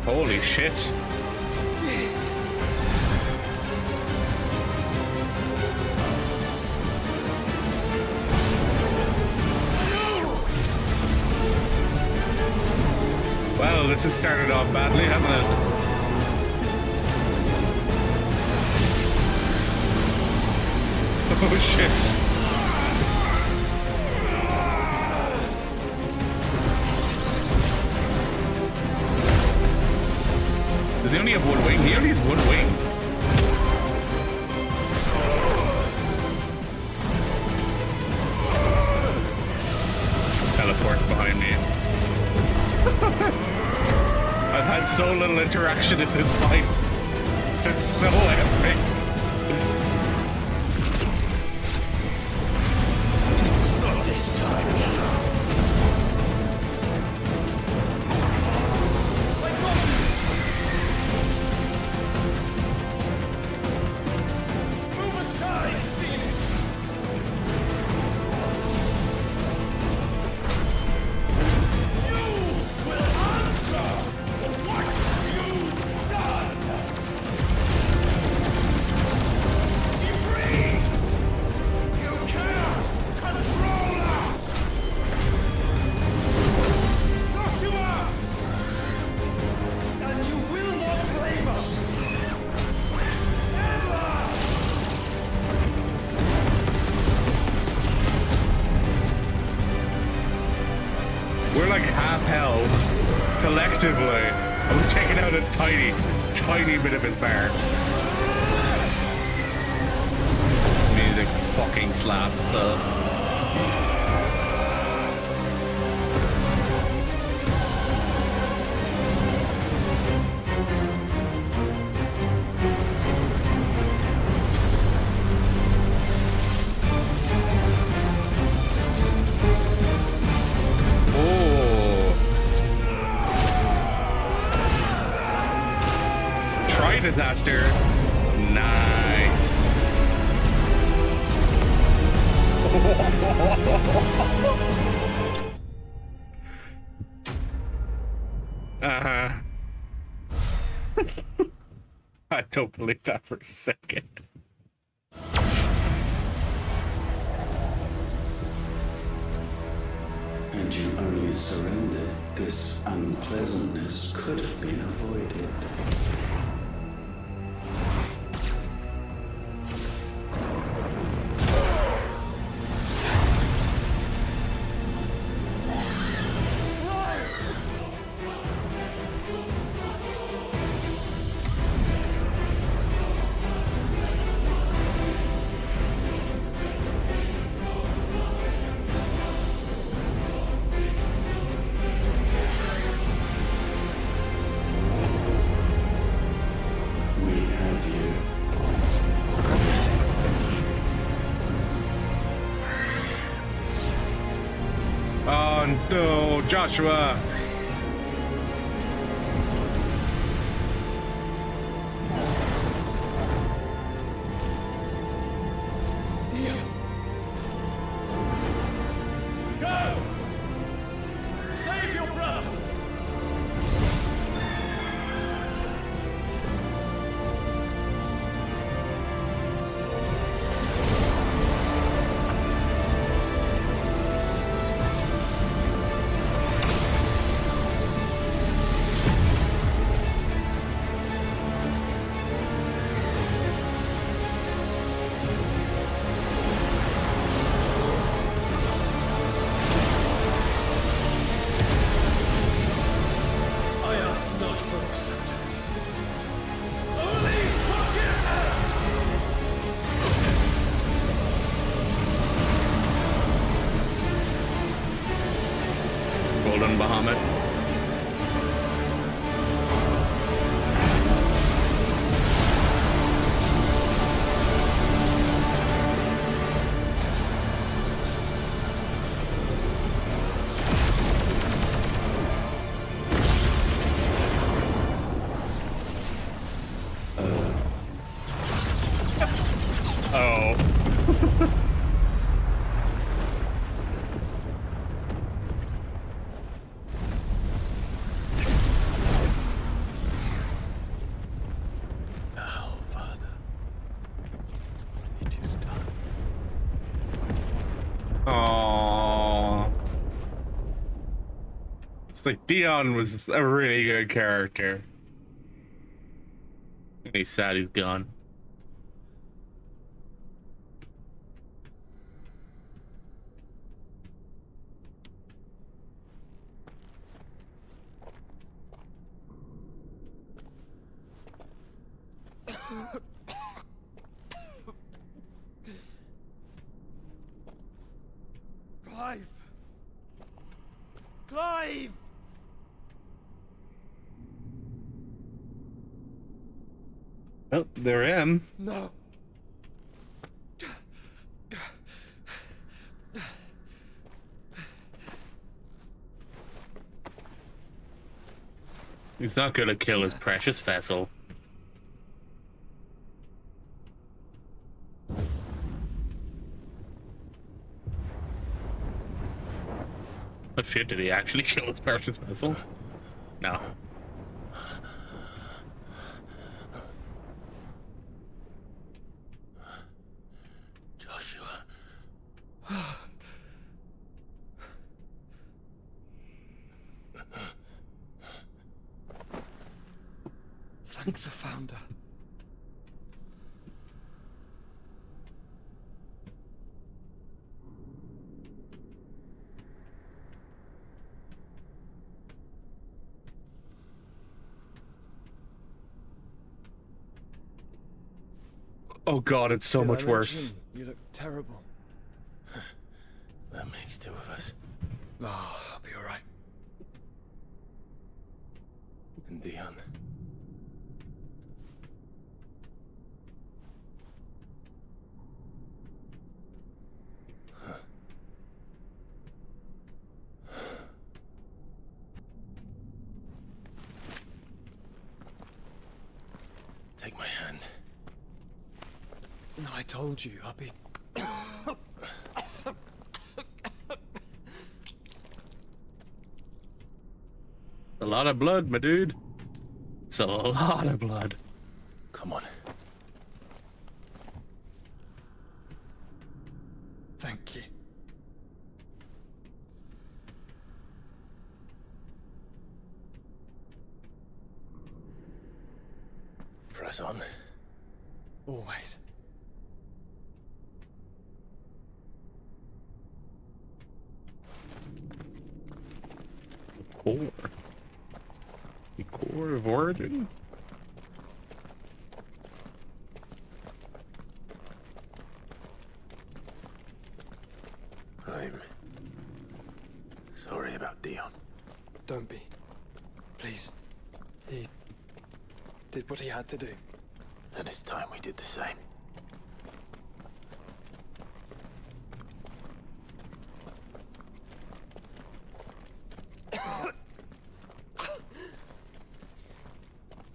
Holy shit. Well, this has started off badly, hasn't it? Oh shit. Does he only have 1 wing? He only has 1 wing. Teleports behind me. I've had so little interaction in this fight. It's so epic. Not this time. Move aside, Phoenix. You will answer for what you've done. Be freed. You can't control us. Joshua, and you will not blame us. We're like half health collectively. And we're taking out a tiny, tiny bit of his bar. This music fucking slaps, so. Disaster. Nice. Uh-huh. I don't believe that for a second. And you only surrendered. This unpleasantness could have been avoided. with you. Oh no, Joshua! Go! Save your brother! I ask not for acceptance. Only forgiveness! Golden Bahamut. Oh. Now, Father, it is done. Aww. It's like Dion was a really good character. And he's sad he's gone. Clive! Clive! Oh, there I am. No. He's not gonna kill his precious vessel. Oh shit, did he actually kill his precious vessel? No. Joshua. Thanks, Founder. Oh god, it's so Did I much worse. mention you look terrible. That makes two of us. Oh, I'll be alright. And Dion. Take my hand. No, I told you, I'll be... A lot of blood, my dude. It's a lot of blood. Come on. Thank you. Press on. Always. Core. The core of origin? I'm sorry about Dion. Don't be. Please. He did what he had to do. And it's time we did the same.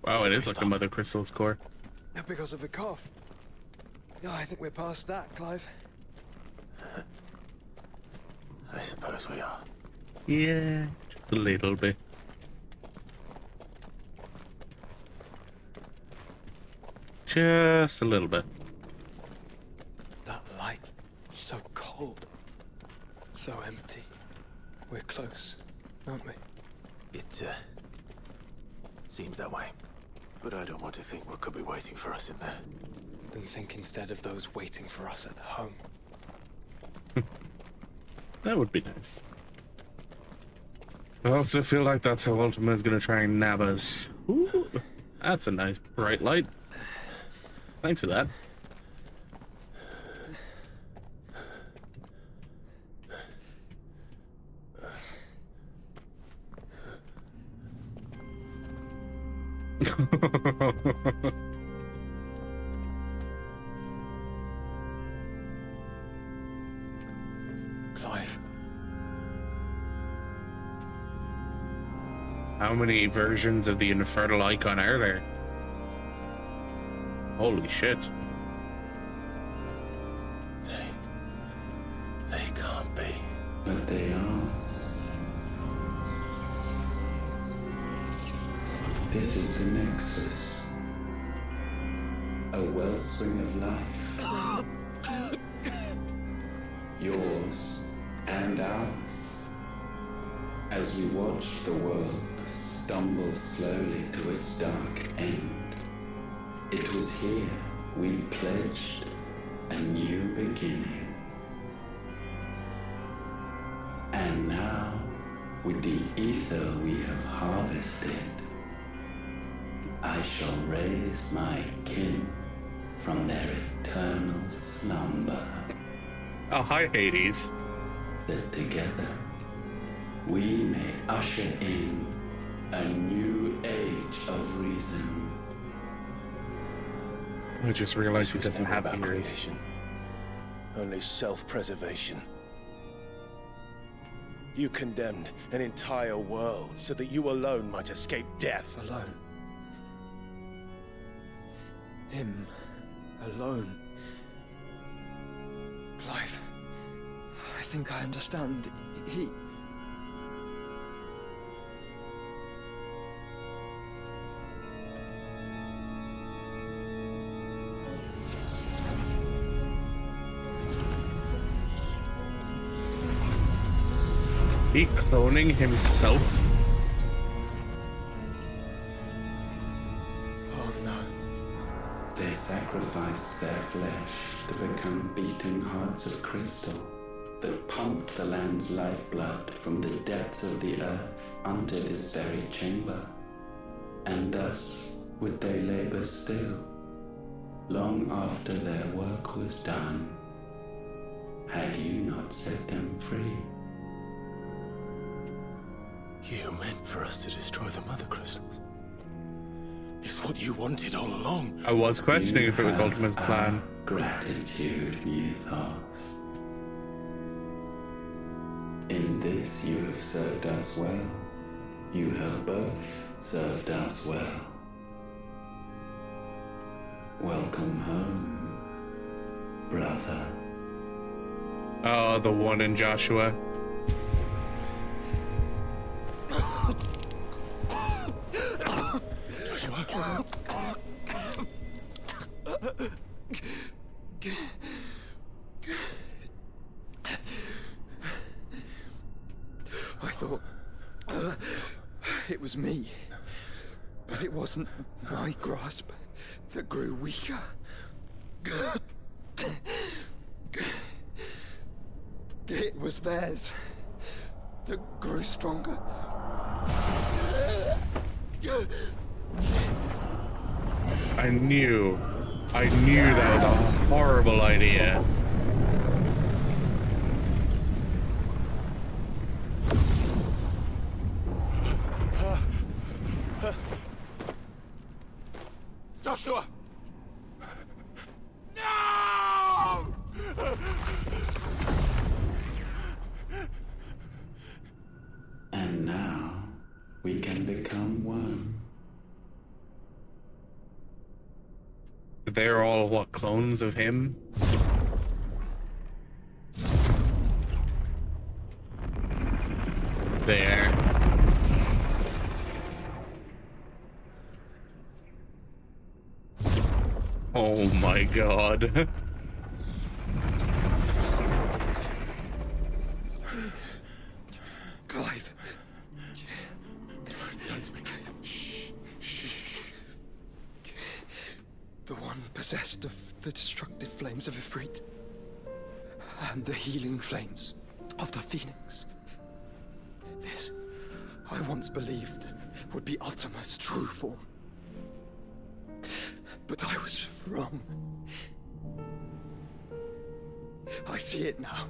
Wow, it is like a Mother Crystal's core. Because of the cough. No, I think we're past that, Clive. I suppose we are. Yeah, just a little bit. Just a little bit. That light, so cold. So empty. We're close, aren't we? It, seems that way. But I don't want to think what could be waiting for us in there. Then think instead of those waiting for us at home. That would be nice. I also feel like that's how Ultima is going to try and nab us. Ooh, that's a nice bright light. Thanks for that. Clive. How many versions of the Infernal Eikon are there? Holy shit. They can't be. But they are. This is the Nexus. A wellspring of life. Yours and ours. As we watch the world stumble slowly to its dark end, it was here we pledged a new beginning. And now, with the ether we have harvested, I shall raise my kin from their eternal slumber. Oh, hi, Hades. That together we may usher in a new age of reason. I just realized he This was doesn't never have about ears. creation. Only self-preservation. You condemned an entire world so that you alone might escape death. Alone. Him. Alone. Clive. I think I understand. He... He cloning himself? Oh no. They sacrificed their flesh to become beating hearts of crystal that pumped the land's lifeblood from the depths of the earth unto this very chamber. And thus would they labor still, long after their work was done, had you not set them free. You meant for us to destroy the Mother Crystals. It's what you wanted all along. I was questioning if it was Ultima's our plan. Gratitude, Mythos. In this you have served us well. You have both served us well. Welcome home, brother. Oh, the one in Joshua. Joshua. I thought... it was me. But it wasn't my grasp that grew weaker. It was theirs that grew stronger. I knew that was a horrible idea. Joshua! They're all, what, clones of him? There. Oh my god. Clive. Don't speak. Shh. The one possessed of the destructive flames of Ifrit. And the healing flames of the Phoenix. This, I once believed, would be Ultima's true form. But I was wrong. I see it now.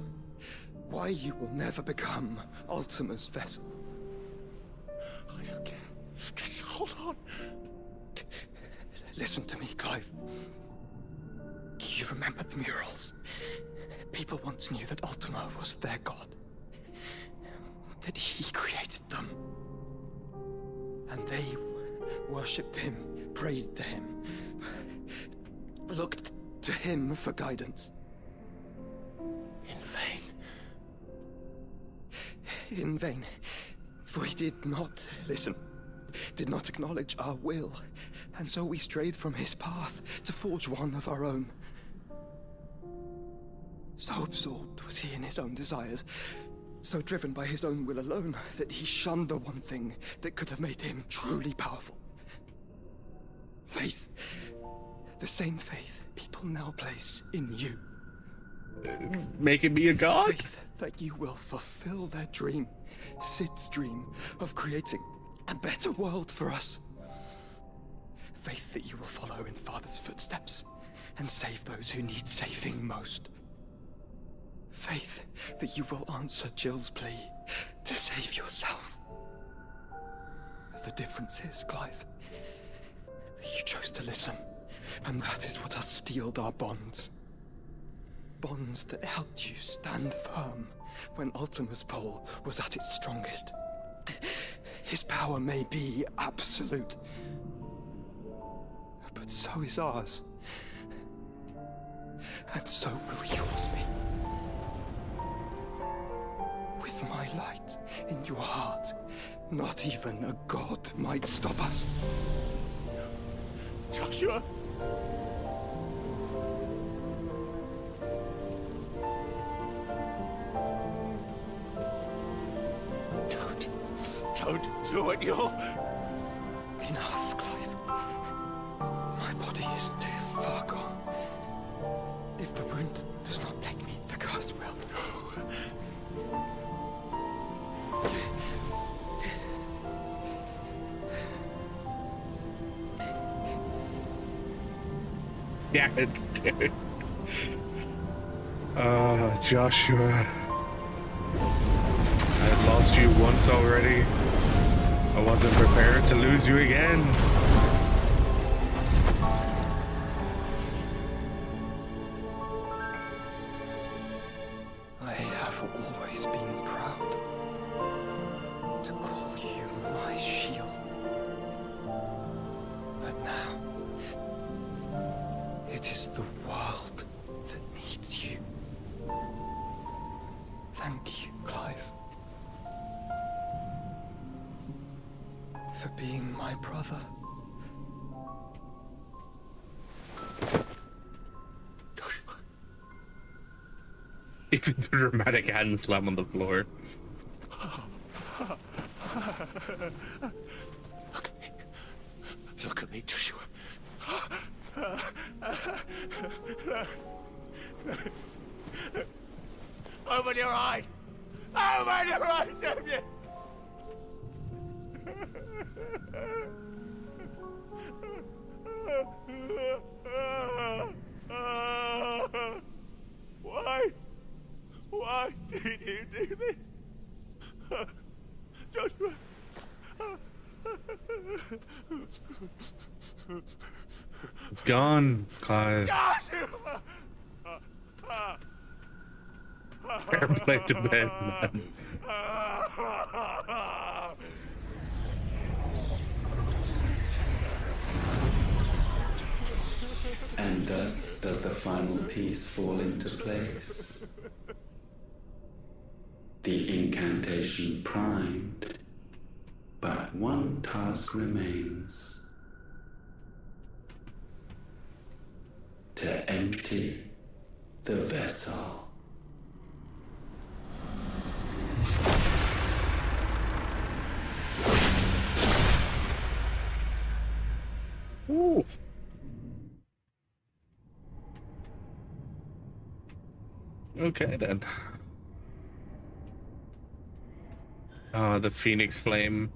Why you will never become Ultima's vessel. I don't care. Just hold on. Listen to me, Clive. You remember the murals? People once knew that Ultima was their god. That he created them. And they worshipped him, prayed to him, looked to him for guidance. In vain. In vain. For he did not listen, did not acknowledge our will, and so we strayed from his path to forge one of our own. So absorbed was he in his own desires, so driven by his own will alone, that he shunned the one thing that could have made him truly powerful. Faith. The same faith people now place in you. Making me a god? Faith that you will fulfill their dream, Sid's dream, of creating a better world for us. Faith that you will follow in Father's footsteps and save those who need saving most. Faith that you will answer Jill's plea to save yourself. The difference is, Clive, that you chose to listen, and that is what has steeled our bonds. Bonds that helped you stand firm when Ultima's pull was at its strongest. His power may be absolute, but so is ours. And so will yours be. With my light in your heart, not even a god might stop us. Joshua! Don't do it, you'll... Enough, Clive. My body is too far gone. If the wound does not take me, the curse will. Yeah, dude. Joshua. I've lost you once already. I wasn't prepared to lose you again. I have always been proud to call you my shield. But now, it is the world that needs you. Thank you, Clive. For being my brother. Even the dramatic hand slam on the floor. Look at me, Joshua. Open your eyes! Open your eyes, Damien! Why? Why did you do this? Joshua! It's gone, Clive. Joshua! Airplane to bed, man. And thus does the final piece fall into place. The incantation primed, but one task remains. To empty the vessel. Ooh. Okay then. Oh, the phoenix flame.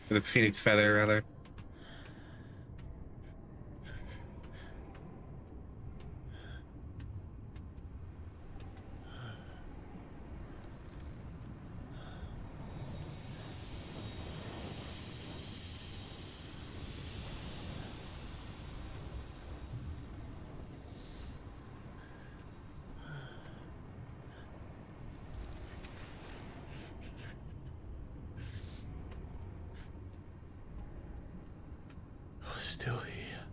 The phoenix feather, rather. Still here.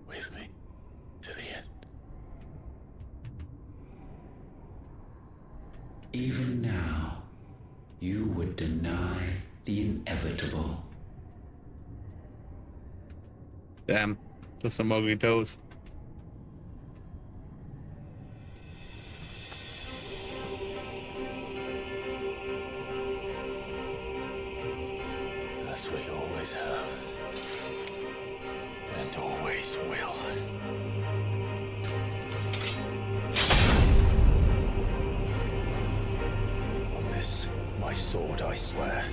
With me to the end. Even now, you would deny the inevitable. Damn, just some ugly toes. As we always have. And always will. On this, my sword, I swear,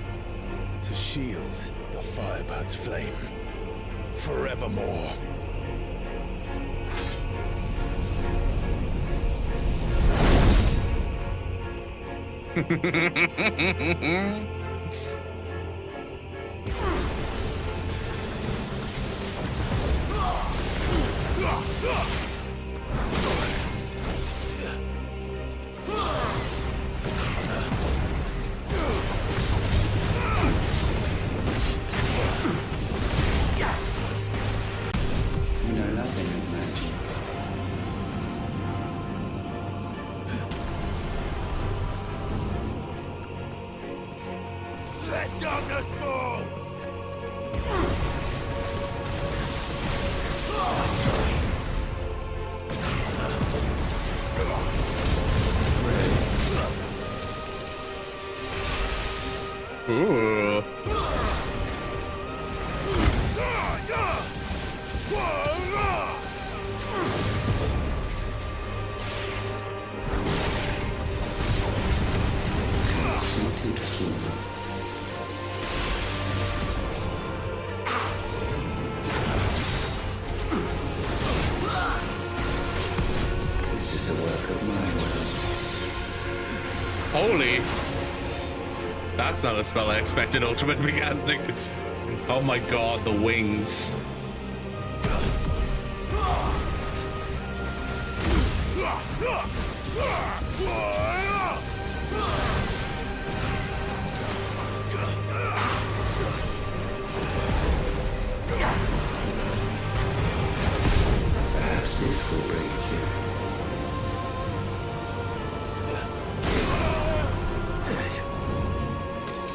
to shield the Firebird's flame forevermore. You know nothing of magic. Let darkness fall! Ooh. Conceited fool. This is the work of my will. Holy. That's not a spell I expected, Ultimate Mechanic. Oh my god, the wings. Perhaps this will break you.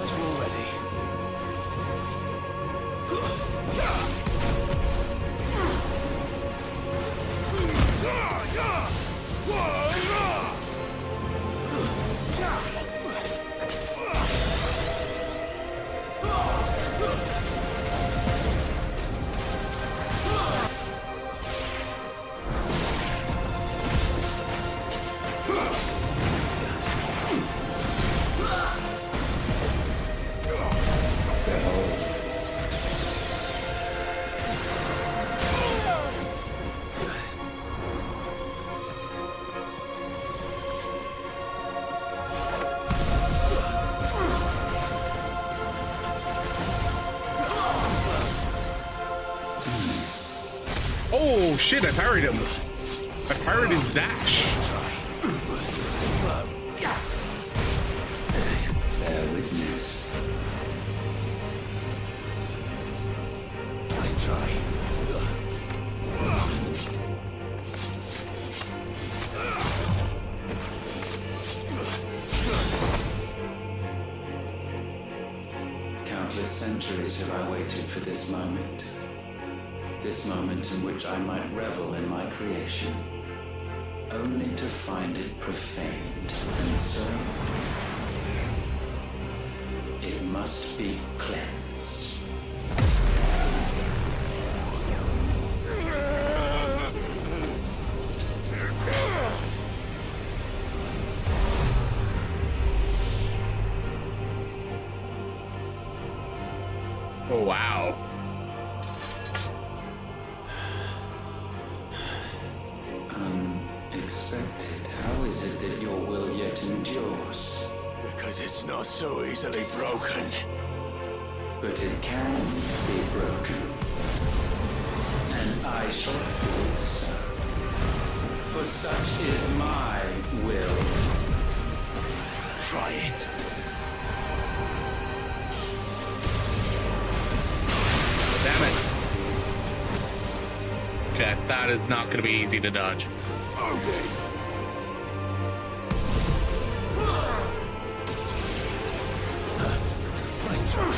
As you're ready. Oh shit, I parried him. I parried his dash. Bear witness. Nice try. Countless centuries have I waited for this moment. This moment in which I might revel in my creation, only to find it profaned, and so it must be cleansed. Oh, wow. Unexpected. How is it that your will yet endures? Because it's not so easily broken. But it can be broken. And I shall see it so. For such is my will. Try it. Damn it. Okay, that is not going to be easy to dodge. Nice try.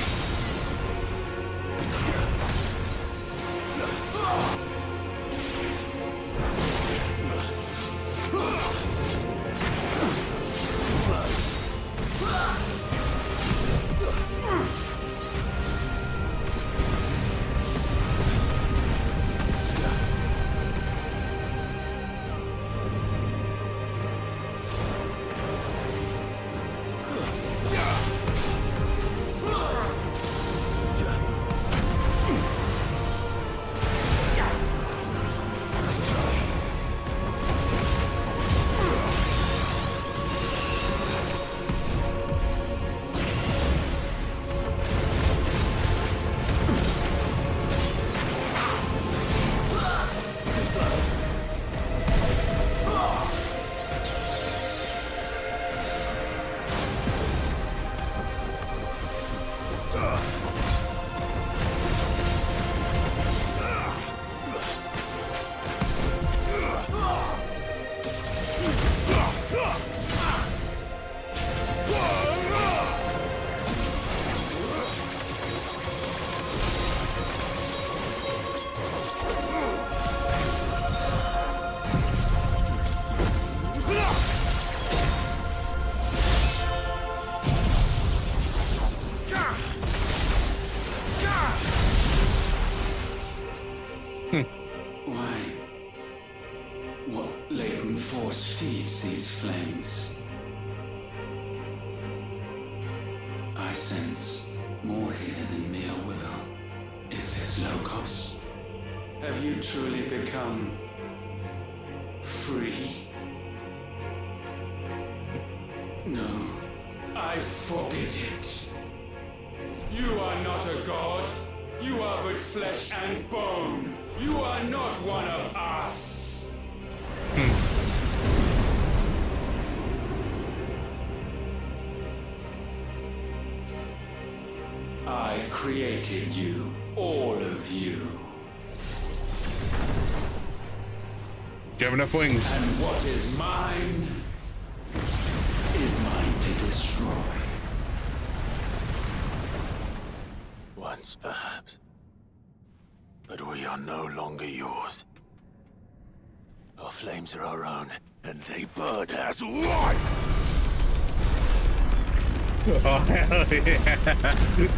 Why? What latent force feeds these flames? I sense more here than mere will. Is this Logos? Have you truly become free? No, I forbid it. You are not a god. You are but flesh and bone. You are not one of us. I created you, all of you. Do you have enough wings? And what is mine is mine to destroy. Once, perhaps. But we are no longer yours. Our flames are our own, and they burn as one! Oh, hell yeah!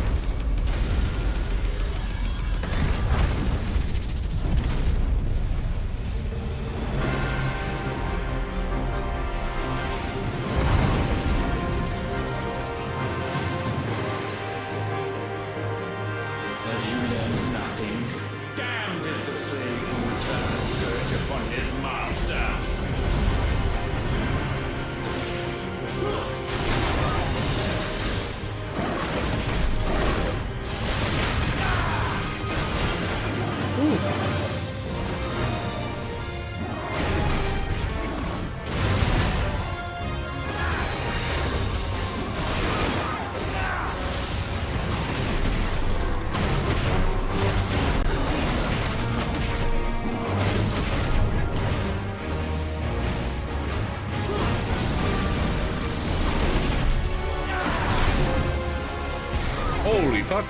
fuck?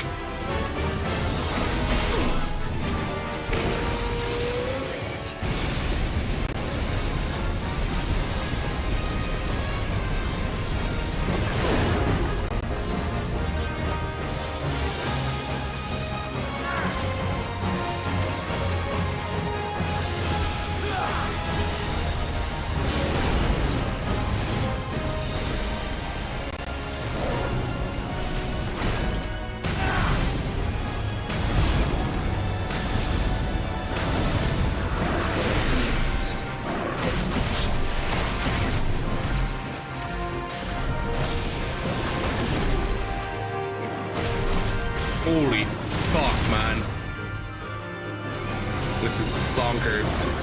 Holy fuck, man. This is bonkers.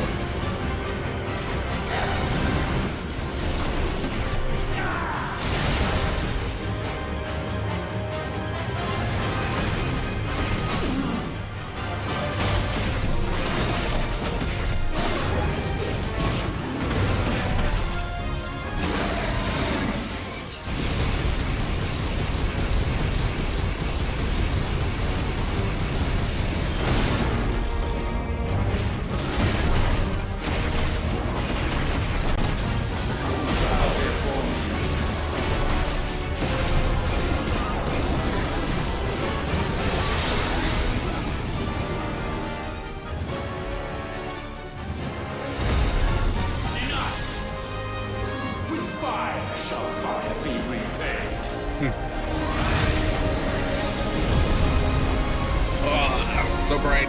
So bright.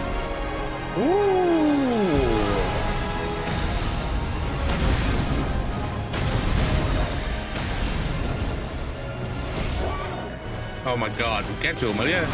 Ooh. Oh my god, get to him, will ya?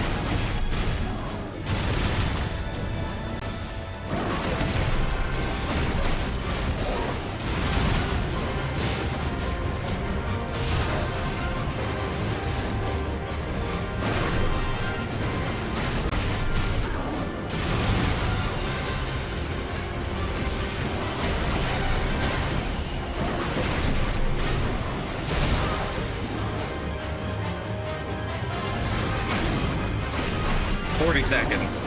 Seconds.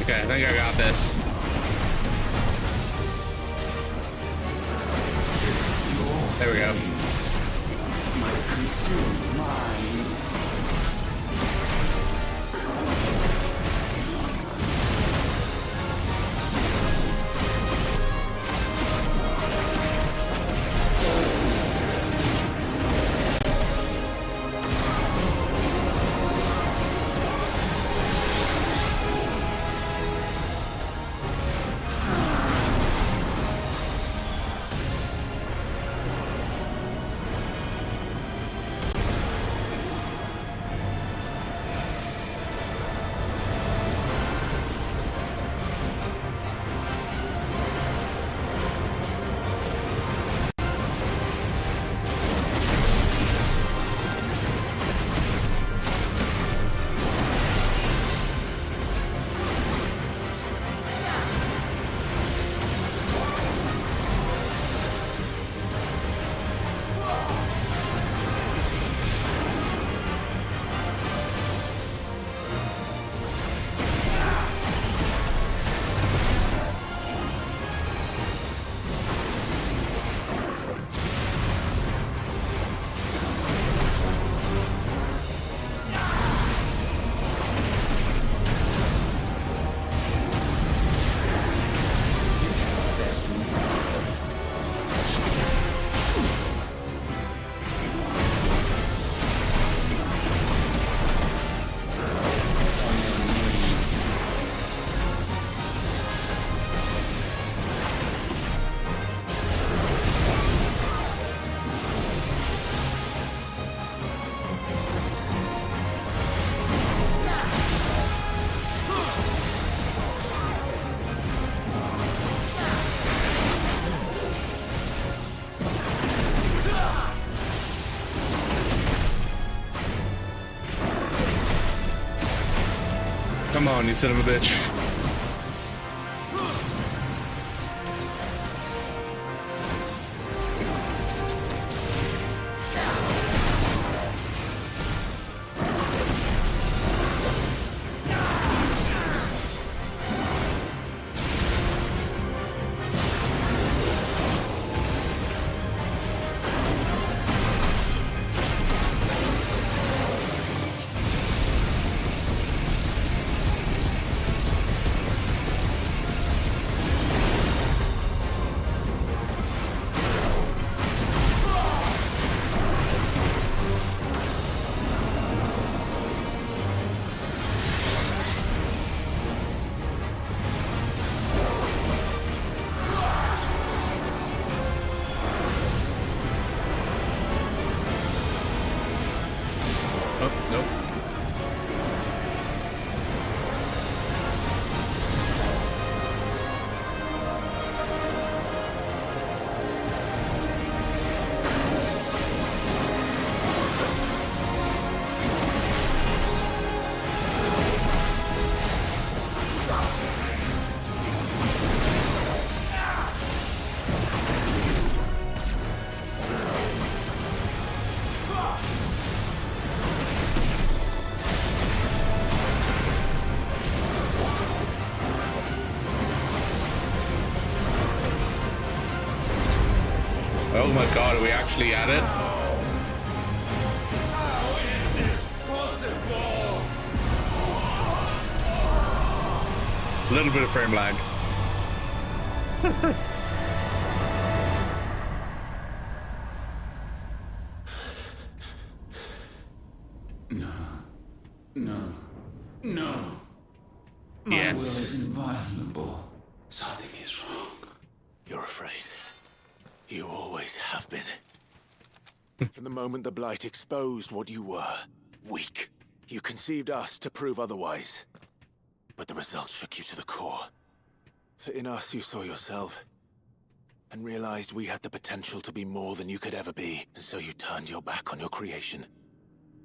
Okay, I think I got this. There we go. Might consume mine. Come on, you son of a bitch. Oh my god, are we actually at it? A little bit of frame lag. No. My will is inviolable. Something is wrong. You're afraid. You always have been. From the moment the Blight exposed what you were, weak, you conceived us to prove otherwise. But the results shook you to the core. For in us you saw yourself, and realized we had the potential to be more than you could ever be. And so you turned your back on your creation.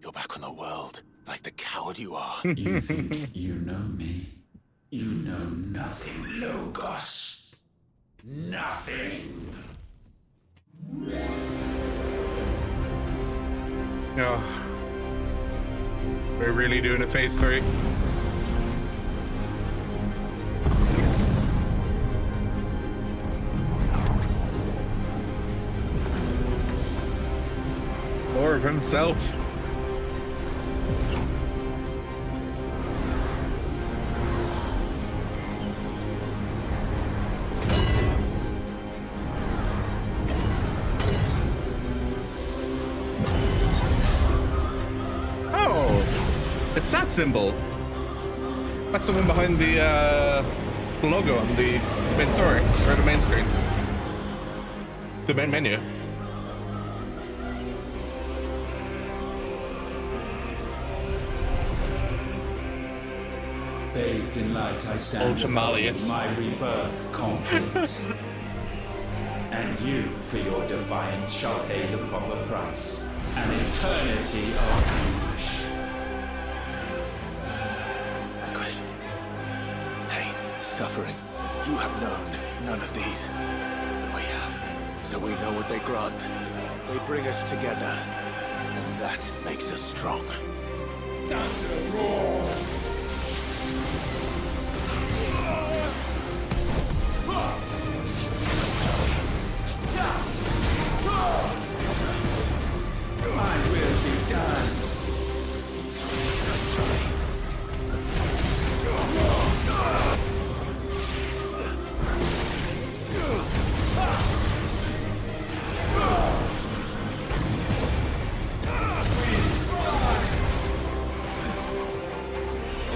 Your back on the world, like the coward you are. You think you know me? You know nothing, Logos. Nothing. No. We're really doing a phase 3. More of himself. It's that symbol. That's the one behind the logo on the main story, or the main screen. The main menu. Bathed in light, I stand above you, my rebirth complete. And you, for your defiance, shall pay the proper price. An eternity of anguish. Suffering. You have known none of these. But we have. So we know what they grant. They bring us together. And that makes us strong. Thunder roar! My will be done.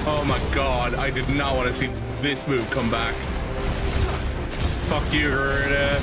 Oh my god, I did not want to see this move come back. Fuck you, Gerda.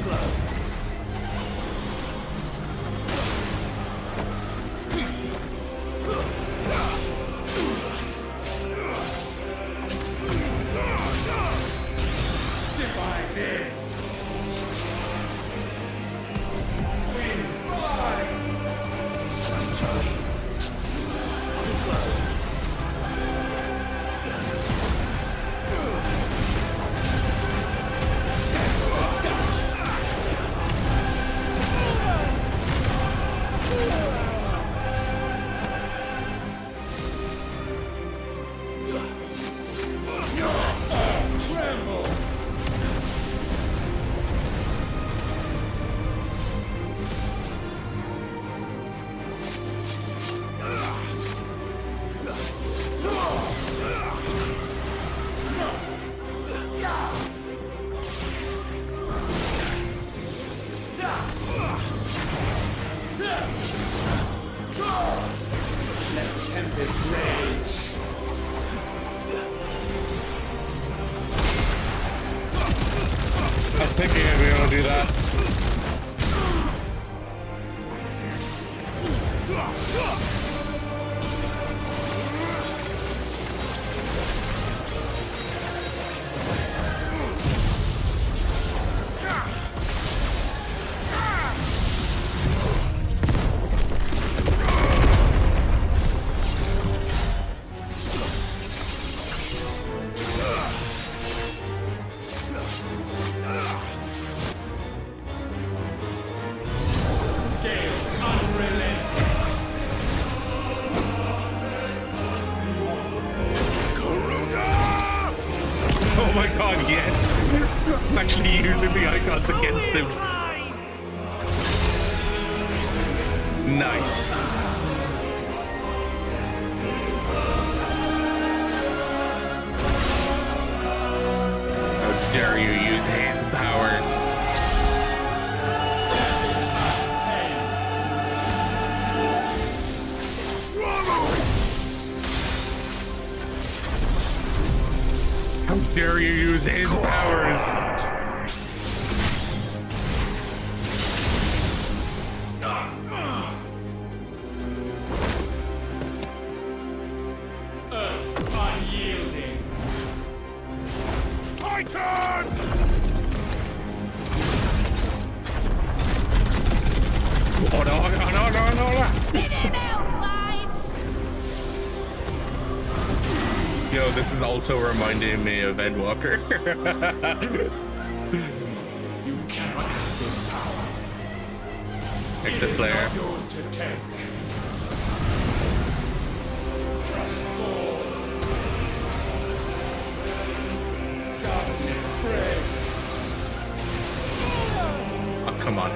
I was thinking I'd be able to do that. Oh my god, yes! I'm actually using the Eikons against him. Nice. How dare you use hand powers? How dare you use his powers? Unyielding. Titan! Oh no. Spit him out, Clive! Yo, this is also reminding me of Endwalker. You cannot have this power. Exit flare. Yours to take. Trust fall. Darkness spreads. Oh, come on.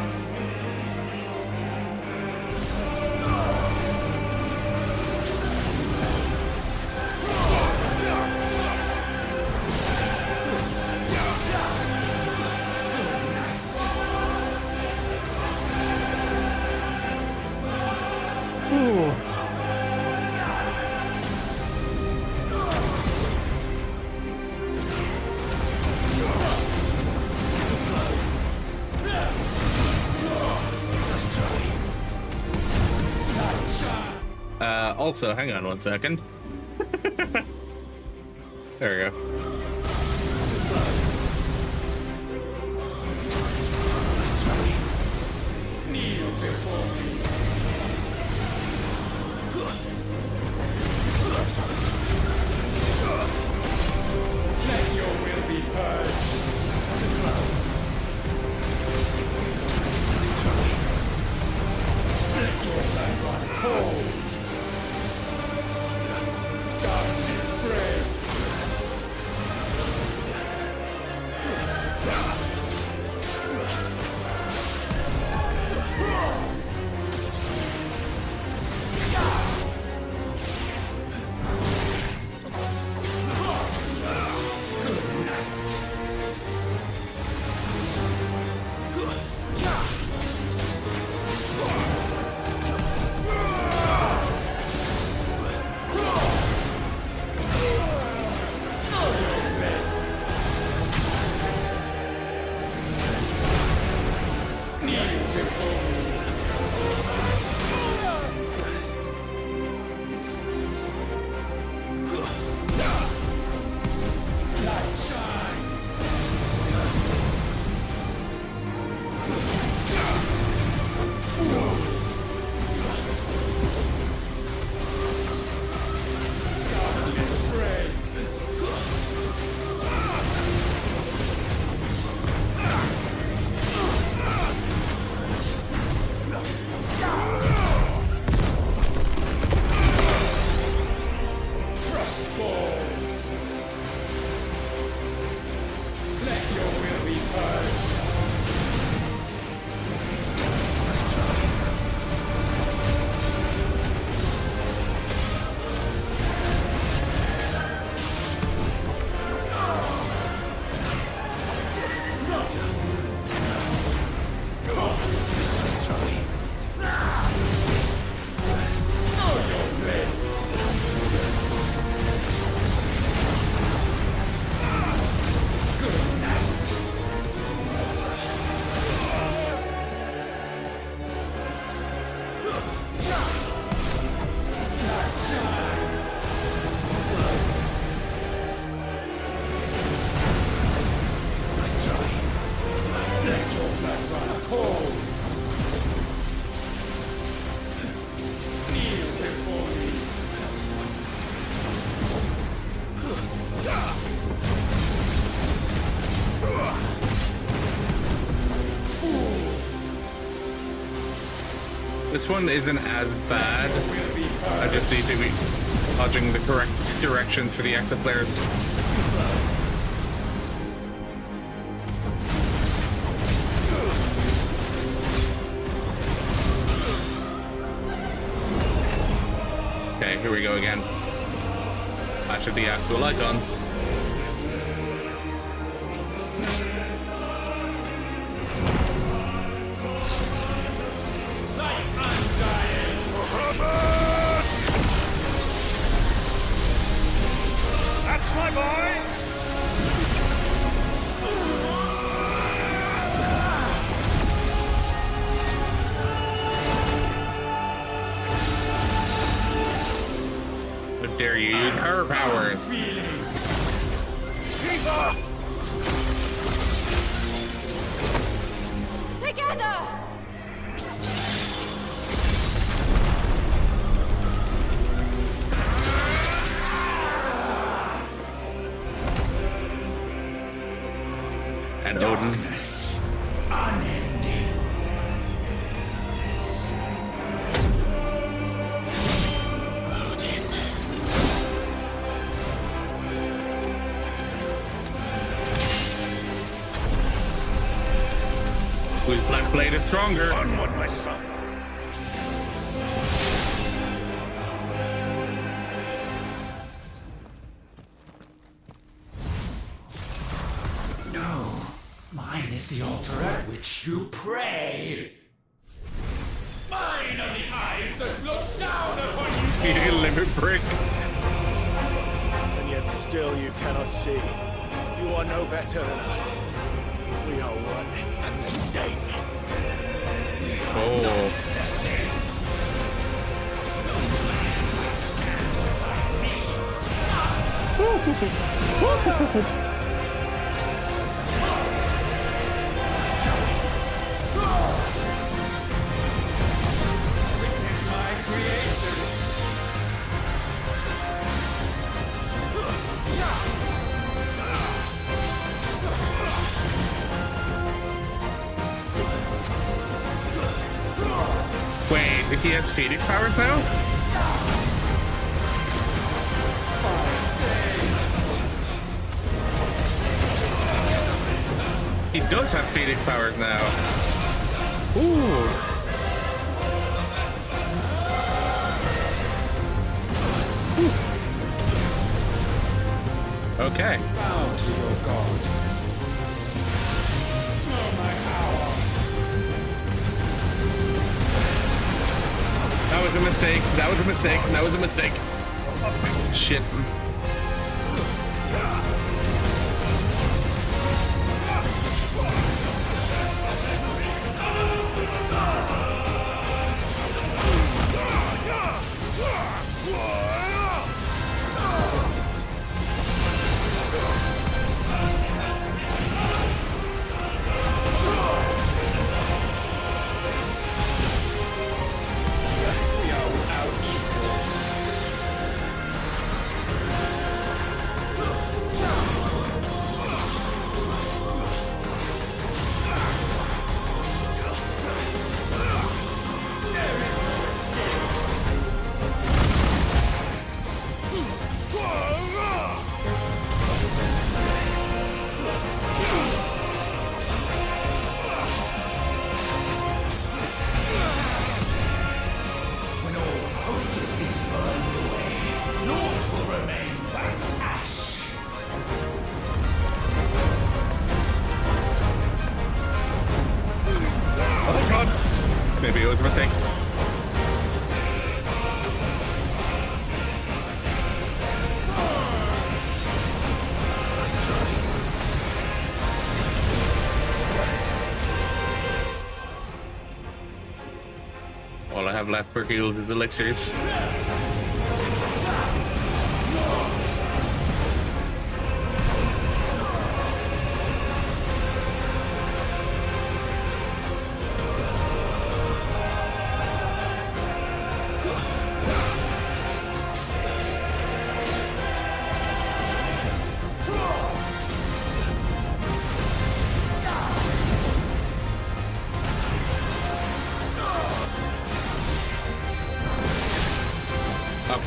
Ooh. Also, hang on one second. There we go. Kneel before me. Let your will be purged. Let your blood run cold. Darkness spread. This one isn't as bad. I just need to be dodging the correct directions for the exit flares. Okay, here we go again. Match of the actual Eikons. That's my boy! How dare you use her powers? Shiva! Together! And Odin. Unending. Odin. Whose black blade is stronger? Onward, my son. No, mine is the altar at which you pray. Mine are the eyes that look down upon you. You limit break. And yet still you cannot see. You are no better than us. We are one and the same. Oh. The same. Witness my creation. Wait, he has Phoenix powers now? He does have Phoenix powers now. Ooh. Okay. Bow to your god. Know my power. That was a mistake. That was a mistake. That was a mistake. Shit. Maybe it was a mistake. All I have left for heals is elixirs.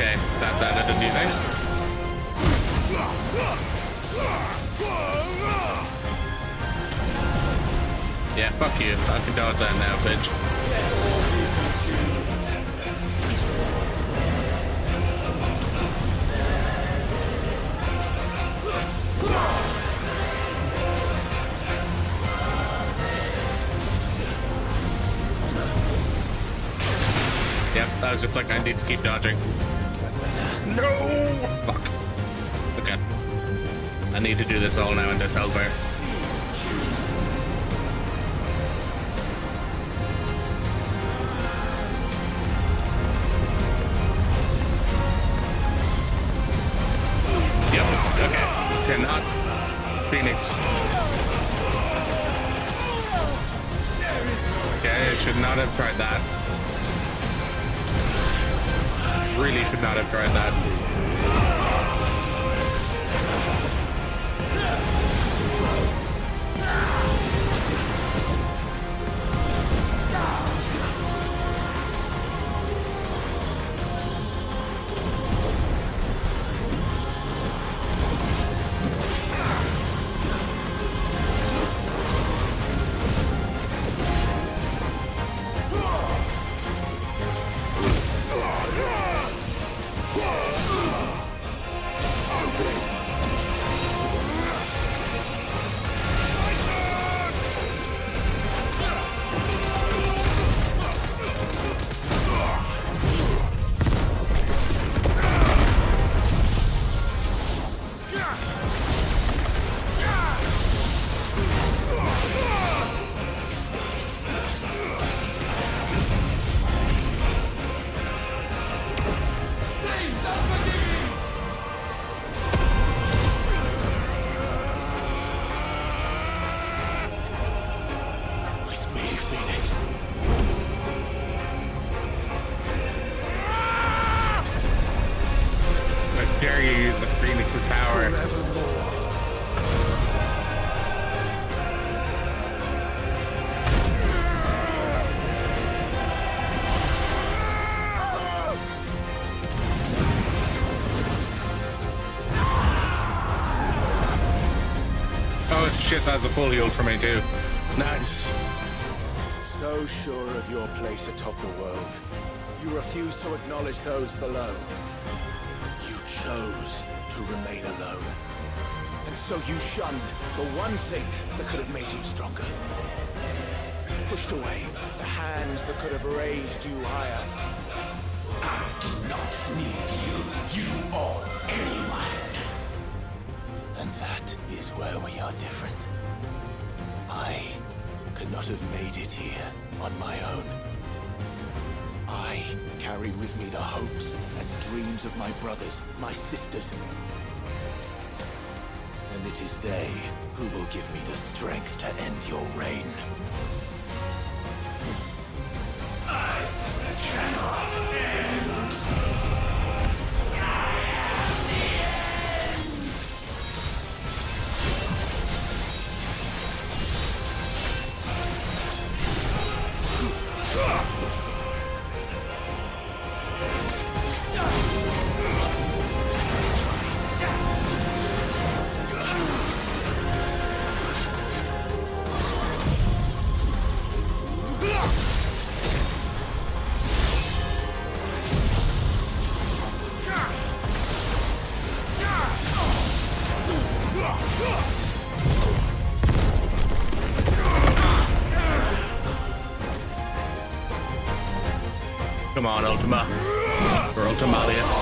Okay, that's added a new thing. Yeah, fuck you. I can dodge that now, bitch. Yep, that was just like, I need to keep dodging. No! Fuck. Okay. I need to do this all now in this hellfire. Yep, okay. Cannot. Phoenix. Okay, I should not have tried that. Really should not have tried that. Dare you use the Phoenix's power? Oh shit, that's a full heal for me too. Nice. So sure of your place atop the world, you refuse to acknowledge those below. You chose to remain alone. And so you shunned the one thing that could have made you stronger. Pushed away the hands that could have raised you higher. I do not need you, you or anyone. And that is where we are different. I could not have made it here on my own. I carry with me the hopes and dreams of my brothers, my sisters. And it is they who will give me the strength to end your reign. I cannot end. I am the end. Come on, Ultima. Or Ultimalius.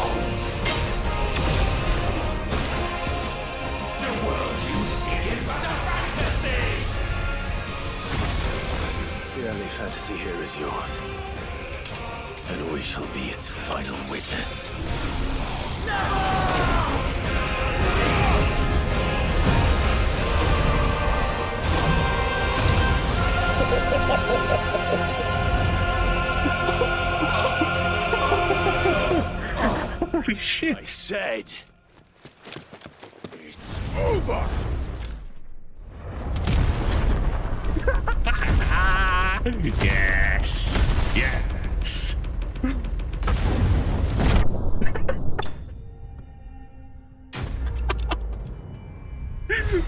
The world you seek is but a fantasy! The only fantasy here is yours. And we shall be its final witness. Holy shit. I said, it's over! Yes. Yes.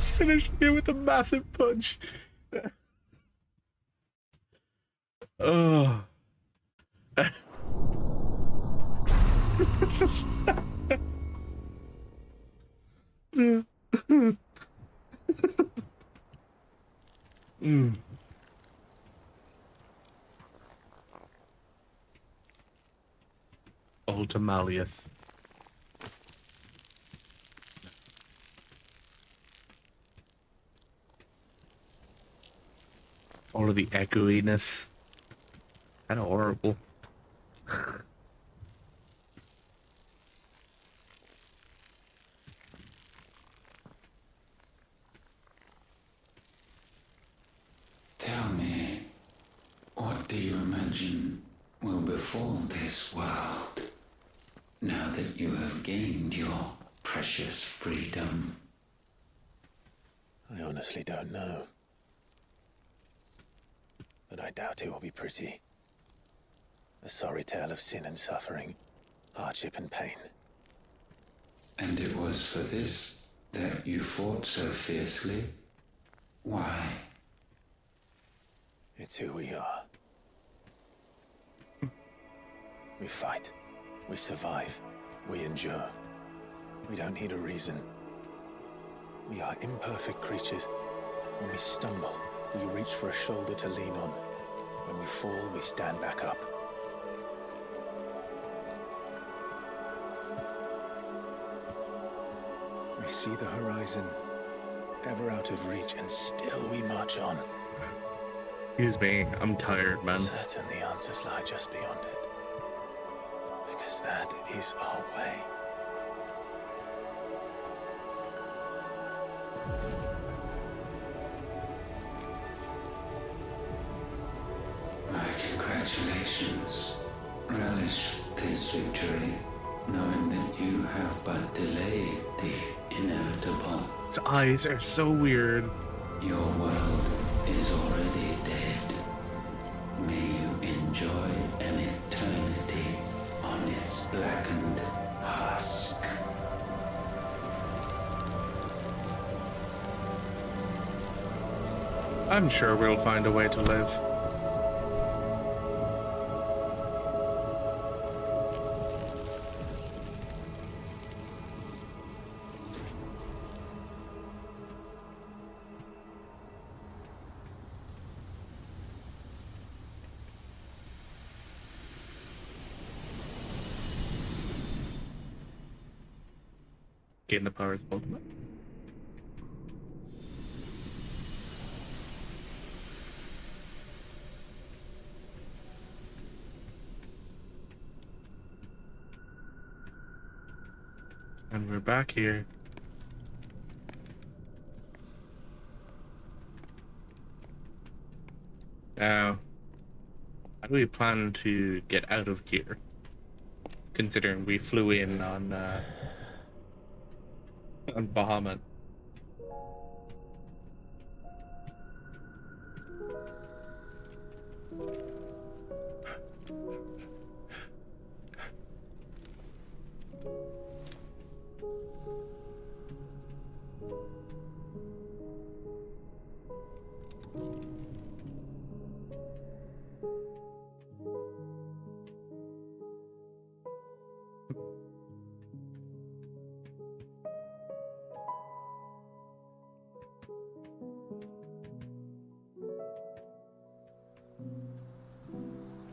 Finishing it with a massive punch. Oh. Mm. Old Malleus. All of the echoiness. Kind of horrible. Tell me, what do you imagine will befall this world now that you have gained your precious freedom? I honestly don't know. But I doubt it will be pretty. A sorry tale of sin and suffering, hardship and pain. And it was for this that you fought so fiercely? Why? It's who we are. We fight. We survive. We endure. We don't need a reason. We are imperfect creatures. When we stumble, we reach for a shoulder to lean on. When we fall, we stand back up. We see the horizon, ever out of reach, and still we march on. Excuse me, I'm tired, man. Certain the answers lie just beyond it. Because that is our way. My congratulations. Relish this victory, knowing that you have but delayed the inevitable. Its eyes are so weird. Your world is already dead. May you enjoy an eternity on its blackened husk. I'm sure we'll find a way to live. Gain the powers of ultimate. And we're back here. Now, how do we plan to get out of here? Considering we flew in on Bahamut.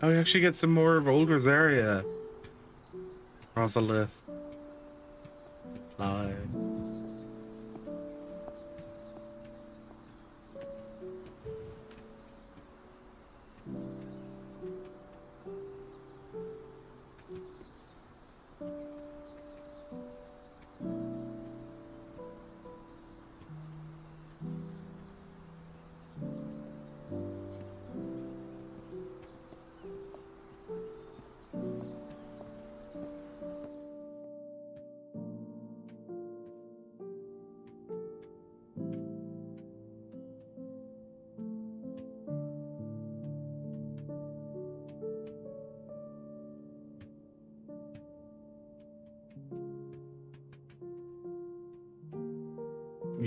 Oh, we actually get some more of old Rosaria. Rosalith. Clive.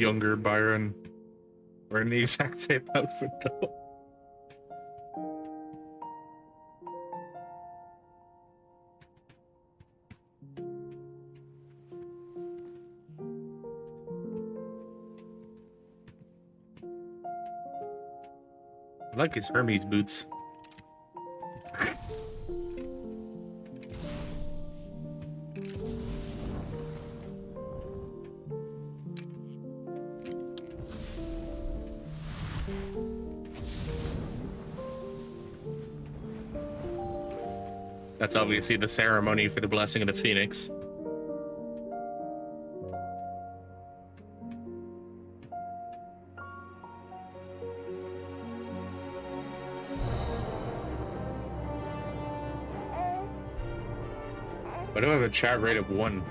younger Byron wearing the exact same outfit though. I like his Hermes boots. That's obviously the ceremony for the blessing of the Phoenix. Why do I have a chat rate of 1?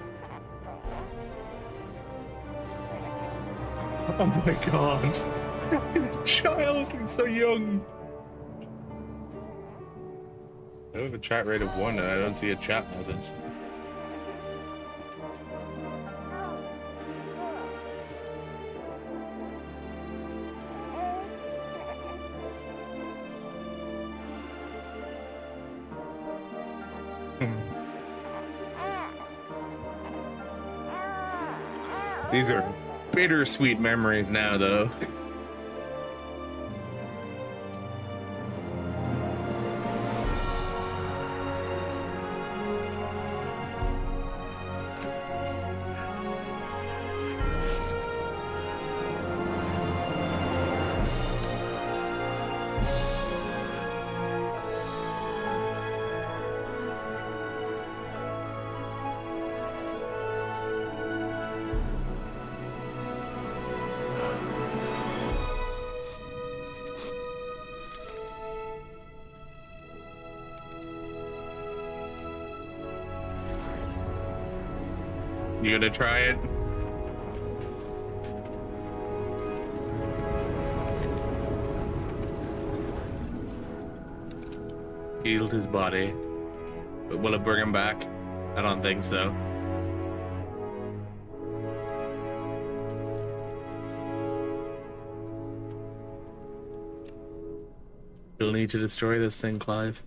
Oh my god. Child looking so young. I have a chat rate of 1 and I don't see a chat message. These are bittersweet memories now, though. You gonna try it? Healed his body. But will it bring him back? I don't think so. You'll need to destroy this thing, Clive.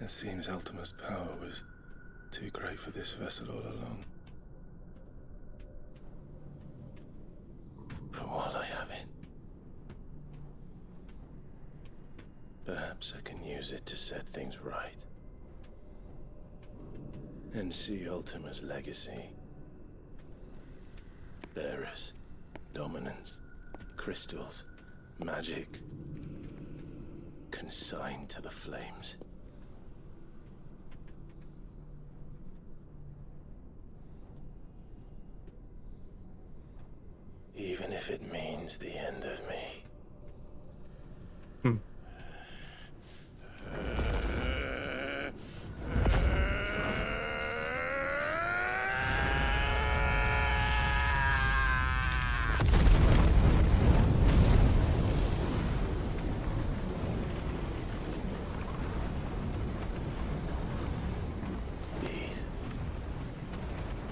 It seems Ultima's power was too great for this vessel all along. But while I have it, perhaps I can use it to set things right. And see Ultima's legacy. Bearers, dominance, crystals, magic, consigned to the flames. Even if it means the end of me.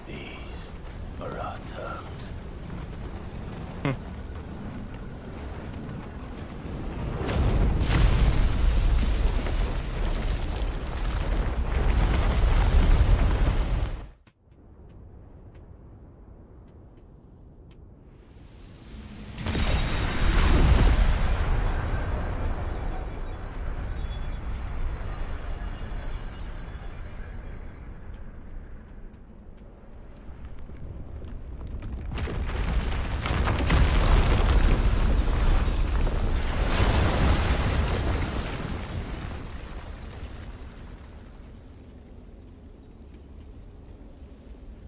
These are our terms.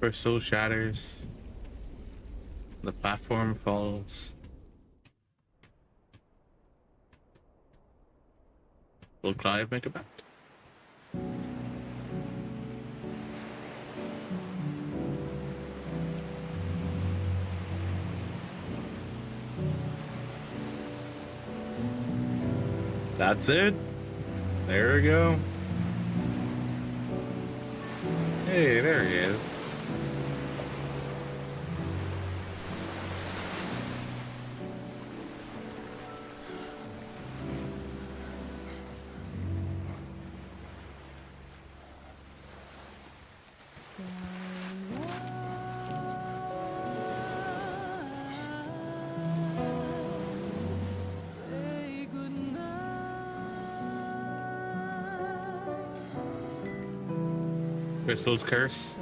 Crystal shatters. The platform falls. Will Clive make it back? That's it. There we go. Hey, there he is. Crystal's curse.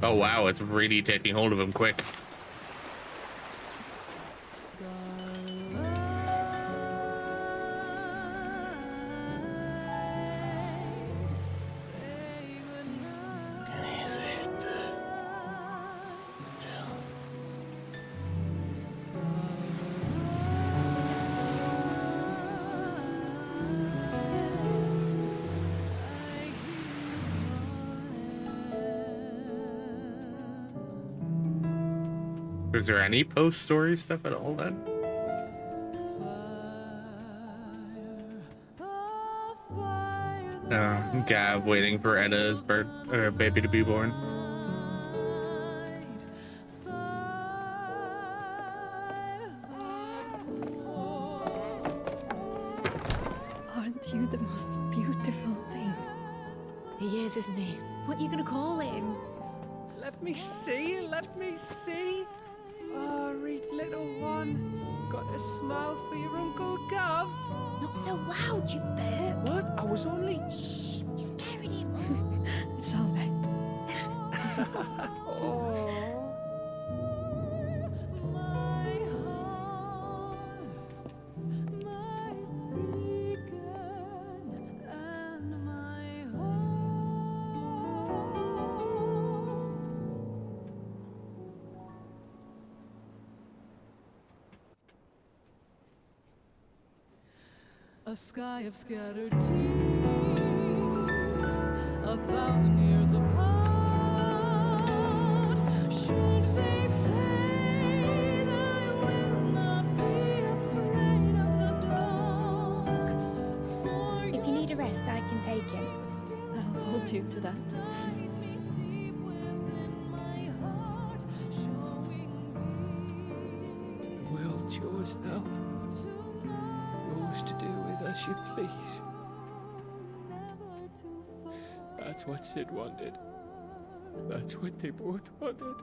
Oh wow, it's really taking hold of him quick. Is there any post-story stuff at all then? Gav waiting for Edda's baby to be born. Aren't you the most beautiful thing? He is, isn't he? What are you gonna call him? Let me see, let me see. Oh, read little one. Got a smile for your Uncle Gav. Not so loud, you bird. What? I was only... Shh. You're scaring him. It's all right. Oh. A sky of scattered tears, 1,000 years apart. Should they fade, I will not be afraid of the dark. For If you need a rest, I can take him. I'll hold you to that. The world's yours now. Yours to do with as you please. That's what Sid wanted. That's what they both wanted.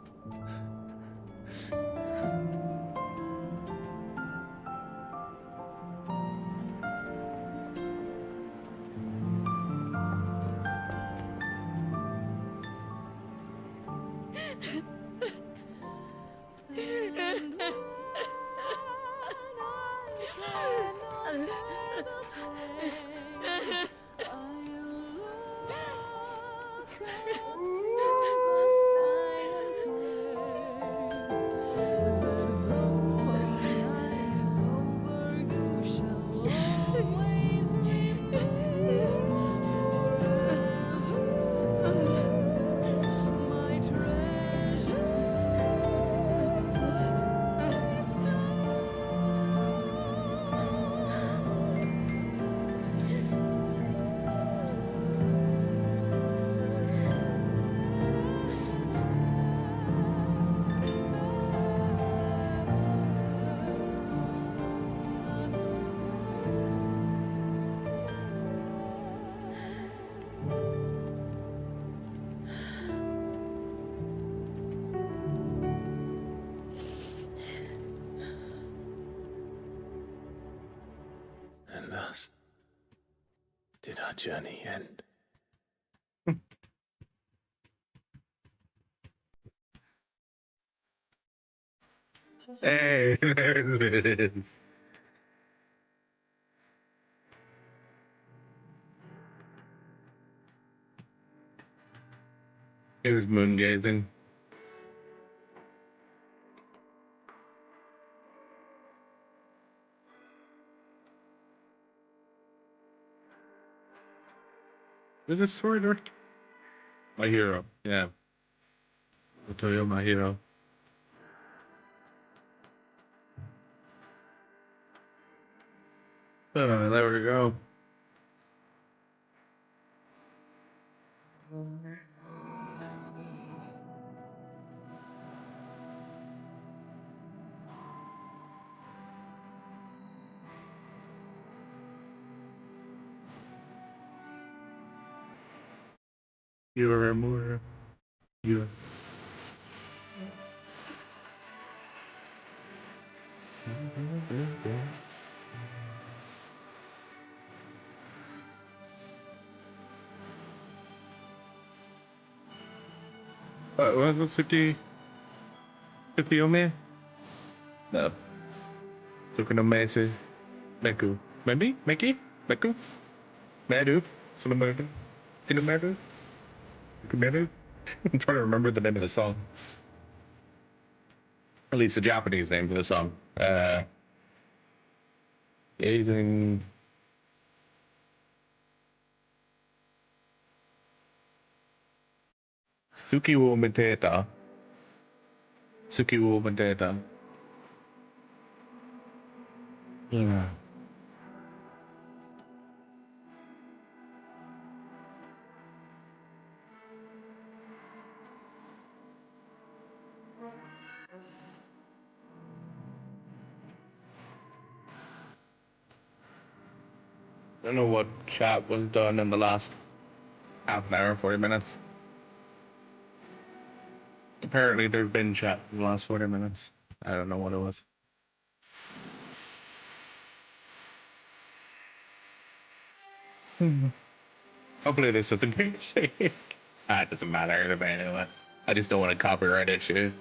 And thus did our journey end. Hey, there it is. It was moon gazing. Was this sword or my hero? Yeah. I'll tell you my hero. Oh, there we go. You are more. You. What's Suki? Suki Ome? No. Suki no Mese. Meku. Maybe? Meki? Meku? Medu? Sulamedu? Kinumedu? Medu? I'm trying to remember the name of the song. At least the Japanese name for the song. Gazing. Suki wo Mateta. Suki wo Mateta. Yeah. I don't know what chat was done in the last half an hour, 40 minutes. Apparently there's been chat in the last 40 minutes. I don't know what it was. Hopefully this doesn't get shit. It doesn't matter anyway. I just don't want to copyright issue.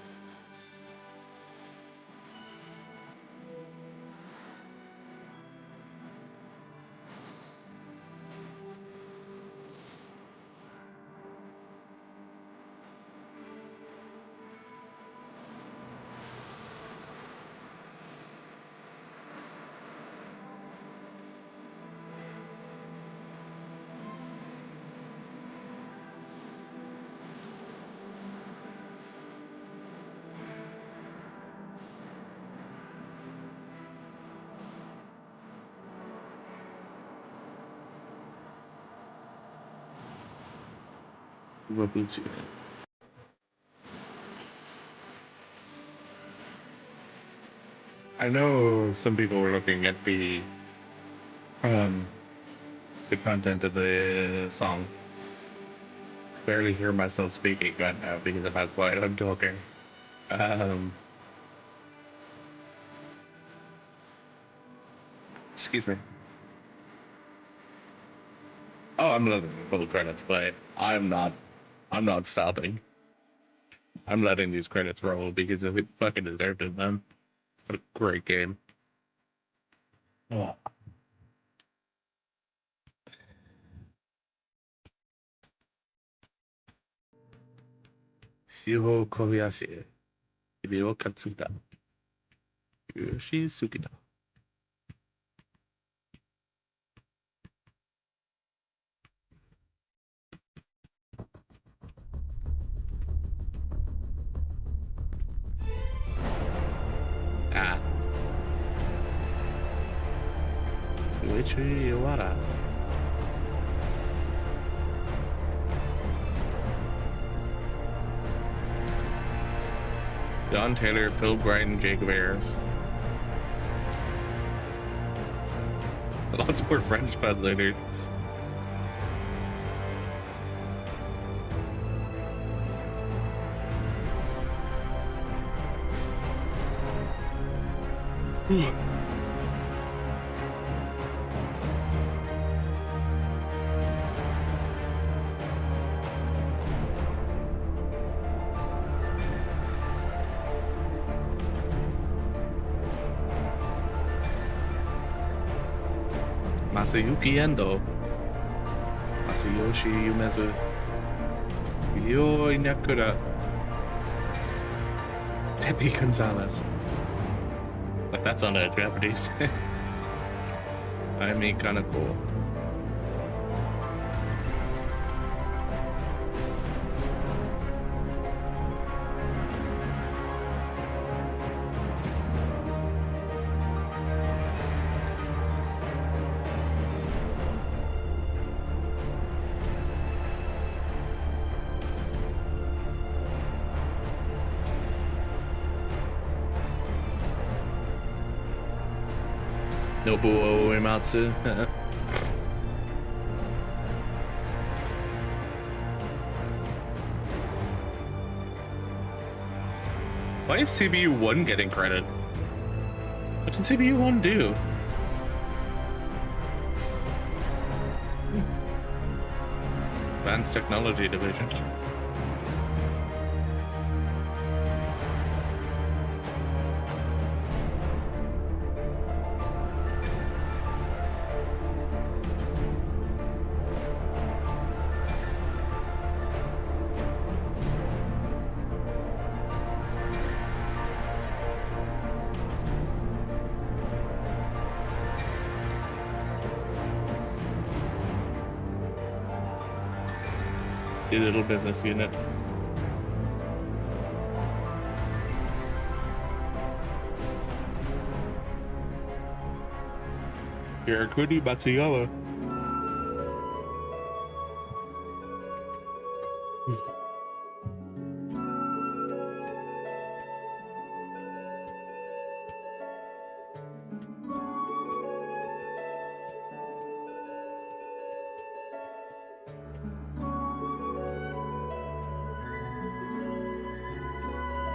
I know some people were looking at the content of the song. Barely hear myself speaking right now because of how quiet I'm talking. Excuse me. Oh, I'm letting the full credits play. I'm not stopping. I'm letting these credits roll because it fucking deserved it, man. What a great game. Oh. Shiro Kobayashi. Hideo Katsuta. Yoshi Sukita. Ah. Uechi Iwara. Don Taylor, Phil Brighton, Jacob Ayers. Lots more French translators. Masayuki Endo, Masayoshi Yumezu, Ryo Inakura, Tepi Gonzalez. Like that's on a Japanese. I mean, kind of cool. Nobuo Uematsu. Why is CPU 1 getting credit? What did CPU 1 do? Advanced Technology Division. The little business unit. Hirakuni Matsuyama.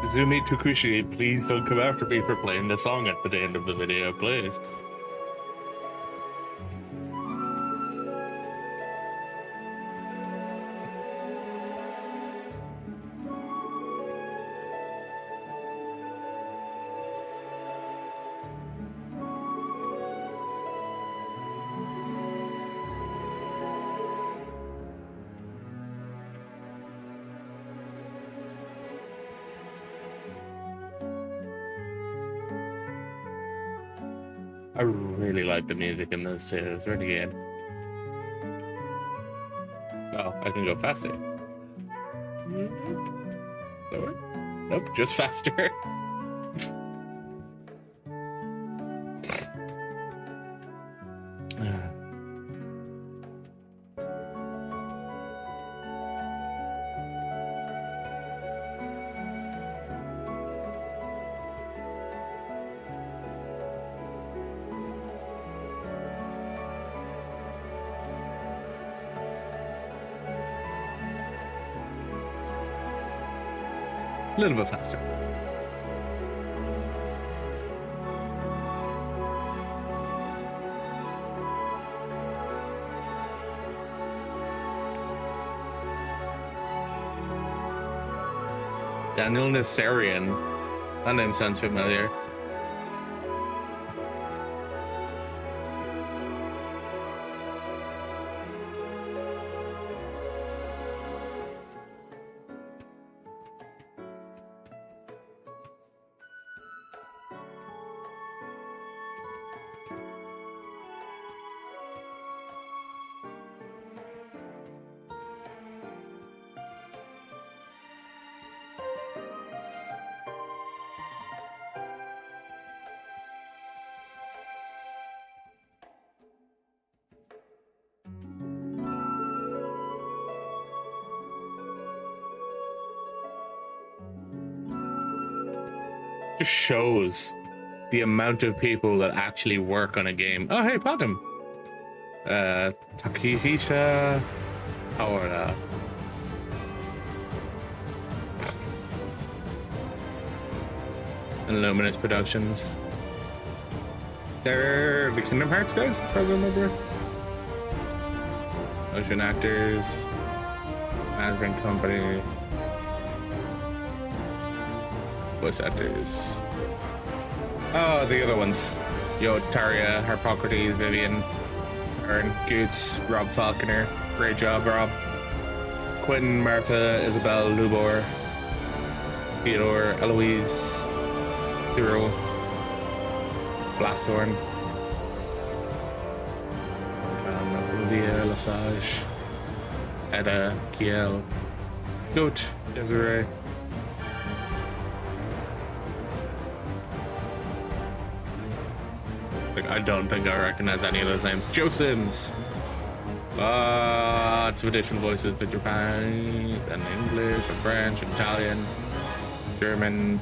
Zumi Tokushi, please don't come after me for playing the song at the end of the video, please. I really like the music in this too. It's really good. Oh, I can go faster. Slower? Nope, just faster. A little bit faster. Daniel Nassarian. That name sounds familiar. Just shows the amount of people that actually work on a game. Oh, hey, Platinum. Takehisa Hawara. And Luminous Productions. They're the Kingdom Hearts guys, if I remember. Ocean Actors. Management Company. Voice actors. Oh, the other ones. Yo, Taria, Harpocrates, Vivian, Aaron, Goots, Rob Falconer. Great job, Rob. Quentin, Martha, Isabel, Lubor, Theodore, Eloise, Cyril, Blackthorn, Olivia, Lesage, Edda, Kiel, Goat, Desiree. I don't think I recognize any of those names. Joe Sims. Lots of additional voices for Japan and English and French and Italian, German,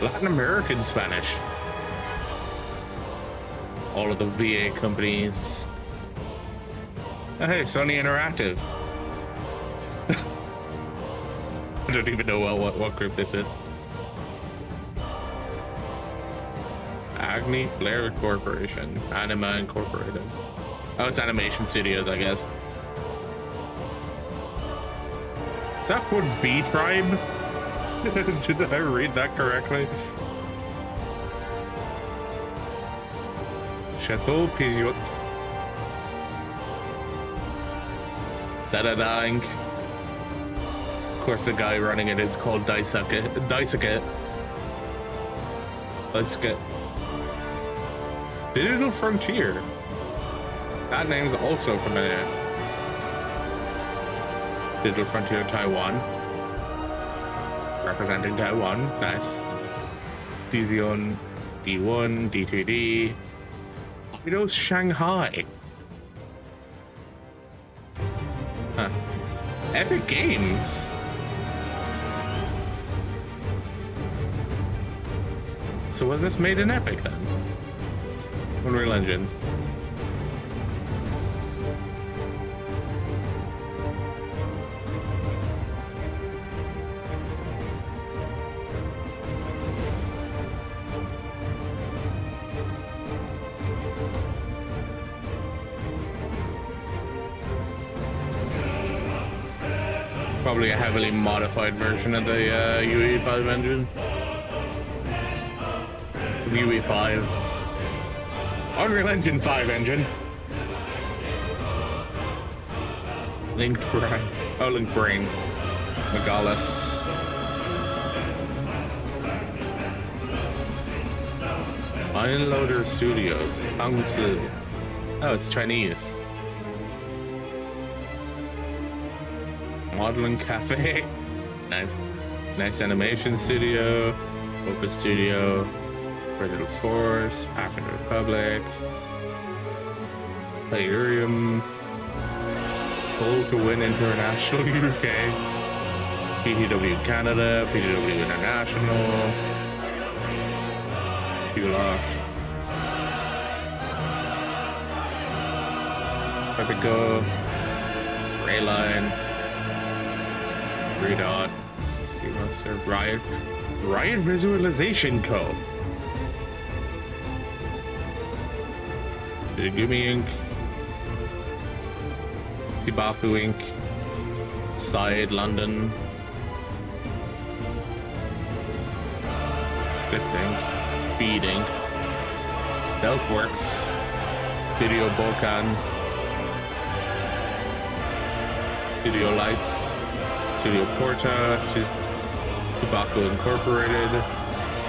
Latin American Spanish. all of the VA companies. Oh, hey, Sony Interactive. I don't even know what group this is. Agni Blair Corporation. Anima Incorporated. Oh, it's Animation Studios, I guess. Is that what B Tribe? Did I read that correctly? Chateau Piyot. Da-da-dang. Of course, the guy running it is called Daisuke. Digital Frontier. That name's also familiar. Digital Frontier Taiwan. Representing Taiwan. Nice. Divion D1, D2D. Eidos Shanghai. Huh. Epic Games. So was this made in Epic then? Unreal Engine. Probably a heavily modified version of the UE5 engine. UE5. Unreal Engine 5 engine. Linked Brain. Oh, Linked Brain. Megalis. Ironloader Studios. Hangzhou. Oh, it's Chinese. Modeling Cafe. Nice. Next Animation Studio. Opus Studio. Predator Force. Passion Republic. Playurium. Goal to Win International UK. PTW Canada. PTW International. Qlock. Epico. Rayline. Redot. Remaster. Riot Visualization Co. Gumi Inc. Sibafu Inc. Side London. Spitz Inc. Speed Inc. Stealthworks. Video Bokan. Studio Lights. Studio Porta. Tobacco Incorporated.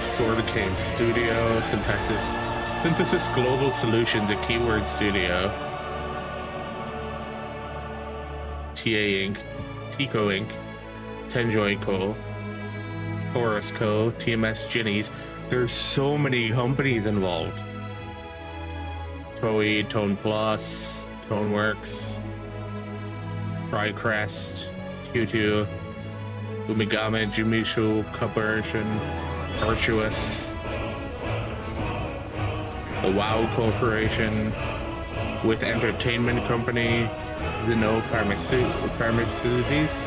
Sword Cane Studio. Synthesis Global Solutions, a keyword studio. TA Inc., Tico Inc., Tenjoy Co., Taurus Co., TMS Ginnies. There's so many companies involved. Toei, Tone Plus, Toneworks, Sprycrest, Q2, Umigame Jumishu Corporation, Virtuous, the WoW Corporation, with Entertainment Company, Zeno Pharmaceutics? Pharmaceutics?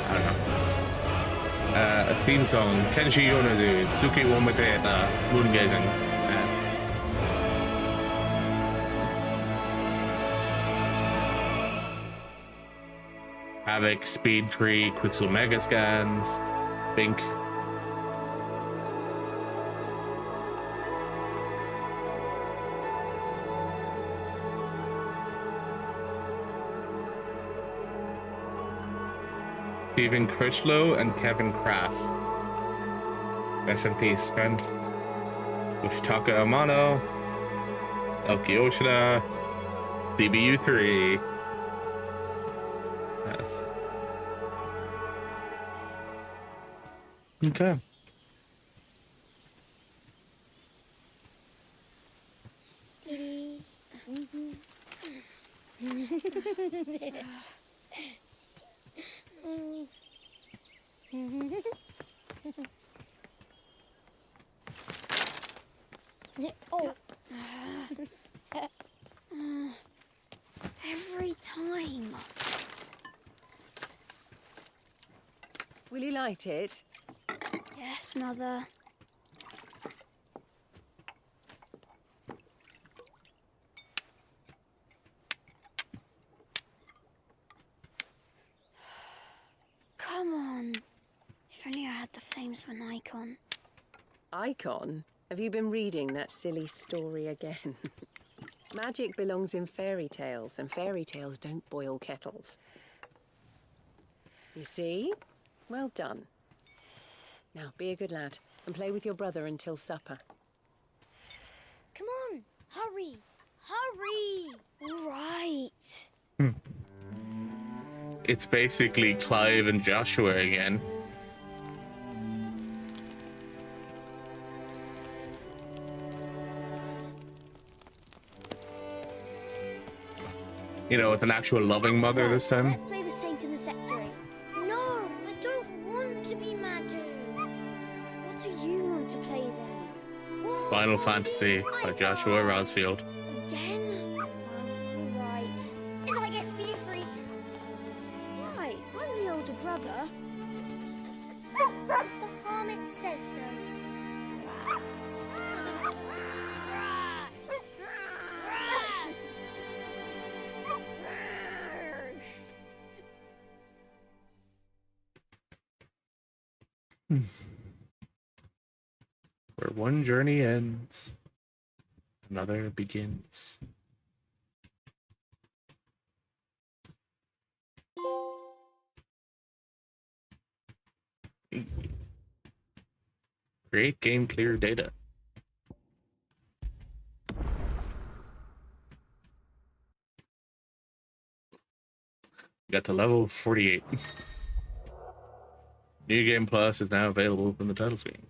I don't know. A theme song, Kenshi Yonezu, Suki Womateta, Moongazing. Havoc, Speed Tree, Quixel Megascans, Bink. Stephen Critchlow and Kevin Kraft. Rest in peace, friend. Yoshitaka Amano, Elki Yoshida, CBU3. Yes. Okay. light it? Yes, Mother. Come on. If only I had the flames of an Eikon. Eikon? Have you been reading that silly story again? Magic belongs in fairy tales, and fairy tales don't boil kettles. You see? Well done. Now, be a good lad, and play with your brother until supper. Come on, hurry! Hurry! All right. It's basically Clive and Joshua again. You know, with an actual loving mother this time. Let's play the Saint in the Secretary. No, I don't want to be Madu. What do you want to play then? Final Fantasy by Joshua Rosfield. Again? Well, alright. If I get to be a freak. Why? I'm the older brother. Because Bahamut says so. Where one journey ends, another begins. Create game clear data. Got to level 48. New Game Plus is now available from the title screen.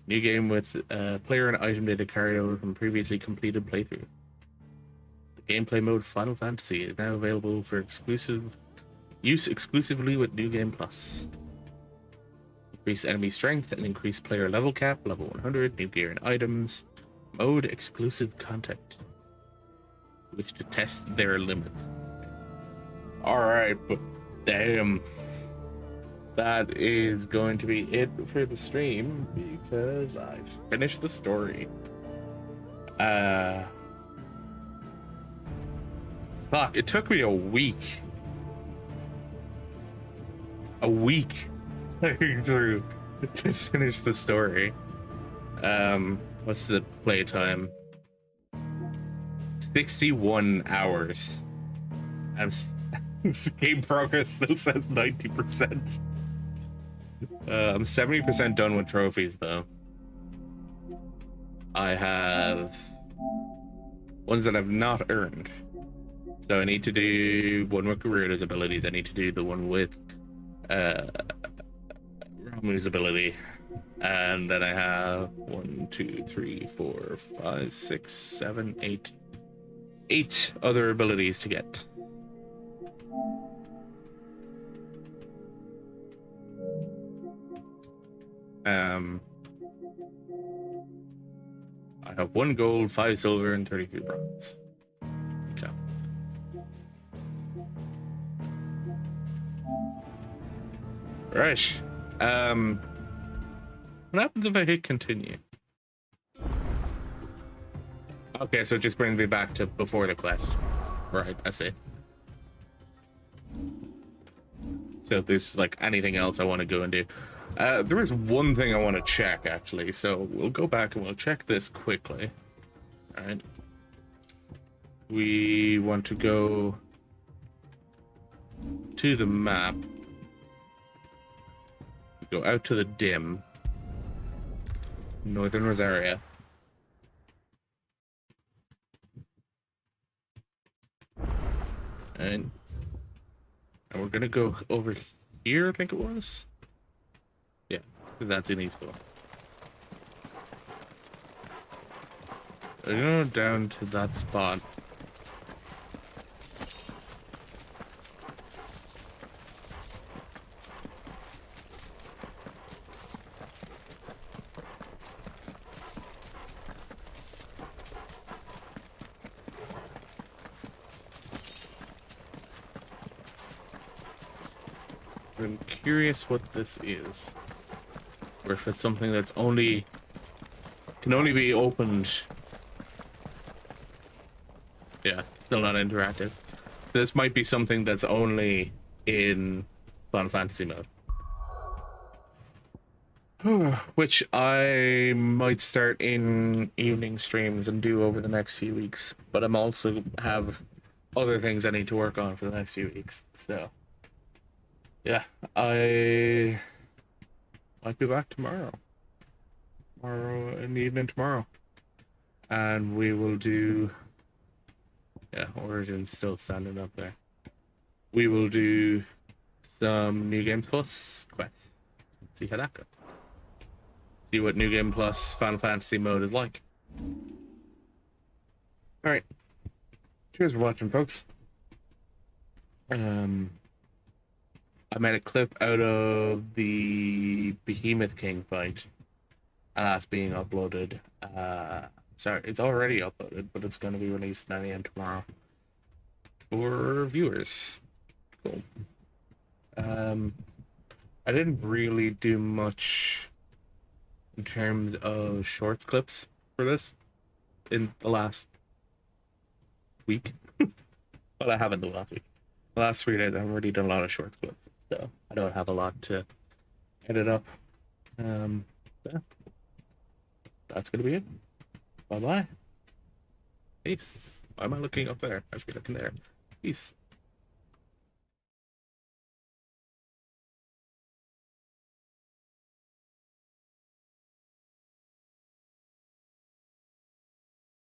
New game with player and item data carried over from previously completed playthrough. The gameplay mode Final Fantasy is now available for use exclusively with New Game Plus. Increase enemy strength and increase player level cap, level 100, new gear and items, mode exclusive content. Wish to test their limits. Alright, but damn. That is going to be it for the stream because I finished the story. Fuck, it took me a week. Playing through to finish the story. What's the playtime? 61 hours. Game progress still says 90%. I'm 70% done with trophies though. I have ones that I've not earned. So I need to do one with Garuda's abilities. I need to do the one with Ramu's ability. And then I have 1, 2, 3, 4, 5, 6, 7, 8. 8 other abilities to get. I have 1 gold, 5 silver, and 33 bronze. Okay. Right. What happens if I hit continue? Okay, so it just brings me back to before the quest. Right, I see. So if there's like anything else I want to go and do. There is one thing I want to check actually, so we'll go back and we'll check this quickly. All right. We want to go to the map. Go out to the dim. Northern Rosaria. And we're gonna go over here, I think it was. Yeah, because that's in Eastbourne. We're gonna go down to that spot. I'm curious what this is. Or if it's something that's can only be opened. Yeah, still not interactive. This might be something that's only in Final Fantasy mode. Which I might start in evening streams and do over the next few weeks. But I'm also have other things I need to work on for the next few weeks. So, yeah, I might be back tomorrow. Tomorrow in the evening tomorrow. And we will do... Yeah, Origin's still standing up there. We will do some New Game Plus quests. See how that goes. See what New Game Plus Final Fantasy mode is like. Alright. Cheers for watching, folks. I made a clip out of the Behemoth King fight. And that's being uploaded. Sorry, it's already uploaded, but it's going to be released 9 AM tomorrow for viewers. Cool. I didn't really do much in terms of shorts clips for this in the last week. Well, I haven't the last week. The last 3 days I've already done a lot of shorts clips, so I don't have a lot to edit up. Yeah. That's gonna be it. Bye bye. Peace. Why am I looking up there? I should be looking there. Peace.